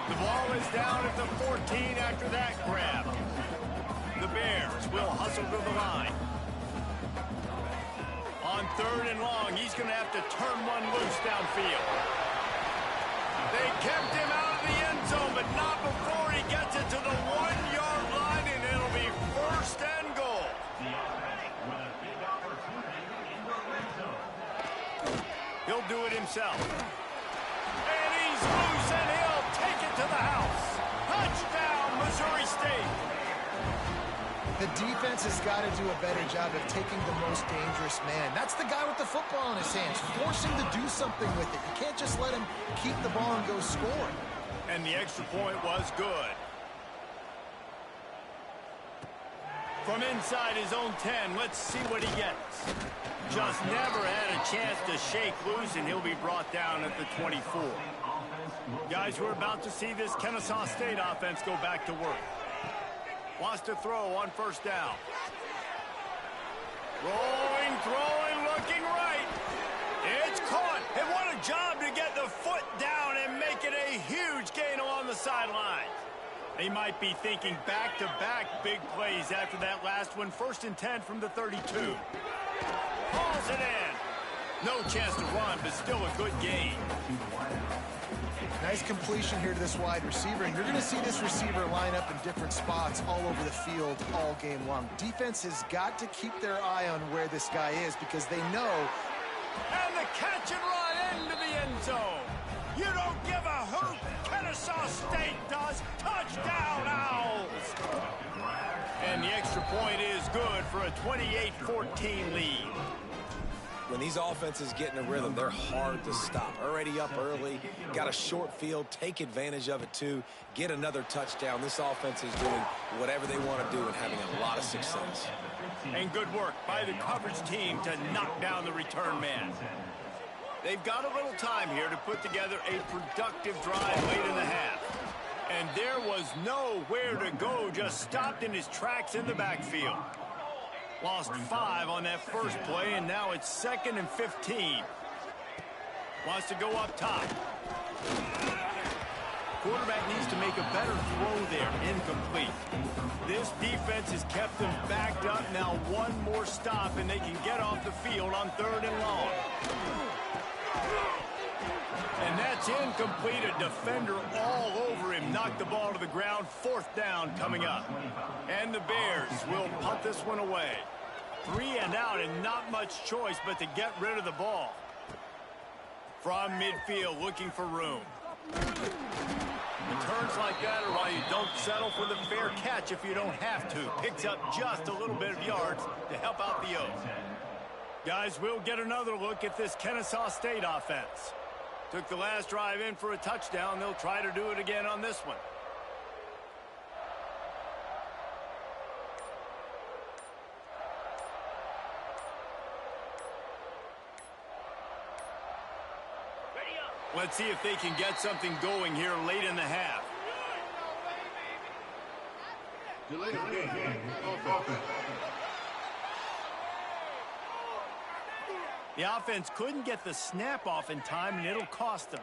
The ball is down at the 14 after that grab. The Bears will hustle to the line. On 3rd and long, he's going to have to turn one loose downfield. They kept him out of the end zone, but not before he gets it to the 1-yard line, and it'll be first and goal. He'll do it himself. And he's loose, and he'll take it to the house. Touchdown, Missouri State. The defense has got to do a better job of taking the most dangerous man. That's the guy with the football in his hands. Force him to do something with it. You can't just let him keep the ball and go score. And the extra point was good. From inside his own 10, let's see what he gets. Just never had a chance to shake loose, and he'll be brought down at the 24. Guys, we're about to see this Kennesaw State offense go back to work. Wants to throw on first down. Rolling, throwing, looking right. It's caught. And what a job to get the foot down and make it a huge gain along the sideline. They might be thinking back-to-back big plays after that last one. 1st and 10 from the 32. Hauls it in. No chance to run, but still a good gain. Nice completion here to this wide receiver, and you're going to see this receiver line up in different spots all over the field all game long. Defense has got to keep their eye on where this guy is because they know. And the catch and run into the end zone. You don't give a hoot. Kennesaw State does. Touchdown, Owls. And the extra point is good for a 28-14 lead. When these offenses get in a rhythm, they're hard to stop. Already up early, got a short field, take advantage of it too, get another touchdown. This offense is doing whatever they want to do and having a lot of success. And good work by the coverage team to knock down the return man. They've got a little time here to put together a productive drive late in the half. And there was nowhere to go, just stopped in his tracks in the backfield. Lost 5 on that first play, and now it's 2nd and 15. Wants to go up top. Quarterback needs to make a better throw there. Incomplete. This defense has kept them backed up. Now one more stop, and they can get off the field on 3rd and long. And that's incomplete. A defender all over him. Knocked the ball to the ground. 4th down coming up. And the Bears will punt this one away. 3 and out, and not much choice but to get rid of the ball. From midfield, looking for room. Returns like that are why you don't settle for the fair catch if you don't have to. Picks up just a little bit of yards to help out the O's. Guys, we'll get another look at this Kennesaw State offense. Took the last drive in for a touchdown. They'll try to do it again on this one. Let's see if they can get something going here late in the half. Delay of game. Offense. The offense couldn't get the snap off in time, and it'll cost them.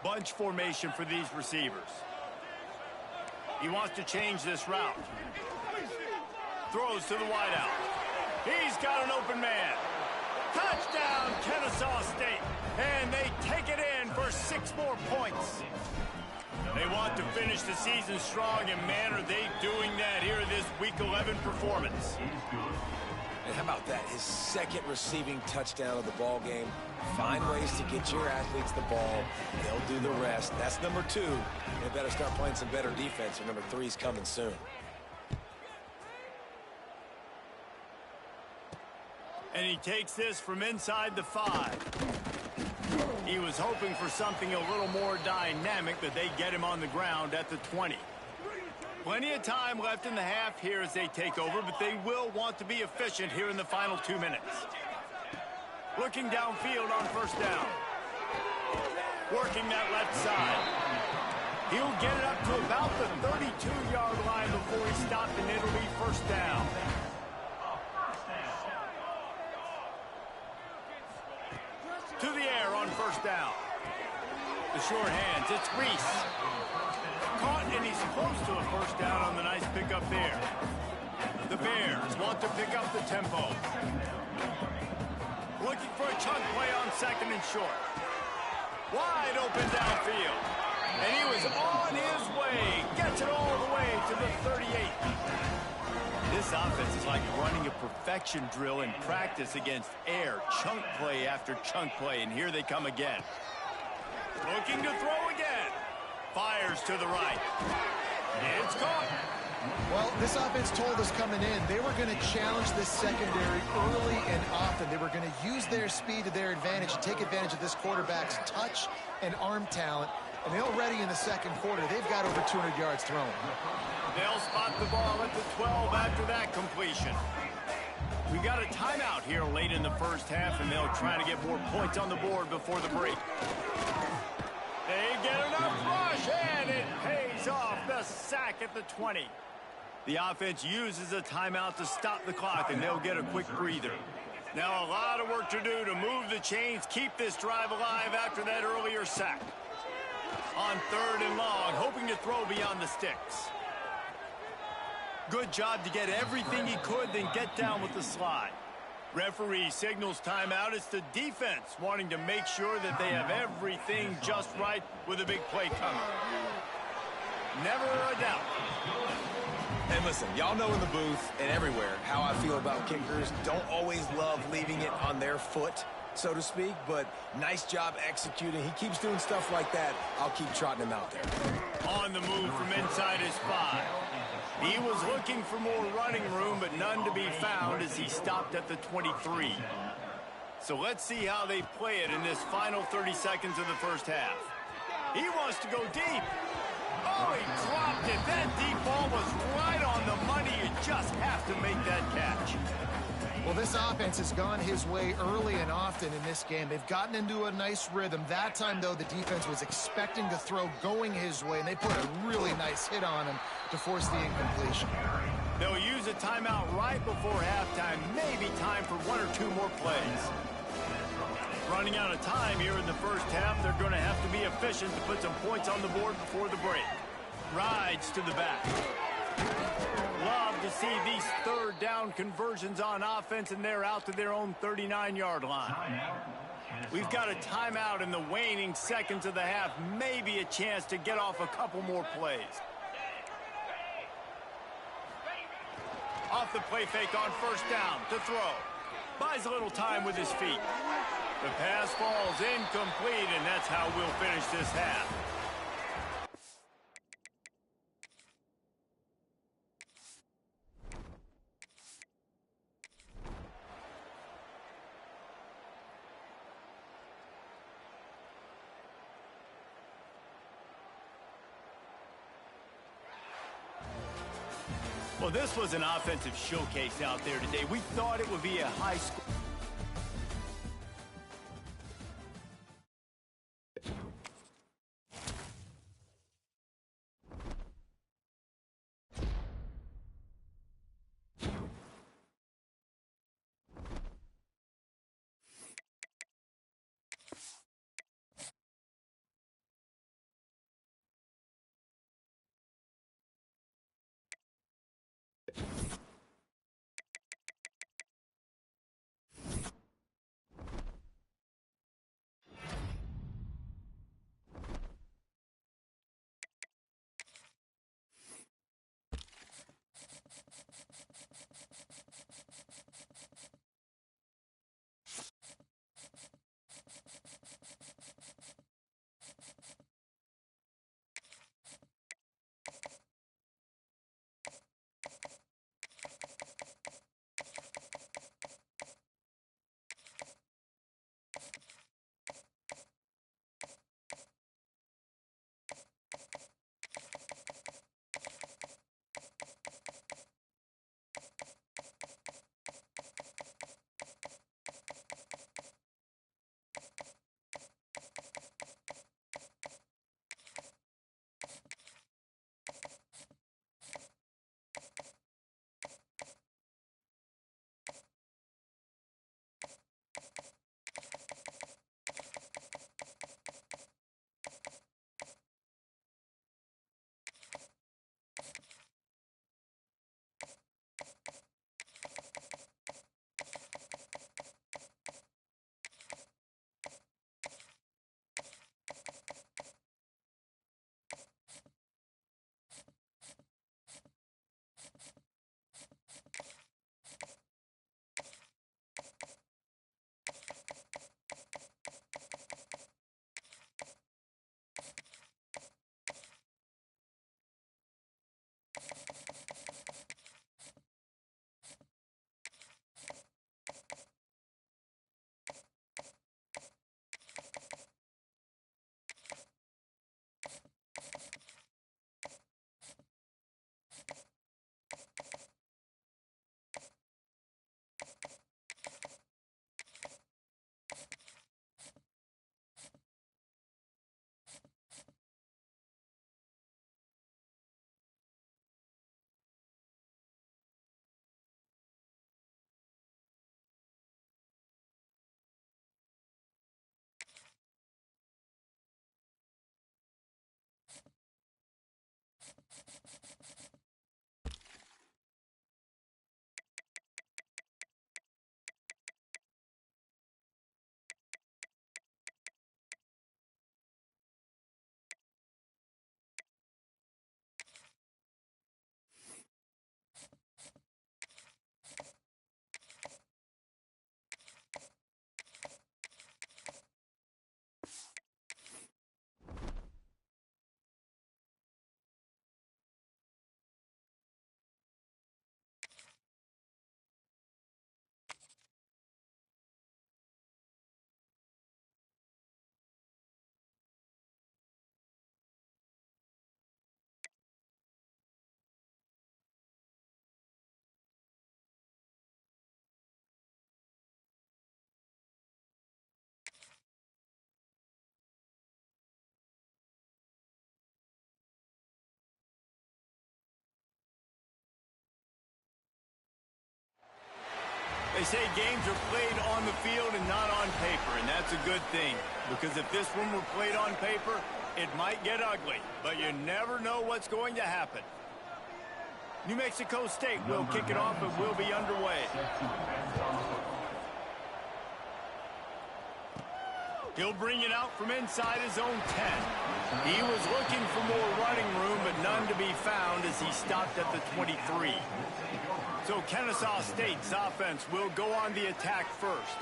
Bunch formation for these receivers. He wants to change this route. Throws to the wideout. He's got an open man. Touchdown, Kennesaw State. And they take it in for 6 more points. They want to finish the season strong, and man, are they doing that here in this Week 11 performance. And how about that? His 2nd receiving touchdown of the ball game. Find ways to get your athletes the ball. They'll do the rest. That's number 2. They better start playing some better defense, or number 3's coming soon. And he takes this from inside the 5. He was hoping for something a little more dynamic, but they get him on the ground at the 20. Plenty of time left in the half here as they take over, but they will want to be efficient here in the final 2 minutes. Looking downfield on first down. Working that left side. He'll get it up to about the 32-yard line before he stopped, and it'll be first down. To the air on first down. The short hands, it's Reese. Caught, and he's close to a first down on the nice pickup there. The Bears want to pick up the tempo. Looking for a chunk play on 2nd and short. Wide open downfield. And he was on his way. Gets it all the way to the 38. This offense is like running a perfection drill in practice against air. Chunk play after chunk play, and here they come again. Looking to throw again. Fires to the right. It's caught. Well, this offense told us coming in they were going to challenge this secondary early and often. They were going to use their speed to their advantage and take advantage of this quarterback's touch and arm talent. And already in the second quarter, they've got over 200 yards thrown. They'll spot the ball at the 12 after that completion. We've got a timeout here late in the first half, and they'll try to get more points on the board before the break. They get enough rush, and it pays off. The sack at the 20. The offense uses a timeout to stop the clock, and they'll get a quick breather. Now a lot of work to do to move the chains, keep this drive alive after that earlier sack. On 3rd and long, hoping to throw beyond the sticks. Good job to get everything he could, then get down with the slide. Referee signals timeout. It's the defense wanting to make sure that they have everything just right with a big play coming. Never a doubt. And listen, y'all know in the booth and everywhere how I feel about kickers. Don't always love leaving it on their foot, so to speak, but nice job executing. He keeps doing stuff like that. I'll keep trotting him out there. On the move from inside his 5. He was looking for more running room, but none to be found as he stopped at the 23. So let's see how they play it in this final 30 seconds of the first half. He wants to go deep. Oh, he dropped it. That deep ball was right on the money. You just have to make that catch. Well, this offense has gone his way early and often in this game. They've gotten into a nice rhythm. That time, though, the defense was expecting to throw going his way, and they put a really nice hit on him to force the incompletion. They'll use a timeout right before halftime. Maybe time for 1 or 2 more plays. Running out of time here in the first half. They're going to have to be efficient to put some points on the board before the break. Rides to the back. Love to see these 3rd down conversions on offense, and they're out to their own 39-yard line. We've got a timeout in the waning seconds of the half. Maybe a chance to get off a couple more plays. Off the play fake on 1st down to throw. Buys a little time with his feet. The pass falls incomplete, and that's how we'll finish this half. Well, this was an offensive showcase out there today. We thought it would be a high score. They say games are played on the field and not on paper, and that's a good thing. Because if this one were played on paper, it might get ugly. But you never know what's going to happen. New Mexico State will kick it off and will be underway. He'll bring it out from inside his own 10. He was looking for more running room, but none to be found as he stopped at the 23. So Kennesaw State's offense will go on the attack first.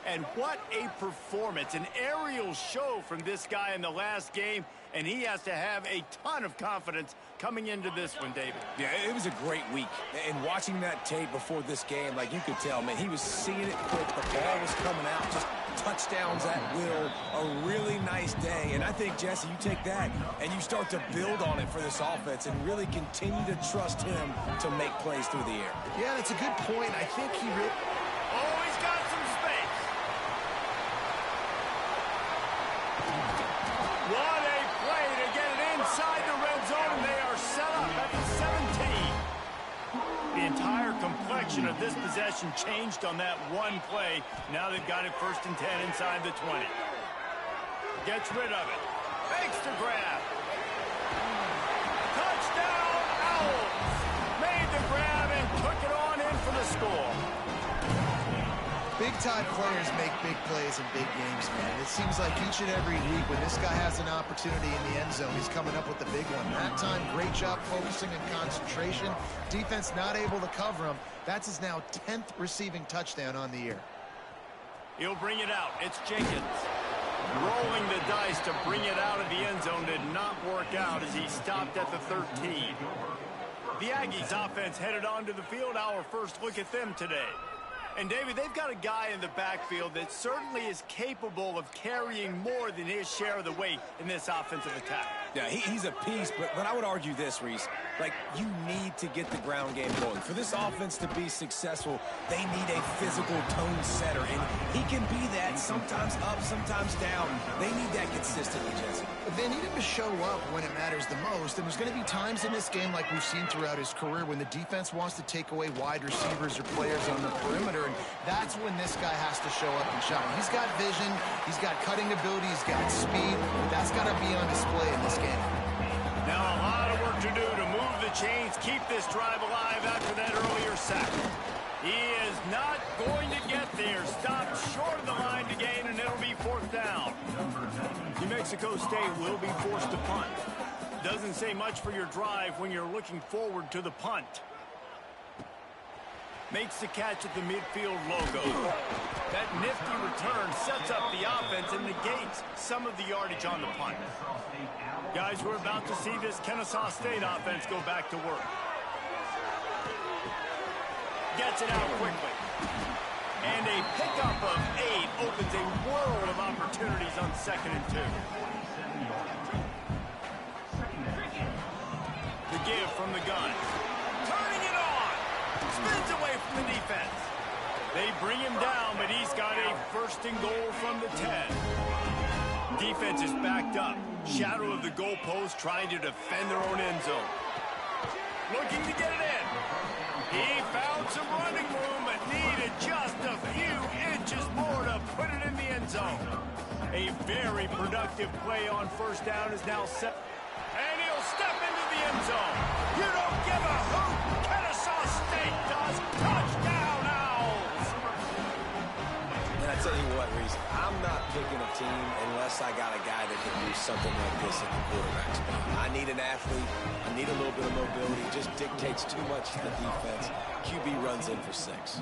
And what a performance, an aerial show from this guy in the last game, and he has to have a ton of confidence coming into this one, David. Yeah, it was a great week. And watching that tape before this game, like you could tell, man, he was seeing it quick. The ball was coming out, just touchdowns at will. A really nice day. And I think, Jesse, you take that and you start to build on it for this offense and really continue to trust him to make plays through the air. Yeah, that's a good point. I think he really... Oh, he's got some space. What a play to get it inside the red zone, and they are set up at the 17. The entire complexion of this possession changed on that one play. Now they've got it 1st and 10 inside the 20. Gets rid of it. Fakes the grab. Touchdown, Owls. Made the grab and took it on in for the score. Big-time players make big plays in big games, man. It seems like each and every week when this guy has an opportunity in the end zone, he's coming up with the big one. That time, great job focusing and concentration. Defense not able to cover him. That's his now 10th receiving touchdown on the year. He'll bring it out. It's Jenkins. Rolling the dice to bring it out of the end zone did not work out as he stopped at the 13. The Aggies offense headed onto the field. Our first look at them today. And, David, they've got a guy in the backfield that certainly is capable of carrying more than his share of the weight in this offensive attack. Yeah, he's a piece, but I would argue this, Reese. Like, you need to get the ground game going. For this offense to be successful, they need a physical tone setter, and he can be that sometimes up, sometimes down. They need that consistently, Jesse. They need him to show up when it matters the most, and there's going to be times in this game like we've seen throughout his career when the defense wants to take away wide receivers or players on the perimeter, and that's when this guy has to show up and shine. He's got vision, he's got cutting ability, he's got speed, but that's got to be on display in this game. Now a lot of work to do to move the chains, keep this drive alive after that earlier sack. He is not going to get there. Stopped short of the line to gain, and it'll be 4th down. New Mexico State will be forced to punt. Doesn't say much for your drive when you're looking forward to the punt. Makes the catch at the midfield logo. That nifty return sets up the offense and negates some of the yardage on the punt. Guys, we're about to see this Kennesaw State offense go back to work. Gets it out quickly. And a pickup of 8 opens a world of opportunities on 2nd and 2. The give from the gun. Turning it on. Spins away from the defense. They bring him down, but he's got a 1st and goal from the 10. Defense is backed up. Shadow of the goalpost trying to defend their own end zone. Looking to get it in. He found some running room, but needed just a few inches more to put it in the end zone. A very productive play on 1st down is now set. And he'll step into the end zone. You don't give a hoot. Kennesaw State does. Touchdown, Owls. And I tell you what, Reese, I'm not picking a team unless I got a guy that can do something like this at the quarterback spot. I need an athlete. I need a little bit of mobility. It just dictates too much to the defense. QB runs in for 6.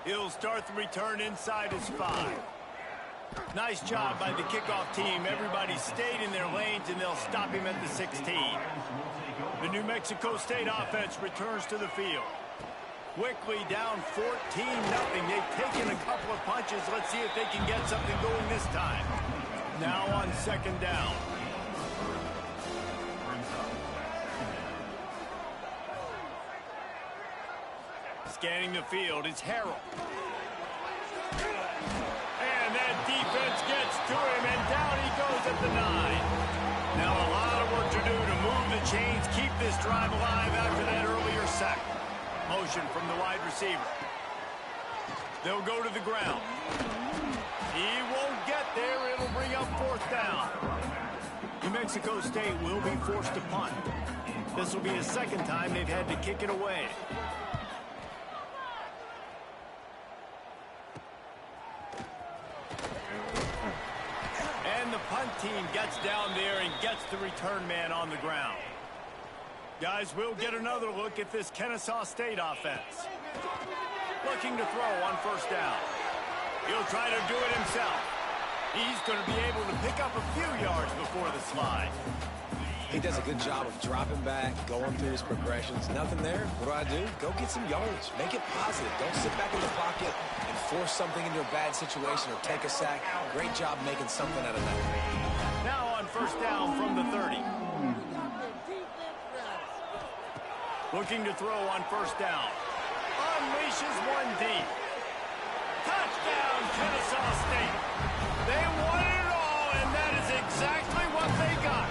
He'll start the return inside his 5. Nice job by the kickoff team. Everybody stayed in their lanes, and they'll stop him at the 16. The New Mexico State offense returns to the field. Quickly down 14-0. They've taken a couple of punches. Let's see if they can get something going this time. Now on 2nd down. Scanning the field, it's Harrell. And that defense gets to him, and down he goes at the 9. Now a lot of work to do to move the chains, keep this drive alive after that earlier sack. Motion from the wide receiver. They'll go to the ground. He won't get there. It'll bring up 4th down. New Mexico State will be forced to punt. This will be the 2nd time they've had to kick it away. And the punt team gets down there and gets the return man on the ground. Guys, we'll get another look at this Kennesaw State offense. Looking to throw on 1st down. He'll try to do it himself. He's going to be able to pick up a few yards before the slide. He does a good job of dropping back, going through his progressions. Nothing there. What do? Go get some yards. Make it positive. Don't sit back in the pocket and force something into a bad situation or take a sack. Great job making something out of that. Now on 1st down from the 30. Looking to throw on 1st down. Unleashes one deep. Touchdown, Kennesaw State. They won it all, and that is exactly what they got.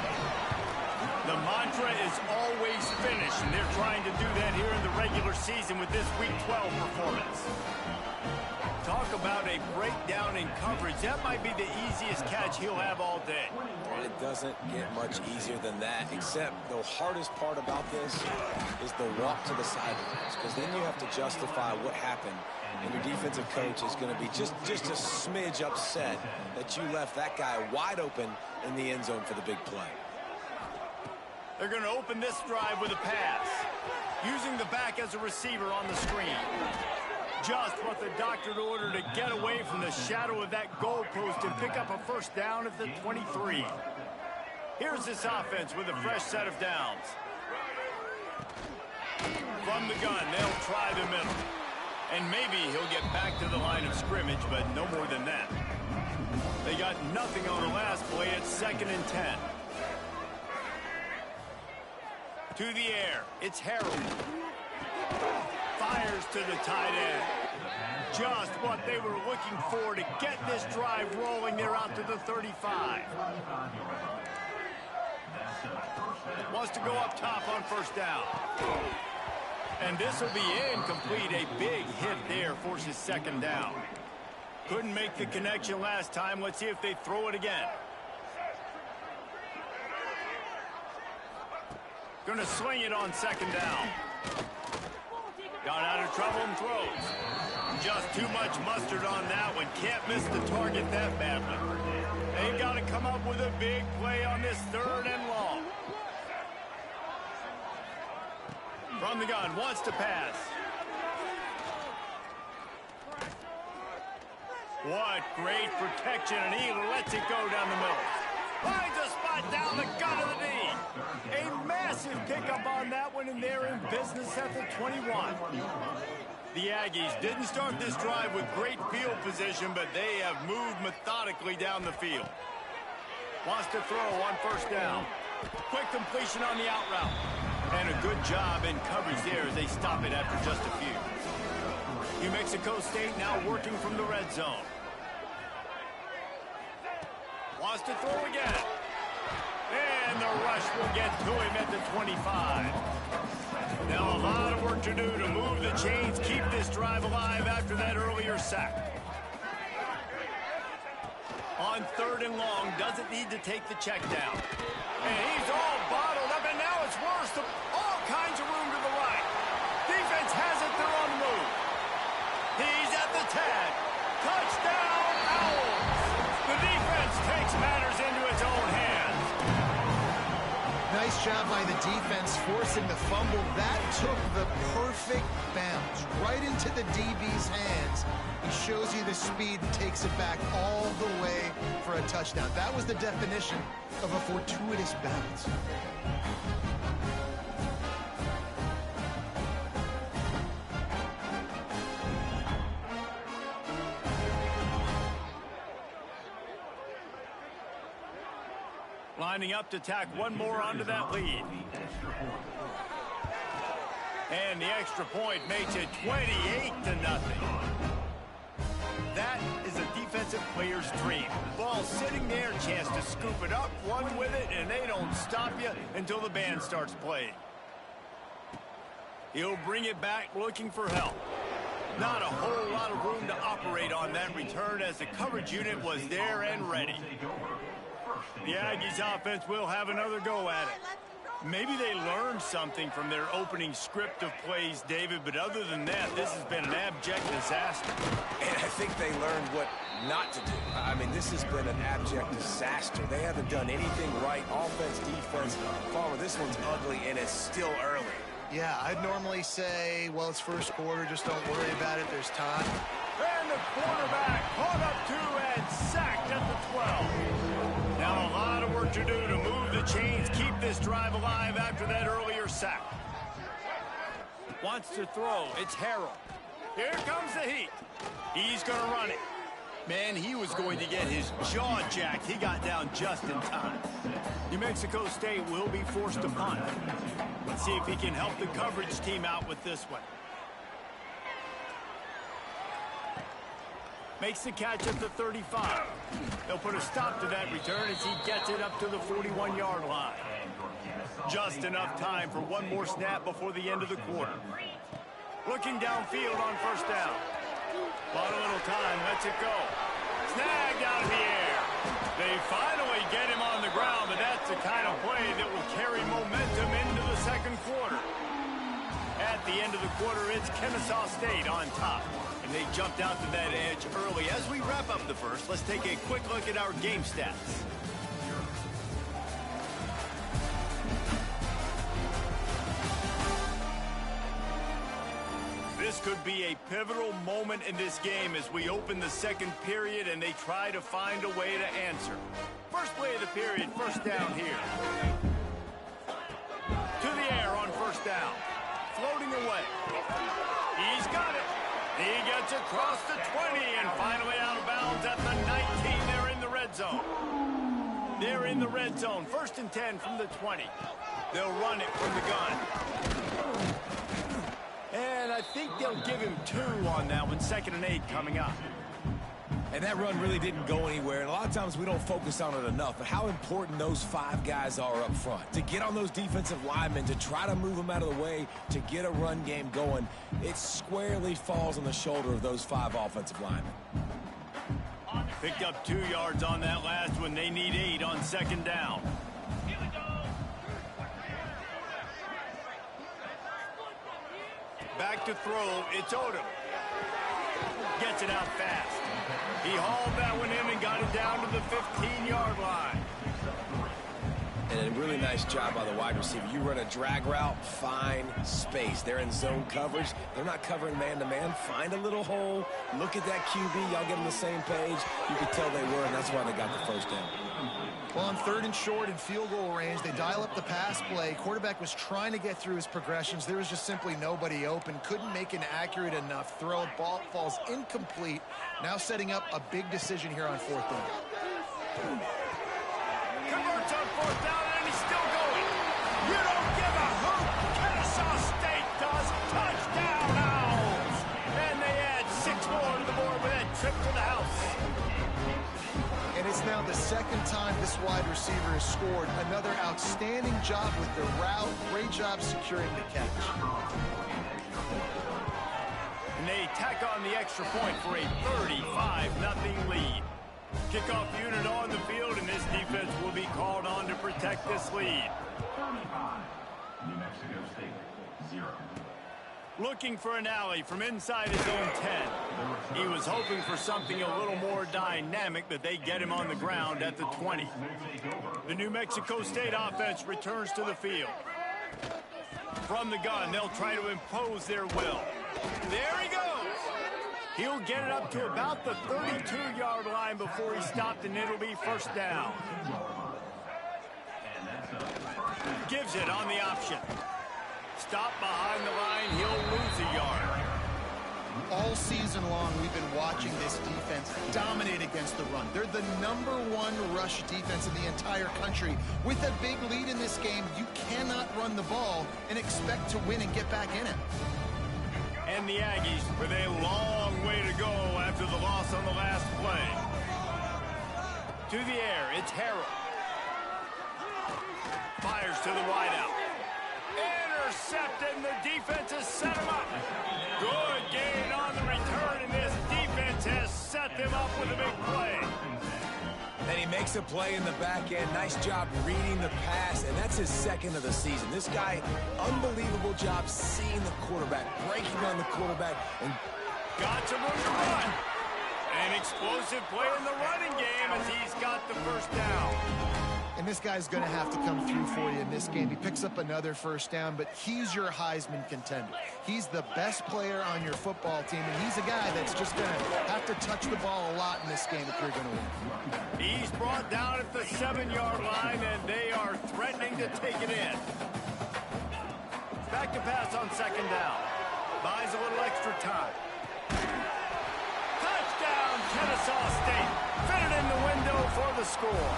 The mantra is always finish, and they're trying to do that here in the regular season with this Week 12 performance. Talk about a breakdown in coverage. That might be the easiest catch he'll have all day. And it doesn't get much easier than that, except the hardest part about this is the walk to the sidelines, because then you have to justify what happened, and your defensive coach is going to be just a smidge upset that you left that guy wide open in the end zone for the big play. They're going to open this drive with a pass, using the back as a receiver on the screen. Just what the doctor ordered to get away from the shadow of that goalpost and pick up a 1st down at the 23. Here's this offense with a fresh set of downs. From the gun, they'll try the middle. And maybe he'll get back to the line of scrimmage, but no more than that. They got nothing on the last play. It's 2nd and 10. To the air, it's Harold. Fires to the tight end. Just what they were looking for to get this drive rolling. They're out to the 35. Wants to go up top on 1st down. And this will be incomplete. A big hit there forces 2nd down. Couldn't make the connection last time. Let's see if they throw it again. Going to swing it on 2nd down. Got out of trouble and throws. Just too much mustard on that one. Can't miss the target that badly. They've got to come up with a big play on this 3rd and long. From the gun, wants to pass. What great protection, and he lets it go down the middle. Finds a spot down the gut of the knee. A massive pickup on that one, and they're in business at the 21. The Aggies didn't start this drive with great field position, but they have moved methodically down the field. Wants to throw on 1st down. Quick completion on the out route. And a good job in coverage there as they stop it after just a few. New Mexico State now working from the red zone. Wants to throw again. And the rush will get to him at the 25. Now a lot of work to do to move the chains, keep this drive alive after that earlier sack. On 3rd and long, doesn't need to take the check down. And he's all bottled up, and now it's worse. All kinds of room to the right. Defense has it, they're on the move. He's at the tag. Touchdown, Owls. The defense takes matters into its own hands. Nice job by the defense forcing the fumble. That took the perfect bounce right into the DB's hands. He shows you the speed and takes it back all the way for a touchdown. That was the definition of a fortuitous bounce. Lining up to tack one more onto that lead. And the extra point makes it 28-0. That is a defensive player's dream. Ball sitting there, chance to scoop it up, run with it, and they don't stop you until the band starts playing. He'll bring it back looking for help. Not a whole lot of room to operate on that return as the coverage unit was there and ready. The Aggies offense will have another go at it. Maybe they learned something from their opening script of plays, David, but other than that, this has been an abject disaster. And I think they learned what not to do. I mean, this has been an abject disaster. They haven't done anything right. Offense, defense. Farmer, this one's ugly, and it's still early. Yeah, I'd normally say, well, it's first quarter, just don't worry about it, there's time. And the quarterback caught up to and sacked at the 12. Now a lot of work to do to move the chains, keep this drive alive after that earlier sack. Wants to throw, it's Harrell. Here comes the heat. He's going to run it. Man, he was going to get his jaw jacked. He got down just in time. New Mexico State will be forced to punt. Let's see if he can help the coverage team out with this one. Makes the catch at the 35. They'll put a stop to that return as he gets it up to the 41-yard line. Just enough time for one more snap before the end of the quarter. Looking downfield on first down. Bought a little time, lets it go. Snagged out of the air. They finally get him on the ground, but that's the kind of play that will carry momentum into the second quarter. At the end of the quarter, it's Kennesaw State on top. And they jumped out to that edge early. As we wrap up the first, let's take a quick look at our game stats. This could be a pivotal moment in this game as we open the second period and they try to find a way to answer. First play of the period, first down here. To the air on first down. Floating away. He's got it. He gets across the 20 and finally out of bounds at the 19. They're in the red zone. They're in the red zone. First and 10 from the 20. They'll run it from the gun. And I think they'll give him 2 on that one. 2nd and 8 coming up. And that run really didn't go anywhere. And a lot of times we don't focus on it enough. But how important those 5 guys are up front. To get on those defensive linemen, to try to move them out of the way, to get a run game going, it squarely falls on the shoulder of those 5 offensive linemen. Picked up 2 yards on that last one. They need 8 on 2nd down. Back to throw, it's Odom. Gets it out fast. He hauled that one in and got it down to the 15-yard line. And a really nice job by the wide receiver. You run a drag route, find space. They're in zone coverage. They're not covering man-to-man. Find a little hole. Look at that QB. Y'all get on the same page. You could tell they were, and that's why they got the first down. Well, on 3rd and short in field goal range, they dial up the pass play. Quarterback was trying to get through his progressions. There was just simply nobody open. Couldn't make an accurate enough throw. Ball falls incomplete. Now setting up a big decision here on 4th down. Converts on 4th down, and he's still going. You don't give a hoot. Kennesaw State does. Touchdown, Owls. And they add 6 more to the board with that trip to the house. And it's now the 2nd time this wide receiver has scored. Another outstanding job with the route. Great job securing the catch. And they tack on the extra point for a 35-0 lead. Kickoff unit on the field, and this defense will be called on to protect this lead. 35, New Mexico State, 0. Looking for an alley from inside his own 10. He was hoping for something a little more dynamic, but they get him on the ground at the 20. The New Mexico State offense returns to the field. From the gun, they'll try to impose their will. There he goes. He'll get it up to about the 32-yard line before he's stopped, and it'll be first down. Gives it on the option. Stop behind the line, he'll lose a yard. All season long, we've been watching this defense dominate against the run. They're the #1 rush defense in the entire country. With a big lead in this game, you cannot run the ball and expect to win and get back in it. And the Aggies with a long way to go after the loss on the last play. To the air, it's Harrell. Fires to the wideout. Intercepted, and the defense has set him up. Good gain on the return, and this defense has set them up with a big play. And he makes a play in the back end. Nice job reading the pass, and that's his second of the season. This guy, unbelievable job seeing the quarterback, breaking on the quarterback, and got some room to run. An explosive play in the running game as he's got the first down. And this guy's going to have to come through for you in this game. He picks up another first down, but he's your Heisman contender. He's the best player on your football team, and he's a guy that's just going to have to touch the ball a lot in this game if you're going to win. He's brought down at the 7-yard line, and they are threatening to take it in. Back to pass on second down. Buys a little extra time. Touchdown, Kennesaw State. Fit it in the window for the score.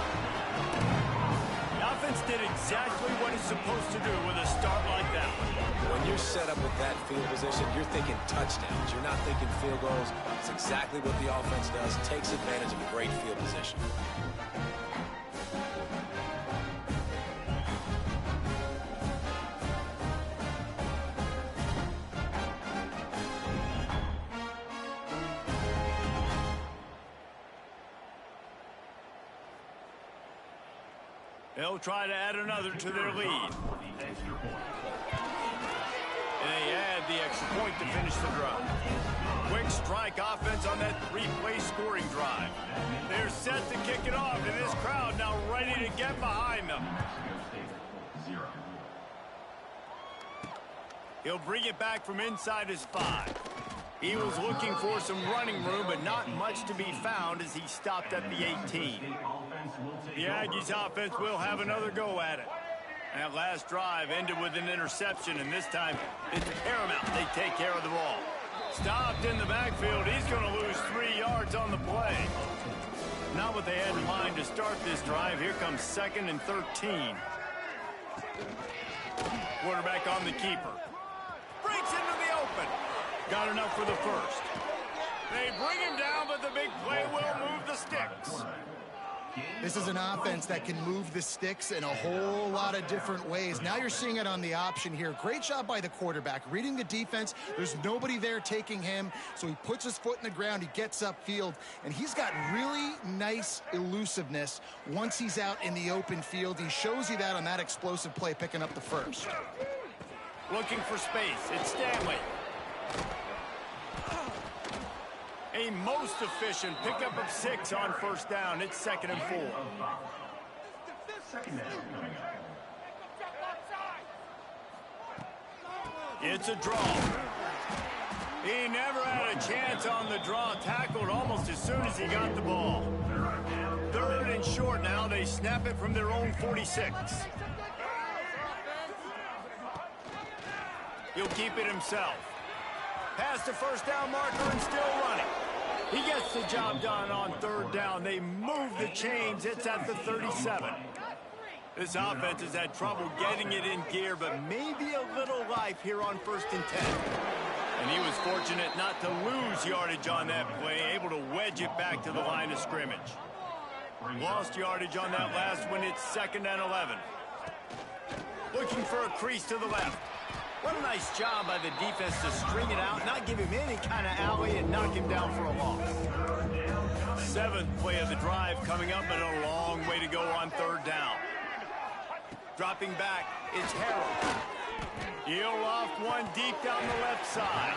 The offense did exactly what it's supposed to do with a start like that. when you're set up with that field position, you're thinking touchdowns. You're not thinking field goals. It's exactly what the offense does. Takes advantage of a great field position. They'll try to add another to their lead. And they add the extra point to finish the drive. Quick strike offense on that three-play scoring drive. They're set to kick it off, and this crowd now ready to get behind them. He'll bring it back from inside his 5. He was looking for some running room, but not much to be found as he stopped at the 18. The Aggies offense will have another go at it. That last drive ended with an interception, and this time it's paramount they take care of the ball. Stopped in the backfield. He's going to lose 3 yards on the play. Not what they had in mind to start this drive. Here comes 2nd and 13. Quarterback on the keeper. Breaks into the open. Got enough for the first. They bring him down, but the big play will move the sticks. This is an offense that can move the sticks in a whole lot of different ways. Now you're seeing it on the option here. Great job by the quarterback. Reading the defense, there's nobody there taking him, so he puts his foot in the ground, he gets upfield, and he's got really nice elusiveness once he's out in the open field. He shows you that on that explosive play, picking up the first. Looking for space. It's Stanley. A most efficient pickup of 6 on first down. It's 2nd and 4. It's a draw. He never had a chance on the draw. Tackled almost as soon as he got the ball. 3rd and short now. They snap it from their own 46. He'll keep it himself. Past the first down marker and still running. He gets the job done on 3rd down. They move the chains. It's at the 37. This offense has had trouble getting it in gear, but maybe a little life here on 1st and 10. And he was fortunate not to lose yardage on that play, able to wedge it back to the line of scrimmage. Lost yardage on that last one. It's 2nd and 11. Looking for a crease to the left. What a nice job by the defense to string it out, not give him any kind of alley, and knock him down for a loss. 7th play of the drive coming up, and a long way to go on 3rd down. Dropping back, it's Harold. He'll off one deep down the left side.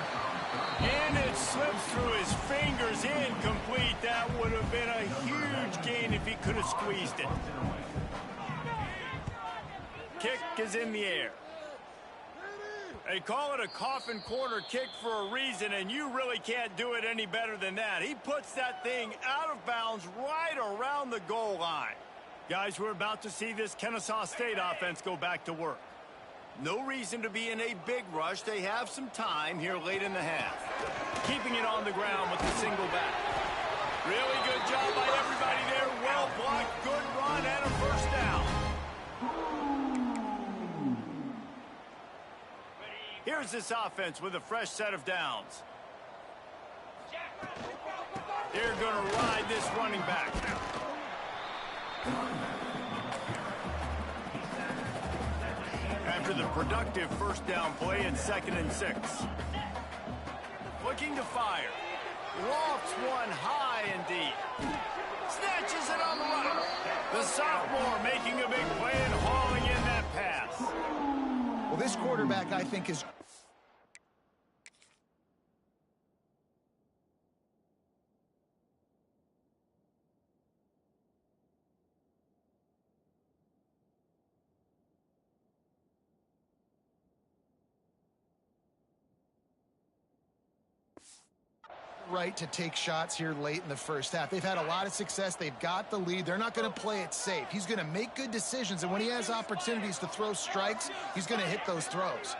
And it slips through his fingers, incomplete. That would have been a huge gain if he could have squeezed it. Kick is in the air. They call it a coffin corner kick for a reason, and you really can't do it any better than that. He puts that thing out of bounds right around the goal line. Guys, we're about to see this Kennesaw State offense go back to work. No reason to be in a big rush. They have some time here late in the half. Keeping it on the ground with the single back. Really good job by everybody there. Well blocked, good run, and a first down. Here's this offense with a fresh set of downs. They're going to ride this running back. After the productive first down play at 2nd and 6. Looking to fire. Lofts one high and deep. Snatches it on the run. The sophomore making a big play and hauling in that pass. Well, this quarterback, I think, is... right to take shots here late in the first half. They've had a lot of success. They've got the lead. They're not going to play it safe. He's going to make good decisions, and when he has opportunities to throw strikes, he's going to hit those throws.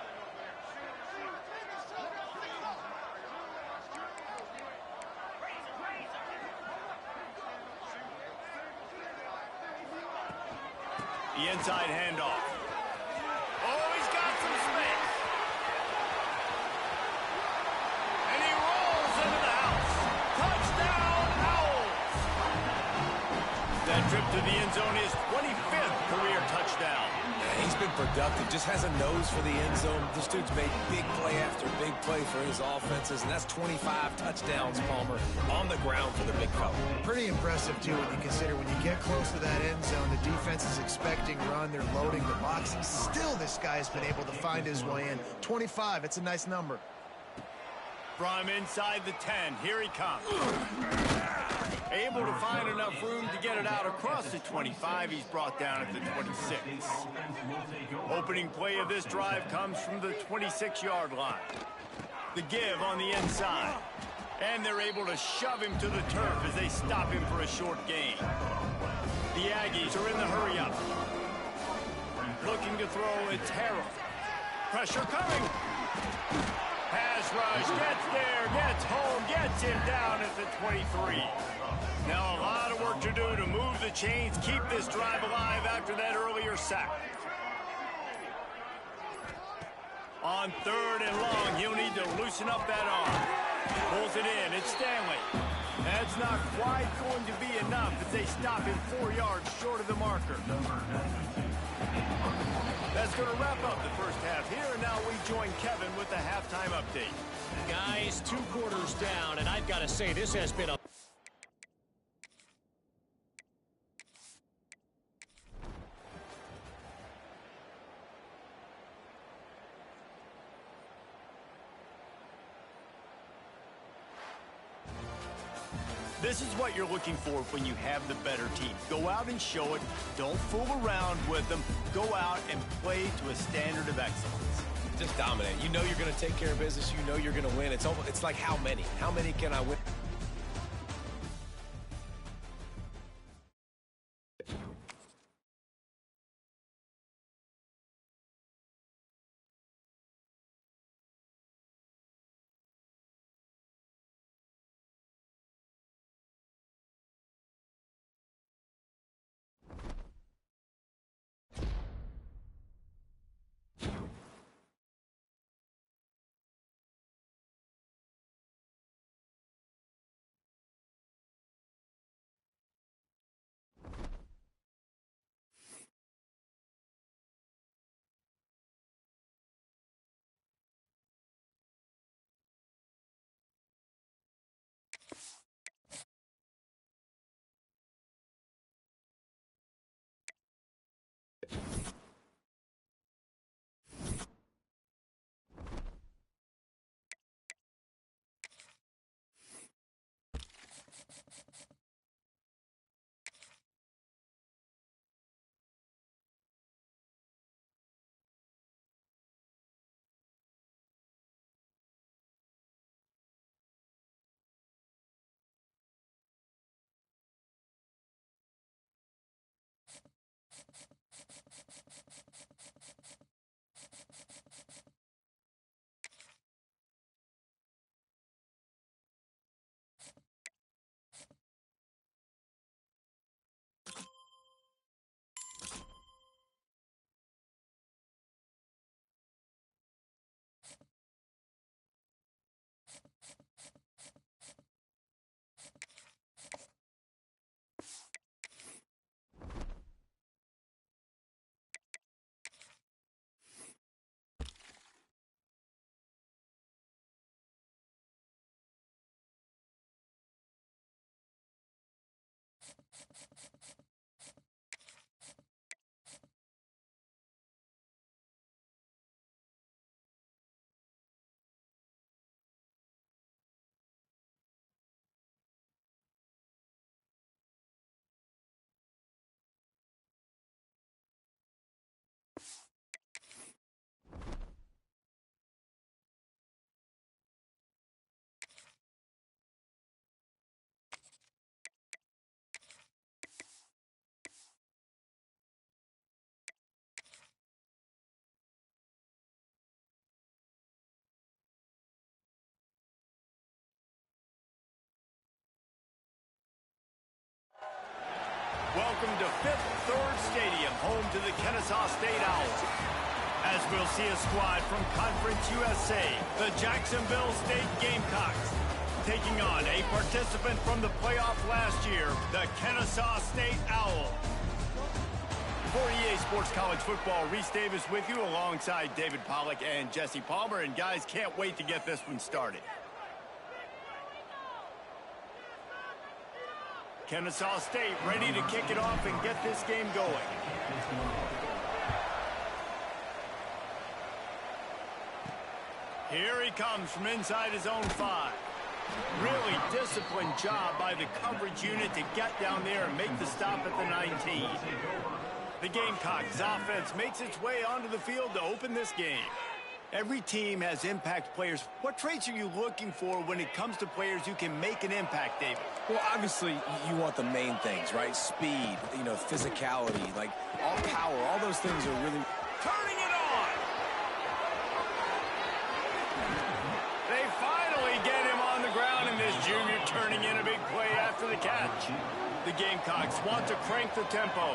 The inside handoff. Oh, he's got some space. And he rolls into the house. Touchdown, Owls. That trip to the end zone is 25th career touchdown. Yeah, he's been productive, just has a nose for the end zone. This dude's made big play after big play for his offenses, and that's 25 touchdowns, Palmer, on the ground for the big fella. Pretty impressive, too, when you consider when you get close to that end zone, the defense is expecting run, they're loading the box. Still, this guy's been able to find his way in. 25, it's a nice number. From inside the 10, here he comes. Able to find enough room to get it out across the 25. He's brought down at the 26. Opening play of this drive comes from the 26-yard line. The give on the inside. And they're able to shove him to the turf as they stop him for a short gain. The Aggies are in the hurry-up. Looking to throw, it's Harrell. Pressure coming. Pass rush, gets there, gets home, gets him down at the 23. Now a lot of work to do to move the chains, keep this drive alive after that earlier sack. On 3rd and long, he'll need to loosen up that arm. Pulls it in, it's Stanley. That's not quite going to be enough as they stop him 4 yards short of the marker. That's going to wrap up the first half here, and now we join Kevin with the halftime update. Guys, 2 quarters down, and I've got to say this has been a... This is what you're looking for when you have the better team. Go out and show it. Don't fool around with them. Go out and play to a standard of excellence. Just dominate. You know you're going to take care of business. You know you're going to win. It's like how many? How many can I win? Welcome to Fifth Third Stadium, home to the Kennesaw-State Owls. As we'll see a squad from Conference USA, the Jacksonville-State Gamecocks, taking on a participant from the playoff last year, the Kennesaw-State Owls. For EA Sports College Football, Reese Davis with you alongside David Pollack and Jesse Palmer. And guys, can't wait to get this one started. Kennesaw State ready to kick it off and get this game going. Here he comes from inside his own 5. Really disciplined job by the coverage unit to get down there and make the stop at the 19. The Gamecocks offense makes its way onto the field to open this game. Every team has impact players. What traits are you looking for when it comes to players who can make an impact, David? Well, obviously, you want the main things, right? Speed, physicality, like all power, all those things are really... Turning it on! They finally get him on the ground, and this junior turning in a big play after the catch. The Gamecocks want to crank the tempo.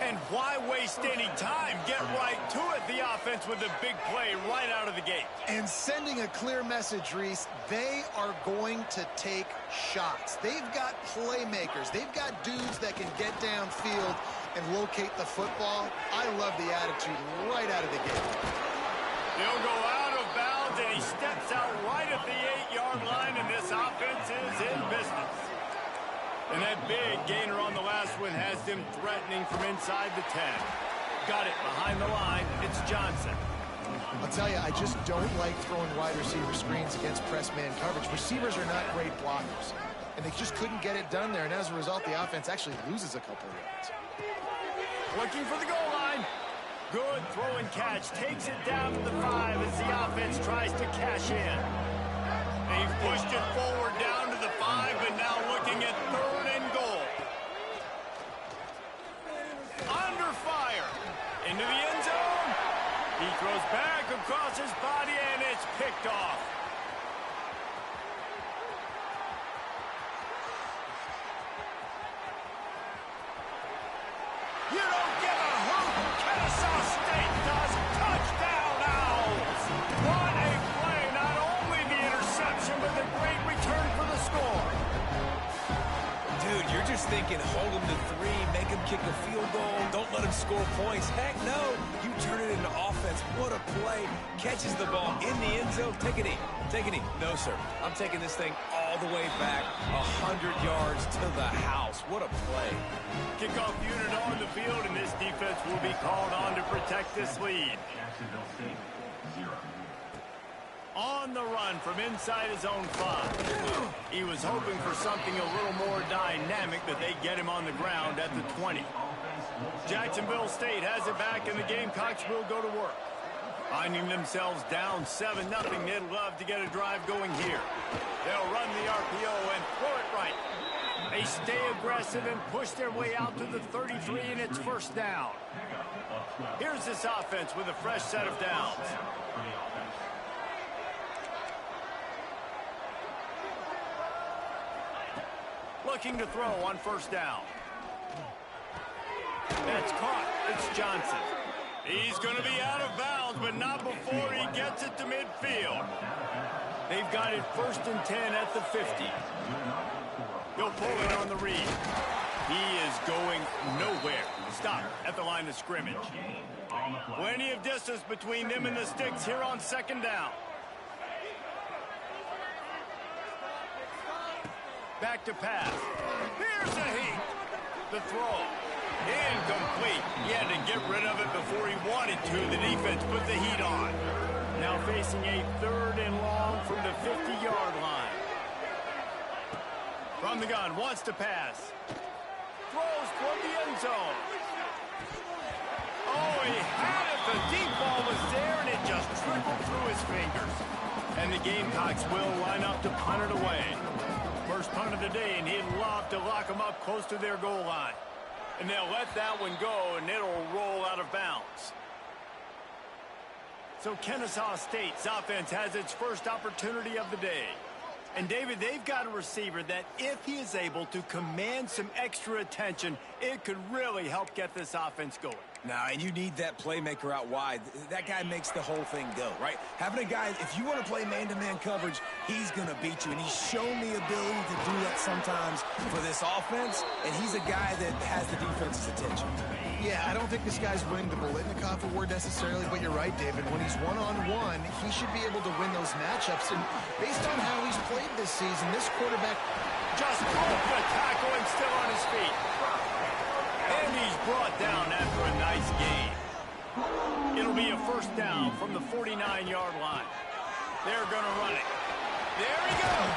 And why waste any time? Get right to it, the offense, with a big play right out of the gate. And sending a clear message, Reese, they are going to take shots. They've got playmakers. They've got dudes that can get downfield and locate the football. I love the attitude right out of the gate. They'll go out of bounds, and he steps out right at the 8-yard line, and this offense is in business. And that big gainer on the last one has them threatening from inside the 10. Got it behind the line. It's Johnson. I'll tell you, I just don't like throwing wide receiver screens against press man coverage. Receivers are not great blockers, and they just couldn't get it done there. And as a result, the offense actually loses a couple of yards. Looking for the goal line. Good throw and catch. Takes it down to the 5 as the offense tries to cash in. They've pushed it forward down to the 5, but now looking at 3rd and goal. Under fire. Into the end zone. He throws back across his body, and it's picked off. You don't give a hoot. Kennesaw State does. Touchdown, Owls. What a play. Not only the interception, but the great return for the score. Dude, you're just thinking, hold him to 3, make him kick a field goal, don't let him score points. Heck no, you turn it into offense. What a play. Catches the ball in the end zone. Take a knee. Take a knee. No, sir. I'm taking this thing all the way back 100 yards to the house. What a play. Kickoff unit on the field, and this defense will be called on to protect this lead. Jacksonville-State, 0. On the run from inside his own 5. He was hoping for something a little more dynamic, but they get him on the ground at the 20. Jacksonville State has it back, and the Gamecocks will go to work. Finding themselves down 7-0, they'd love to get a drive going here. They'll run the RPO and throw it right. They stay aggressive and push their way out to the 33, and it's 1st down. Here's this offense with a fresh set of downs. Looking to throw on 1st down. That's caught. It's Johnson. He's going to be out of bounds, but not before he gets it to midfield. They've got it 1st and 10 at the 50. He'll pull it on the read. He is going nowhere. Stop at the line of scrimmage. Plenty of distance between them and the sticks here on 2nd down. Back to pass. Here's a heat. The throw. Incomplete. He had to get rid of it before he wanted to. The defense put the heat on. Now facing a 3rd and long from the 50-yard line. From the gun, wants to pass. Throws toward the end zone. Oh, he had it. The deep ball was there, and it just trickled through his fingers. And the Gamecocks will line up to punt it away. First punt of the day, and he'd love to lock them up close to their goal line. And they'll let that one go, and it'll roll out of bounds. So Kennesaw State's offense has its first opportunity of the day. And, David, they've got a receiver that if he is able to command some extra attention, it could really help get this offense going. Now, and you need that playmaker out wide. That guy makes the whole thing go, right? Having a guy, if you want to play man-to-man coverage, he's going to beat you. And he's shown the ability to do that sometimes for this offense. And he's a guy that has the defense's attention. Yeah, I don't think this guy's winning the Bolitnikoff award necessarily, but you're right, David. When he's one-on-one, he should be able to win those matchups. And based on how he's played this season, this quarterback just broke the tackle and still on his feet. And he's brought down after a nice gain. It'll be a first down from the 49-yard line. They're going to run it. There he goes.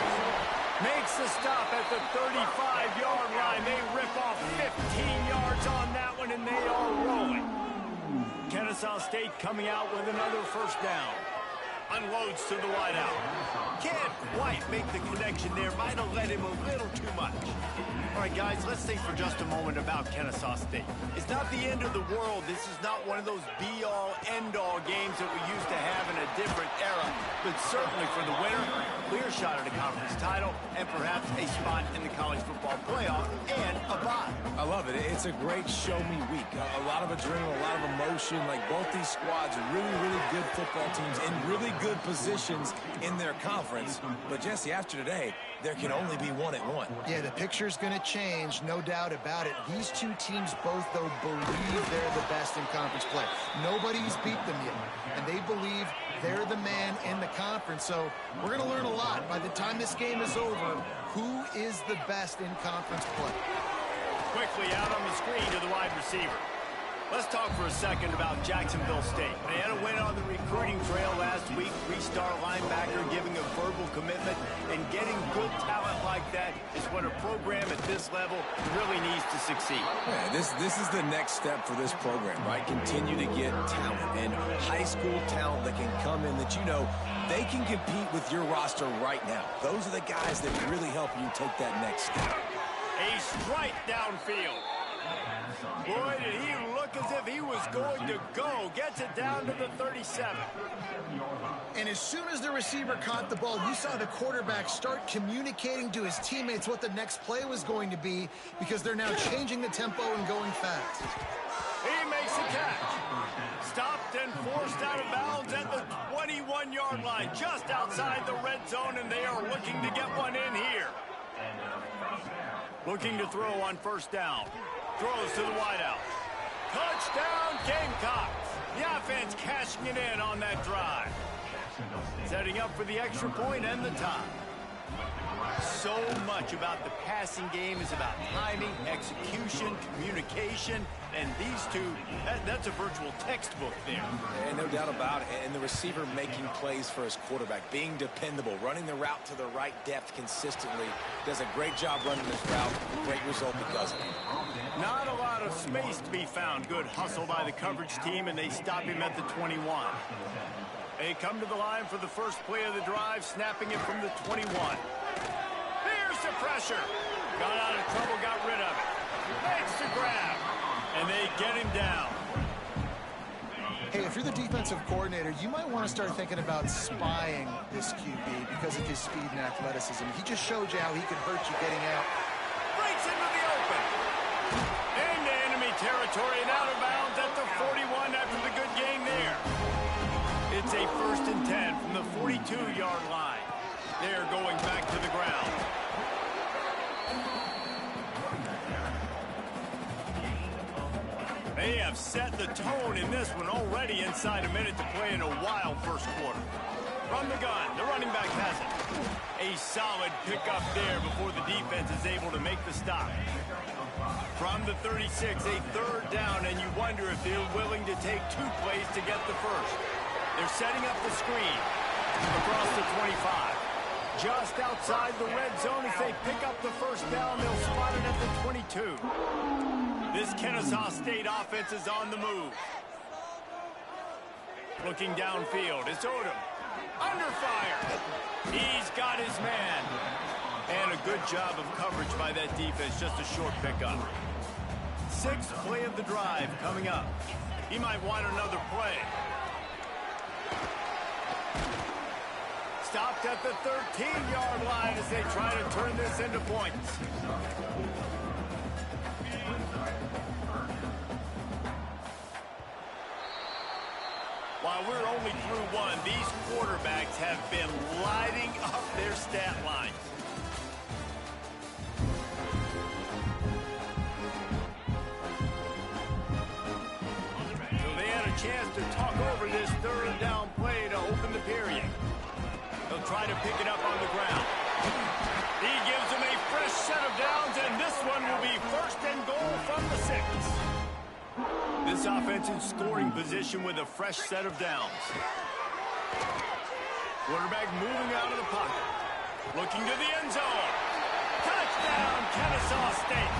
Makes the stop at the 35-yard line. They rip off 15 yards on that one, and they are rolling. Kennesaw State coming out with another first down. Unloads to the wideout. Can't quite make the connection there. Might have let him a little too much. All right, guys, let's think for just a moment about Kennesaw State. It's not the end of the world. This is not one of those be-all, end-all games that we used to have in a different era. But certainly for the winner, clear shot at a conference title and perhaps a spot in the college football playoff and a bye. I love it. It's a great show-me week. A lot of adrenaline, a lot of emotion. Like both these squads are really, really good football teams in really good positions in their conference. But, Jesse, after today, there can only be one at one. Yeah, the picture's going to change, no doubt about it. These two teams both, though, believe they're the best in conference play. Nobody's beat them yet, and they believe they're the man in the conference. So we're going to learn a lot. By the time this game is over, who is the best in conference play? Quickly out on the screen to the wide receiver. Let's talk for a second about Jacksonville State. They had a win on the recruiting trail last week. 3-star linebacker giving a verbal commitment, and getting good talent like that is what a program at this level really needs to succeed. Yeah, this is the next step for this program, right? Continue to get talent and high school talent that can come in that you know they can compete with your roster right now. Those are the guys that really help you take that next step. A strike downfield. Boy, did he look as if he was going to go. Gets it down to the 37. And as soon as the receiver caught the ball, you saw the quarterback start communicating to his teammates what the next play was going to be, because they're now changing the tempo and going fast. He makes a catch. Stopped and forced out of bounds at the 21-yard line, just outside the red zone, and they are looking to get one in here. Looking to throw on first down. Throws to the wideout. Touchdown, Gamecocks. The offense cashing it in on that drive. Setting up for the extra point and the tie. So much about the passing game is about timing, execution, communication, and these two, that's a virtual textbook there. And no doubt about it. And the receiver making plays for his quarterback, being dependable, running the route to the right depth consistently. Does a great job running this route. Great result because of it. Not a lot of space to be found. Good hustle by the coverage team, and they stop him at the 21. They come to the line for the first play of the drive, snapping it from the 21. Here's the pressure. Got out of trouble, got rid of it. Makes the grab, and they get him down. Hey, if you're the defensive coordinator, you might want to start thinking about spying this QB because of his speed and athleticism. He just showed you how he could hurt you getting out. Breaks into the open. Into enemy territory and out of bounds at the 41 after the good game there. It's a 1st and 10 from the 42-yard line. They're going back to the ground. They have set the tone in this one already inside a minute to play in a wild first quarter. From the gun, the running back has it. A solid pickup there before the defense is able to make the stop. From the 36, a third down, and you wonder if they're willing to take 2 plays to get the first. They're setting up the screen across the 25. Just outside the red zone as they pick up the first down. They'll spot it at the 22. This Kennesaw State offense is on the move. Looking downfield, it's Odom. Under fire. He's got his man. And a good job of coverage by that defense. Just a short pickup. 6th play of the drive coming up. He might want another play. Stopped at the 13-yard line as they try to turn this into points. While we're only through one, these quarterbacks have been lighting up their stat lines. So they had a chance to talk over this third down play to open the period. They'll try to pick it up on the ground. He gives them a fresh set of downs, and this one will be 1st and goal from the 6. This offense in scoring position with a fresh set of downs. Quarterback moving out of the pocket. Looking to the end zone. Touchdown, Kennesaw State.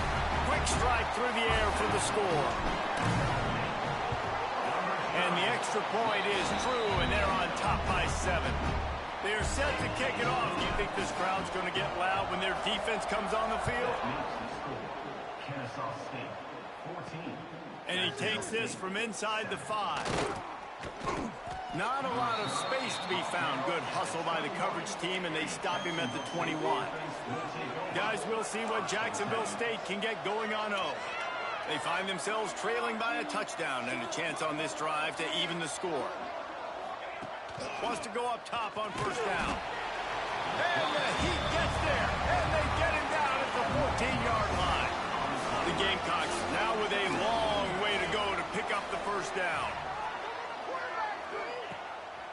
Quick strike through the air for the score. And the extra point is true, and they're on top by 7. They're set to kick it off. Do you think this crowd's going to get loud when their defense comes on the field? Kennesaw State, 14. And he takes this from inside the 5. Not a lot of space to be found. Good hustle by the coverage team, and they stop him at the 21. Guys, we'll see what Jacksonville State can get going on 0. They find themselves trailing by a touchdown and a chance on this drive to even the score. Wants to go up top on 1st down. And the Heat gets there, and they get him down at the 14-yard line. The Gamecocks now with a long way to go to pick up the 1st down.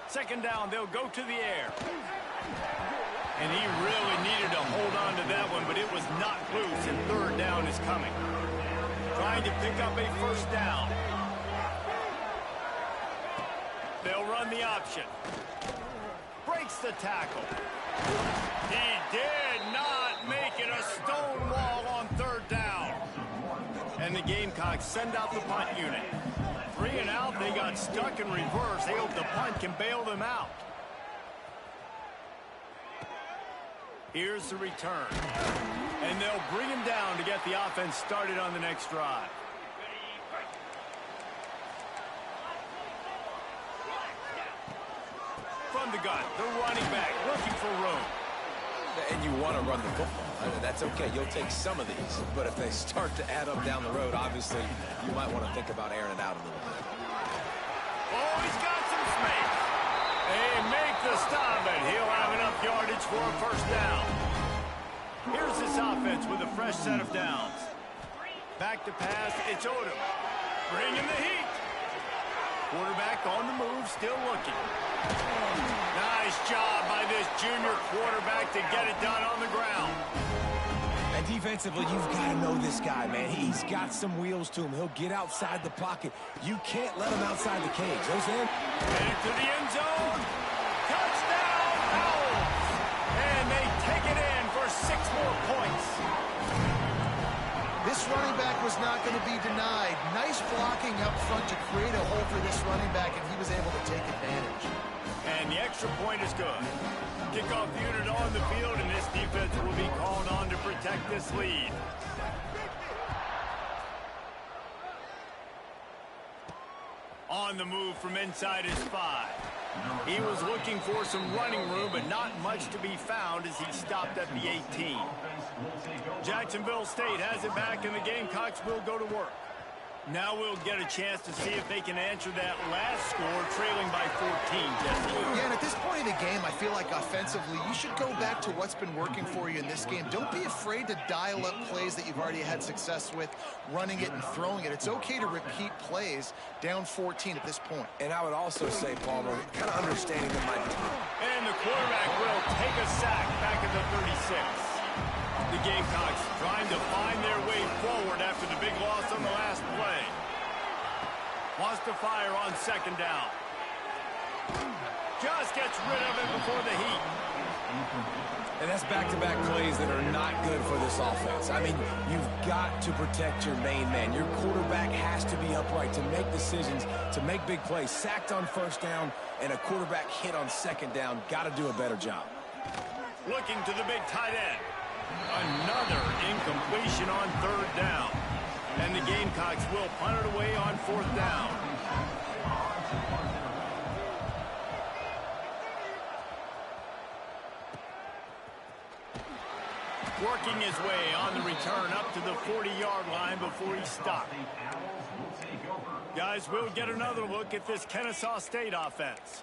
2nd down, they'll go to the air. And he really needed to hold on to that one, but it was not loose, and 3rd down is coming. Trying to pick up a 1st down. They'll run the option. Breaks the tackle. He did not make it a stone wall on 3rd down. And the Gamecocks send out the punt unit. 3 and out, they got stuck in reverse. They hope the punt can bail them out. Here's the return. And they'll bring him down to get the offense started on the next drive. From the gun, the running back looking for room. And you want to run the football. That's okay. You'll take some of these. But if they start to add up down the road, obviously, you might want to think about airing it out a little bit. Oh, he's got some space. They make the stop, and he'll have enough yardage for a 1st down. Here's this offense with a fresh set of downs. Back to pass, it's Odom. Bringing the heat. Quarterback on the move, still looking. Nice job by this junior quarterback to get it done on the ground. And defensively, you've got to know this guy, man. He's got some wheels to him. He'll get outside the pocket. You can't let him outside the cage. You know what I'm saying? Headed to the end zone. Touchdown, Owls. And they take it in for 6 more points. This running back was not going to be denied. Nice blocking up front to create a hole for this running back, and he was able to take advantage. And the extra point is good. Kickoff unit on the field, and this defense will be called on to protect this lead. On the move from inside his 5. He was looking for some running room, but not much to be found as he stopped at the 18. Jacksonville State has it back, and the Gamecocks will go to work. Now we'll get a chance to see if they can answer that last score, trailing by 14, Jesse. Yeah, and at this point in the game, I feel like offensively, you should go back to what's been working for you in this game. Don't be afraid to dial up plays that you've already had success with, running it and throwing it. It's okay to repeat plays down 14 at this point. And I would also say, Palmer, kind of understanding that my... And the quarterback will take a sack back at the 36. The Gamecocks trying to find their way forward after the big loss on the last play. Wants to fire on second down. Just gets rid of it before the heat. And that's back-to-back plays that are not good for this offense. I mean, you've got to protect your main man. Your quarterback has to be upright to make decisions, to make big plays. Sacked on first down and a quarterback hit on second down. Got to do a better job. Looking to the big tight end. Another incompletion on third down. And the Gamecocks will punt it away on fourth down. Working his way on the return up to the 40-yard line before he stopped. Guys, we'll get another look at this Kennesaw State offense.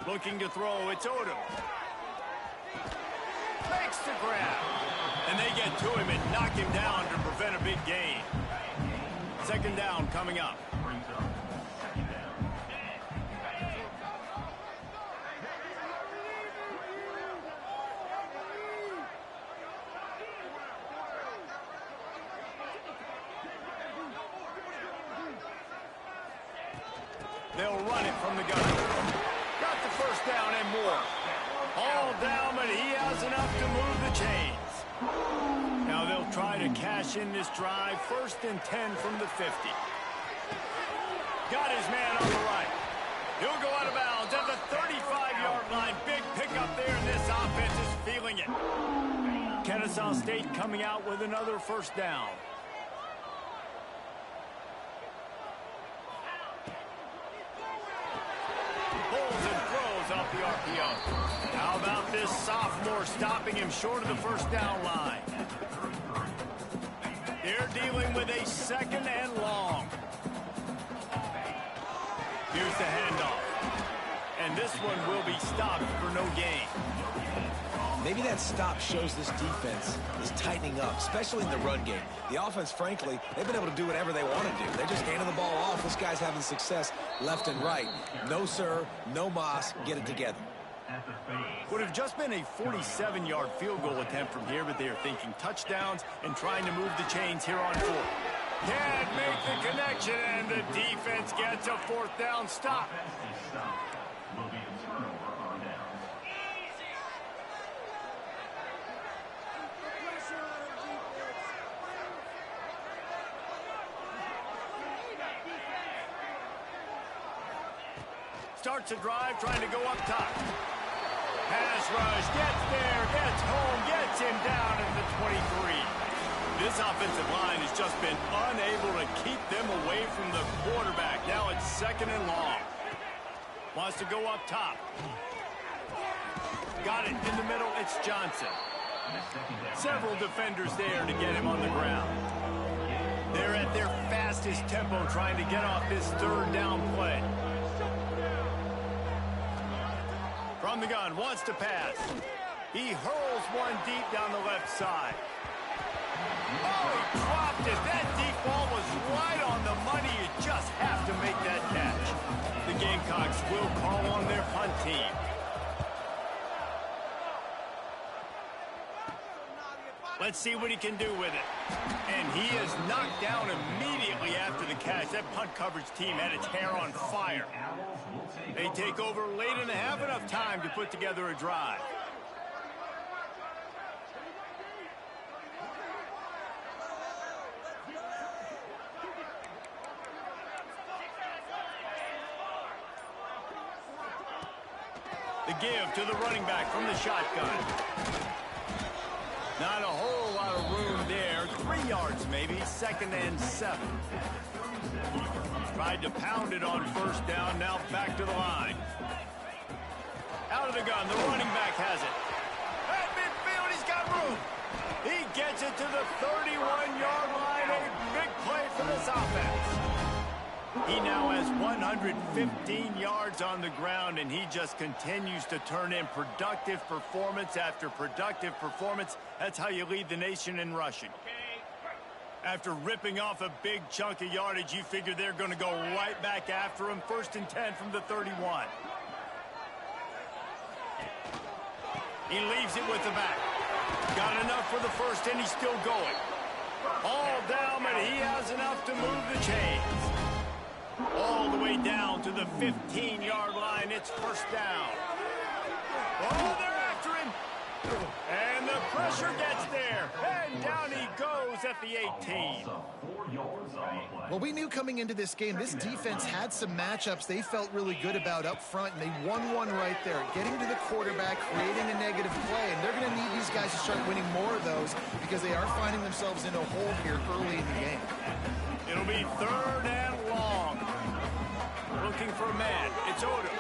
Looking to throw, it's Odom. Makes the grab. And they get to him and knock him down to prevent a big gain. Second down coming up. They'll run it from the gun. Got the first down and more. All down, but he has enough to move the chains. Now they'll try to cash in this drive. First and 10 from the 50. Got his man on the right. He'll go out of bounds at the 35-yard line. Big pickup there, and this offense is feeling it. Kennesaw State coming out with another first down. Off the RPO. How about this sophomore stopping him short of the first down line? They're dealing with a second and long. Here's the handoff. And this one will be stopped for no gain. Maybe that stop shows this defense is tightening up, especially in the run game. The offense, frankly, they've been able to do whatever they want to do. They're just handing the ball off. This guy's having success left and right. No, sir, no mas. Get it together. Would have just been a 47-yard field goal attempt from here, but they are thinking touchdowns and trying to move the chains here on fourth. Can't make the connection, and the defense gets a fourth down stop. Starts a drive, trying to go up top. Pass rush, gets there, gets home, gets him down at the 23. This offensive line has just been unable to keep them away from the quarterback. Now it's second and long. Wants to go up top. Got it in the middle, it's Johnson. Several defenders there to get him on the ground. They're at their fastest tempo trying to get off this third down play. From the gun, wants to pass. He hurls one deep down the left side. Oh, he dropped it. That deep ball was right on the money. You just have to make that catch. The Gamecocks will call on their punt team. Let's see what he can do with it. And he is knocked down immediately after the catch. That punt coverage team had its hair on fire. They take over late and have enough time to put together a drive. The give to the running back from the shotgun. Not a whole lot of room there. 3 yards maybe. Second and 7. Tried to pound it on first down. Now back to the line. Out of the gun. The running back has it. At midfield, he's got room. He gets it to the 31-yard line. A big play for this offense. He now has 115 yards on the ground, and he just continues to turn in productive performance after productive performance. That's how you lead the nation in rushing. After ripping off a big chunk of yardage, you figure they're going to go right back after him. First and 10 from the 31. He leaves it with the back. Got enough for the first, and he's still going. All down, but he has enough to move the chains. All the way down to the 15-yard line. It's first down. Oh, they're after him. And the pressure gets there. And down he goes at the 18. Well, we knew coming into this game, this defense had some matchups they felt really good about up front, and they won one right there, getting to the quarterback, creating a negative play, and they're going to need these guys to start winning more of those because they are finding themselves in a hole here early in the game. It'll be third and long. Looking for a man. It's Odom.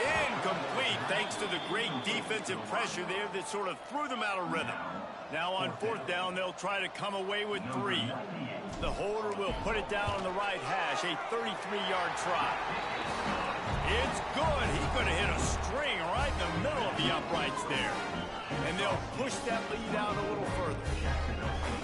Incomplete thanks to the great defensive pressure there that sort of threw them out of rhythm. Now on fourth down, they'll try to come away with 3. The holder will put it down on the right hash, a 33-yard try. It's good. He could have hit a string right in the middle of the uprights there. And they'll push that lead out a little further.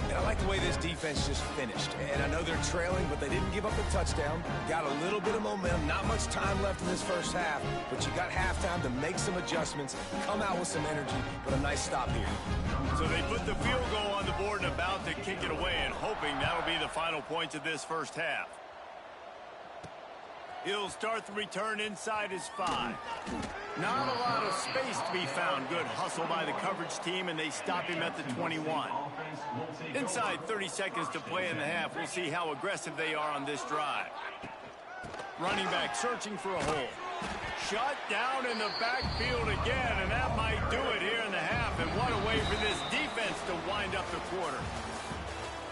And I like the way this defense just finished. And I know they're trailing, but they didn't give up the touchdown. Got a little bit of momentum. Not much time left in this first half, but you got halftime to make some adjustments, come out with some energy, but a nice stop here. So they put the field goal on the board and about to kick it away, and hoping that'll be the final points of this first half. He'll start the return inside his 5. Not a lot of space to be found. Good hustle by the coverage team, and they stop him at the 21. Inside 30 seconds to play in the half. We'll see how aggressive they are on this drive. Running back searching for a hole. Shut down in the backfield again, and that might do it here in the half. And what a way for this defense to wind up the quarter.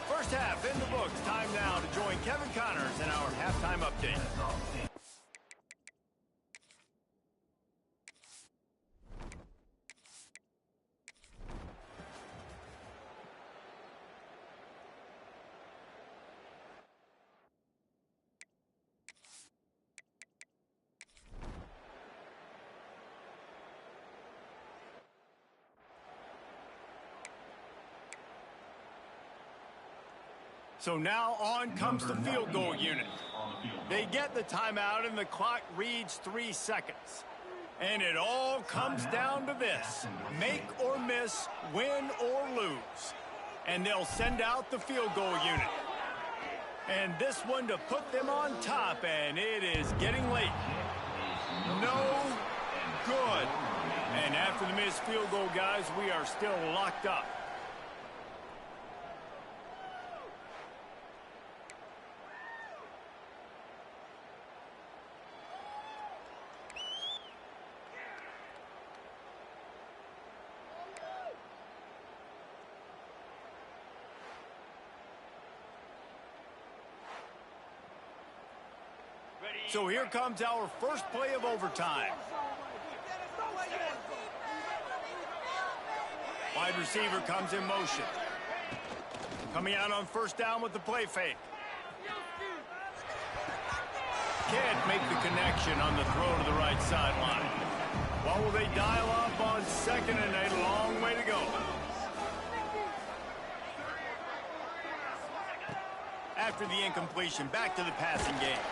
First half in the books. Time now to join Kevin Connors in our halftime update. So now on comes the field goal unit. They get the timeout and the clock reads 3 seconds. And it all comes down to this. Make or miss, win or lose. And they'll send out the field goal unit. And this one to put them on top, and it is getting late. No good. And after the missed field goal, guys, we are still locked up. So here comes our first play of overtime. Wide receiver comes in motion. Coming out on first down with the play fake. Can't make the connection on the throw to the right sideline. What will they dial up on second and a long way to go? After the incompletion, back to the passing game.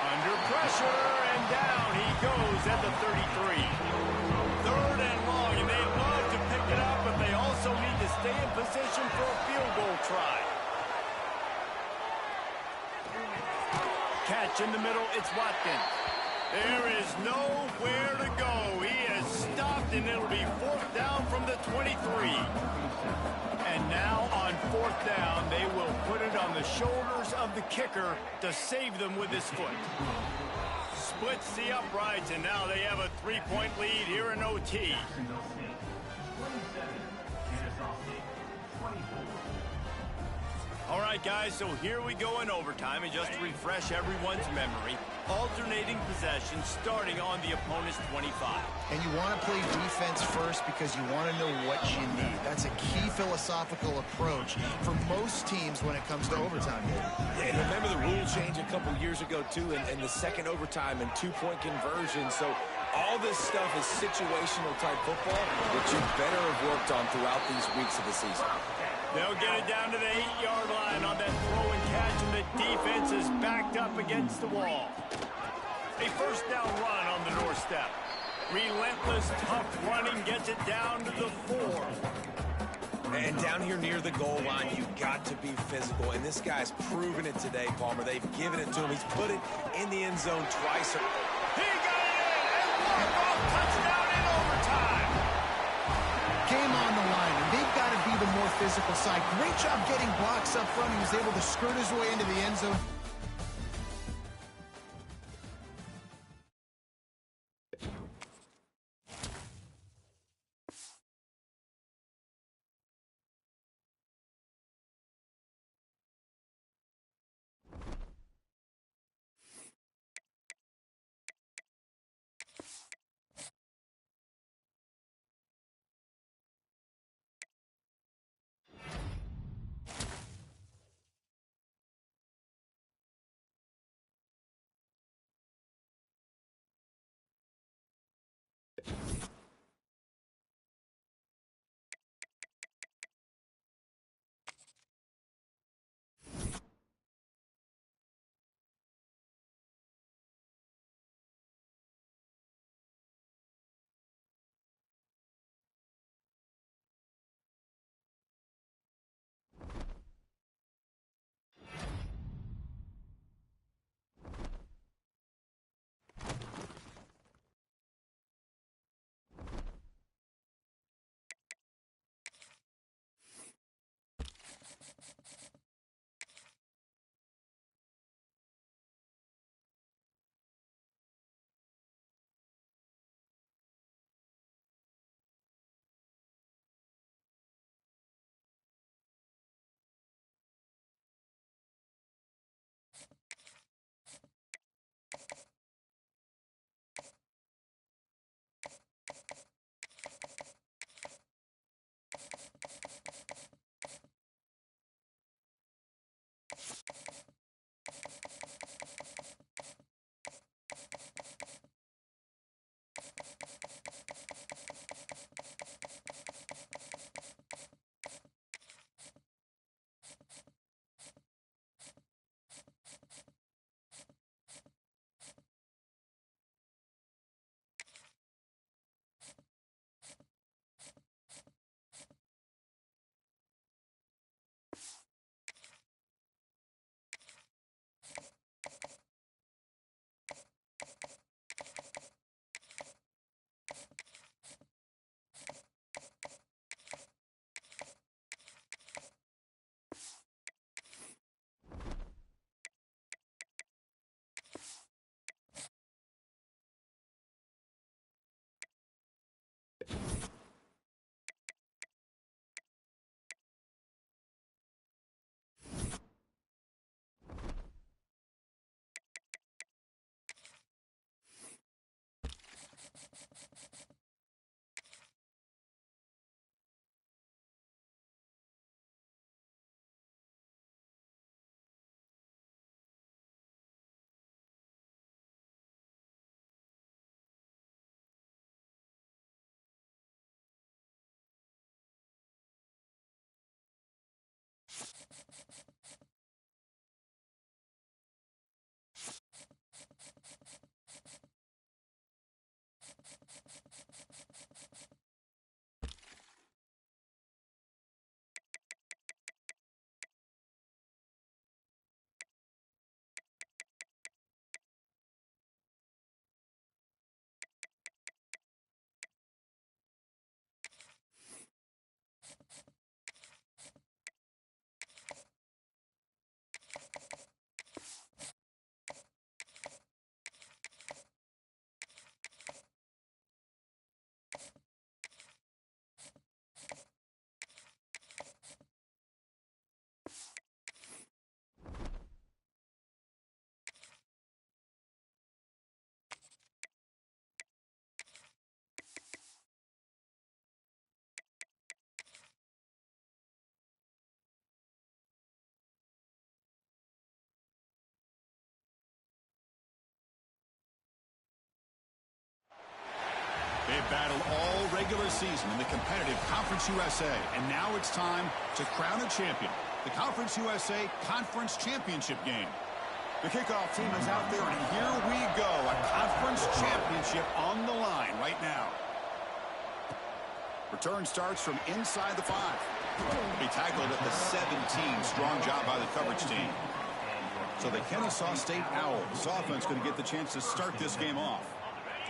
Under pressure, and down he goes at the 33. Third and long, and they love to pick it up, but they also need to stay in position for a field goal try. Catch in the middle, it's Watkins. There is nowhere to go. He is stopped, and it'll be fourth down from the 23. And now on fourth down, they will put it on the shoulders of the kicker to save them with his foot. Splits the uprights, and now they have a 3-point lead here in OT. All right, guys, so here we go in overtime, and just to refresh everyone's memory, alternating possession starting on the opponent's 25. And you want to play defense first because you want to know what you need. That's a key philosophical approach for most teams when it comes to overtime. Yeah, and remember the rule change a couple years ago, too, and the second overtime and 2-point conversion. So all this stuff is situational type football that you better have worked on throughout these weeks of the season. They'll get it down to the 8-yard line on that throw and catch, and the defense is backed up against the wall. A first down run on the doorstep. Relentless, tough running gets it down to the 4. And down here near the goal line, you've got to be physical. And this guy's proven it today, Palmer. They've given it to him. He's put it in the end zone twice. He got it in, and walk-off touchdown in overtime. Game on the line, and they've got to be the more physical side. Great job getting blocks up front. He was able to skirt his way into the end zone. They've battled all regular season in the competitive Conference USA, and now it's time to crown a champion. The Conference USA Conference Championship game. The kickoff team is out there, and here we go. A conference championship on the line right now. Return starts from inside the 5. Be tackled at the 17. Strong job by the coverage team. So the Kennesaw State Owls offense going to get the chance to start this game off.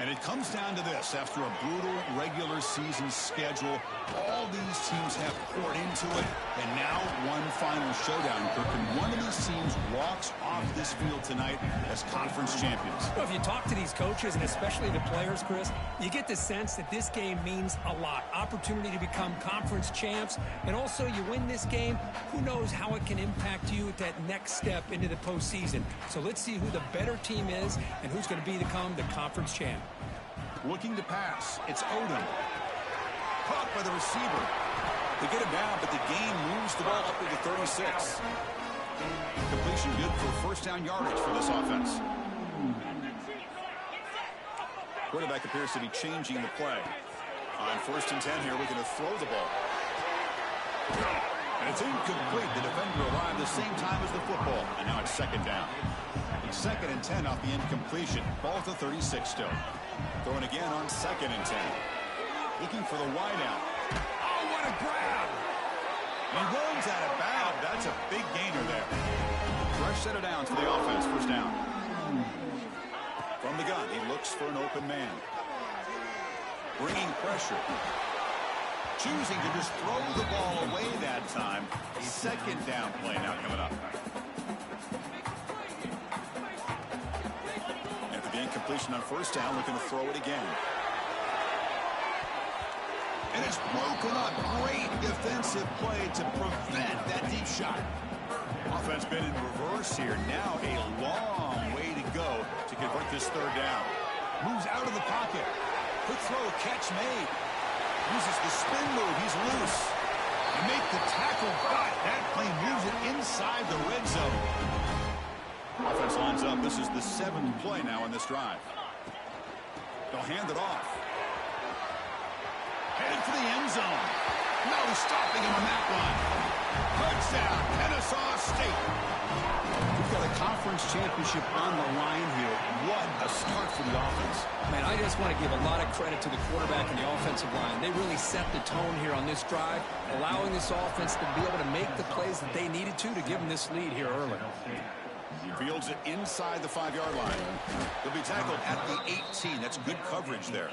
And it comes down to this. After a brutal regular season schedule, all these teams have poured into it, and now one final showdown. And one of these teams walks off this field tonight as conference champions. Well, if you talk to these coaches, and especially the players, Chris, you get the sense that this game means a lot. Opportunity to become conference champs, and also you win this game, who knows how it can impact you at that next step into the postseason. So let's see who the better team is and who's going to become the conference champ. Looking to pass. It's Odom. Caught by the receiver. They get it down, but the game moves the ball up to the 36. Completion good for first down yardage for this offense. Quarterback appears to be changing the play. On 1st and 10 here, we're going to throw the ball. And it's incomplete. The defender arrived the same time as the football. And now it's 2nd down. 2nd and 10 off the incompletion. Ball at the 36 still. Throwing again on 2nd and 10. Looking for the wide out. Oh, what a grab! He runs out of bounds. That's a big gainer there. Fresh set of downs for the offense. 1st down. From the gun, he looks for an open man. Bringing pressure. Choosing to just throw the ball away that time. 2nd down play now coming up. Incompletion on 1st down, looking to throw it again. And it's broken up. Great defensive play to prevent that deep shot. Offense been in reverse here. Now a long way to go to convert this 3rd down. Moves out of the pocket. Quick throw, catch made. Uses the spin move. He's loose. And make the tackle, but that play moves it inside the red zone. Offense lines up. This is the 7th play now in this drive. They'll hand it off. Headed for the end zone. No stopping him on that one. Touchdown, Kennesaw State. We've got a conference championship on the line here. What a start for the offense. Man, I just want to give a lot of credit to the quarterback and the offensive line. They really set the tone here on this drive, allowing this offense to be able to make the plays that they needed to give them this lead here early. Fields it inside the 5-yard line. They'll be tackled at the 18. That's good coverage there.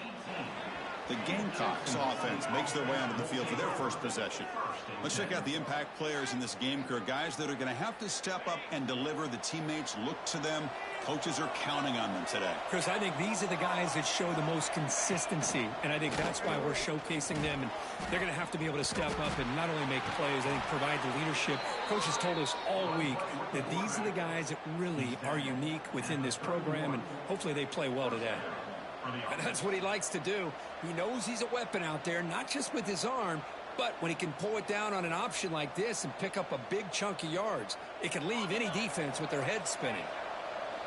The Gamecocks offense makes their way onto the field for their first possession. Let's check out the impact players in this game, guys that are going to have to step up and deliver. The teammates look to them. Coaches are counting on them today. Chris, I think these are the guys that show the most consistency, and I think that's why we're showcasing them. And they're going to have to be able to step up and not only make plays, I think provide the leadership. Coaches told us all week that these are the guys that really are unique within this program, and hopefully they play well today. And that's what he likes to do. He knows he's a weapon out there, not just with his arm, but when he can pull it down on an option like this and pick up a big chunk of yards, it can leave any defense with their head spinning.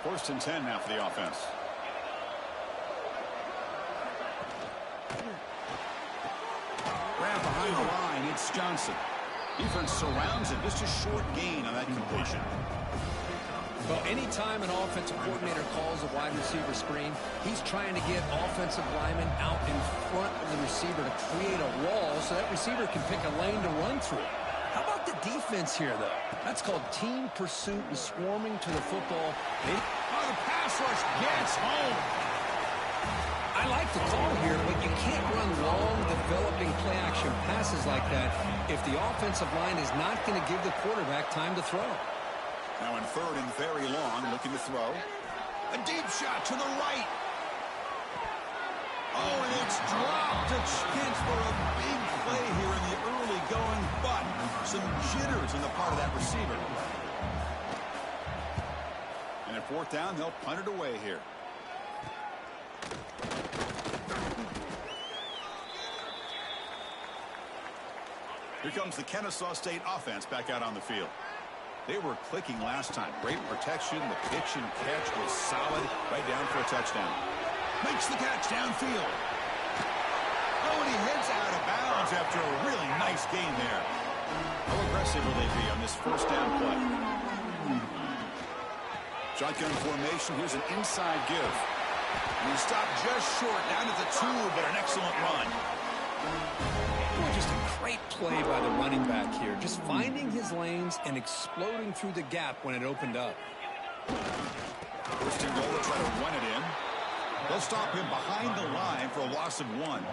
1st and 10 now for the offense. Grab behind the line, it's Johnson. Defense surrounds him. Just a short gain on that completion. Well, anytime an offensive coordinator calls a wide receiver screen, he's trying to get offensive linemen out in front of the receiver to create a wall so that receiver can pick a lane to run through. How about the defense here, though? That's called team pursuit and swarming to the football. The pass rush gets home. I like the call here, but you can't run long, developing play-action passes like that if the offensive line is not going to give the quarterback time to throw. Now in 3rd and very long, looking to throw. A deep shot to the right. Oh, and it's dropped. A chance for a big play here in the early going, but some jitters on the part of that receiver. And at 4th down, they'll punt it away here. Here comes the Kennesaw State offense back out on the field. They were clicking last time. Great protection. The pitch and catch was solid. Right down for a touchdown. Makes the catch downfield. Oh, and he heads out of bounds after a really nice gain there. How aggressive will they be on this 1st down play? Shotgun formation. Here's an inside give. And he stopped just short, down to the 2, but an excellent run. Well, just a great play by the running back here. Just finding his lanes and exploding through the gap when it opened up. First and goal to try to run it in. They'll stop him behind the line for a loss of 1.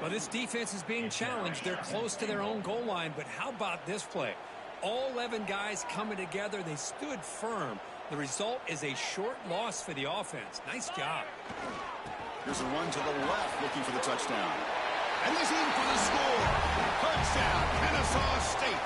Well, this defense is being challenged. They're close to their own goal line, but how about this play? All 11 guys coming together. They stood firm. The result is a short loss for the offense. Nice job. Here's a run to the left, looking for the touchdown. And he's in for the score. Touchdown, Kennesaw State.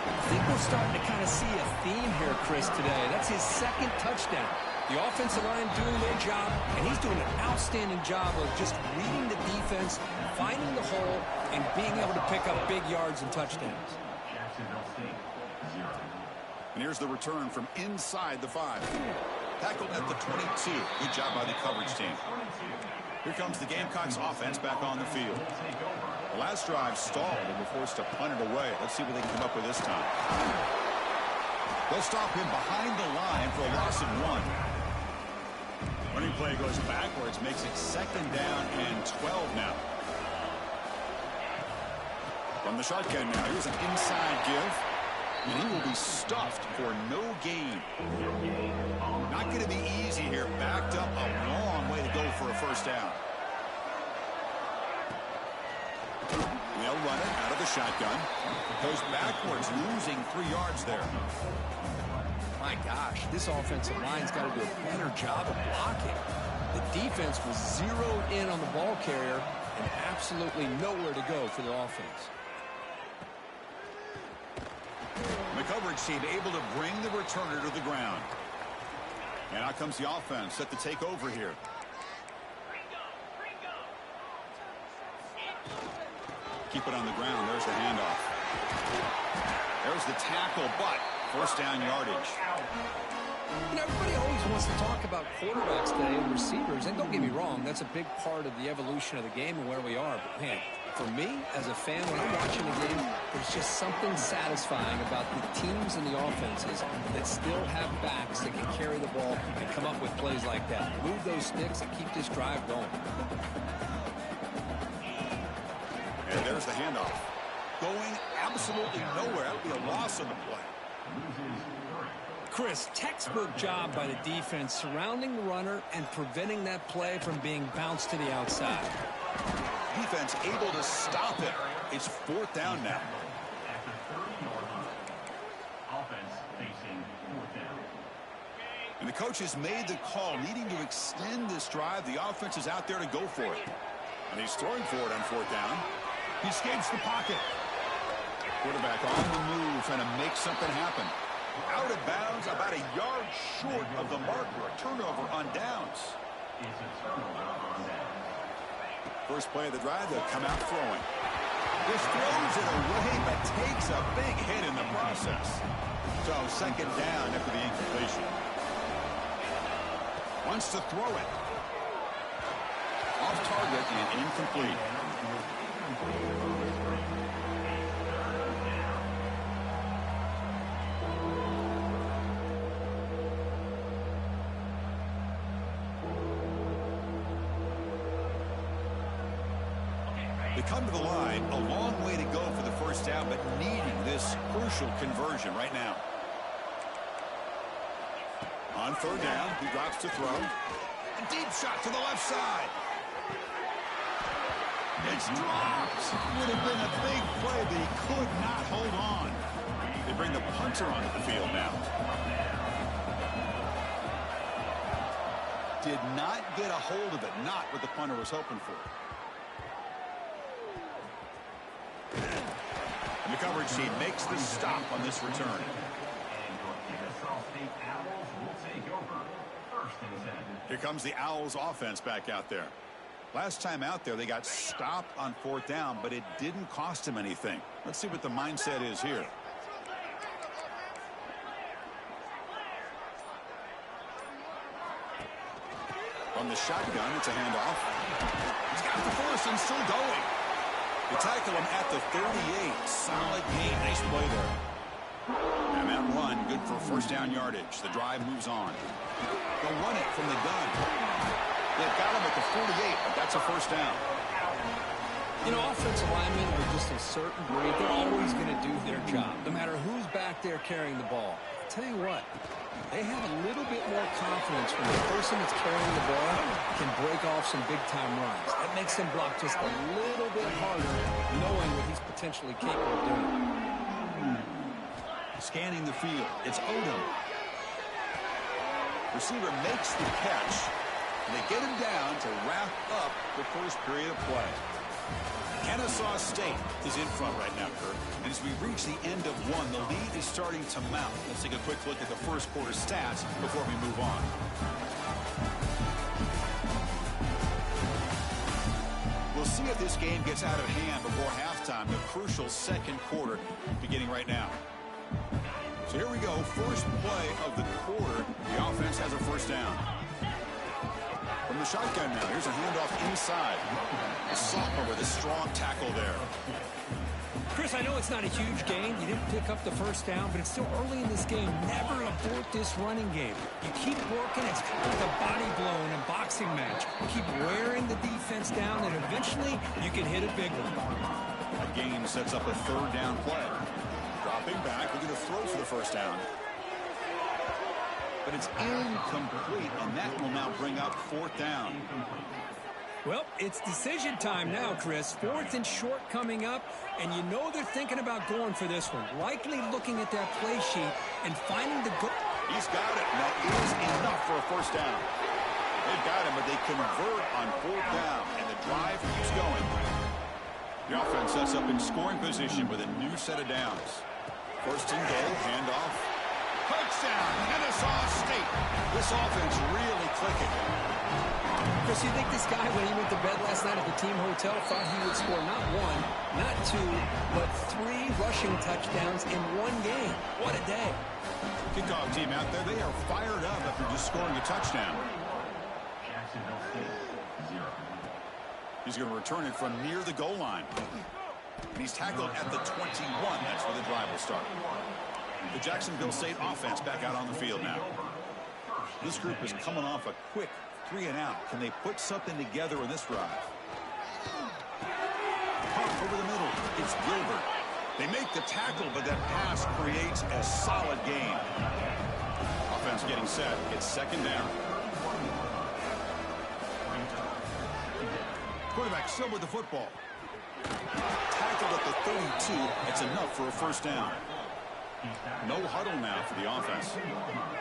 I think we're starting to kind of see a theme here, Chris, today. That's his second touchdown. The offensive line doing their job, and he's doing an outstanding job of just reading the defense, finding the hole, and being able to pick up big yards and touchdowns. And here's the return from inside the 5. Tackled at the 22. Good job by the coverage team. Here comes the Gamecocks offense back on the field. The last drive stalled and were forced to punt it away. Let's see what they can come up with this time. They'll stop him behind the line for a loss of 1. Running play goes backwards, makes it 2nd down and 12 now. From the shotgun now, here's an inside give. And he will be stuffed for no gain. Not going to be easy here. Backed up a long way to go for a first down. They'll run it out of the shotgun. Goes backwards, losing 3 yards there. My gosh, this offensive line's got to do a better job of blocking. The defense was zeroed in on the ball carrier and absolutely nowhere to go for the offense. The coverage team able to bring the returner to the ground. And out comes the offense set to take over here. Keep it on the ground. There's the handoff. There's the tackle, but first down yardage. You know, everybody always wants to talk about quarterbacks today and receivers, and don't get me wrong, that's a big part of the evolution of the game and where we are. But, man, for me, as a fan, when I'm watching the game, there's just something satisfying about the teams and the offenses that still have backs that can carry the ball and come up with plays like that. Move those sticks and keep this drive going. And there's the handoff. Going absolutely nowhere. That would be a loss on the play. Chris, textbook job by the defense surrounding the runner and preventing that play from being bounced to the outside. Defense able to stop it. It's 4th down now. And the coaches made the call, needing to extend this drive. The offense is out there to go for it. And he's throwing for it on 4th down. He escapes the pocket. Quarterback on the move, trying to make something happen. Out of bounds, about a yard short of the marker. A turnover on downs. First play of the drive, they'll come out throwing. Just throws it away, but takes a big hit in the process. So 2nd down after the incompletion. Wants to throw it. Off target and incomplete. They come to the line, a long way to go for the first down, but needing this crucial conversion right now. On 3rd down, he drops to throw. A deep shot to the left side. It's dropped. Would have been a big play, but he could not hold on. They bring the punter onto the field now. Did not get a hold of it, not what the punter was hoping for. And the coverage team makes the stop on this return. Here comes the Owls offense back out there. Last time out there, they got stopped on 4th down, but it didn't cost him anything. Let's see what the mindset is here. From the shotgun, it's a handoff. He's got the first and still going. They tackle him at the 38. Solid game. Nice play there. And that run, good for first down yardage. The drive moves on. They'll run it from the gun. They've got him at the 48, but that's a first down. You know, offensive linemen are just a certain breed. They're always going to do their job, no matter who's back there carrying the ball. I'll tell you what, they have a little bit more confidence when the person that's carrying the ball can break off some big-time runs. That makes them block just a little bit harder, knowing what he's potentially capable of doing. Scanning the field, it's Odom. Receiver makes the catch, and they get him down to wrap up the first period of play. Kennesaw State is in front right now, Kurt. And as we reach the end of one, the lead is starting to mount. Let's take a quick look at the first quarter stats before we move on. We'll see if this game gets out of hand before halftime, the crucial second quarter beginning right now. So here we go, first play of the quarter. The offense has a first down. From the shotgun now, here's a handoff inside. A sophomore with a strong tackle there. Chris, I know it's not a huge gain. You didn't pick up the first down, but it's still early in this game. Never abort this running game. You keep working. It's kind of like a body blow in a boxing match. You keep wearing the defense down, and eventually you can hit a big one. That game sets up a third down play. Dropping back, we're going to throw for the first down. But it's incomplete, and that will now bring up fourth down. Well, it's decision time now, Chris. Fourth and short coming up, and you know they're thinking about going for this one. Likely looking at that play sheet and finding the goal. He's got it, and that is enough for a first down. They've got him, but they convert on fourth down, and the drive keeps going. The offense sets up in scoring position with a new set of downs. First and goal, handoff. Touchdown, Kennesaw State. This offense really clicking. Chris, you think this guy, when he went to bed last night at the team hotel, thought he would score not one, not two, but 3 rushing touchdowns in one game? What a day. Kickoff team out there, they are fired up after just scoring a touchdown. He's going to return it from near the goal line. And he's tackled at the 21. That's where the drive will start. The Jacksonville State offense back out on the field now. This group is coming off a quick 3 and out. Can they put something together in this drive? Pump over the middle. It's Gilbert. They make the tackle, but that pass creates a solid gain. Offense getting set. It's second down. Quarterback still with the football. Tackled at the 32. It's enough for a first down. No huddle now for the offense.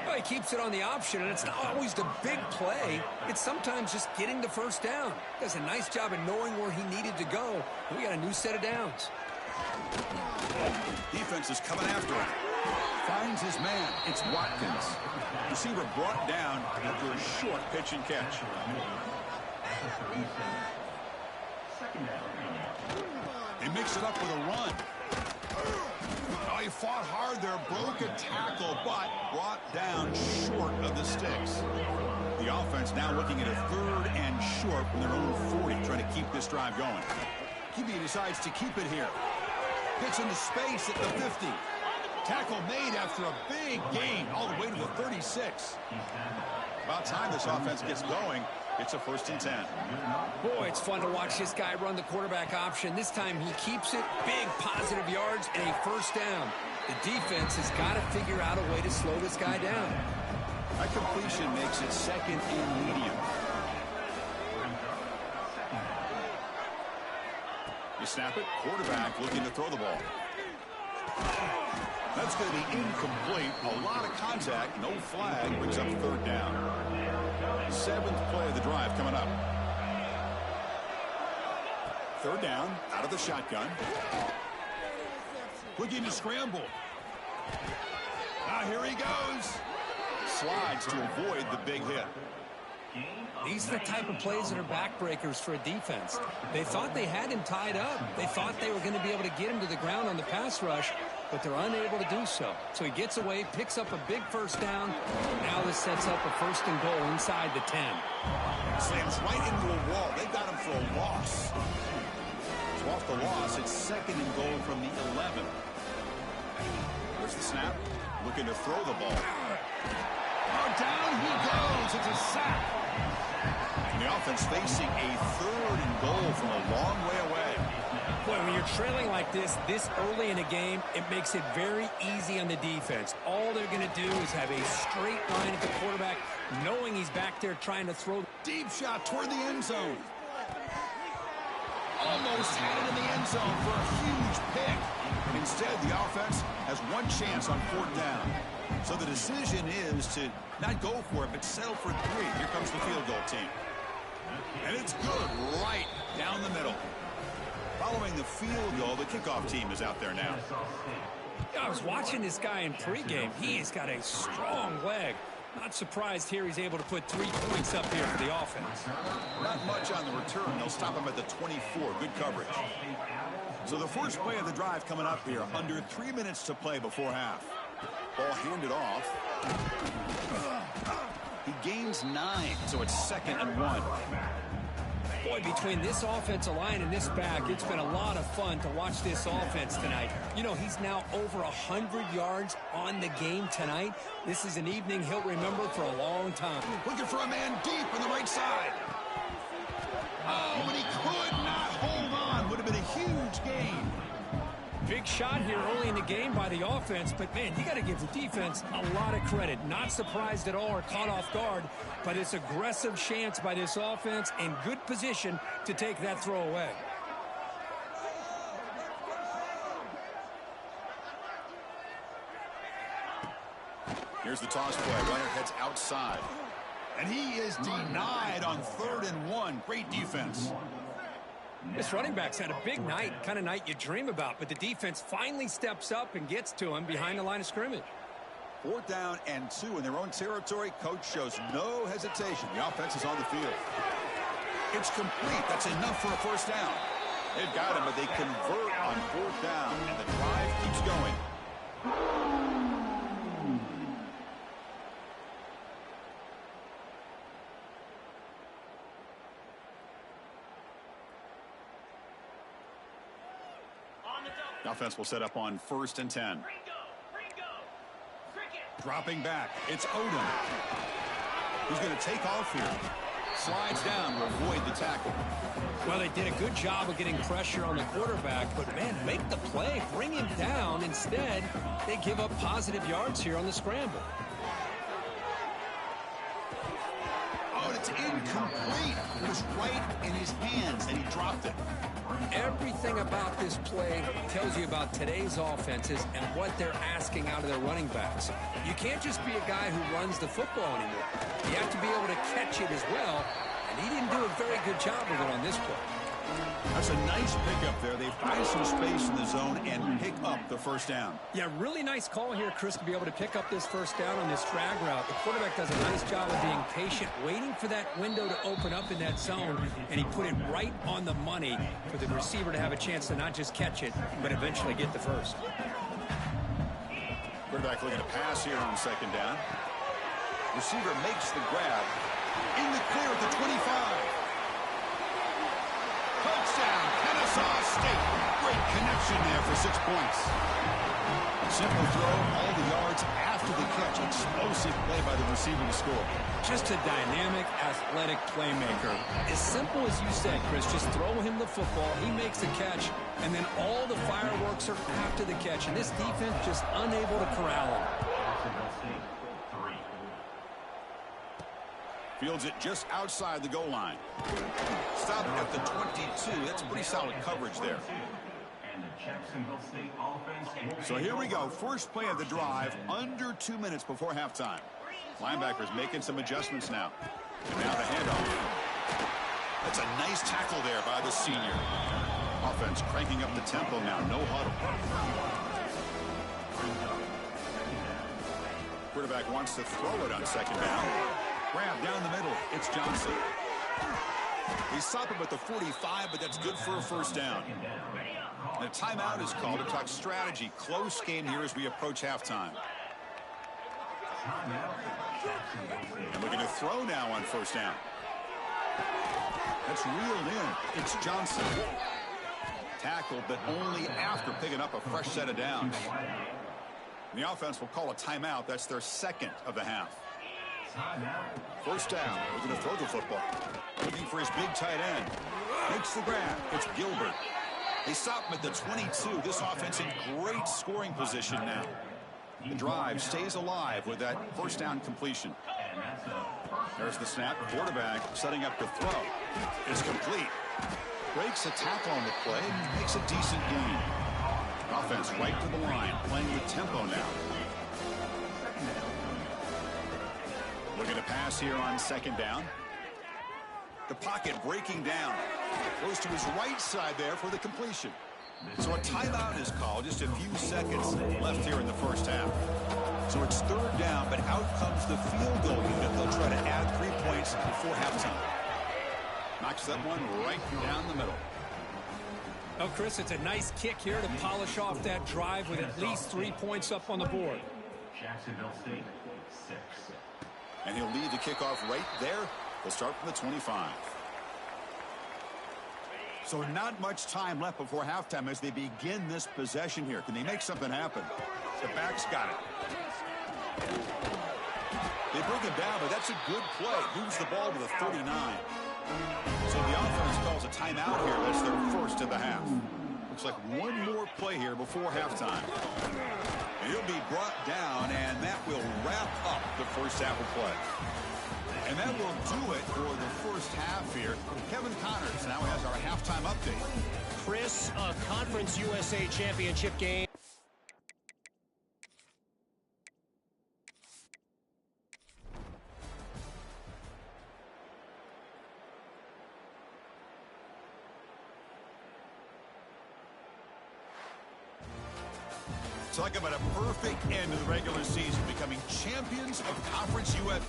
Well, he keeps it on the option, and it's not always the big play. It's sometimes just getting the first down. Does a nice job of knowing where he needed to go. We got a new set of downs. Defense is coming after him. Finds his man. It's Watkins. Receiver brought down after a short pitch and catch. They mix it up with a run. Oh, he fought hard there, broke a tackle, but brought down short of the sticks. The offense now looking at a third and short from their own 40, trying to keep this drive going. QB decides to keep it here. Gets into space at the 50. Tackle made after a big gain all the way to the 36. About time this offense gets going. It's a first and 10. Boy, it's fun to watch this guy run the quarterback option. This time he keeps it, big positive yards, and a first down. The defense has got to figure out a way to slow this guy down. That completion makes it second and medium. You snap it, quarterback looking to throw the ball. That's going to be incomplete. A lot of contact, no flag, brings up third down. 7th play of the drive coming up. Third down, out of the shotgun. Looking to scramble. Now here he goes. Slides to avoid the big hit. These are the type of plays that are backbreakers for a defense. They thought they had him tied up. They thought they were going to be able to get him to the ground on the pass rush, but they're unable to do so. So he gets away, picks up a big first down. Now this sets up a first and goal inside the 10. Slams right into a wall. They got him for a loss. So off the loss, it's second and goal from the 11. There's the snap. Looking to throw the ball. Oh, down he goes. It's a sack. And the offense facing a 3rd and goal from a long way away. Boy, when you're trailing like this early in a game, it makes it very easy on the defense. All they're going to do is have a straight line at the quarterback, knowing he's back there trying to throw. Deep shot toward the end zone. Almost had it in the end zone for a huge pick. Instead, the offense has one chance on 4th down. So the decision is to not go for it, but settle for 3. Here comes the field goal team. And it's good right down the middle. Following the field goal, the kickoff team is out there now. I was watching this guy in pregame. He's got a strong leg. Not surprised here he's able to put 3 points up here for the offense. Not much on the return. They'll stop him at the 24. Good coverage. So the first play of the drive coming up here. Under 3 minutes to play before half. Ball handed off. He gains 9, so it's 2nd and 1. Boy, between this offensive line and this back, it's been a lot of fun to watch this offense tonight. You know, he's now over 100 yards on the game tonight. This is an evening he'll remember for a long time. Looking for a man deep on the right side. Oh, but he could not hold on. Would have been a huge gain. Big shot here early in the game by the offense, but man, you got to give the defense a lot of credit. Not surprised at all or caught off guard, but it's aggressive chance by this offense in good position to take that throw away. Here's the toss play. Runner heads outside. And he is denied on 3rd and 1. Great defense. This running back's had a big night, kind of night you dream about, but the defense finally steps up and gets to him behind the line of scrimmage. 4th down and 2 in their own territory. Coach shows no hesitation. The offense is on the field. It's complete. That's enough for a 1st down. They've got him, but they convert on 4th down, and the drive keeps going. The offense will set up on 1st and 10. Dropping back, it's Odom. He's going to take off here. Slides down to avoid the tackle. Well, they did a good job of getting pressure on the quarterback, but man, make the play, bring him down. Instead, they give up positive yards here on the scramble. Oh, it's incomplete. It was right in his hands, and he dropped it. Everything about this play tells you about today's offenses and what they're asking out of their running backs. You can't just be a guy who runs the football anymore. You have to be able to catch it as well, and he didn't do a very good job of it on this play. That's a nice pickup there. They find some space in the zone and pick up the 1st down. Yeah, really nice call here, Chris, to be able to pick up this 1st down on this drag route. The quarterback does a nice job of being patient, waiting for that window to open up in that zone, and he put it right on the money for the receiver to have a chance to not just catch it, but eventually get the 1st. Quarterback looking to pass here on 2nd down. Receiver makes the grab. In the clear at the 25. Touchdown, Kennesaw.State. Great connection there for 6 points. Simple throw, all the yards after the catch. Explosive play by the receiver to score. Just a dynamic, athletic playmaker. As simple as you said, Chris, just throw him the football, he makes the catch, and then all the fireworks are after the catch. And this defense just unable to corral him. Fields it just outside the goal line. Stop at the 22. That's pretty solid coverage there. So here we go. First play of the drive, under 2 minutes before halftime. Linebackers making some adjustments now. And now the handoff. That's a nice tackle there by the senior. Offense cranking up the tempo now. No huddle. Quarterback wants to throw it on 2nd down. Grab down the middle. It's Johnson. They stop him at the 45, but that's good for a 1st down. And a timeout is called to talk strategy. Close game here as we approach halftime. And looking to throw now on 1st down. That's reeled in. It's Johnson. Tackled, but only after picking up a fresh set of downs. The offense will call a timeout. That's their second of the half. First down. We're going to throw the football. Looking for his big tight end. Makes the grab. It's Gilbert. They stop him at the 22. This offense in great scoring position now. The drive stays alive with that first down completion. There's the snap. Quarterback setting up the throw. It's complete. Breaks a tackle on the play and makes a decent gain. Offense right to the line, playing with tempo now. Looking to pass here on second down. The pocket breaking down. Goes to his right side there for the completion. So a timeout is called. Just a few seconds left here in the first half. So it's third down, but out comes the field goal unit. They'll try to add 3 points before halftime. Knocks that one right down the middle. Oh, Chris, it's a nice kick here to polish off that drive with at least 3 points up on the board. Jacksonville-State, 6. And he'll lead the kickoff right there. They'll start from the 25. So not much time left before halftime as they begin this possession here. Can they make something happen? The back's got it. They bring him down, but that's a good play. Moves the ball to the 39. So the offense calls a timeout here. That's their first of the half. Looks like one more play here before halftime. And he'll be brought down, and that will wrap up the first half of play. And that will do it for the first half here. Kevin Connors now has our halftime update. Chris, a Conference USA Championship game. Talk about a perfect end to the regular season, becoming champions of Conference USA.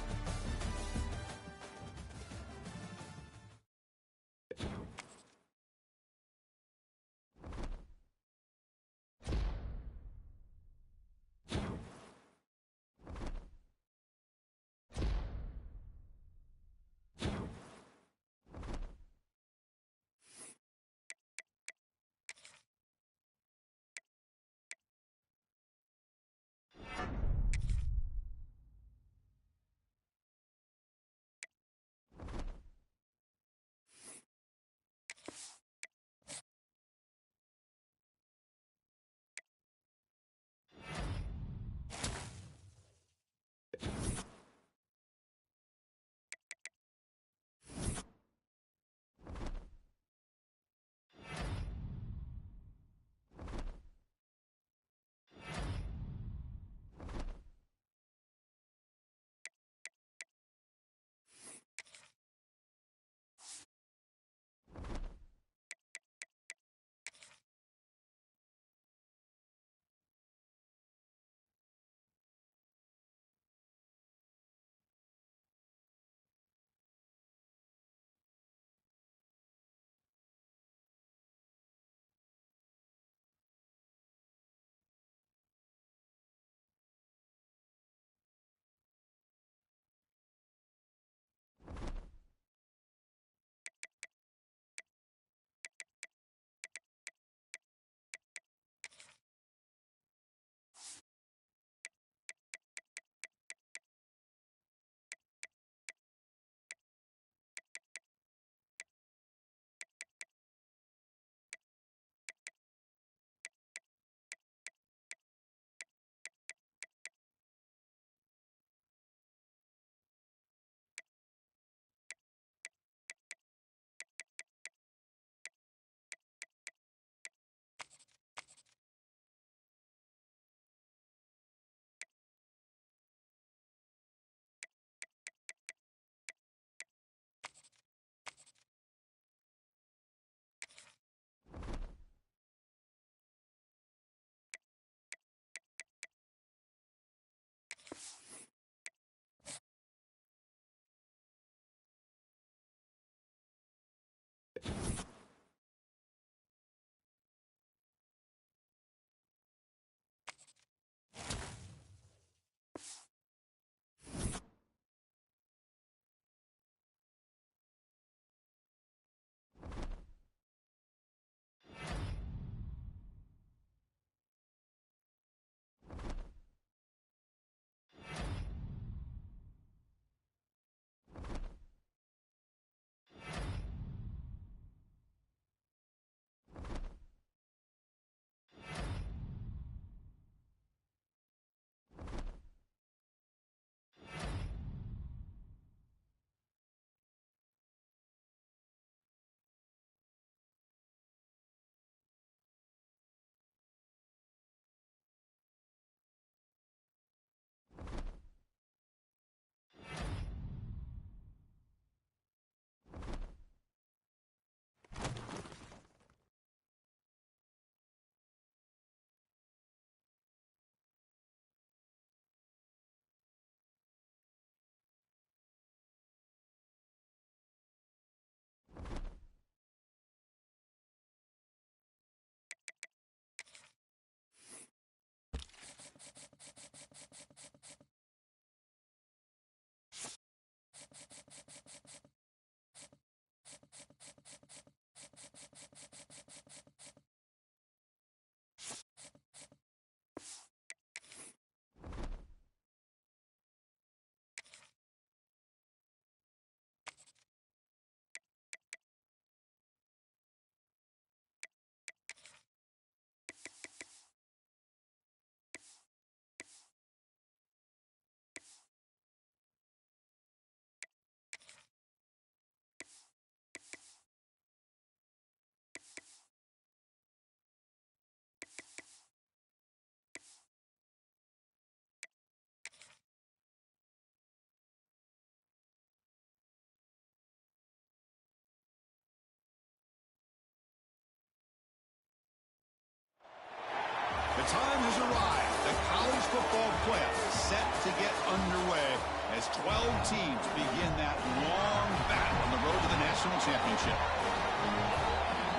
The time has arrived. The college football playoffs is set to get underway as 12 teams begin that long battle on the road to the national championship.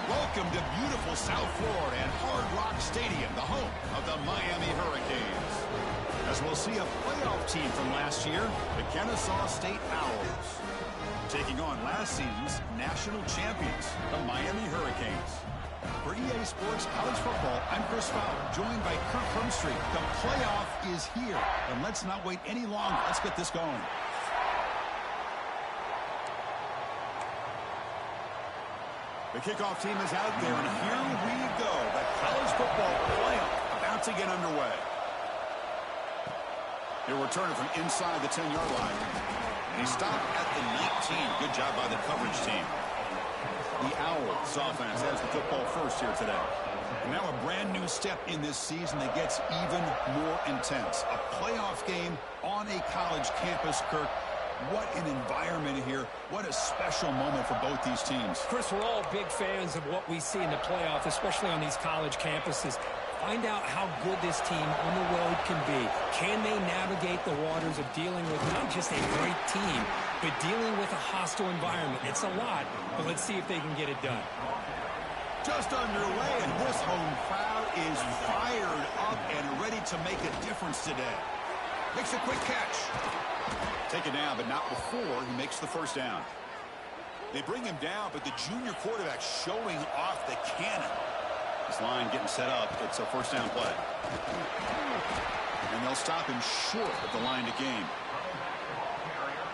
Welcome to beautiful South Florida and Hard Rock Stadium, the home of the Miami Hurricanes. As we'll see a playoff team from last year, the Kennesaw-State Owls, taking on last season's national champions, the Miami Hurricanes. For EA Sports College Football, I'm Chris Fowler, joined by Kirk Hermstreet. The playoff is here, and let's not wait any longer. Let's get this going. The kickoff team is out there, and here we go. The college football playoff about to get underway. He'll return it from inside the 10-yard line. And he stopped at the 19. Good job by the coverage team. The Owls offense has the football first here today. And now a brand new step in this season that gets even more intense. A playoff game on a college campus, Kirk. What an environment here. What a special moment for both these teams. Chris, we're all big fans of what we see in the playoff, especially on these college campuses. Find out how good this team on the road can be. Can they navigate the waters of dealing with not just a great team, but dealing with a hostile environment? It's a lot, but let's see if they can get it done. Just underway, and this home crowd is fired up and ready to make a difference today. Makes a quick catch. Taken down, but not before he makes the first down. They bring him down, but the junior quarterback showing off the cannon. This line getting set up. It's a first down play. And they'll stop him short of the line to gain.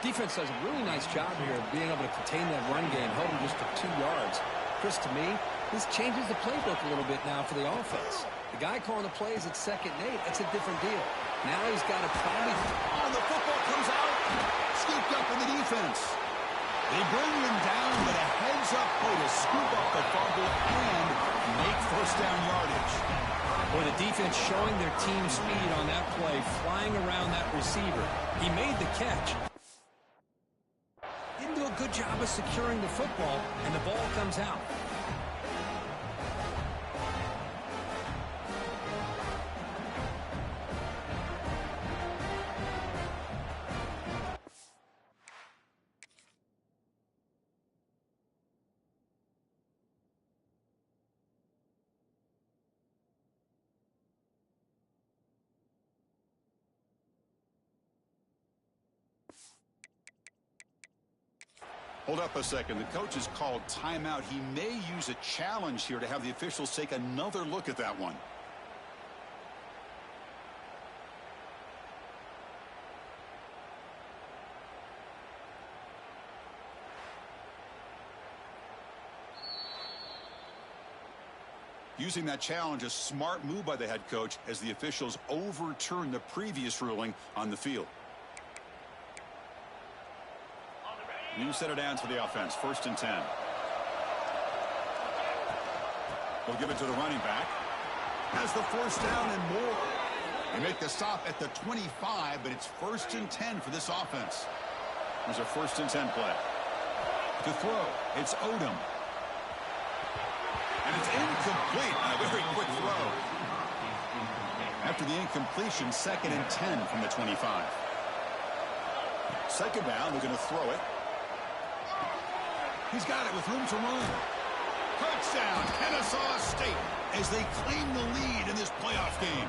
Defense does a really nice job here of being able to contain that run game, held him just to 2 yards. Chris, to me, this changes the playbook a little bit now for the offense. The guy calling the plays at 2nd and 8, that's a different deal. Now he's got to probably... Oh, the football comes out. Scooped up in the defense. They bring him down, but a heads-up play to scoop up the fumble and make first down yardage. Boy, the defense showing their team speed on that play, flying around that receiver. He made the catch. Didn't do a good job of securing the football, and the ball comes out. Hold up a second. The coach has called timeout. He may use a challenge here to have the officials take another look at that one. Using that challenge, a smart move by the head coach as the officials overturn the previous ruling on the field. New center downs for the offense. 1st and 10. They'll give it to the running back. Has the first down and more. They make the stop at the 25, but it's 1st and 10 for this offense. There's a 1st and 10 play. To throw, it's Odom. And it's incomplete on a very quick throw. After the incompletion, 2nd and 10 from the 25. 2nd down, they're going to throw it. He's got it with room to run. Touchdown, Kennesaw-State, as they claim the lead in this playoff game.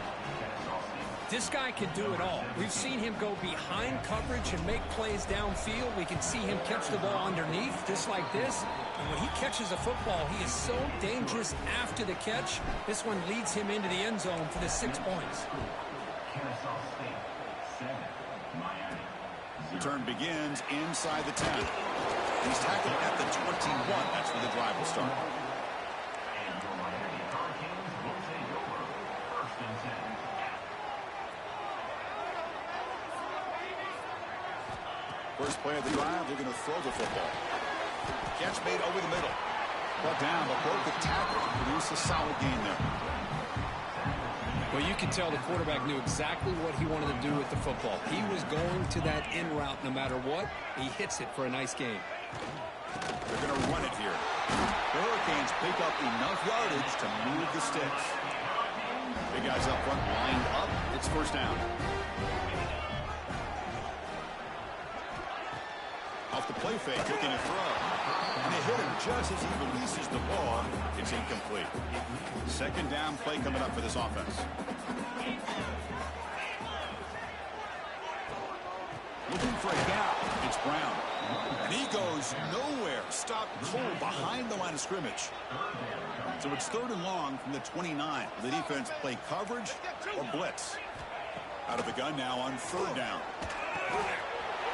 This guy can do it all. We've seen him go behind coverage and make plays downfield. We can see him catch the ball underneath, just like this. And when he catches a football, he is so dangerous after the catch. This one leads him into the end zone for the 6 points. Kennesaw-State 7, Miami. Return begins inside the 10. He's tackled at the 21. That's where the drive will start. And your Miami Hurricanes will take over 1st and 10. First play of the drive, they're going to throw the football. Catch made over the middle. Brought down, but broke the tackle. Produced a solid gain there. Well, you can tell the quarterback knew exactly what he wanted to do with the football. He was going to that in route no matter what. He hits it for a nice gain. They're going to run it here. The Hurricanes pick up enough yardage to move the sticks. Big guys up front lined up. It's first down. Off the play fake, looking to throw. And they hit him just as he releases the ball. It's incomplete. Second down play coming up for this offense. Looking for a gap. It's Brown. And he goes nowhere. Stopped cold behind the line of scrimmage. So it's 3rd and long from the 29. The defense play coverage or blitz. Out of the gun now on 3rd down.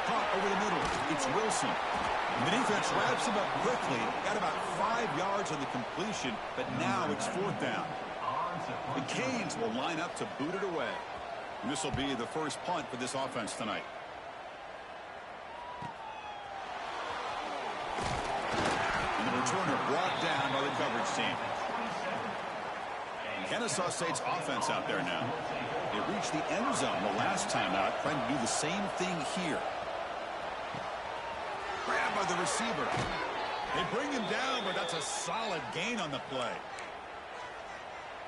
Caught over the middle. It's Wilson. And the defense wraps him up quickly. Got about 5 yards on the completion, but now it's 4th down. The Canes will line up to boot it away. And this will be the first punt for this offense tonight. And the returner brought down by the coverage team. Kennesaw State's offense out there now. They reached the end zone the last time out, trying to do the same thing here. Grabbed by the receiver. They bring him down, but that's a solid gain on the play.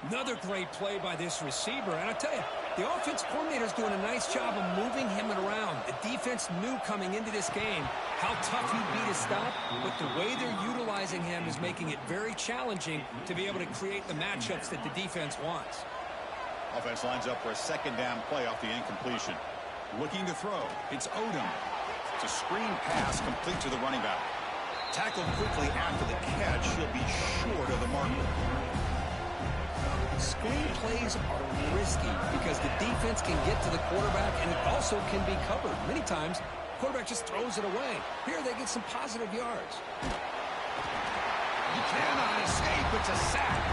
Another great play by this receiver. And I tell you, the offense coordinator's doing a nice job of moving him around. The defense knew coming into this game how tough he'd be to stop, but the way they're utilizing him is making it very challenging to be able to create the matchups that the defense wants. Offense lines up for a second down play off the incompletion. Looking to throw. It's Odom. It's a screen pass complete to the running back. Tackled quickly after the catch. He'll be short of the marker. Screen plays are risky because the defense can get to the quarterback and it also can be covered. Many times, the quarterback just throws it away. Here they get some positive yards. You cannot escape. It's a sack.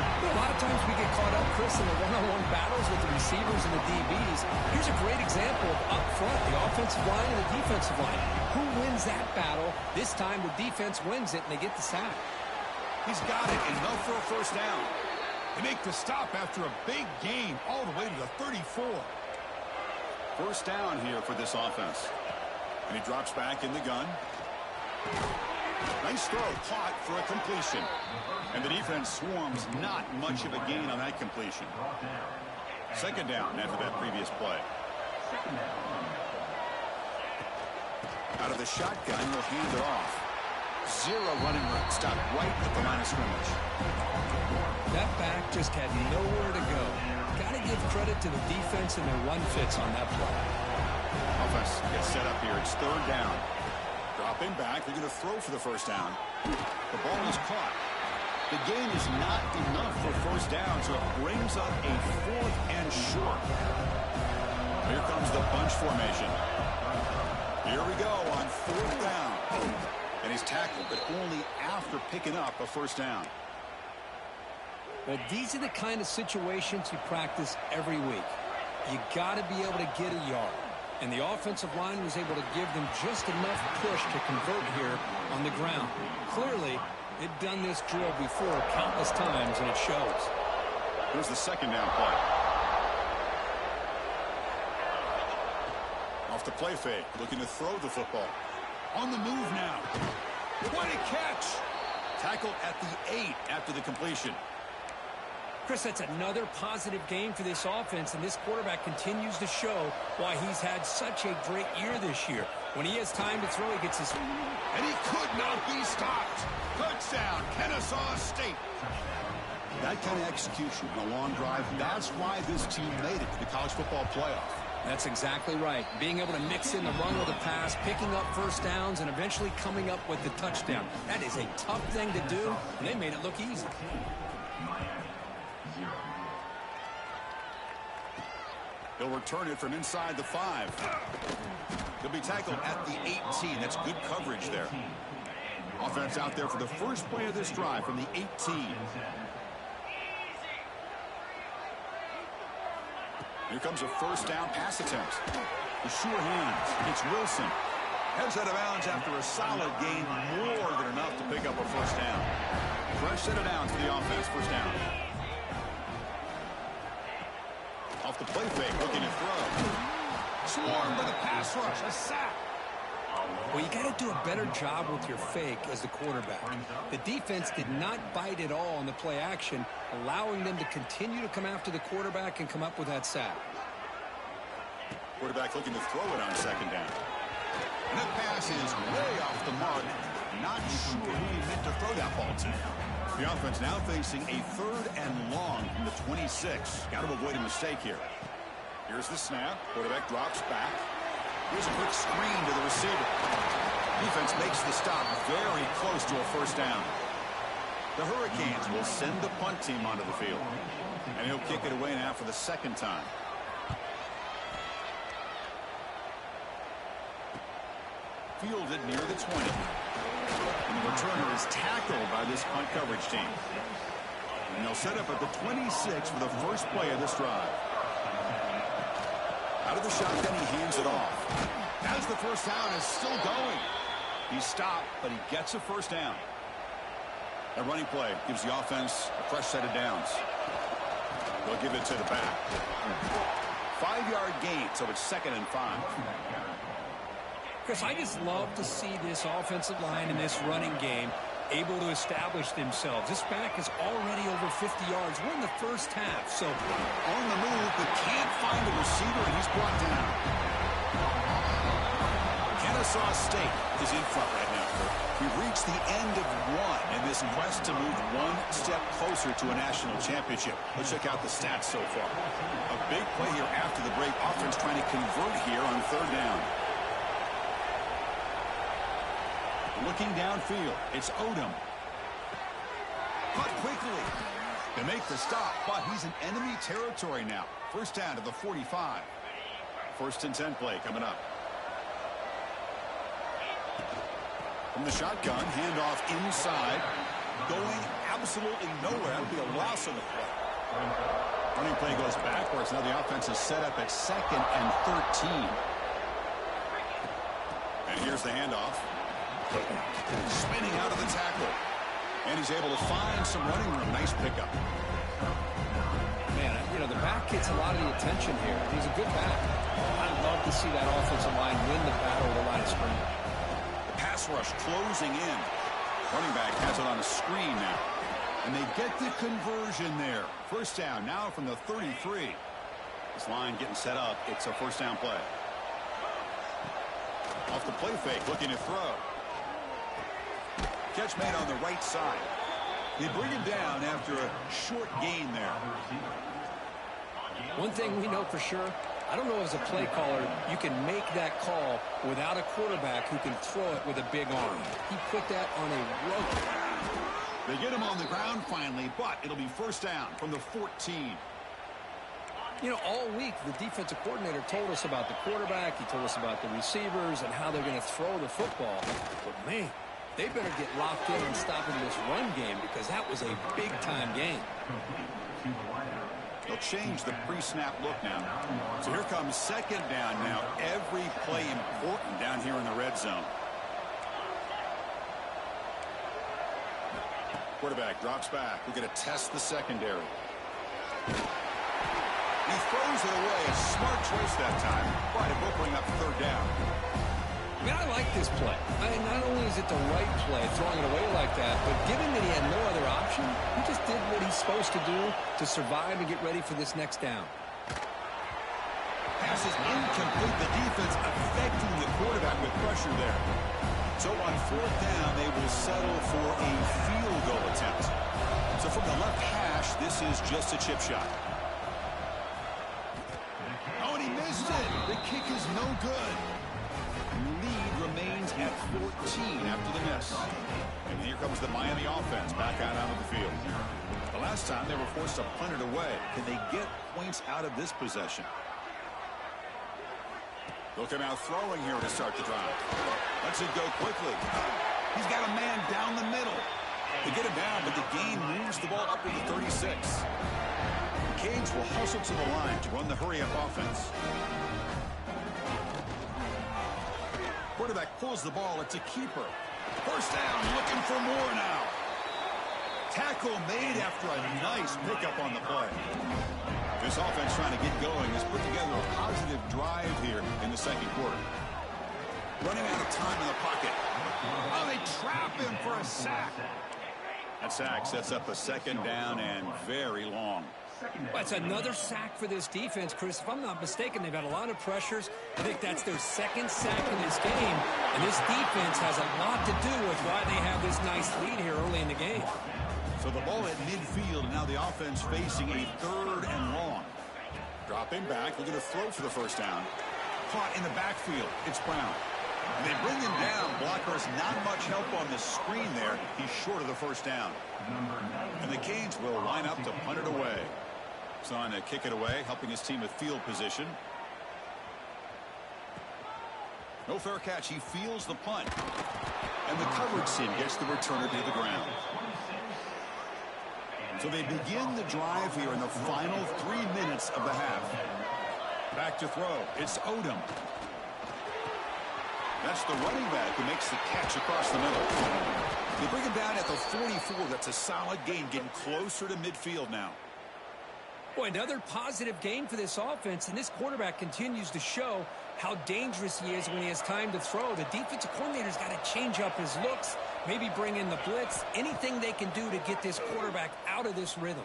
A lot of times we get caught up, Chris, in the one-on-one battles with the receivers and the DBs. Here's a great example of up front, the offensive line and the defensive line. Who wins that battle? This time the defense wins it and they get the sack. He's got it. Enough for a first down. They make the stop after a big gain all the way to the 34. First down here for this offense. And he drops back in the gun. Nice throw, caught for a completion. And the defense swarms, not much of a gain on that completion. Second down after that previous play. Out of the shotgun, he'll hand it off. Zero running room, stopped right at the line of scrimmage. That back just had nowhere to go. Got to give credit to the defense and their run fits on that play. Offense gets set up here. It's third down. Dropping back. They're going to throw for the first down. The ball is caught. The gain is not enough for first down, so it brings up a 4th and short. Here comes the bunch formation. Here we go on 4th down. And he's tackled, but only after picking up a first down. But these are the kind of situations you practice every week. You got to be able to get a yard. And the offensive line was able to give them just enough push to convert here on the ground. Clearly, they've done this drill before countless times, and it shows. Here's the second down play. Off the play fake, looking to throw the football. On the move now. What a catch! Tackled at the 8 after the completion. Chris, that's another positive game for this offense, and this quarterback continues to show why he's had such a great year this year. When he has time to throw, he gets his... And he could not be stopped. Touchdown, Kennesaw State. That kind of execution on a long drive, that's why this team made it to the college football playoff. That's exactly right. Being able to mix in the run with the pass, picking up first downs, and eventually coming up with the touchdown. That is a tough thing to do, and they made it look easy. He'll return it from inside the 5. He'll be tackled at the 18. That's good coverage there. Offense out there for the first play of this drive from the 18. Here comes a first down pass attempt. The sure hands. It's Wilson. Heads out of bounds after a solid gain, more than enough to pick up a first down. Fresh set of downs for the offense. First down. Off the play fake, looking to throw. Swarmed by the pass rush. A sack. Well, you got to do a better job with your fake as the quarterback. The defense did not bite at all on the play action, allowing them to continue to come after the quarterback and come up with that sack. Quarterback looking to throw it on second down. And that pass is way off the mark. Not sure who he meant to throw that ball to. The offense now facing a 3rd and long from the 26. Got to avoid a mistake here. Here's the snap. Quarterback drops back. Here's a quick screen to the receiver. Defense makes the stop very close to a first down. The Hurricanes will send the punt team onto the field. And he'll kick it away now for the 2nd time. Fielded near the 20. And the returner is tackled by this punt coverage team. And they'll set up at the 26 for the first play of this drive. Out of the shotgun, he hands it off. As the first down is still going. He stopped, but he gets a first down. A running play gives the offense a fresh set of downs. They'll give it to the back. 5-yard gain, so it's 2nd and 5. Chris, I just love to see this offensive line in this running game able to establish themselves. This back is already over 50 yards. We're in the first half, so on the move, but can't find the receiver, and he's brought down. Kennesaw.State is in front right now. We've reached the end of one in this quest to move one step closer to a national championship. Let's check out the stats so far. A big play here after the break. Offense trying to convert here on 3rd down. Looking downfield, it's Odom. Cut quickly. They make the stop, but he's in enemy territory now. First down to the 45. 1st and 10 play coming up. From the shotgun, handoff inside. Going absolutely nowhere. That would be a loss on the play. Running play goes backwards. Now the offense is set up at 2nd and 13. And here's the handoff. Spinning out of the tackle. And he's able to find some running room. Nice pickup. Man, you know, the back gets a lot of the attention here. He's a good back. I'd love to see that offensive line win the battle with the line of scrimmage. The pass rush closing in. Running back has it on a screen now. And they get the conversion there. First down now from the 33. This line getting set up. It's a first down play. Off the play fake, looking to throw. Catch made on the right side. They bring him down after a short gain there. One thing we know for sure, I don't know as a play caller, you can make that call without a quarterback who can throw it with a big arm. He put that on a rope. They get him on the ground finally, but it'll be first down from the 14. You know, all week the defensive coordinator told us about the quarterback. He told us about the receivers and how they're going to throw the football. But, man, they better get locked in on stopping this run game because that was a big-time game. They'll change the pre-snap look now. So here comes 2nd down now. Every play important down here in the red zone. Quarterback drops back. We're going to test the secondary. He throws it away. A smart choice that time. But it will bring up 3rd down. I mean, I like this play. I mean, not only is it the right play, throwing it away like that, but given that he had no other option, he just did what he's supposed to do to survive and get ready for this next down. Pass is incomplete. The defense affecting the quarterback with pressure there. So on 4th down, they will settle for a field goal attempt. So from the left hash, this is just a chip shot. Oh, and he missed it. The kick is no good. Lead remains at 14 after the miss. And here comes the Miami offense back out onto the field. The last time they were forced to punt it away. Can they get points out of this possession? They'll come out throwing here to start the drive. Lets it go quickly. He's got a man down the middle. They get him down, but the gain moves the ball up to the 36. The Canes will hustle to the line to run the hurry-up offense. Quarterback pulls the ball. It's a keeper. First down, looking for more now. Tackle made after a nice pickup on the play. This offense trying to get going has put together a positive drive here in the 2nd quarter. Running out of time in the pocket. Oh, they trap him for a sack. That sack sets up a second down and very long. Well, it's another sack for this defense, Chris. If I'm not mistaken, they've had a lot of pressures. I think that's their second sack in this game. And this defense has a lot to do with why they have this nice lead here early in the game. So the ball at midfield, and now the offense facing a 3rd and long. Dropping back, looking to throw for the first down. Caught in the backfield. It's Brown. And they bring him down. Blockers not much help on the screen there. He's short of the first down. And the Canes will line up to punt it away. He's on to kick it away, helping his team with field position. No fair catch. He feels the punt. And the coverage sin gets the returner to the ground. So they begin the drive here in the final 3 minutes of the half. Back to throw. It's Odom. That's the running back who makes the catch across the middle. They bring him down at the 44. That's a solid gain, getting closer to midfield now. Boy, another positive game for this offense, and this quarterback continues to show how dangerous he is when he has time to throw. The defensive coordinator's got to change up his looks, maybe bring in the blitz, anything they can do to get this quarterback out of this rhythm.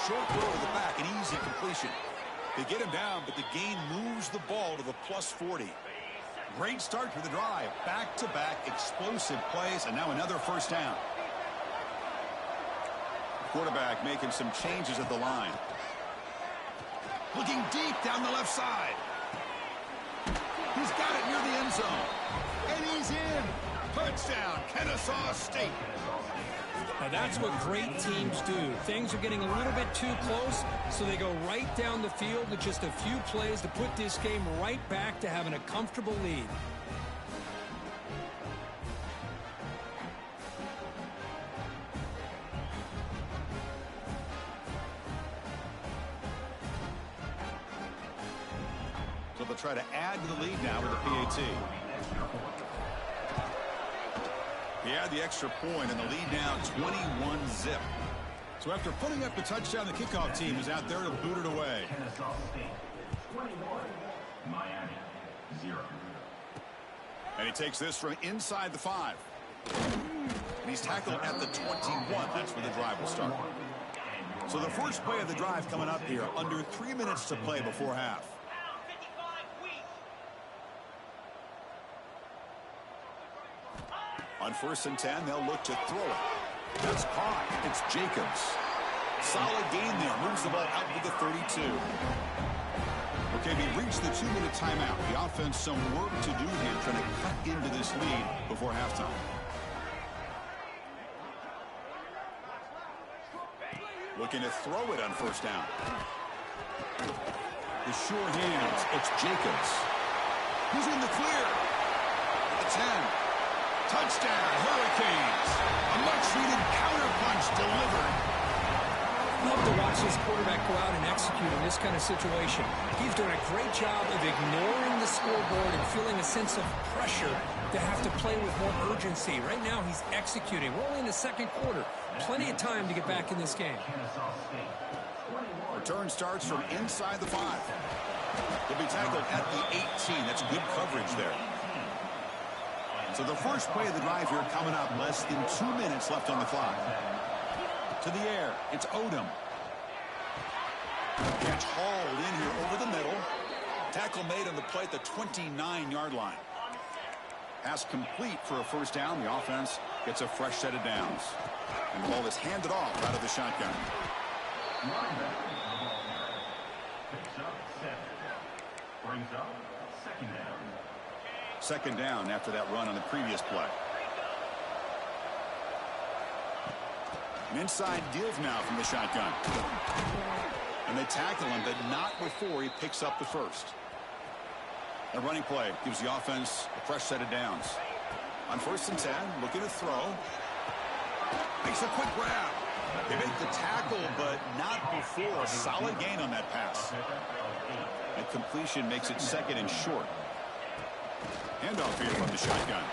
Short throw to the back, an easy completion. They get him down, but the gain moves the ball to the plus 40. Great start to the drive. Back-to-back explosive plays, and now another first down. Quarterback making some changes at the line. Looking deep down the left side. He's got it near the end zone. And he's in. Touchdown, Kennesaw State. Now that's what great teams do. Things are getting a little bit too close, so they go right down the field with just a few plays to put this game right back to having a comfortable lead. So they'll try to add to the lead now with a PAT. He had the extra point, and the lead now 21-zip. So after putting up the touchdown, the kickoff team is out there to boot it away. Kennesaw State 21, Miami 0. And he takes this from inside the 5. And he's tackled at the 21. That's where the drive will start. So the first play of the drive coming up here, under 3 minutes to play before half. On 1st and 10, they'll look to throw it. That's caught. It's Jacobs. Solid gain there. Moves the ball out to the 32. Okay, we reached the 2-minute timeout. The offense some work to do here, trying to cut into this lead before halftime. Looking to throw it on 1st down. The sure hands. It's Jacobs. He's in the clear. At the 10. Touchdown, Hurricanes. A much-needed counterpunch delivered. Love to watch this quarterback go out and execute in this kind of situation. He's doing a great job of ignoring the scoreboard and feeling a sense of pressure to have to play with more urgency. Right now, he's executing. We're only in the 2nd quarter. Plenty of time to get back in this game. Return starts from inside the 5. He'll be tackled at the 18. That's good coverage there. So the first play of the drive here coming up, less than 2 minutes left on the clock. To the air, it's Odom. Catch hauled in here over the middle. Tackle made on the play at the 29-yard line. Pass complete for a first down. The offense gets a fresh set of downs. And the ball is handed off out of the shotgun. Picks up 7. Brings up 2nd down. 2nd down after that run on the previous play. An inside give now from the shotgun. And they tackle him, but not before he picks up the first. A running play gives the offense a fresh set of downs. On 1st and 10, looking to throw. Makes a quick grab. They make the tackle, but not before. A solid gain on that pass. And completion makes it 2nd and short. Handoff here from the shotgun.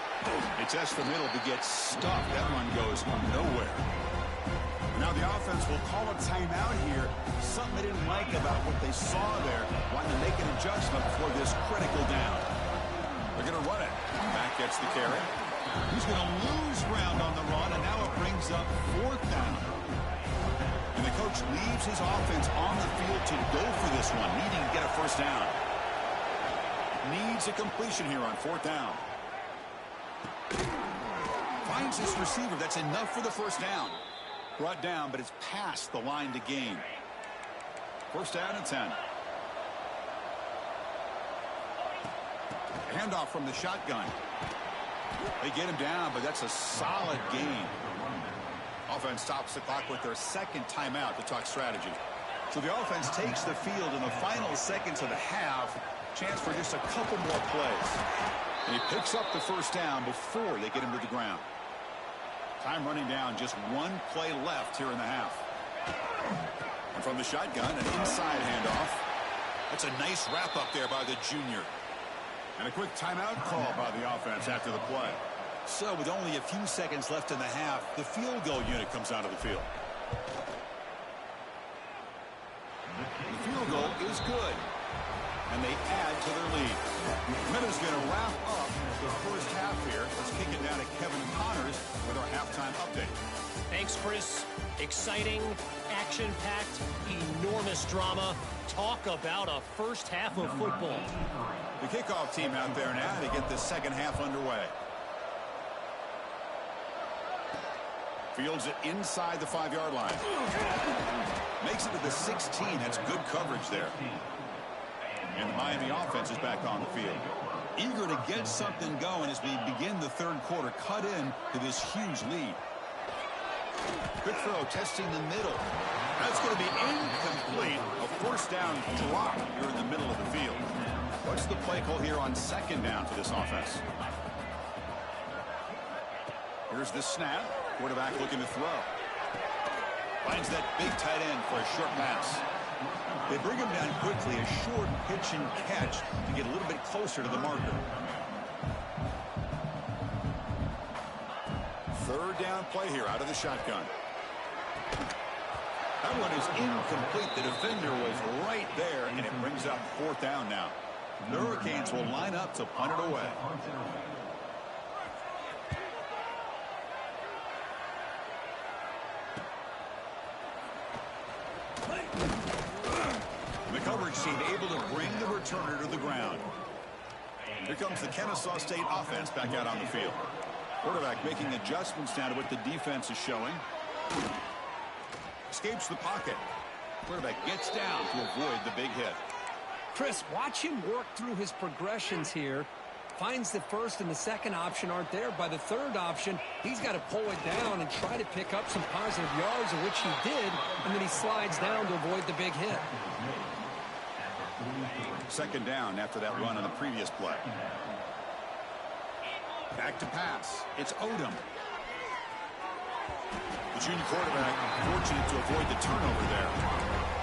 It's Escomiddle to get stuffed. That one goes nowhere. Now the offense will call a timeout here. Something they didn't like about what they saw there. Wanting to make an adjustment for this critical down. They're going to run it. Back gets the carry. He's going to lose ground on the run, and now it brings up 4th down. And the coach leaves his offense on the field to go for this one, needing to get a 1st down. Needs a completion here on 4th down. Finds his receiver. That's enough for the 1st down. Brought down, but it's past the line to gain. 1st down and 10. Handoff from the shotgun. They get him down, but that's a solid gain. Offense stops the clock with their 2nd timeout to talk strategy. So the offense takes the field in the final seconds of the half. Chance for just a couple more plays. And he picks up the 1st down before they get him to the ground. Time running down, just 1 play left here in the half. And from the shotgun, an inside handoff. That's a nice wrap up there by the junior. And a quick timeout call by the offense after the play. So with only a few seconds left in the half, the field goal unit comes out of the field. The field goal is good. And they add to their lead. Minutes going to wrap up the 1st half here. Let's kick it down to Kevin Connors with our halftime update. Thanks, Chris. Exciting, action-packed, enormous drama. Talk about a 1st half of football. The kickoff team out there now to get the 2nd half underway. Fields it inside the 5-yard line. Makes it to the 16. That's good coverage there. And the Miami offense is back on the field. Eager to get something going as we begin the 3rd quarter. Cut in to this huge lead. Quick throw, testing the middle. That's going to be incomplete. A 1st down drop here in the middle of the field. What's the play call here on 2nd down for this offense? Here's the snap. Quarterback looking to throw. Finds that big tight end for a short pass. They bring him down quickly, a short pitch and catch to get a little bit closer to the marker. 3rd down play here out of the shotgun. That one is incomplete. The defender was right there, and it brings up 4th down now. The Hurricanes will line up to punt it away. The coverage team able to bring the returner to the ground. Here comes the Kennesaw-State offense back out on the field. Quarterback making adjustments now to what the defense is showing. Escapes the pocket. Quarterback gets down to avoid the big hit. Chris, watch him work through his progressions here. Finds the 1st and the 2nd option aren't there. By the 3rd option, he's got to pull it down and try to pick up some positive yards, of which he did, and then he slides down to avoid the big hit. 2nd down after that run on the previous play. Back to pass. It's Odom. The junior quarterback fortunate to avoid the turnover there.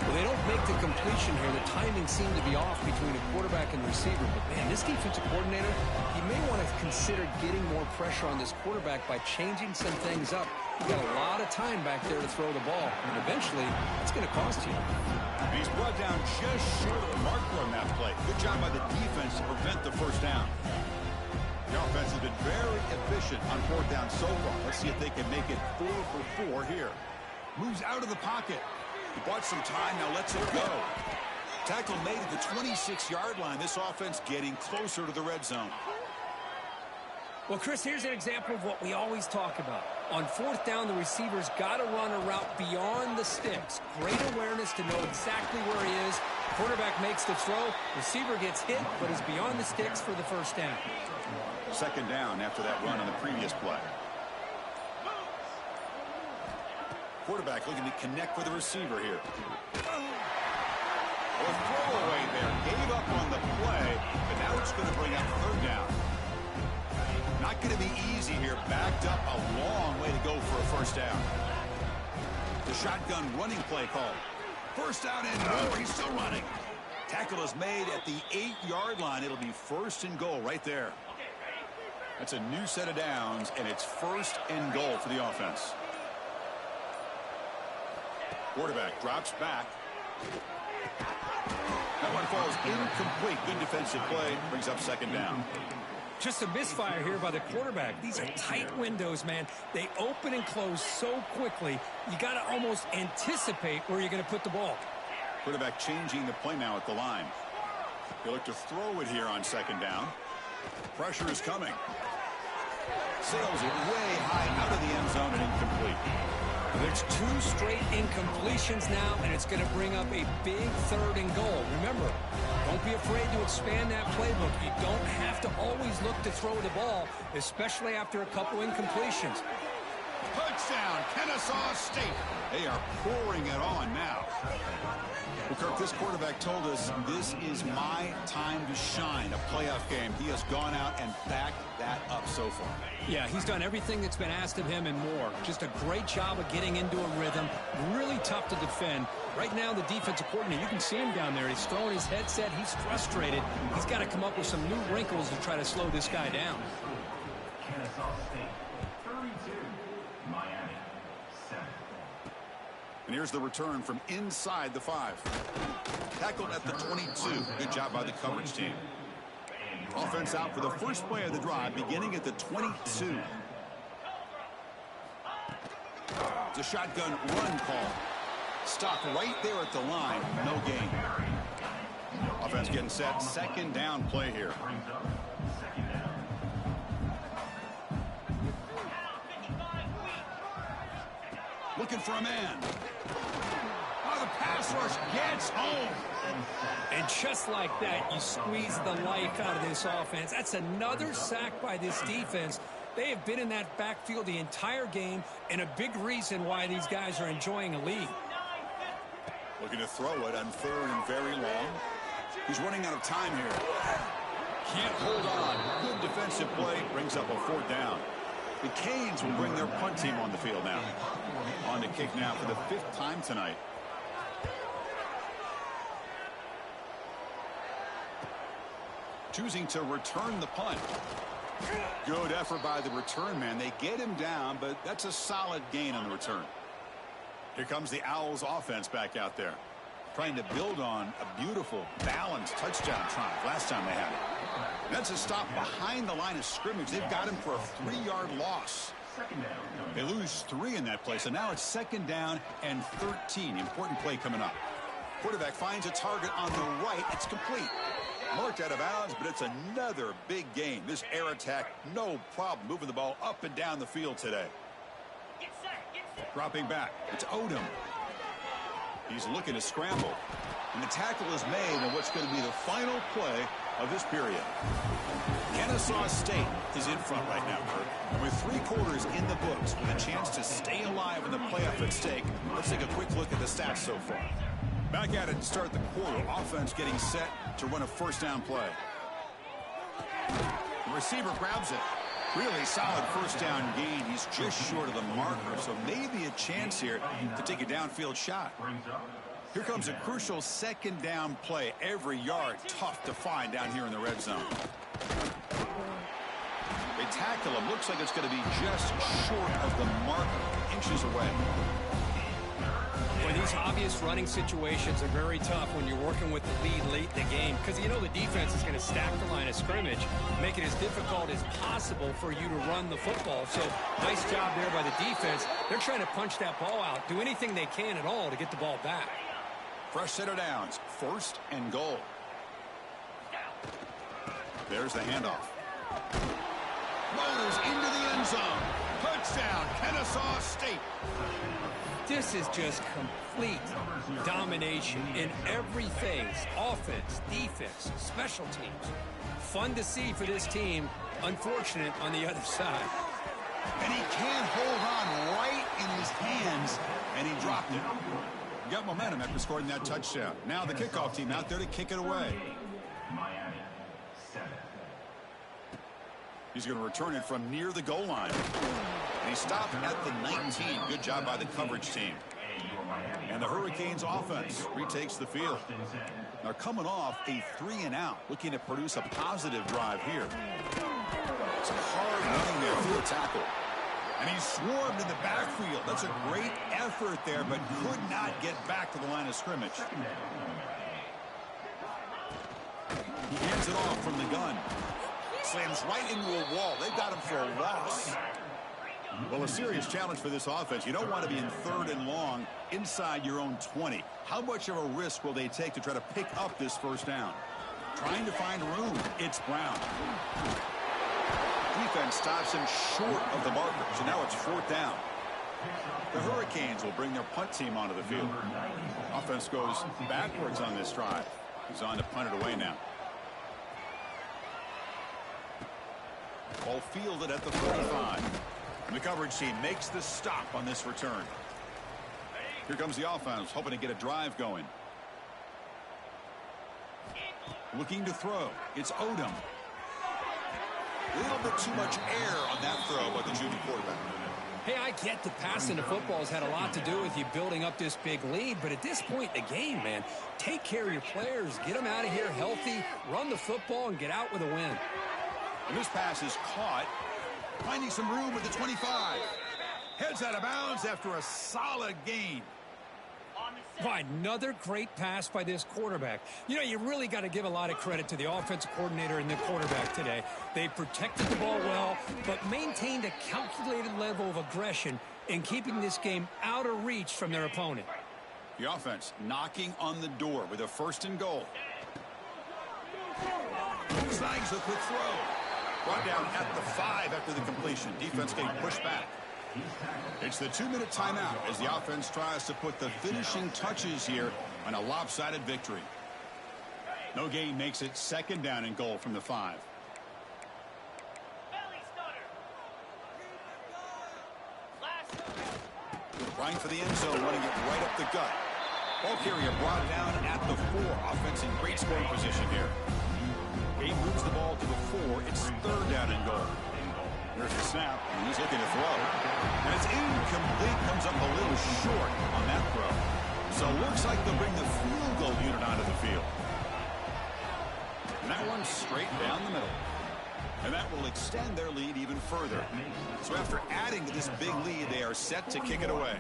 Well, they don't make the completion here. The timing seemed to be off between a quarterback and receiver. But, man, this defensive coordinator, he may want to consider getting more pressure on this quarterback by changing some things up. You've got a lot of time back there to throw the ball. And eventually, it's going to cost you. And he's brought down just short of the marker on that play. Good job by the defense to prevent the 1st down. The offense has been very efficient on 4th down so far. Let's see if they can make it 4 for 4 here. Moves out of the pocket. He bought some time, now lets it go. Tackle made at the 26-yard line. This offense getting closer to the red zone. Well, Chris, here's an example of what we always talk about. On 4th down, the receiver's got to run a route beyond the sticks. Great awareness to know exactly where he is. Quarterback makes the throw. Receiver gets hit, but is beyond the sticks for the 1st down. 2nd down after that run on the previous play. Quarterback looking to connect with the receiver here. Well, throwaway there. Gave up on the play, but now it's going to bring up 3rd down. Not going to be easy here. Backed up a long way to go for a 1st down. The shotgun running play call. 1st down and more. He's still running. Tackle is made at the 8-yard line. It'll be 1st and goal right there. That's a new set of downs, and it's 1st and goal for the offense. Quarterback drops back. That one falls incomplete. Good defensive play. Brings up 2nd down. Just a misfire here by the quarterback. These are tight windows, man. They open and close so quickly, you got to almost anticipate where you're going to put the ball. Quarterback changing the play now at the line. They look to throw it here on second down. Pressure is coming. Sails it way high out of the end zone and incomplete. There's 2 straight incompletions now, and it's going to bring up a big 3rd and goal. Remember, don't be afraid to expand that playbook. You don't have to always look to throw the ball, especially after a couple incompletions. Touchdown, Kennesaw.State. They are pouring it on now. Well, Kirk, this quarterback told us this is my time to shine, a playoff game. He has gone out and backed that up so far. Yeah, he's done everything that's been asked of him and more. Just a great job of getting into a rhythm. Really tough to defend. Right now, the defensive coordinator, you can see him down there. He's throwing his headset. He's frustrated. He's got to come up with some new wrinkles to try to slow this guy down. Kennesaw State 32, Miami 7. And here's the return from inside the 5. Tackled at the 22. Good job by the coverage team. Offense out for the first play of the drive, beginning at the 22. It's a shotgun run call. Stopped right there at the line. No gain. Offense getting set. Second down play here. Looking for a man. Oh, the pass rush gets home. And just like that, you squeeze the life out of this offense. That's another sack by this defense. They have been in that backfield the entire game, and a big reason why these guys are enjoying a lead. Looking to throw it on 3rd and very long. He's running out of time here. Can't hold on. Good defensive play. Brings up a 4th down. The Canes will bring their punt team on the field now. On to kick now for the 5th time tonight. Choosing to return the punt. Good effort by the return man. They get him down, but that's a solid gain on the return. Here comes the Owls offense back out there. Trying to build on a beautiful, balanced touchdown drive last time they had it. That's a stop behind the line of scrimmage. They've got him for a 3-yard loss. They lose 3 in that play, so now it's 2nd down and 13. Important play coming up. Quarterback finds a target on the right. It's complete. Marked out of bounds, but it's another big gain. This air attack, no problem moving the ball up and down the field today. Dropping back, it's Odom. He's looking to scramble. And the tackle is made on what's going to be the final play of this period. Kennesaw.State is in front right now, Kirk. With 3 quarters in the books, with a chance to stay alive in the playoff at stake, let's take a quick look at the stats so far. Back at it to start the quarter. Offense getting set to run a 1st down play. The receiver grabs it. Really solid 1st down gain. He's just short of the marker, so maybe a chance here to take a downfield shot. Here comes a crucial 2nd down play. Every yard tough to find down here in the red zone. They tackle him. Looks like it's going to be just short of the marker, inches away. Boy, these obvious running situations are very tough when you're working with the lead late in the game, because you know the defense is going to stack the line of scrimmage, make it as difficult as possible for you to run the football. So nice job there by the defense. They're trying to punch that ball out, do anything they can at all to get the ball back. Fresh set of downs, 1st and goal. There's the handoff. Motors into the end zone. Touchdown, Kennesaw.State. This is just complete domination in every phase. Offense, defense, special teams. Fun to see for this team. Unfortunate on the other side. And he can't hold on right in his hands, and he dropped it. Got momentum after scoring that touchdown. Now the kickoff team out there to kick it away. Miami 7. He's going to return it from near the goal line. And he stopped at the 19. Good job by the coverage team. And the Hurricanes offense retakes the field. Now coming off a 3-and-out, looking to produce a positive drive here. It's a hard running there through a tackle. And he swarmed in the backfield. That's a great effort there, but could not get back to the line of scrimmage. He hands it off from the gun. slams right into a wall. They've got him for a loss. Well, a serious challenge for this offense. You don't want to be in 3rd and long inside your own 20. How much of a risk will they take to try to pick up this first down? Trying to find room. It's Brown. Defense stops him short of the marker, so now it's 4th down. The Hurricanes will bring their punt team onto the field. Offense goes backwards on this drive. He's on to punt it away now. Ball fielded at the 35. And the coverage team makes the stop on this return. Here comes the offense, hoping to get a drive going. Looking to throw. It's Odom. A little bit too much air on that throw by the junior quarterback. Hey, I get the passing the football has had a lot to do with you building up this big lead, but at this point in the game, man, take care of your players, get them out of here healthy, run the football, and get out with a win. And this pass is caught, finding some room at the 25. Heads out of bounds after a solid gain. Why, another great pass by this quarterback. You know, you really got to give a lot of credit to the offensive coordinator and the quarterback today. They protected the ball well, but maintained a calculated level of aggression in keeping this game out of reach from their opponent. The offense knocking on the door with a 1st and goal. Snags a quick throw. Brought down at the 5 after the completion. Defense getting pushed back. It's the 2-minute timeout as the offense tries to put the finishing touches here on a lopsided victory. No gain makes it 2nd down and goal from the 5. Trying for the end zone, running it right up the gut. Ball carrier brought down at the 4. Offense in great scoring position here. He moves the ball to the 4. It's 3rd down and goal. There's the snap, and he's looking to throw. And it's incomplete, comes up a little short on that throw. So it looks like they'll bring the field goal unit onto the field. And that one straight down the middle. And that will extend their lead even further. So after adding to this big lead, they are set to kick it away.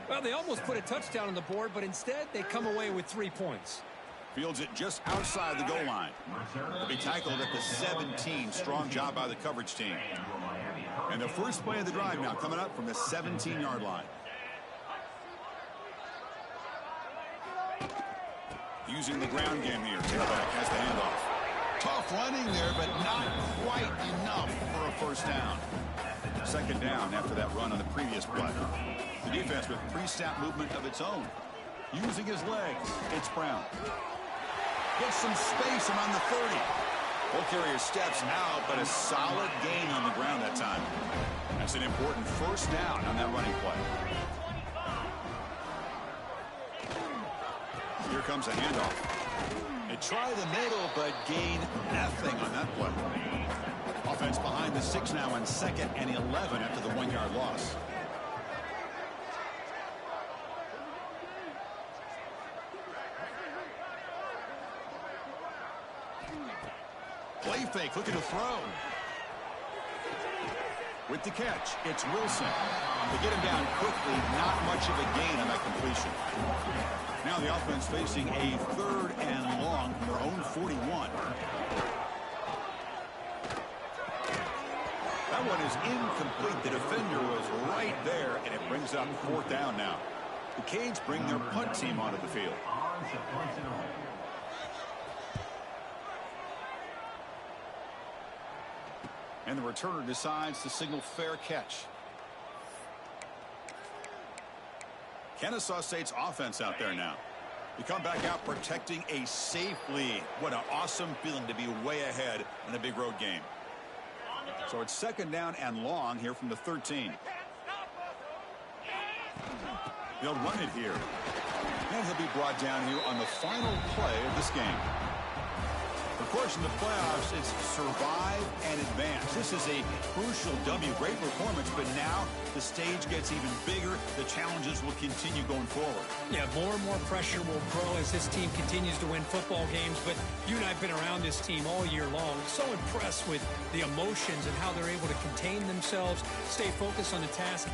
Well, they almost put a touchdown on the board, but instead they come away with 3 points. Fields it just outside the goal line. They'll be tackled at the 17. Strong job by the coverage team. And the first play of the drive now coming up from the 17-yard line. Using the ground game here. Tailback has the handoff. Tough running there, but not quite enough for a first down. 2nd down after that run on the previous play. The defense with pre-snap movement of its own. Using his legs, it's Brown. Gets some space around the 30. Ball carrier steps out, but a solid gain on the ground that time. That's an important first down on that running play. Here comes a handoff. They try the middle, but gain nothing on that play. Offense behind the 6 now on 2nd and 11 after the 1-yard loss. Play fake, looking to throw. With the catch, it's Wilson. They get him down quickly, not much of a gain on that completion. Now the offense facing a 3rd and long from their own 41. That one is incomplete. The defender was right there, and it brings up 4th down now. The Canes bring their punt team onto the field. And the returner decides to signal fair catch. Kennesaw State's offense out there now. We come back out protecting a safe lead. What an awesome feeling to be way ahead in a big road game. So it's 2nd down and long here from the 13. They'll run it here. And he'll be brought down here on the final play of this game. Of course, in the playoffs, it's survive and advance. This is a crucial W. Great performance, but now the stage gets even bigger. The challenges will continue going forward. Yeah, more and more pressure will grow as this team continues to win football games. But you and I have been around this team all year long. So impressed with the emotions and how they're able to contain themselves, stay focused on the task.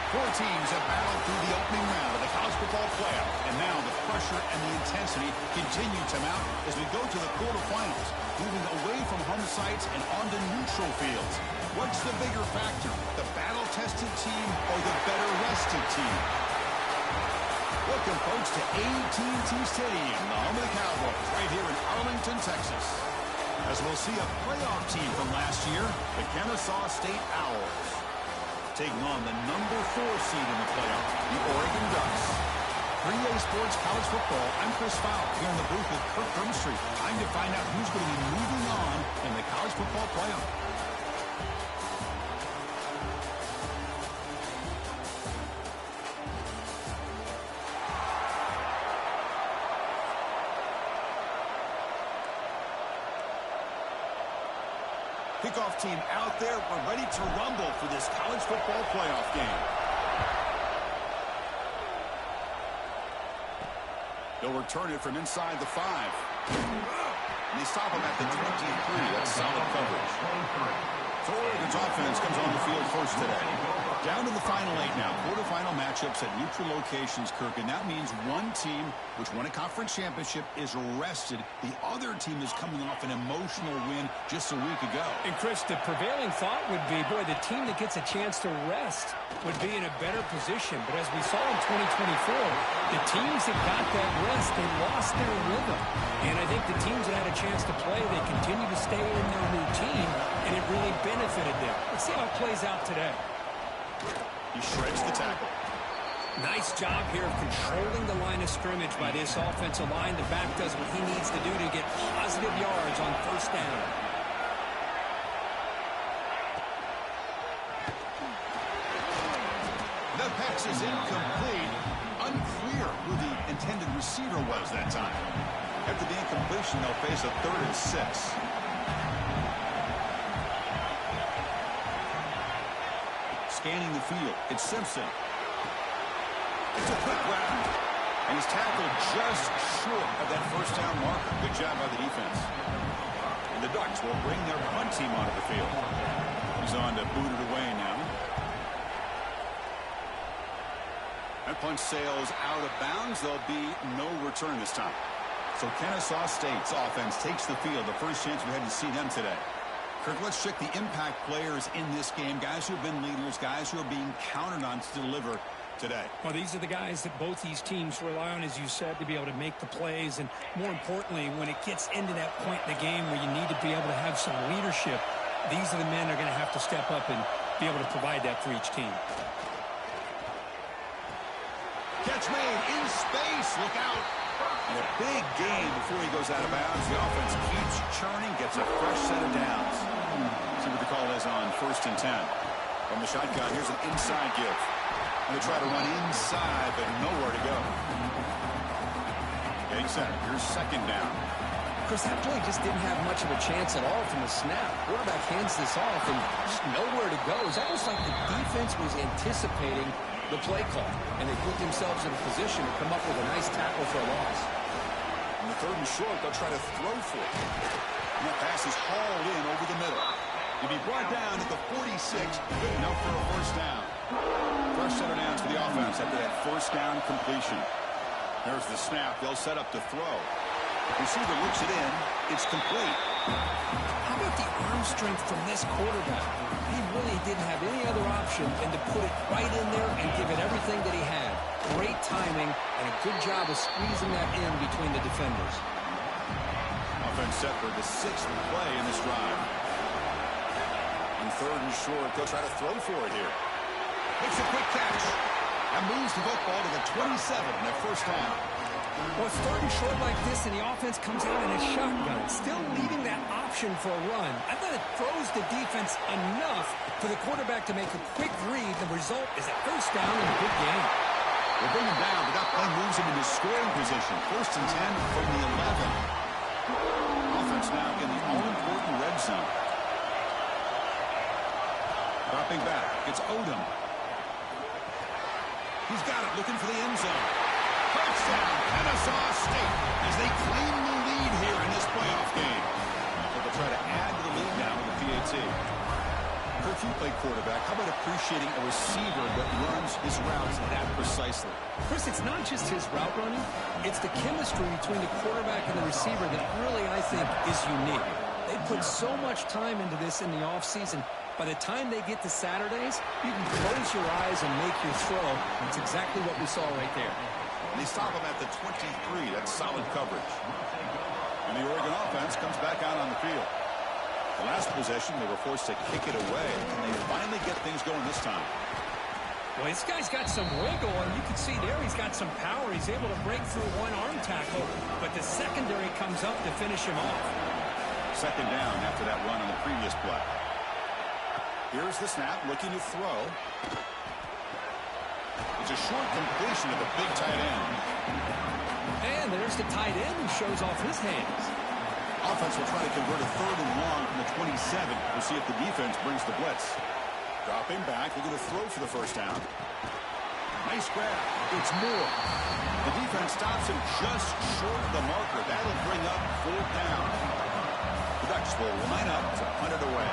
Four teams have battled through the opening round of the college football playoff, and now the pressure and the intensity continue to mount as we go to the quarterfinals, moving away from home sites and onto neutral fields. What's the bigger factor, the battle-tested team or the better-rested team? Welcome, folks, to AT&T Stadium, the home of the Cowboys, right here in Arlington, Texas. As we'll see a playoff team from last year, the Kennesaw-State Owls, taking on the number 4 seed in the playoff, the Oregon Ducks. For EA Sports College Football, I'm Chris Fowler here in the booth with Kirk Grimstreet. Time to find out who's going to be moving on in the college football playoff. Kickoff team out there. We're ready to rumble for this college football playoff game. They'll return it from inside the 5. And they stop him at the 23. That's solid coverage. So Oregon's offense comes on the field first today. Down to the final 8 now. Quarterfinal matchups at neutral locations, Kirk. And that means one team, which won a conference championship, is rested. The other team is coming off an emotional win just a week ago. And, Chris, the prevailing thought would be, boy, the team that gets a chance to rest would be in a better position. But as we saw in 2024, the teams that got that rest, they lost their rhythm. And I think the teams that had a chance to play, they continue to stay in their routine, and it really benefited them. Let's see how it plays out today. He shreds the tackle. Nice job here of controlling the line of scrimmage by this offensive line. The back does what he needs to do to get positive yards on first down. The pass is incomplete. Unclear who the intended receiver was that time. After the incompletion, they'll face a 3rd and 6. Scanning the field, it's Simpson. It's a quick round. And he's tackled just short of that first down marker. Good job by the defense. And the Ducks will bring their punt team onto the field. He's on to boot it away now. That punt sails out of bounds. There'll be no return this time. So Kennesaw State's offense takes the field. The first chance we had to see them today. Kirk, let's check the impact players in this game. Guys who have been leaders, guys who are being counted on to deliver today. Well, these are the guys that both these teams rely on, as you said, to be able to make the plays. And more importantly, when it gets into that point in the game where you need to be able to have some leadership, these are the men that are going to have to step up and be able to provide that for each team. Catch made in space. Look out. And a big gain before he goes out of bounds. The offense keeps churning, gets a fresh set of downs. See what the call is on 1st and 10. From the shotgun, here's an inside give. And they try to run inside, but nowhere to go. Getting set. Here's 2nd down. Chris, that play just didn't have much of a chance at all from the snap. Quarterback hands this off and just nowhere to go. It's almost like the defense was anticipating the play call, and they put themselves in a position to come up with a nice tackle for a loss. On the 3rd and short, they'll try to throw for it. And that pass is hauled in over the middle. He'll be brought down at the 46, good enough for a first down. Fresh set of downs for the offense after that first down completion. There's the snap. They'll set up to throw. Receiver looks it in. It's complete. How about the arm strength from this quarterback? He really didn't have any other option than to put it right in there and give it everything that he had. Great timing and a good job of squeezing that in between the defenders. Offense set for the 6th play in this drive. On 3rd and short, they'll try to throw for it here. Makes a quick catch. And moves the football to the 27 in their first down. Well, it's 3rd and short like this, and the offense comes out in a shotgun, still leaving that option for a run. I thought it throws the defense enough for the quarterback to make a quick read. The result is a first down and a big gain. We'll bring him down, but that play moves him into scoring position. 1st and 10 from the 11. Offense now in the all-important red zone. Dropping back, it's Odom. He's got it, looking for the end zone. Touchdown, Kennesaw State, as they claim the lead here in this playoff game. So they'll try to add to the lead now with the PAT. Kirk, you played quarterback. quarterback, how about appreciating a receiver that runs his routes that precisely? Chris, it's not just his route running. It's the chemistry between the quarterback and the receiver that really, I think, is unique. They put so much time into this in the offseason. By the time they get to Saturdays, you can close your eyes and make your throw. That's exactly what we saw right there. And they stop him at the 23. That's solid coverage. And the Oregon offense comes back out on the field. The last possession, they were forced to kick it away, and they finally get things going this time. Well, this guy's got some wiggle, and you can see there he's got some power. He's able to break through one arm tackle, but the secondary comes up to finish him off. Second down after that run on the previous play. Here's the snap, looking to throw. It's a short completion of the big tight end. And there's the tight end who shows off his hands. Offense will try to convert a 3rd and long from the 27. We'll see if the defense brings the blitz. Dropping back, looking to throw for the first down. Nice grab. It's Moore. The defense stops him just short of the marker. That'll bring up 4th down. The Ducks will line up to punt it away.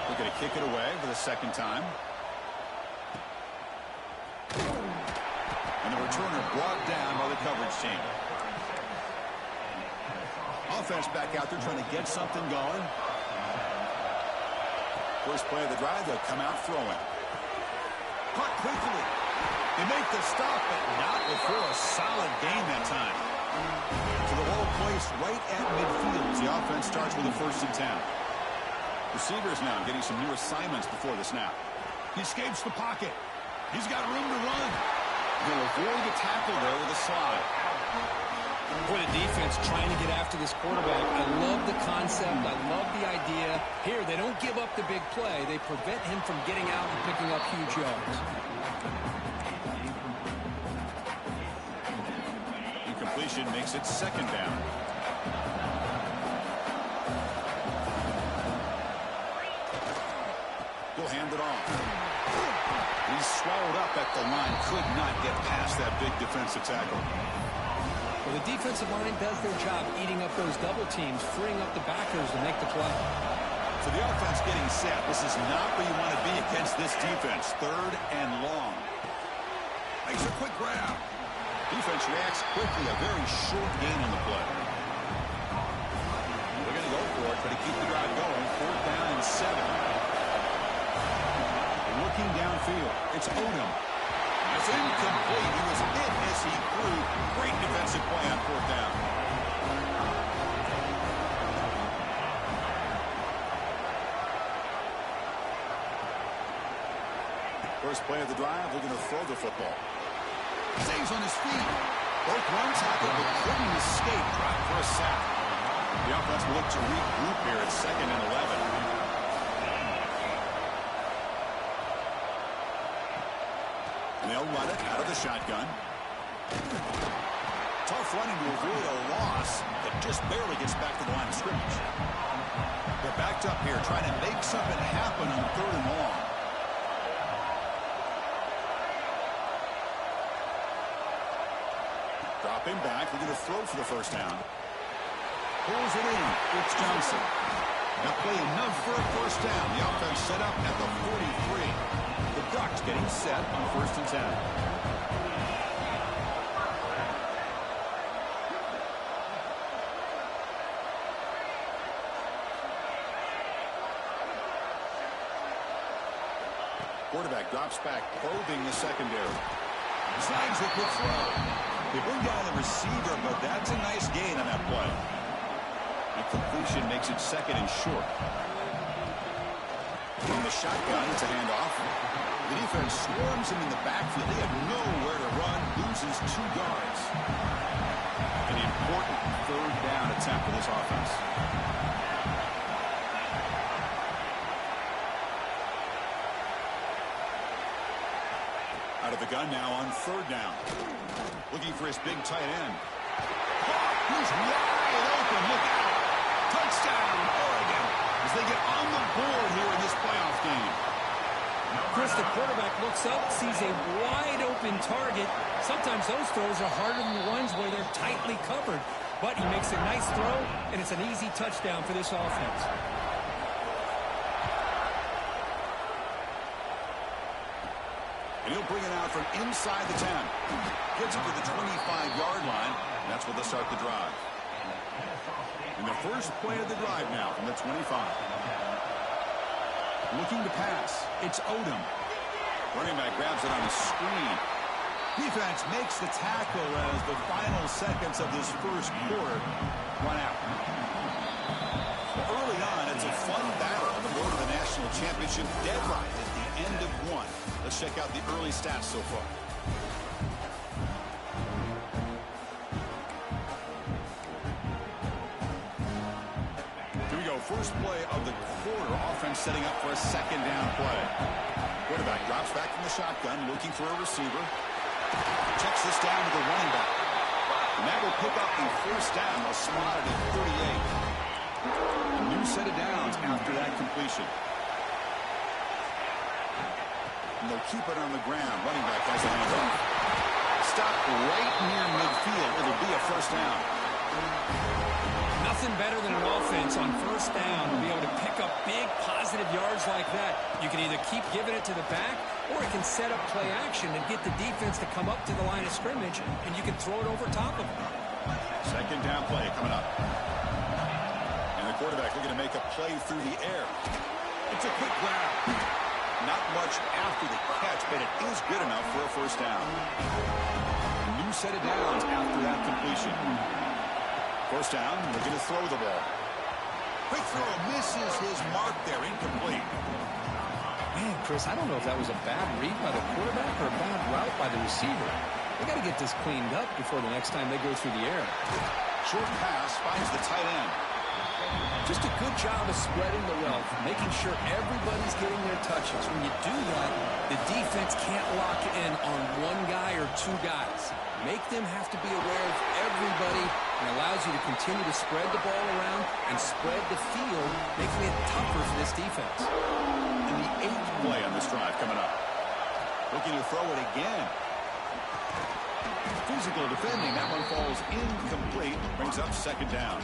They're going to kick it away for the second time. And the returner brought down by the coverage team. Offense back out there trying to get something going. First play of the drive, they'll come out throwing. Caught quickly. They make the stop, but not before a solid gain that time. So the ball placed right at midfield as the offense starts with a 1st and 10. Receivers now getting some new assignments before the snap. He escapes the pocket. He's got room to run. He'll avoid the tackle there with a slide. Boy, the defense trying to get after this quarterback. I love the concept. I love the idea. Here, they don't give up the big play. They prevent him from getting out and picking up huge yards. Incompletion makes it 2nd down. He'll hand it off. He's swallowed up at the line. Could not get past that big defensive tackle. Well, the defensive line does their job eating up those double teams, freeing up the backers to make the play. So the offense getting set. This is not where you want to be against this defense. 3rd and long. Makes a quick grab. Defense reacts quickly. A very short gain on the play. They're going to go for it, but to keep the drive going. 4th down and 7. Looking downfield. It's Odom. It's incomplete. He was hit as he threw. Great defensive play on 4th down. First play of the drive, we're going to throw the football. Stays on his feet. Both run tackle, but couldn't escape. Dropped for a sack. The offense will look to regroup here at 2nd and 11. And they'll run it out of the shotgun. Tough running to avoid a loss, but just barely gets back to the line of scrimmage. They're backed up here, trying to make something happen on 3rd and long. Dropping back, looking to throw for the first down. Pulls it in. It's Johnson. That play enough for a first down. The offense set up at the 43. The Ducks getting set on 1st and 10. Quarterback drops back, probing the secondary. Snags it with throw. They bring down the receiver, but that's a nice gain on that play. The completion makes it 2nd and short. In the shotgun, it's a handoff. The defense swarms him in the backfield. They have nowhere to run. Loses 2 yards. An important 3rd down attempt for this offense. Out of the gun now on 3rd down. Looking for his big tight end. He's wide open. Look out. Touchdown, Oregon, as they get on the board here in this playoff game. Chris, the quarterback looks up, sees a wide-open target. Sometimes those throws are harder than the ones where they're tightly covered. But he makes a nice throw, and it's an easy touchdown for this offense. And he'll bring it out from inside the 10. Gets it to the 25-yard line. And that's where they'll start the drive. And the first play of the drive now from the 25. Looking to pass. It's Odom. Running back grabs it on the screen. Defense makes the tackle as the final seconds of this first quarter run out. Early on, it's a fun battle on the road to the national championship. Dead right at the end of one. Let's check out the early stats so far. Here we go. First play of the quarter. Offense setting up for a second down play. Quarterback drops back from the shotgun, looking for a receiver. Checks this down to the running back. And that will pick up the first down. They'll spot it at 38. A new set of downs after that completion. And they'll keep it on the ground. Running back has a hand off. Stop right near midfield. It'll be a first down. Nothing better than an offense on first down to be able to pick up big positive yards like that. You can either keep giving it to the back, or it can set up play action and get the defense to come up to the line of scrimmage, and you can throw it over top of them. Second down play coming up. And the quarterback looking to make a play through the air. It's a quick grab. Not much after the catch, but it is good enough for a first down. A new set of downs after that completion. First down, looking to throw the ball. Quick throw, misses his mark there, incomplete. Man, Chris, I don't know if that was a bad read by the quarterback or a bad route by the receiver. They got to get this cleaned up before the next time they go through the air. Short pass finds the tight end. Just a good job of spreading the wealth, making sure everybody's getting their touches. When you do that, the defense can't lock in on one guy or two guys. Make them have to be aware of everybody, and allows you to continue to spread the ball around and spread the field, making it tougher for this defense. And the 8th play on this drive coming up. Looking to throw it again. Physical defending. That one falls incomplete. Brings up second down.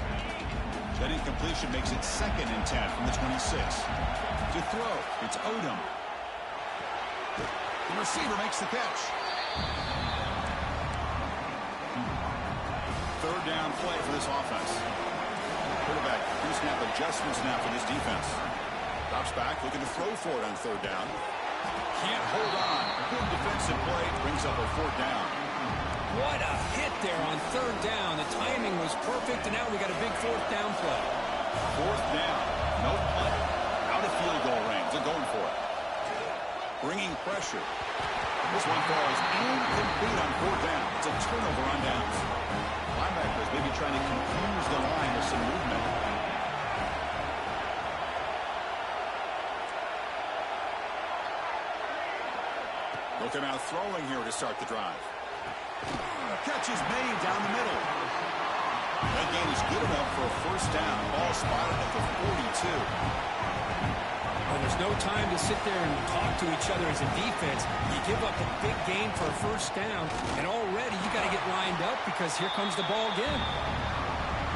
That incompletion makes it 2nd and 10 from the 26. To throw, it's Odom. The receiver makes the catch. Third down play for this offense. Quarterback, pre-snap adjustments now for this defense. Drops back, looking to throw for it on third down. Can't hold on. Good defensive play, brings up a 4th down. What a hit there on third down. The timing was perfect, and now we got a big 4th down play. 4th down. No punt. Out of field goal range. They're going for it. Bringing pressure. This one falls incomplete on 4th down. It's a turnover on downs. Linebackers maybe trying to confuse the line with some movement. Looking out throwing here to start the drive. Catch is made down the middle. That gain is good enough for a first down. Ball spotted at the 42. Well, there's no time to sit there and talk to each other as a defense. You give up a big gain for a first down, and already you got to get lined up because here comes the ball again.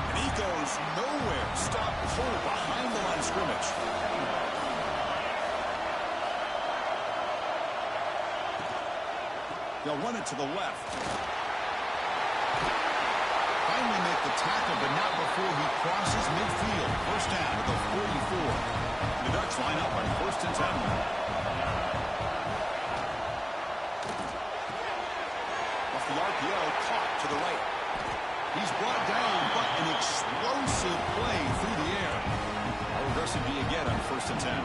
And he goes nowhere. Stop cold behind the line of scrimmage. They'll run it to the left. Finally make the tackle, but not before he crosses midfield. First down at the 44. The Ducks line up on 1st and 10. Off the RPO, caught to the right. He's brought down, but an explosive play through the air. How aggressive do you get on 1st and 10?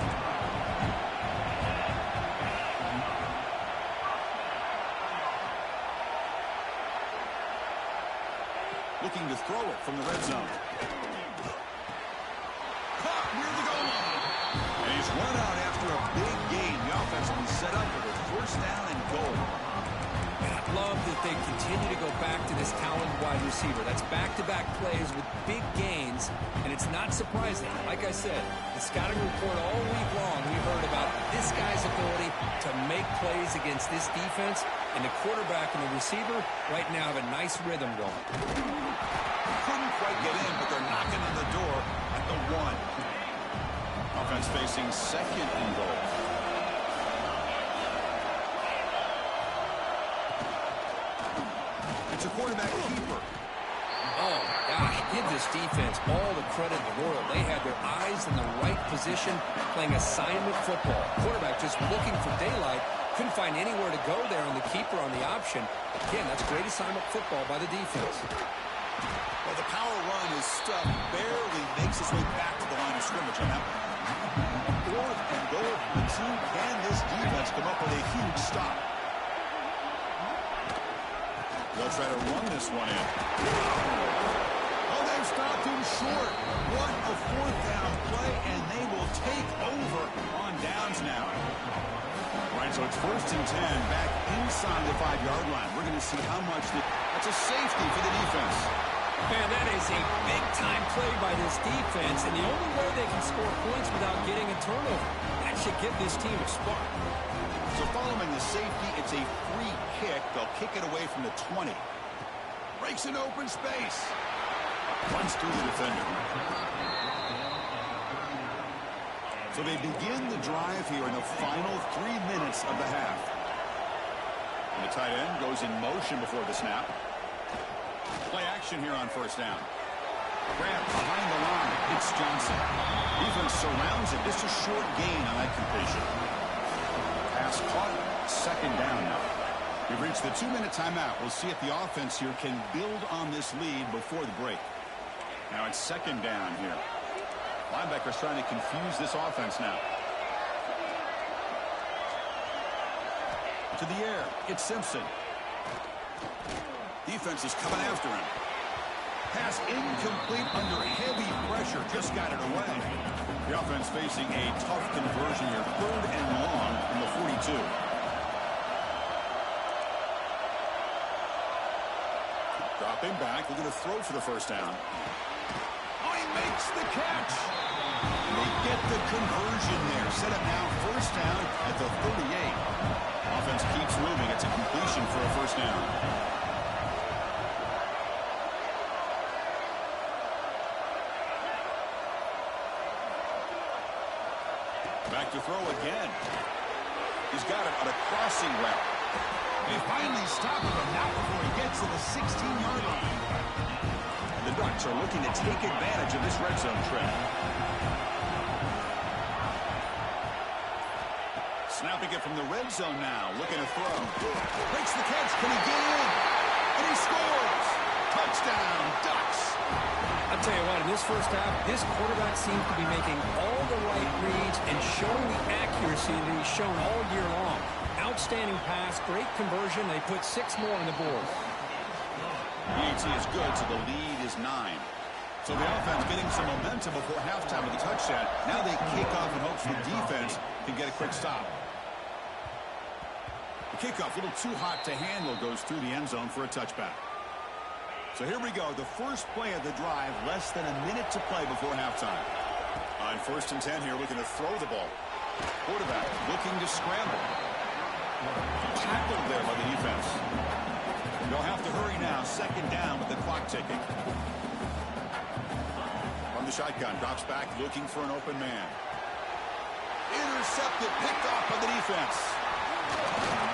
Looking to throw it from the red zone. Caught near the goal line. And he's run out after a big gain. The offense will be set up with a first down and goal. And I love that they continue to go back to this talented wide receiver. That's back-to-back plays with big gains, and it's not surprising. Like I said, the scouting report all week long, we heard about this guy's ability to make plays against this defense, and the quarterback and the receiver right now have a nice rhythm going. Couldn't quite get in, but they're knocking on the door at the 1. Offense facing 2nd and goal. this defense all the credit in the world. They had their eyes in the right position, playing assignment football. Quarterback just looking for daylight. Couldn't find anywhere to go there on the keeper on the option. Again, that's great assignment football by the defense. Well, the power run is stuck, barely makes its way back to the line of scrimmage on that one. 4th and goal from the 2. Can this defense come up with a huge stop? They'll try to run this one in. Oh, they've stopped him short. What a 4th down play, and they will take over on downs now. Right, so it's 1st and 10 back inside the 5-yard line. We're going to see how much that's a safety for the defense. Man, that is a big-time play by this defense, and the only way they can score points without getting a turnover. That should give this team a spark. So following the safety, it's a free kick. They'll kick it away from the 20. Breaks an open space. Runs through the defender. So they begin the drive here in the final 3 minutes of the half. And the tight end goes in motion before the snap. Play action here on 1st down. Grab behind the line. It's Johnson. Defense surrounds it. Just a short gain on that completion. Pass caught. 2nd down now. We've reached the 2-minute timeout. We'll see if the offense here can build on this lead before the break. Now it's 2nd down here. Linebackers trying to confuse this offense now. To the air. It's Simpson. Defense is coming after him. Pass incomplete under heavy pressure. Just got it away. The offense facing a tough conversion here. 3rd and long from the 42. Dropping back. Looking to throw for the 1st down. Oh, he makes the catch. And they get the conversion there. Set up now 1st down at the 38. Offense keeps moving. It's a completion for a 1st down. Back to throw again. He's got it on a crossing route. They finally stop him, but not before he gets to the 16-yard line. And the Ducks are looking to take advantage of this red zone trip. Snapping it from the red zone now. Looking to throw. Makes the catch. Can he get in? And he scores. Touchdown, Ducks. I'll tell you what, in this 1st half, this quarterback seems to be making all the right reads and showing the accuracy that he's shown all year long. Outstanding pass, great conversion. They put 6 more on the board. PAT is good, so the lead is 9. So the offense getting some momentum before halftime with the touchdown. Now they kick off in hopes the defense can get a quick stop. The kickoff, a little too hot to handle, goes through the end zone for a touchback. So here we go, the first play of the drive, less than a minute to play before halftime. On 1st and 10 here, looking to throw the ball. Quarterback looking to scramble. Tackled there by the defense. They'll have to hurry now, 2nd down with the clock ticking. From the shotgun, drops back, looking for an open man. Intercepted, picked off by the defense.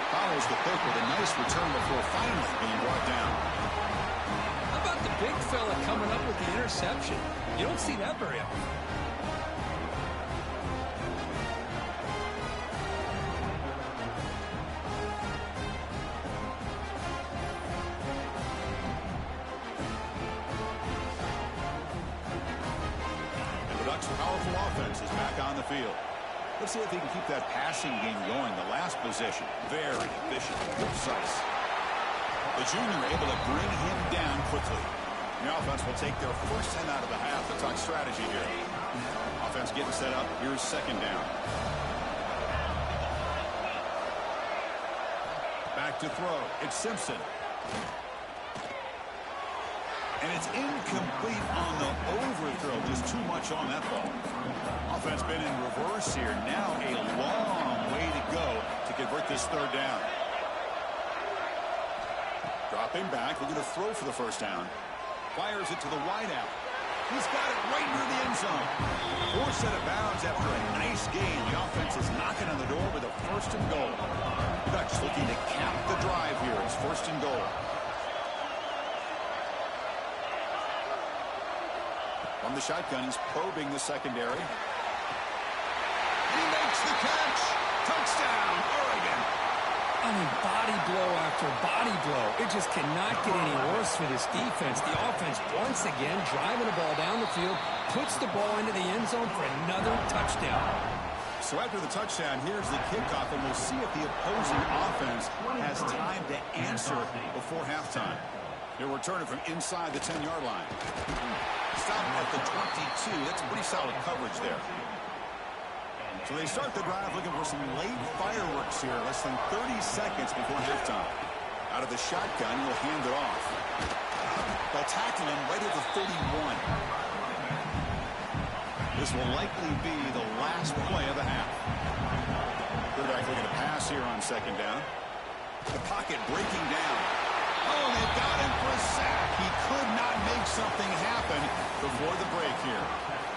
Follows the pick with a nice return before finally being brought down. How about the big fella coming up with the interception? You don't see that very often. And the Ducks' powerful offense is back on the field. Let's see if he can keep that passing game going. The last possession, very efficient, precise. The junior able to bring him down quickly. The offense will take their 1st time out of the half. The Ducks strategy here. Offense getting set up. Here's 2nd down. Back to throw. It's Simpson. And it's incomplete on the overthrow. Just too much on that ball. Offense been in reverse here. Now a long way to go to convert this 3rd down. Dropping back, looking to throw for the 1st down. Fires it to the wideout. He's got it right near the end zone. 4 set of bounds after a nice gain. The offense is knocking on the door with a 1st and goal. Ducks looking to cap the drive here. It's 1st and goal. From the shotgun, he's probing the secondary. He makes the catch. Touchdown, Oregon. I mean, body blow after body blow. It just cannot get any worse for this defense. The offense, once again, driving the ball down the field, puts the ball into the end zone for another touchdown. So after the touchdown, here's the kickoff, and we'll see if the opposing offense has time to answer before halftime. They're returning from inside the 10-yard line. Stop at the 22. That's pretty solid coverage there. So they start the drive looking for some late fireworks here, less than 30 seconds before halftime. Out of the shotgun, he'll hand it off. They'll tackle him right at the 31. This will likely be the last play of the half. Quarterback looking to pass here on second down. The pocket breaking down. Oh, they've got him for a sack. He could not make something happen before the break here.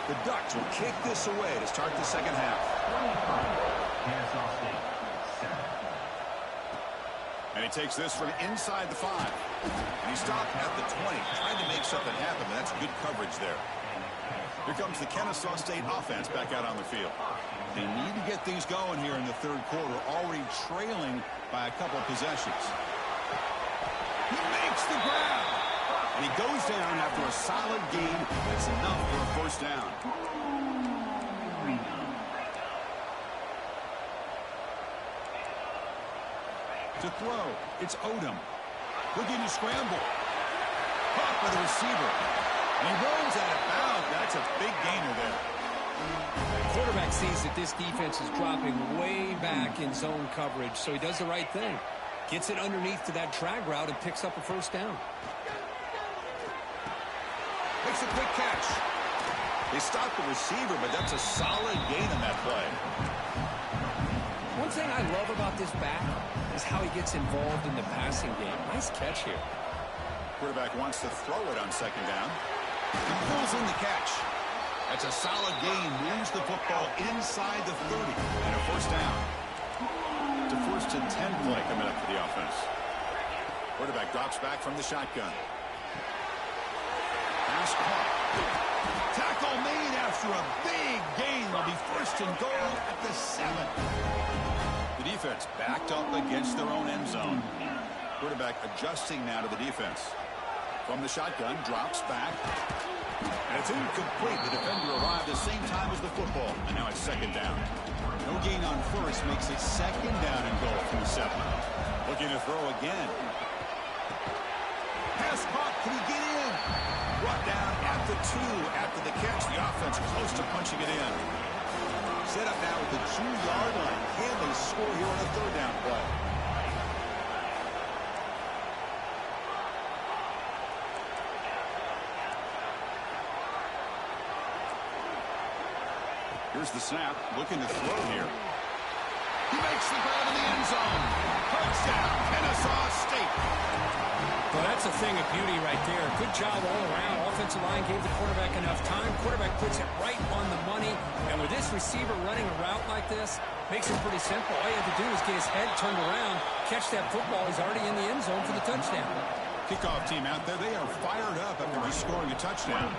The Ducks will kick this away to start the second half. Kennesaw.State, 7. And he takes this from inside the 5. And he stopped at the 20, trying to make something happen. That's good coverage there. Here comes the Kennesaw State offense back out on the field. They need to get things going here in the third quarter, already trailing by a couple of possessions. He makes the grab. And he goes down after a solid gain. That's enough for a first down. To throw, it's Odom. Looking to scramble. Caught by the receiver. And he runs out of bounds. That's a big gainer there. The quarterback sees that this defense is dropping way back in zone coverage, so he does the right thing. Gets it underneath to that drag route and picks up a first down. Makes a quick catch. They stop the receiver, but that's a solid gain on that play. One thing I love about this back is how he gets involved in the passing game. Nice catch here. Quarterback wants to throw it on second down. He pulls in the catch. That's a solid gain. Moves the football inside the 30. And a first down. It's a 1st and 10 play coming up for the offense. Quarterback drops back from the shotgun. Pass caught. Tackle made after a big gain. Will be 1st and goal at the 7. The defense backed up against their own end zone. Quarterback adjusting now to the defense. From the shotgun, drops back. And it's incomplete. The defender arrived at the same time as the football. And now it's second down. No gain on first makes it second down and goal from the 7. Looking to throw again. Pass caught. Can he get in? Brought down at the 2 after the catch. The offense close to punching it in. Set up now at the 2-yard line. Can they score here on a third down play? Here's the snap, looking to throw here. He makes the grab in the end zone. Touchdown, Kennesaw.State. Well, that's a thing of beauty right there. Good job all around. Offensive line gave the quarterback enough time. Quarterback puts it right on the money. And with this receiver running a route like this, makes it pretty simple. All you have to do is get his head turned around, catch that football. He's already in the end zone for the touchdown. Kickoff team out there. They are fired up after just scoring a touchdown.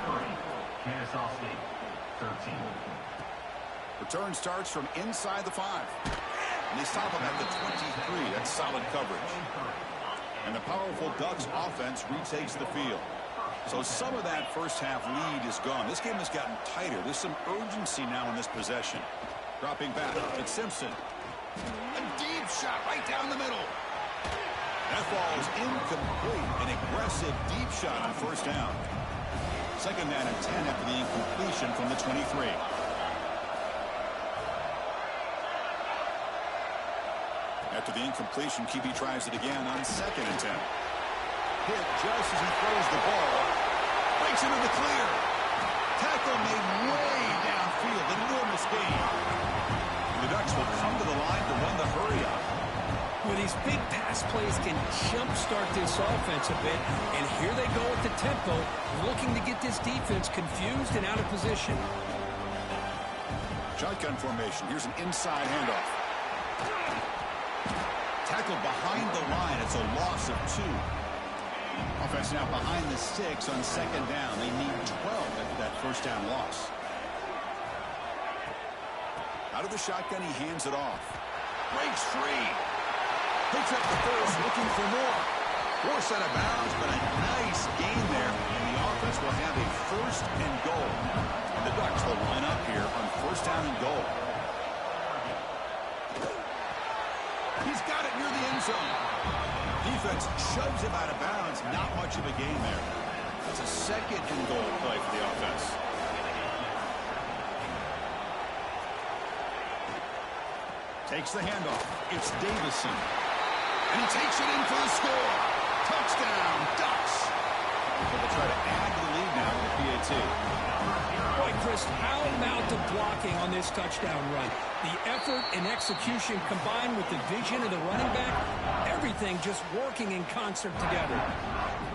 Kennesaw.State, 13. Return starts from inside the 5. And they stop him at the 23. That's solid coverage. And the powerful Ducks offense retakes the field. So some of that first half lead is gone. This game has gotten tighter. There's some urgency now in this possession. Dropping back, it's Simpson. A deep shot right down the middle. That ball is incomplete. An aggressive deep shot on first down. Second down and 10 after the incompletion from the 23. After the incompletion, QB tries it again on second and 10. Hit just as he throws the ball. Breaks into the clear. Tackle made way downfield. Enormous gain. And the Ducks will come to the line to run the hurry up. Well, these big pass plays can jumpstart this offense a bit. And here they go at the tempo, looking to get this defense confused and out of position. Shotgun formation. Here's an inside handoff. Tackled behind the line. It's a loss of 2. Offense now behind the sticks on second down. They need 12 after that first down loss. Out of the shotgun, he hands it off. Breaks free. Picks up the first, looking for more. Force out of bounds, but a nice gain there. And the offense will have a first and goal. And the Ducks will line up here on first down and goal. He's got it near the end zone. Defense shoves him out of bounds. Not much of a gain there. It's a second and goal play for the offense. Takes the handoff. It's Davison. And he takes it in for the score. Touchdown, Ducks. They'll try to add to the lead now with the PAT. Boy, Chris, how about the blocking on this touchdown run? The effort and execution combined with the vision of the running back, everything just working in concert together.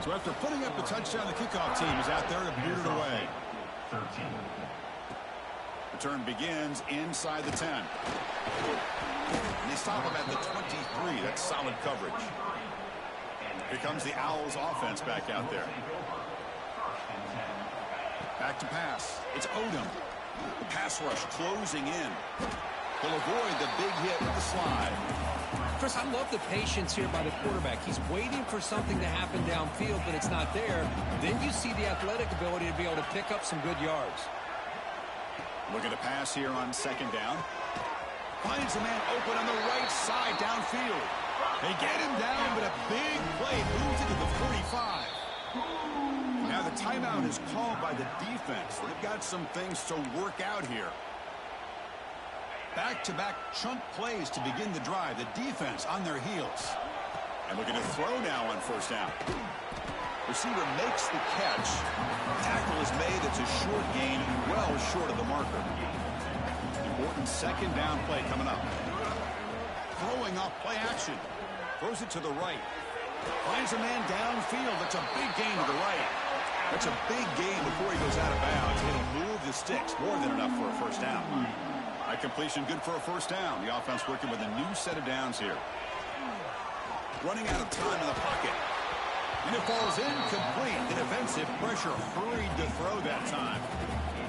So after putting up the touchdown, the kickoff team is out there to boot it away. 13. Return begins inside the 10. And they stop him at the 23. That's solid coverage. Here comes the Owls offense back out there. Back to pass. It's Odom. The pass rush closing in. He'll avoid the big hit with the slide. Chris, I love the patience here by the quarterback. He's waiting for something to happen downfield, but it's not there. Then you see the athletic ability to be able to pick up some good yards. Look at the pass here on second down. Finds a man open on the right side downfield. They get him down, but a big play moves it to the 45. Now the timeout is called by the defense. They've got some things to work out here. Back-to-back chunk plays to begin the drive. The defense on their heels. And looking to throw now on first down. Receiver makes the catch. Tackle is made. It's a short gain, well short of the marker. Important second down play coming up. Throwing off play action. Throws it to the right. Finds a man downfield. That's a big gain to the right. That's a big gain before he goes out of bounds. It'll move the sticks. More than enough for a first down. High completion, good for a first down. The offense working with a new set of downs here. Running out of time in the pocket. And it falls incomplete. The defensive pressure hurried to throw that time.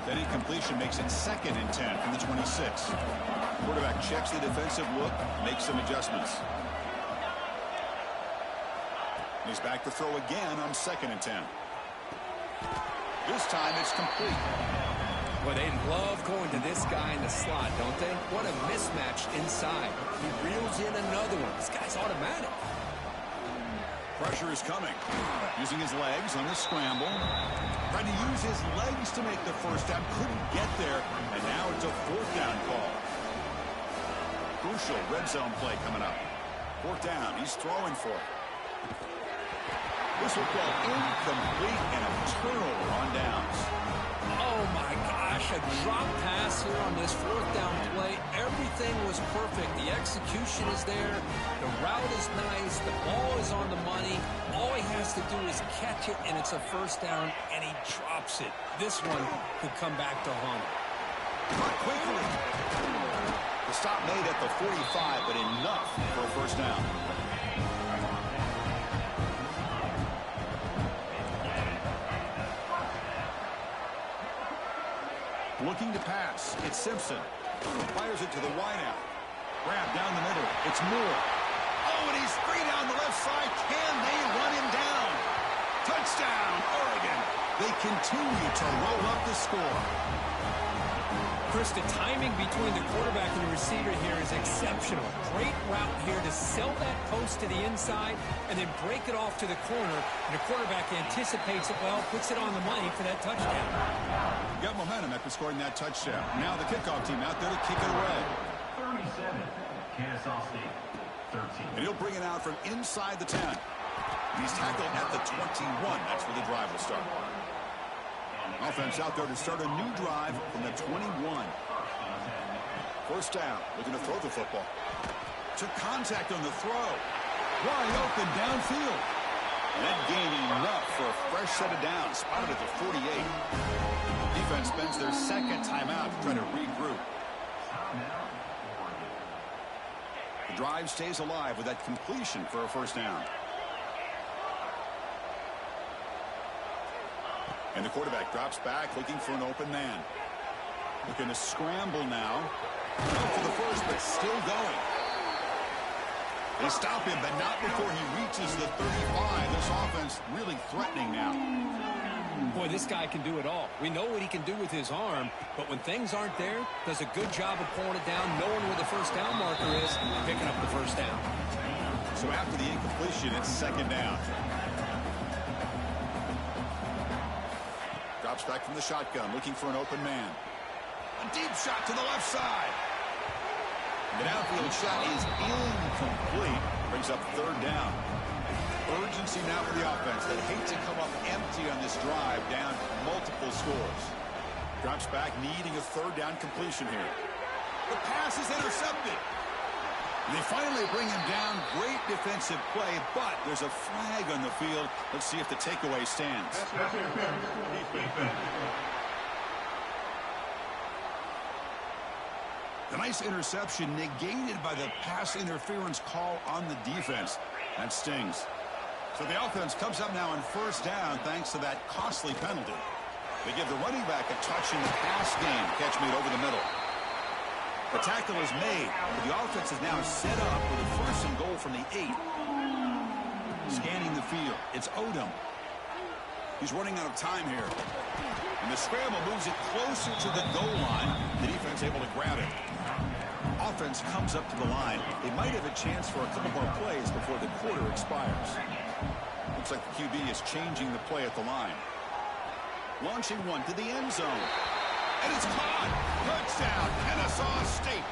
That incompletion makes it second and 10 from the 26. Quarterback checks the defensive look, makes some adjustments. He's back to throw again on second and 10. This time it's complete. Well, they love going to this guy in the slot, don't they? What a mismatch inside. He reels in another one. This guy's automatic. Pressure is coming. Using his legs on the scramble. Trying to use his legs to make the first down. Couldn't get there. And now it's a fourth down call. Crucial red zone play coming up. Fourth down. He's throwing for it. This will call incomplete and a turnover on downs. Oh, my gosh. A drop pass here on this fourth down play. Everything was perfect. The execution is there. The route is nice. The ball is on the money. All he has to do is catch it, and it's a first down, and he drops it. This one could come back to haunt him. Not quickly. The stop made at the 45, but enough for a first down. Looking to pass. It's Simpson. Fires it to the wideout. Grab down the middle. It's Moore. Oh, and he's free down the left side. Can they run him down? Touchdown, Oregon. They continue to roll up the score. Chris, the timing between the quarterback and the receiver here is exceptional. Great route here to sell that post to the inside and then break it off to the corner. And the quarterback anticipates it well, puts it on the money for that touchdown. Got momentum after scoring that touchdown. Now the kickoff team out there to kick it away. 37, Kennesaw.State, 13. And he'll bring it out from inside the 10. He's tackled at the 21. That's where the drive will start. Offense out there to start a new drive from the 21. First down, looking to throw the football. Took contact on the throw. Wide open downfield. That gaining enough for a fresh set of downs. Spotted at the 48. Defense spends their second timeout to try to regroup. The drive stays alive with that completion for a first down. And the quarterback drops back, looking for an open man. Looking to scramble now. Out for the first, but still going. They stop him, but not before he reaches the 35. This offense really threatening now. Boy, this guy can do it all. We know what he can do with his arm, but when things aren't there, does a good job of pulling it down, knowing where the first down marker is, and picking up the first down. So after the incompletion, it's second down. Drops back from the shotgun, looking for an open man. A deep shot to the left side. The downfield shot is incomplete. Brings up third down. Urgency now for the offense. They hate to come up empty on this drive, down multiple scores. Drops back, needing a third down completion here. The pass is intercepted. They finally bring him down. Great defensive play, but there's a flag on the field. Let's see if the takeaway stands. The nice interception negated by the pass interference call on the defense. That stings. So the offense comes up now on first down thanks to that costly penalty. They give the running back a touch in the pass game. Catch made over the middle. The tackle is made, but the offense is now set up with a first and goal from the 8. Scanning the field. It's Odom. He's running out of time here. And the scramble moves it closer to the goal line. The defense able to grab it. Offense comes up to the line. They might have a chance for a couple more plays before the quarter expires. Looks like the QB is changing the play at the line. Launching one to the end zone. And it's caught. Touchdown, Kennesaw.State.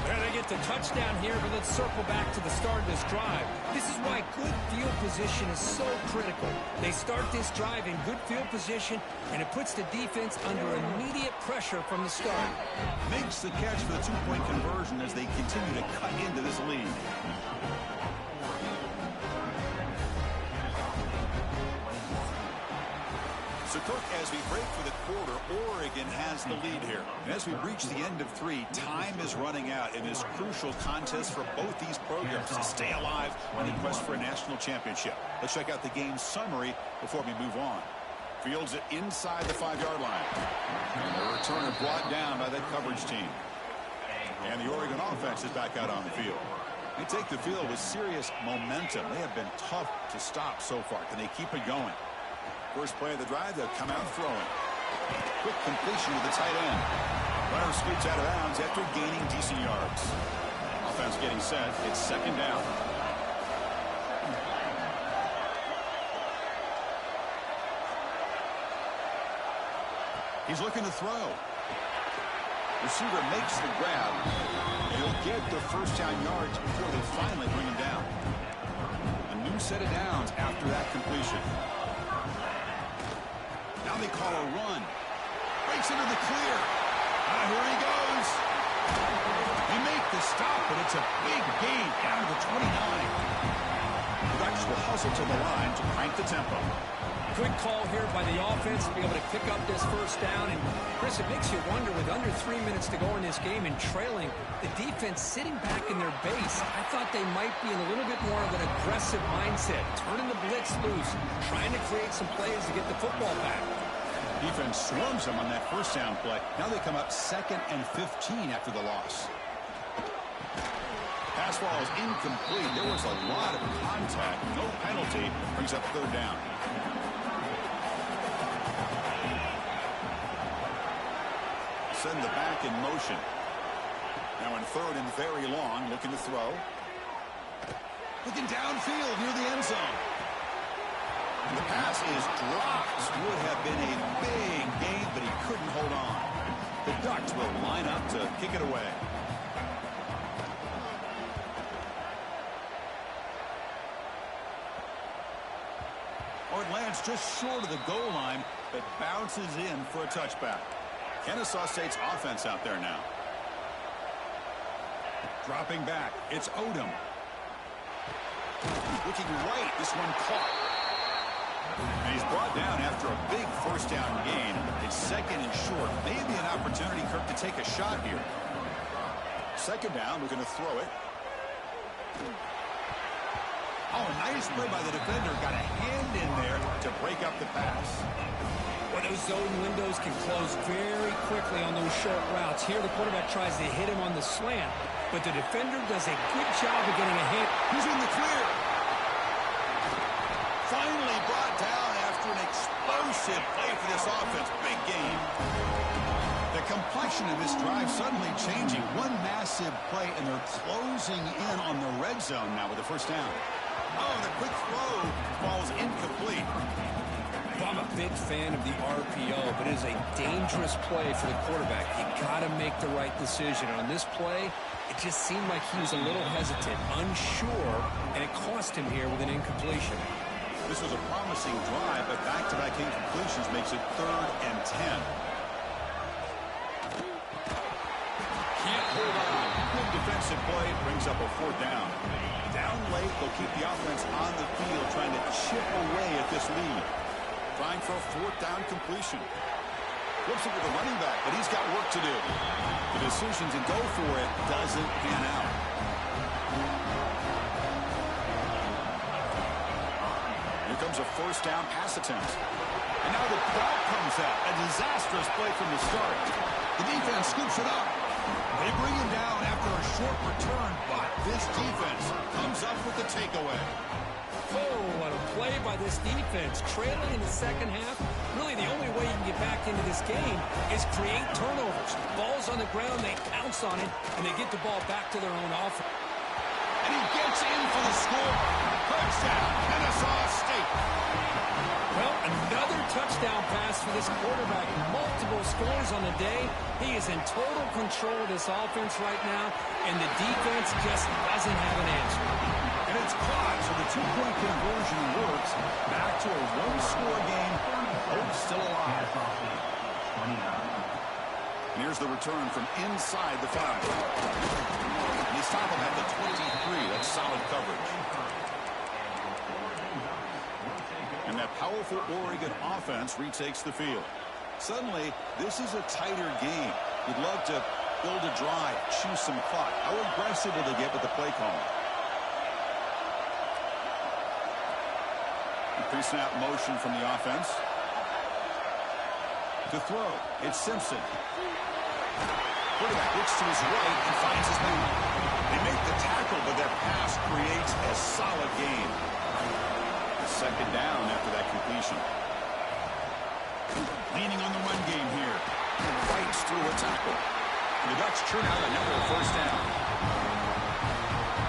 They get the touchdown here, but let's circle back to the start of this drive. This is why good field position is so critical. They start this drive in good field position, and it puts the defense under immediate pressure from the start. Makes the catch for the two-point conversion as they continue to cut into this lead. So, Kirk, as we break for the quarter, Oregon has the lead here. And as we reach the end of 3, time is running out in this crucial contest for both these programs to stay alive in the quest for a national championship. Let's check out the game summary before we move on. Fields it inside the 5-yard line. The returner brought down by that coverage team. And the Oregon offense is back out on the field. They take the field with serious momentum. They have been tough to stop so far. Can they keep it going? First play of the drive, they'll come out throwing. Quick completion to the tight end. Runner scoots out of bounds after gaining decent yards. Offense getting set. It's second down. He's looking to throw. Receiver makes the grab. And he'll get the first down yards before they finally bring him down. A new set of downs after that completion. Now they call a run. Breaks into the clear. Here he goes. They make the stop, but it's a big gain down to the 29. The Ducks will hustle to the line to crank the tempo. Good call here by the offense to be able to pick up this first down. And, Chris, it makes you wonder, with under 3 minutes to go in this game and trailing, the defense sitting back in their base. I thought they might be in a little bit more of an aggressive mindset, turning the blitz loose, trying to create some plays to get the football back. Defense swarms them on that first down play. Now they come up 2nd and 15 after the loss. Pass ball is incomplete. There was a lot of contact. No penalty. Brings up third down. Send the back in motion. Now in third and very long, looking to throw. Looking downfield near the end zone. And the pass is dropped. Would have been a big gain, but he couldn't hold on. The Ducks will line up to kick it away. Oh, it lands just short of the goal line, but bounces in for a touchback. Kennesaw State's offense out there now. Dropping back. It's Odom. Looking right. This one caught. And he's brought down after a big first down gain. It's second and short. Maybe an opportunity, Kirk, to take a shot here. Second down, looking to throw it. Oh, nice play by the defender. Got a hand in there to break up the pass. Well, those zone windows can close very quickly on those short routes. Here, the quarterback tries to hit him on the slant, but the defender does a good job of getting a hit. He's in the clear. Finally brought down after an explosive play for this offense. Big game. The complexion of this drive suddenly changing. One massive play, and they're closing in on the red zone now with the first down. Oh, the quick throw falls incomplete. Well, I'm a big fan of the RPO, but it is a dangerous play for the quarterback. You got to make the right decision. On this play, it just seemed like he was a little hesitant, unsure, and it cost him here with an incompletion. This was a promising drive, but back-to-back incompletions makes it 3rd and 10. Can't hold on. Good defensive play brings up a 4th down. Down late, they'll keep the offense on the field trying to chip away at this lead. Trying for a 4th down completion. Flips it with the running back, but he's got work to do. The decision to go for it doesn't pan out. Here comes a 1st down pass attempt. And now the ball comes out. A disastrous play from the start. The defense scoops it up. They bring him down after a short return, but this defense comes up with the takeaway. Oh, what a play by this defense. Trailing in the second half, really the only way you can get back into this game is create turnovers. Ball's on the ground, they pounce on it, and they get the ball back to their own offense. And he gets in for the score. Touchdown, Kennesaw.State. Well, another touchdown pass for this quarterback. Multiple scores on the day. He is in total control of this offense right now, and the defense just doesn't have an answer. And it's caught, so the 2-point conversion works. Back to a 1-score game. Hope still alive. And here's the return from inside the 5. And he's tackled at the 23. That's solid coverage. And that powerful Oregon offense retakes the field. Suddenly, this is a tighter game. You'd love to build a drive, choose some clock. How aggressive will they get with the play calling? Pre-snap motion from the offense. To throw, it's Simpson. Quarterback looks to his right and finds his man. They make the tackle, but their pass creates a solid gain. A 2nd down after that completion. Leaning on the run game here. Fights through a tackle. And the Ducks churn out another 1st down.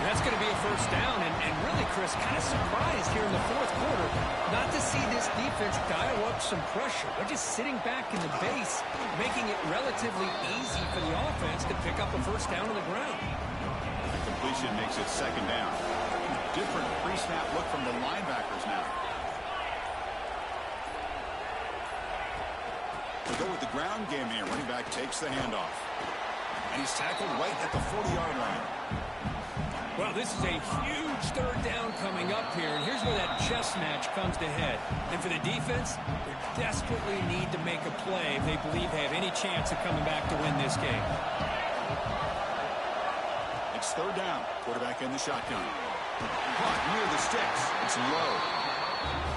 That's going to be a 1st down, and really, Chris, kind of surprised here in the 4th quarter not to see this defense dial up some pressure. They're just sitting back in the base, making it relatively easy for the offense to pick up a 1st down on the ground. The completion makes it 2nd down. Different pre-snap look from the linebackers now. They go with the ground game here. Running back takes the handoff. And he's tackled right at the 40-yard line. Well, this is a huge 3rd down coming up here, and here's where that chess match comes to head. And for the defense, they desperately need to make a play if they believe they have any chance of coming back to win this game. It's 3rd down. Quarterback in the shotgun. Caught near the sticks. It's low.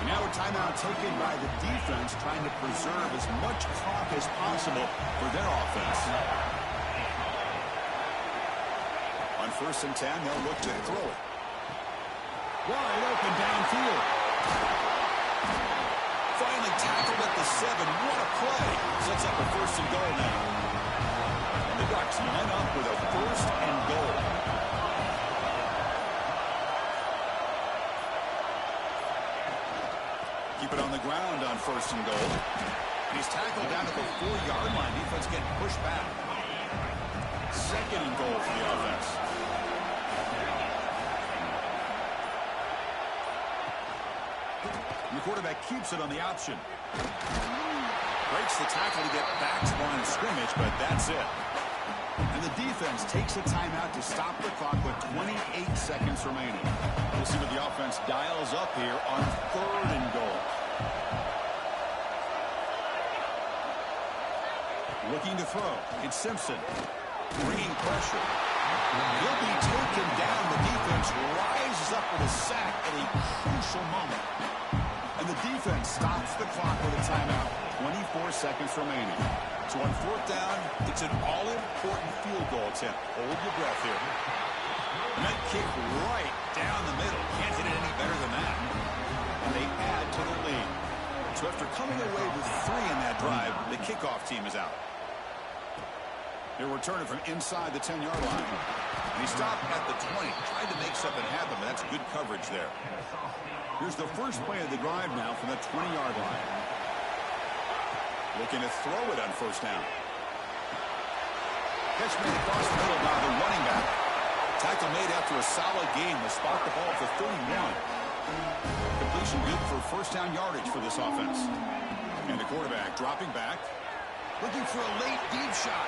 And now a timeout taken by the defense, trying to preserve as much clock as possible for their offense. On 1st and 10, they'll look to throw it. Wide open downfield. Finally tackled at the 7. What a play. Sets up a 1st and goal now. And the Ducks line up with a 1st and goal. Keep it on the ground on 1st and goal. And he's tackled down at the 4-yard line. Defense getting pushed back. 2nd and goal for the offense. The quarterback keeps it on the option. Breaks the tackle to get back to the line of scrimmage, but that's it. And the defense takes a timeout to stop the clock with 28 seconds remaining. We'll see what the offense dials up here on 3rd and goal. Looking to throw. It's Simpson. Bringing pressure. He'll be taken down. The defense rises up with a sack at a crucial moment. And the defense stops the clock with a timeout. 24 seconds remaining. So on fourth down, it's an all-important field goal attempt. Hold your breath here. And that kick right down the middle. Can't hit it any better than that. And they add to the lead. So after coming away with 3 in that drive, the kickoff team is out. He'll return it from inside the 10-yard line. And he stopped at the 20. Tried to make something happen, but that's good coverage there. Here's the first play of the drive now from the 20-yard line. Looking to throw it on first down. Catch made across the middle by the running back. Tackle made after a solid gain. Will spot the ball at the 31. Completion good for first down yardage for this offense. And the quarterback dropping back. Looking for a late deep shot.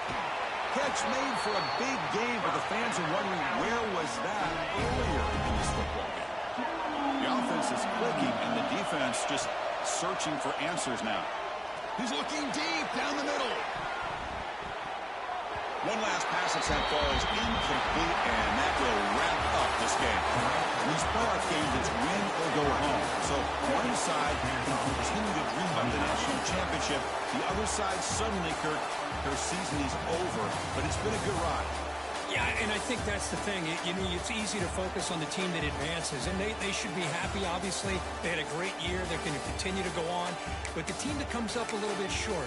Catch made for a big gain, but the fans are wondering where was that earlier in this football game. The offense is clicking, and the defense just searching for answers now. He's looking deep down the middle. One last pass attempt falls incomplete, and that will wrap up this game. In these playoff games, it's win or go home. So one side can continue to dream about the national championship. The other side suddenly, Kirk, their season is over, but it's been a good ride. Yeah, and I think that's the thing. It's easy to focus on the team that advances, and they should be happy, obviously. They had a great year. They're going to continue to go on. But the team that comes up a little bit short,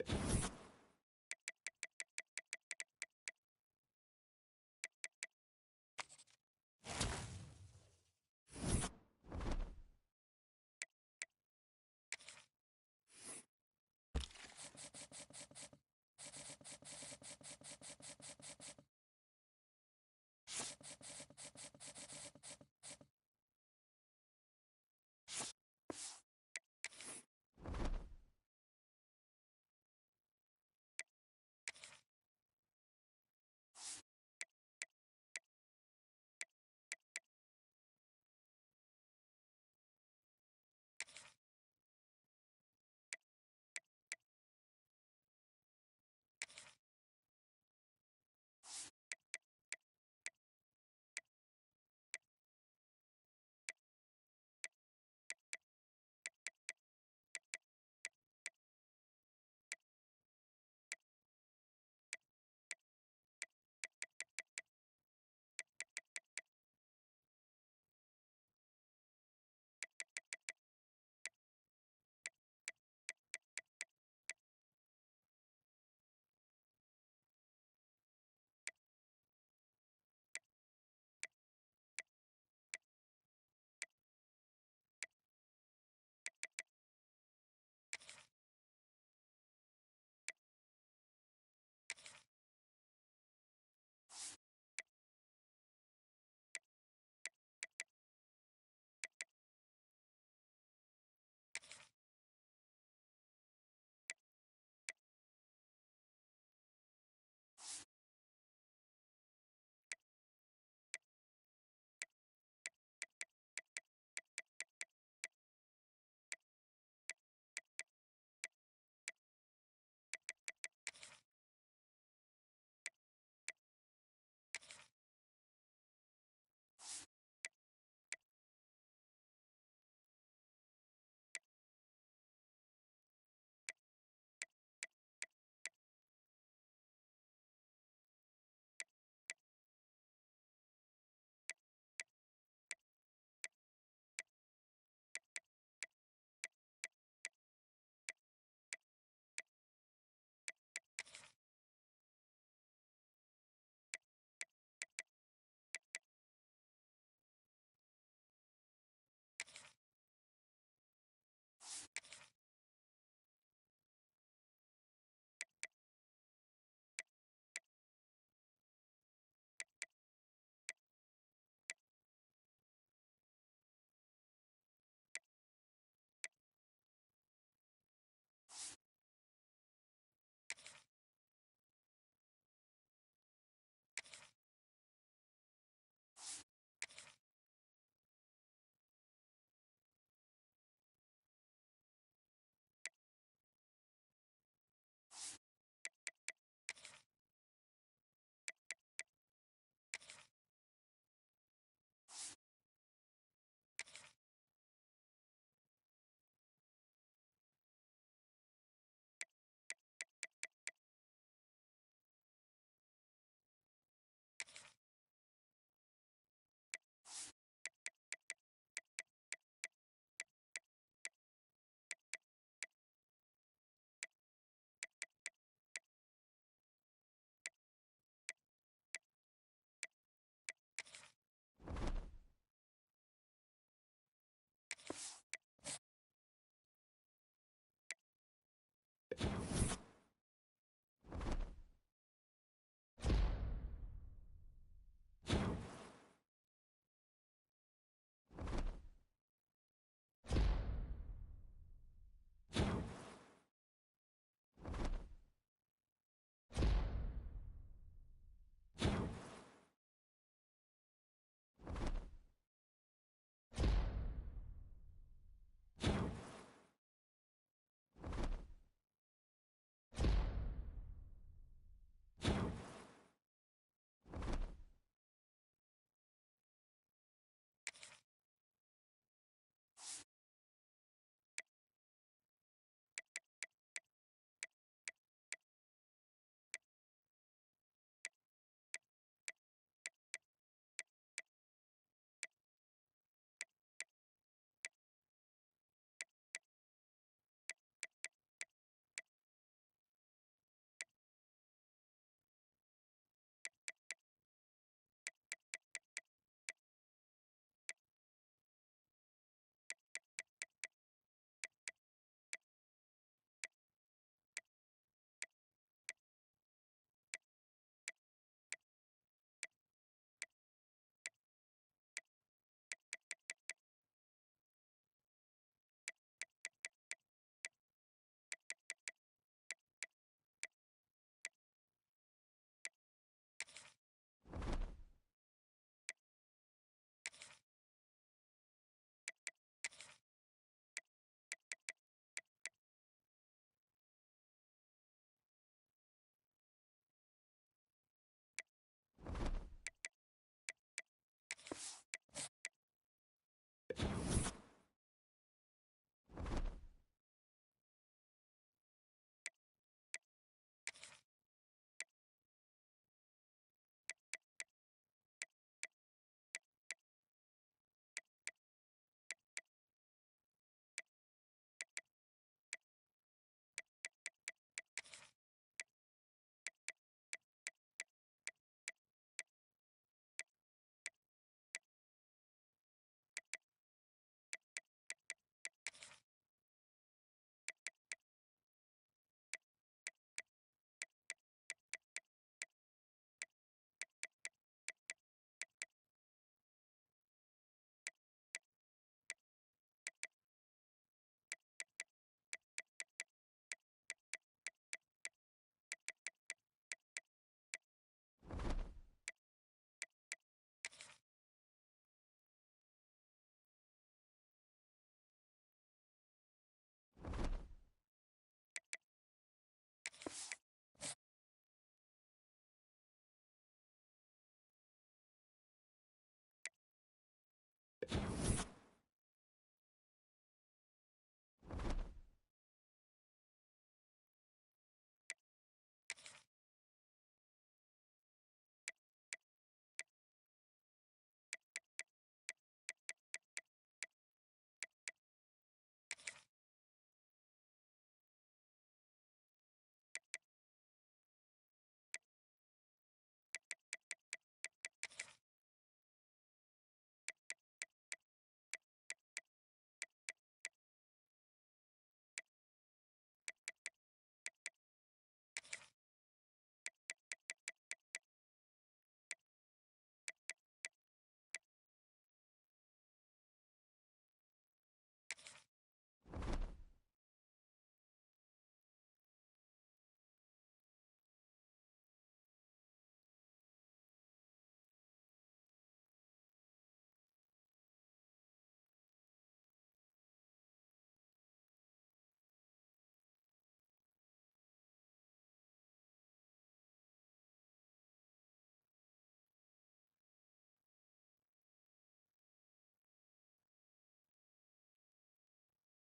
it.